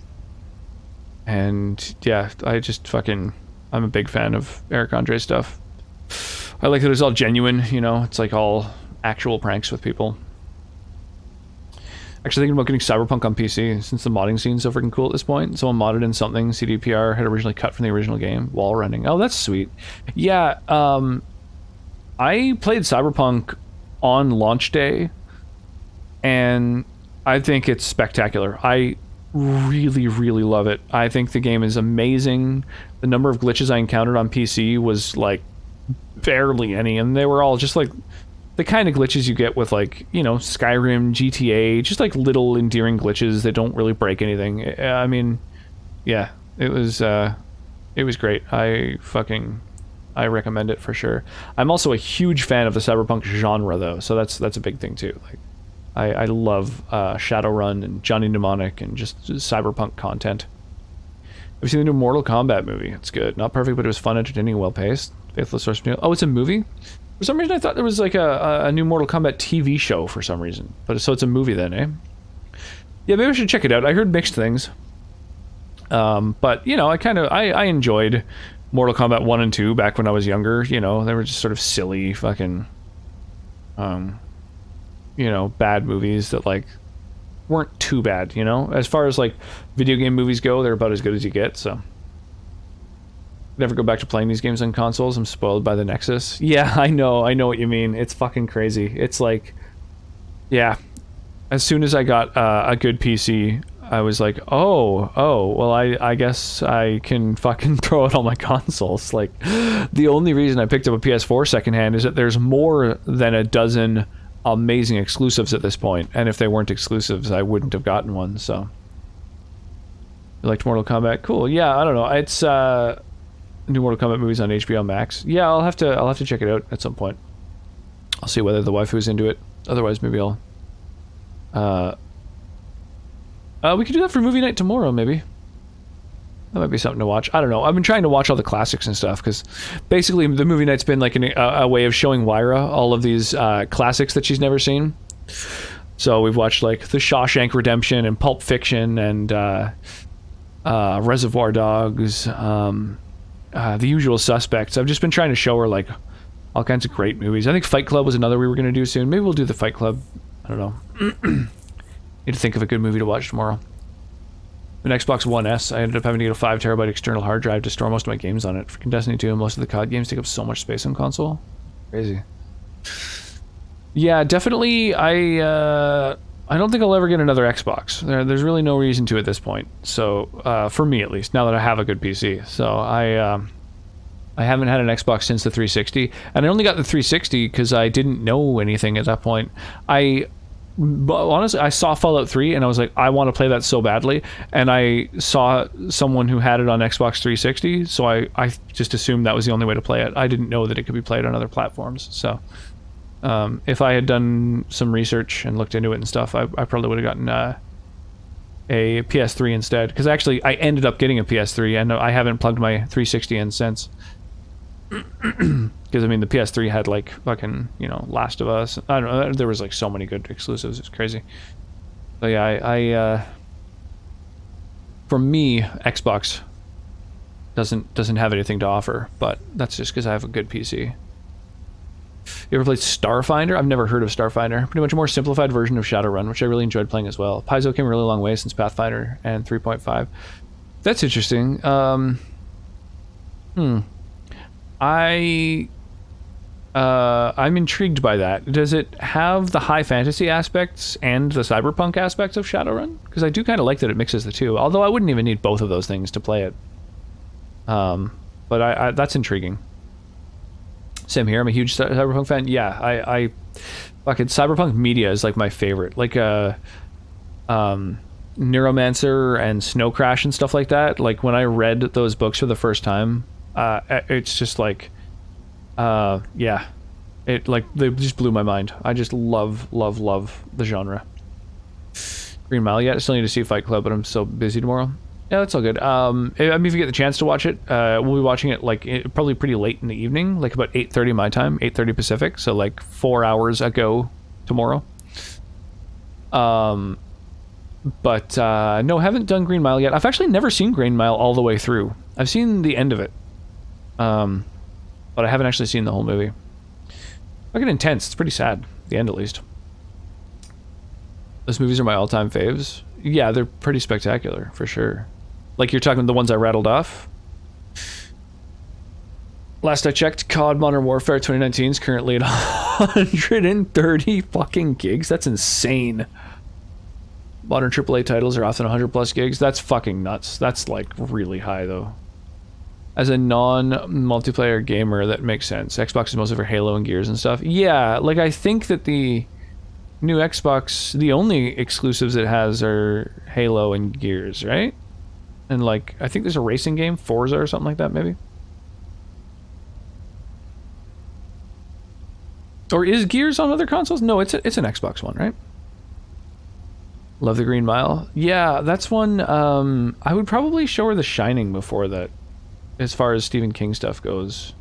And yeah, I just fucking, I'm a big fan of Eric Andre's stuff. I like that it's all genuine, you know, it's like all actual pranks with people. Actually thinking about getting Cyberpunk on PC, since the modding scene's so freaking cool at this point. Someone modded in something CDPR had originally cut from the original game, wall running. Oh, that's sweet. Yeah, I played Cyberpunk on launch day, and I think it's spectacular. I really, really love it. I think the game is amazing. The number of glitches I encountered on PC was like barely any, and they were all just like the kind of glitches you get with, like, you know, Skyrim, GTA, just like little endearing glitches that don't really break anything. I mean, yeah, it was great. I fucking I recommend it for sure. I'm also a huge fan of the cyberpunk genre, though, so that's a big thing too. Like, I love Shadowrun and Johnny Mnemonic and just cyberpunk content. Have you seen the new Mortal Kombat movie? It's good. Not perfect, but it was fun, entertaining, well-paced. Faithless Source Material. Oh, it's a movie? For some reason, I thought there was like a new Mortal Kombat TV show for some reason. But so it's a movie then, eh? Yeah, maybe I should check it out. I heard mixed things. But, you know, I enjoyed Mortal Kombat 1 and 2 back when I was younger. You know, they were just sort of silly fucking, you know, bad movies that, like, weren't too bad, you know? As far as, like, video game movies go, they're about as good as you get, so. Never go back to playing these games on consoles. I'm spoiled by the Nexus. Yeah, I know what you mean. It's fucking crazy. It's like, yeah. As soon as I got a good PC, I was like, oh, well, I guess I can fucking throw out all my consoles. Like, the only reason I picked up a PS4 secondhand is that there's more than a dozen amazing exclusives at this point, and if they weren't exclusives, I wouldn't have gotten one, so. You liked Mortal Kombat? Cool. Yeah, I don't know. It's, new Mortal Kombat movies on HBO Max. Yeah, I'll have to check it out at some point. I'll see whether the waifu's into it. Otherwise, maybe I'll... we could do that for movie night tomorrow, maybe. That might be something to watch. I don't know. I've been trying to watch all the classics and stuff, because basically the movie night's been like a way of showing Wyra all of these classics that she's never seen. So we've watched like The Shawshank Redemption and Pulp Fiction and Reservoir Dogs, The Usual Suspects. I've just been trying to show her like all kinds of great movies. I think Fight Club was another we were going to do soon. Maybe we'll do the Fight Club. I don't know. Need to think of a good movie to watch tomorrow. An Xbox One S, I ended up having to get a 5 terabyte external hard drive to store most of my games on it. Freaking Destiny 2 and most of the COD games take up so much space on console. Crazy. Yeah, definitely. I don't think I'll ever get another Xbox. There's really no reason to at this point. So, for me at least, now that I have a good PC. So I haven't had an Xbox since the 360, and I only got the 360 because I didn't know anything at that point. But honestly, I saw Fallout 3 and I was like, I want to play that so badly, and I saw someone who had it on Xbox 360, so I just assumed that was the only way to play it. I didn't know that it could be played on other platforms, so if I had done some research and looked into it and stuff, I probably would have gotten a PS3 instead, because actually I ended up getting a PS3 and I haven't plugged my 360 in since. Because I mean the PS3 had like fucking, you know, Last of Us. I don't know, there was like so many good exclusives. It's crazy. So yeah, I for me, Xbox doesn't have anything to offer, but that's just because I have a good PC. You ever played Starfinder? I've never heard of Starfinder. Pretty much a more simplified version of Shadowrun, which I really enjoyed playing as well. Paizo came a really long way since Pathfinder and 3.5. That's interesting. I'm intrigued by that. Does it have the high fantasy aspects and the cyberpunk aspects of Shadowrun? Because I do kind of like that it mixes the two. Although I wouldn't even need both of those things to play it. But I that's intriguing. Same here. I'm a huge cyberpunk fan. Yeah, I fucking cyberpunk media is like my favorite. Like Neuromancer and Snow Crash and stuff like that. Like when I read those books for the first time, it's just like, yeah, it like they just blew my mind. I just love the genre. Green Mile yet? I still need to see Fight Club, but I'm so busy tomorrow. Yeah, that's all good. I mean, if you get the chance to watch it, we'll be watching it like probably pretty late in the evening, like about 8:30 my time, 8:30 Pacific, so like 4 hours ago tomorrow. But no, haven't done Green Mile yet. I've actually never seen Green Mile all the way through. I've seen the end of it. But I haven't actually seen the whole movie. Fucking intense. It's pretty sad. The end, at least. Those movies are my all-time faves. Yeah, they're pretty spectacular, for sure. Like, you're talking the ones I rattled off? Last I checked, COD Modern Warfare 2019 is currently at 130 fucking gigs. That's insane. Modern AAA titles are often 100 plus gigs. That's fucking nuts. That's, like, really high, though. As a non-multiplayer gamer, that makes sense. Xbox is mostly for Halo and Gears and stuff. Yeah, like, I think that the new Xbox, the only exclusives it has are Halo and Gears, right? And, like, I think there's a racing game, Forza or something like that, maybe? Or is Gears on other consoles? No, it's an Xbox one, right? Love the Green Mile. Yeah, that's one. I would probably show her The Shining before that, as far as Stephen King stuff goes.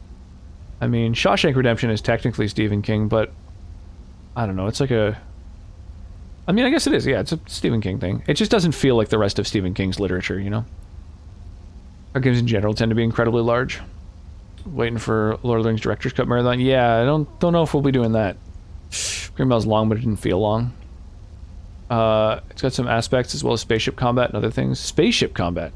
I mean, Shawshank Redemption is technically Stephen King, but I don't know. It's like a... I mean, I guess it is. Yeah, it's a Stephen King thing. It just doesn't feel like the rest of Stephen King's literature, you know? Our games in general tend to be incredibly large. Waiting for Lord of the Rings Director's Cut Marathon. Yeah, I don't know if we'll be doing that. Green Mile's long, but it didn't feel long. It's got some aspects as well as spaceship combat and other things. Spaceship combat.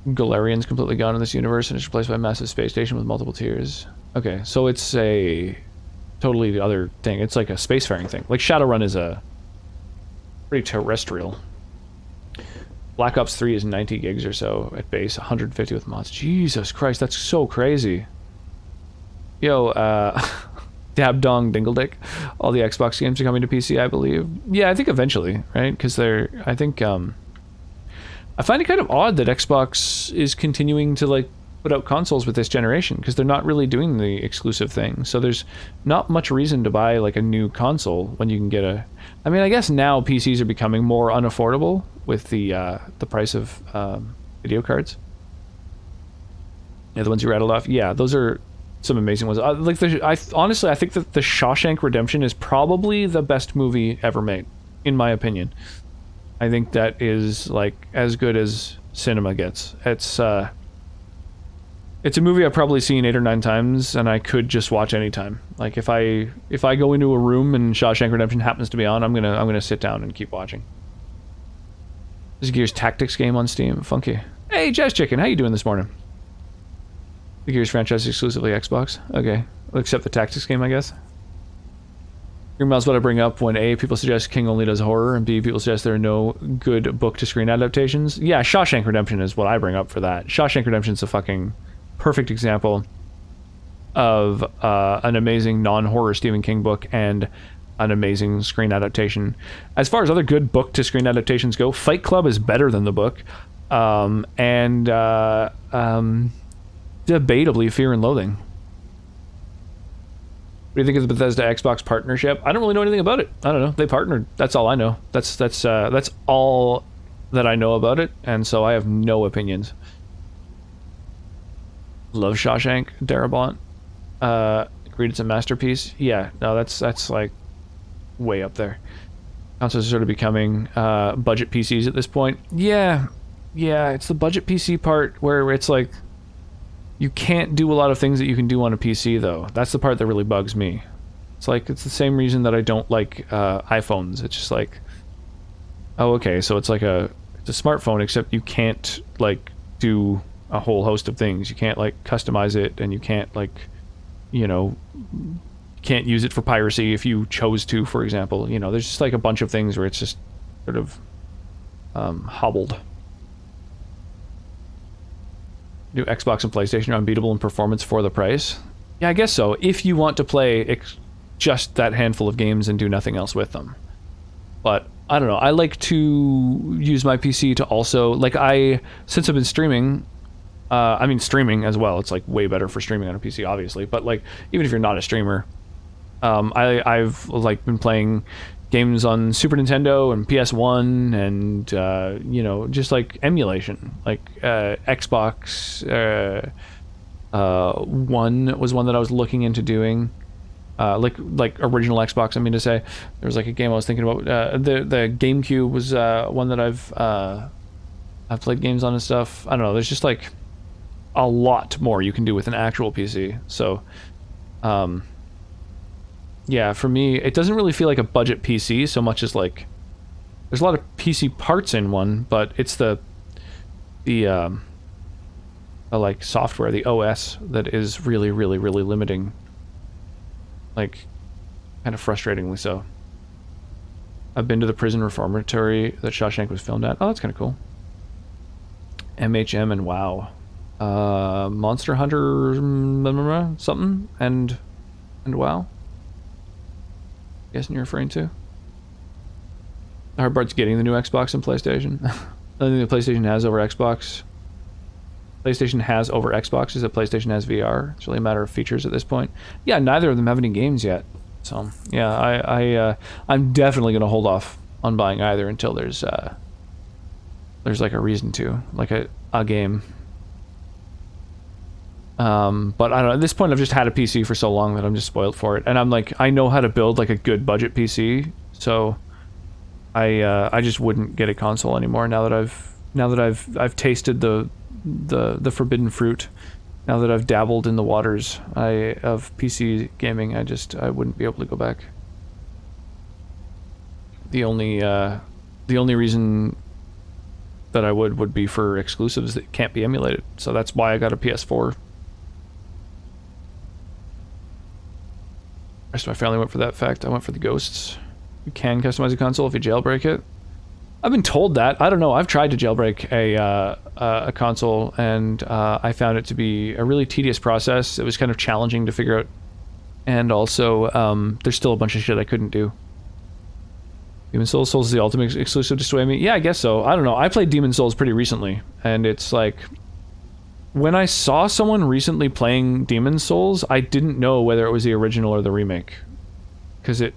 Galarian's completely gone in this universe and is replaced by a massive space station with multiple tiers. Okay, so it's a totally the other thing. It's like a spacefaring thing. Like Shadowrun is a pretty terrestrial. Black Ops 3 is 90 gigs or so at base, 150 with mods. Jesus Christ, that's so crazy. Yo, Dab Dong Dingledick. All the Xbox games are coming to PC, I believe. Yeah, I think eventually, right? Because I think, I find it kind of odd that Xbox is continuing to, like, put out consoles with this generation, because they're not really doing the exclusive thing. So there's not much reason to buy, like, a new console when you can get a... I mean, I guess now PCs are becoming more unaffordable with the price of video cards. Yeah, the ones you rattled off. Yeah, those are some amazing ones. Honestly, I think that The Shawshank Redemption is probably the best movie ever made, in my opinion. I think that is, like, as good as cinema gets. It's a movie I've probably seen 8 or 9 times, and I could just watch anytime. Like, if I go into a room and Shawshank Redemption happens to be on, I'm gonna sit down and keep watching. There's a Gears Tactics game on Steam. Funky. Hey, Jazz Chicken, how you doing this morning? The Gears franchise is exclusively Xbox. Okay, except the Tactics game, I guess. Green Mile's what I bring up when A, people suggest King only does horror, and B, people suggest there are no good book-to-screen adaptations. Yeah, Shawshank Redemption is what I bring up for that. Shawshank Redemption's a fucking perfect example of an amazing non-horror Stephen King book and an amazing screen adaptation. As far as other good book-to-screen adaptations go, Fight Club is better than the book, and debatably Fear and Loathing. What do you think of the Bethesda Xbox partnership? I don't really know anything about it. I don't know. They partnered. That's all I know. That's all that I know about it, and so I have no opinions. Love Shawshank, Darabont. Agreed it's a masterpiece. Yeah, no, that's like way up there. Consoles are sort of becoming budget PCs at this point. Yeah, it's the budget PC part where it's like you can't do a lot of things that you can do on a PC, though. That's the part that really bugs me. It's like, it's the same reason that I don't like iPhones. It's just like, oh, okay, so it's like it's a smartphone, except you can't, like, do a whole host of things. You can't, like, customize it, and you can't, like, you know, can't use it for piracy if you chose to, for example. You know, there's just, like, a bunch of things where it's just sort of hobbled. New Xbox and PlayStation are unbeatable in performance for the price. Yeah, I guess so. If you want to play just that handful of games and do nothing else with them. But I don't know. I like to use my PC to also, like, since I've been streaming, I mean streaming as well. It's like way better for streaming on a PC, obviously. But like, even if you're not a streamer, I've like been playing games on Super Nintendo and PS1 and you know, just like emulation, like Xbox One was one that I was looking into doing, like original Xbox. I mean to say, there was like a game I was thinking about. The GameCube was one that I've played games on and stuff. I don't know. There's just like a lot more you can do with an actual PC. So, yeah, for me, it doesn't really feel like a budget PC so much as like there's a lot of PC parts in one, but it's the like software, the OS that is really, really, really limiting. Like, kind of frustratingly so. I've been to the prison reformatory that Shawshank was filmed at. Oh, that's kind of cool. MHM and WoW. Monster Hunter something and WoW. Guessing you're referring to. The hard part's getting the new Xbox and PlayStation. The only thing the PlayStation has over Xbox PlayStation has over Xbox is that PlayStation has VR. It's really a matter of features at this point. Yeah, neither of them have any games yet. So yeah, I'm definitely gonna hold off on buying either until there's like a reason to, like a game. But I don't know, at this point I've just had a PC for so long that I'm just spoiled for it, and I'm like, I know how to build like a good budget PC, so I just wouldn't get a console anymore now that I've tasted the forbidden fruit. Now that I've dabbled in the waters of PC gaming, I wouldn't be able to go back. The only reason that I would be for exclusives that can't be emulated. So that's why I got a PS4. The rest of my family went for that fact. I went for the ghosts. You can customize a console if you jailbreak it. I've been told that. I don't know. I've tried to jailbreak a console, and I found it to be a really tedious process. It was kind of challenging to figure out, and also there's still a bunch of shit I couldn't do. Demon Souls is the ultimate exclusive to sway me? Yeah, I guess so. I don't know. I played Demon Souls pretty recently, and it's like, when I saw someone recently playing Demon Souls, I didn't know whether it was the original or the remake, because it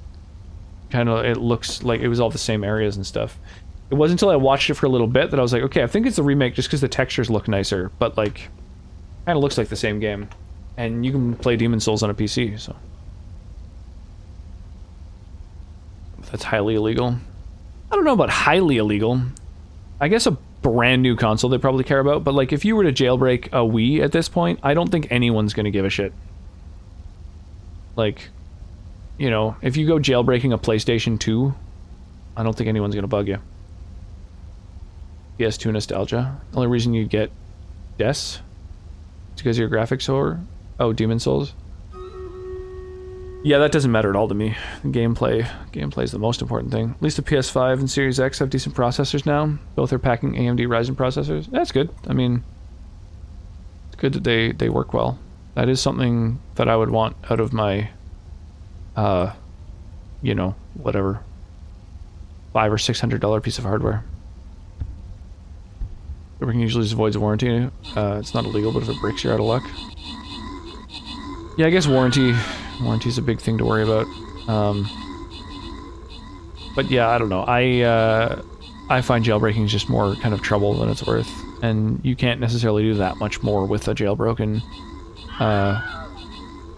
looks like it was all the same areas and stuff. It wasn't until I watched it for a little bit that I was like, okay, I think it's the remake just because the textures look nicer, but like, kind of looks like the same game, and you can play Demon Souls on a PC, so. That's highly illegal. I don't know about highly illegal. I guess a brand new console they probably care about, but like if you were to jailbreak a Wii at this point, I don't think anyone's gonna give a shit. Like, you know, if you go jailbreaking a PlayStation 2, I don't think anyone's gonna bug you. PS2 nostalgia. The only reason you get Des is because your graphics are... Oh, Demon Souls. Yeah, that doesn't matter at all to me. Gameplay is the most important thing. At least the PS5 and Series X have decent processors now. Both are packing AMD Ryzen processors. That's good. I mean, it's good that they work well. That is something that I would want out of my, you know, whatever, $500 or $600 piece of hardware. Everything usually just avoids a warranty. It's not illegal, but if it breaks, you're out of luck. Yeah, I guess warranty's a big thing to worry about. But yeah, I don't know. I find jailbreaking is just more kind of trouble than it's worth, and you can't necessarily do that much more with a jailbroken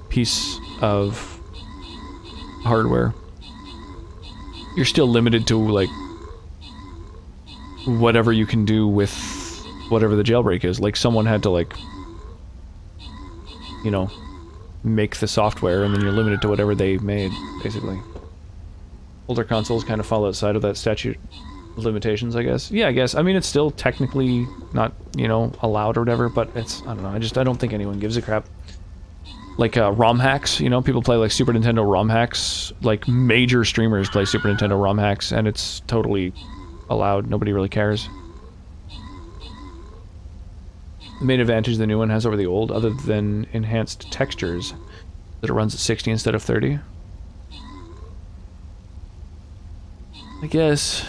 piece of hardware. You're still limited to like whatever you can do with whatever the jailbreak is. Like someone had to like, you know, make the software, and then you're limited to whatever they made, basically. Older consoles kind of fall outside of that statute of limitations, I guess. Yeah, I guess. I mean, it's still technically not, you know, allowed or whatever, but it's, I don't know, I don't think anyone gives a crap. Like, ROM hacks, you know, people play, like, Super Nintendo ROM hacks. Like, major streamers play Super Nintendo ROM hacks, and it's totally allowed. Nobody really cares. The main advantage the new one has over the old, other than enhanced textures, that it runs at 60 instead of 30. I guess.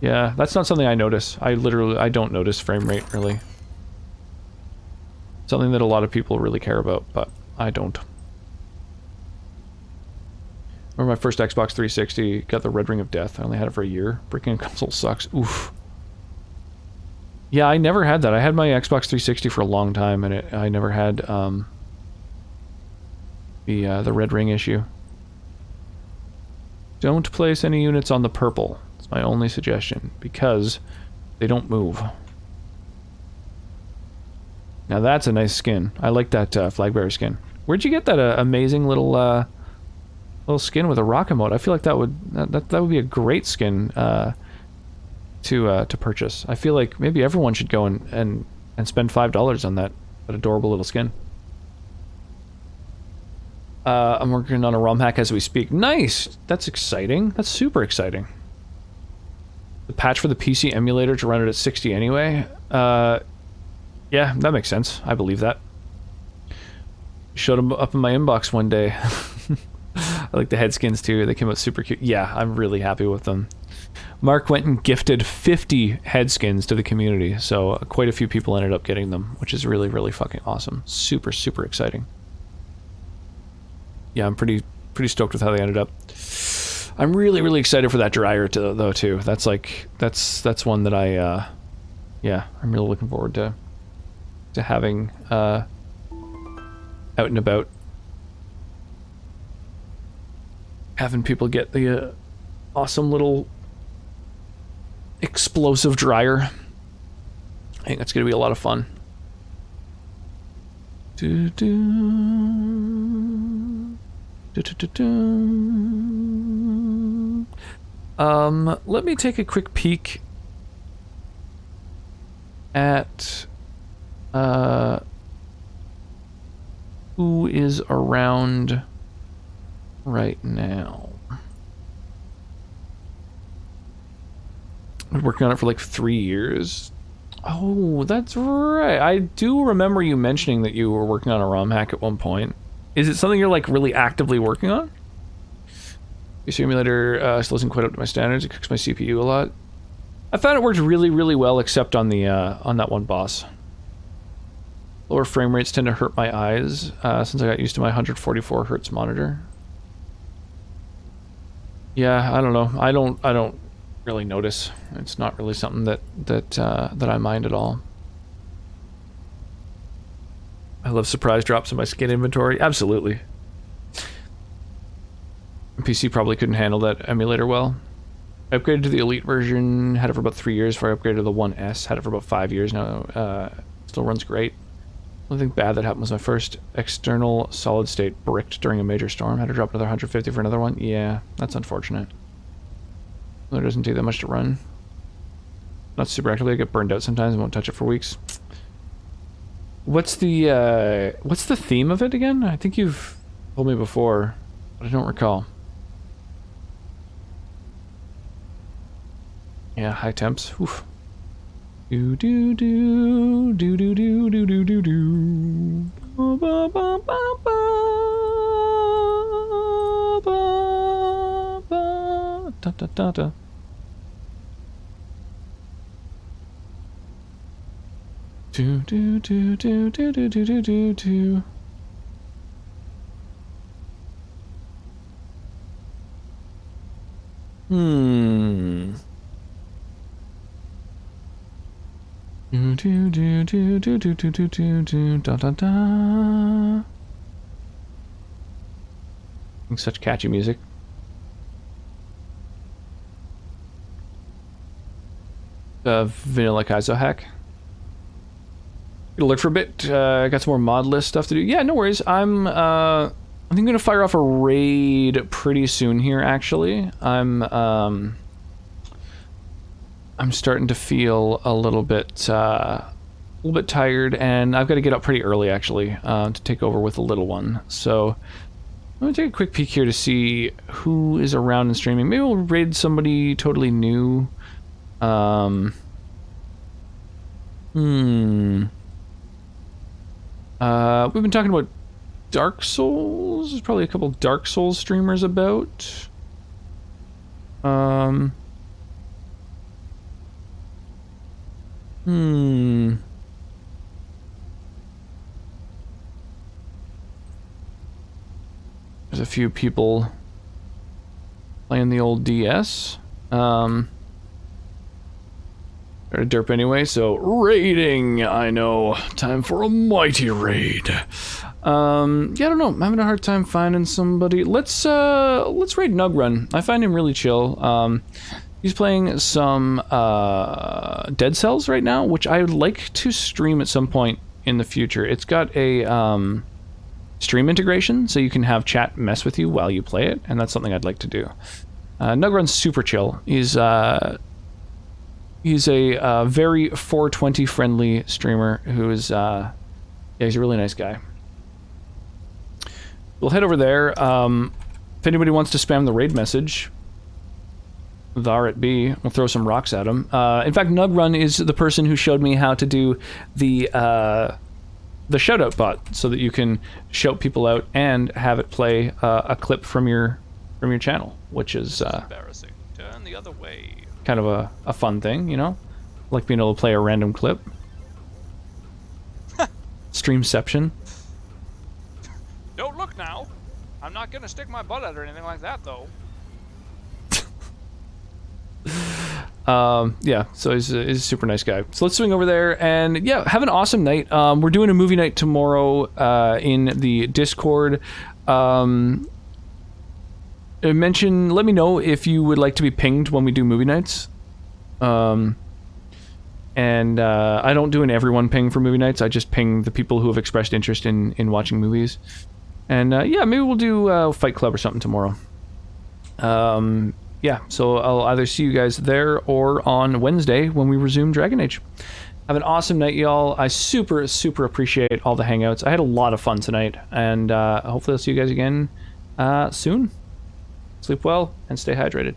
Yeah, that's not something I notice. I don't notice frame rate, really. Something that a lot of people really care about, but I don't. Remember my first Xbox 360, got the Red Ring of Death. I only had it for a year. Breaking a console sucks. Oof. Yeah, I never had that. I had my Xbox 360 for a long time, and I never had the Red Ring issue. Don't place any units on the purple. It's my only suggestion, because they don't move. Now that's a nice skin. I like that Flagbearer skin. Where'd you get that amazing little skin with a rock emote? I feel like that would be a great skin to purchase. I feel like maybe everyone should go and spend $5 on that adorable little skin. I'm working on a ROM hack as we speak. Nice! That's exciting. That's super exciting. The patch for the PC emulator to run it at 60 anyway. Yeah, that makes sense. I believe that. Showed him up in my inbox one day. I like the head skins too. They came out super cute. Yeah, I'm really happy with them. Mark went and gifted 50 head skins to the community, so quite a few people ended up getting them, which is really, really fucking awesome. Super, super exciting. Yeah, I'm pretty stoked with how they ended up. I'm really, really excited for that dryer though too. That's like that's one that I yeah, I'm really looking forward to having out and about. Having people get the awesome little explosive dryer. I think that's going to be a lot of fun. Let me take a quick peek at who is around right now. I've been working on it for like 3 years. Oh, that's right. I do remember you mentioning that you were working on a ROM hack at one point. Is it something you're like really actively working on? Your simulator still isn't quite up to my standards. It cooks my CPU a lot. I found it worked really, really well, except on the on that one boss. Lower frame rates tend to hurt my eyes since I got used to my 144 hertz monitor. Yeah, I don't know. I don't really notice. It's not really something that I mind at all. I love surprise drops in my skin inventory. Absolutely. PC probably couldn't handle that emulator well. I upgraded to the Elite version, had it for about 3 years before I upgraded to the 1S, had it for about 5 years now. Still runs great. Nothing bad that happened was my first external solid state bricked during a major storm. Had to drop another 150 for another one. Yeah, that's unfortunate. It doesn't take that much to run. Not super actively. I get burned out sometimes and won't touch it for weeks. What's the theme of it again? I think you've told me before, but I don't recall. Yeah, high temps. Oof. Do do do do do do do do do do. Ba ba ba ba ba ba da da da da. Do do do do do do do do do do. Do do do do do do do do do do da da da. Such catchy music. Vanilla Kaizo hack. Gonna look for a bit. Got some more mod list stuff to do. Yeah, no worries. I think I'm gonna fire off a raid pretty soon here. Actually, I'm starting to feel a little bit tired, and I've got to get up pretty early actually to take over with the little one. So I'm gonna take a quick peek here to see who is around and streaming. Maybe we'll raid somebody totally new. We've been talking about Dark Souls. There's probably a couple Dark Souls streamers about. There's a few people playing the old DS. They're a derp anyway, so raiding, I know. Time for a mighty raid. Yeah, I don't know. I'm having a hard time finding somebody. Let's raid Nugrun. I find him really chill. He's playing some Dead Cells right now, which I would like to stream at some point in the future. It's got a stream integration, so you can have chat mess with you while you play it, and that's something I'd like to do. Nugrun's super chill. He's a very 420 friendly streamer who is yeah, he's a really nice guy. We'll head over there. If anybody wants to spam the raid message, thar it be, we'll throw some rocks at him. In fact, Nugrun is the person who showed me how to do the the shoutout bot so that you can shout people out and have it play a clip from your channel, which is Embarrassing. Turn the other way. kind of a fun thing, you know? Like being able to play a random clip. Streamception. Don't look now. I'm not gonna stick my butt out or anything like that, though. Yeah, so he's a super nice guy. So let's swing over there and yeah, have an awesome night. We're doing a movie night tomorrow in the Discord. Let me know if you would like to be pinged when we do movie nights. And I don't do an everyone ping for movie nights. I just ping the people who have expressed interest in watching movies. And yeah, maybe we'll do Fight Club or something tomorrow. Yeah, so I'll either see you guys there or on Wednesday when we resume Dragon Age. Have an awesome night, y'all. I super appreciate all the hangouts. I had a lot of fun tonight, and hopefully I'll see you guys again soon. Sleep well and stay hydrated.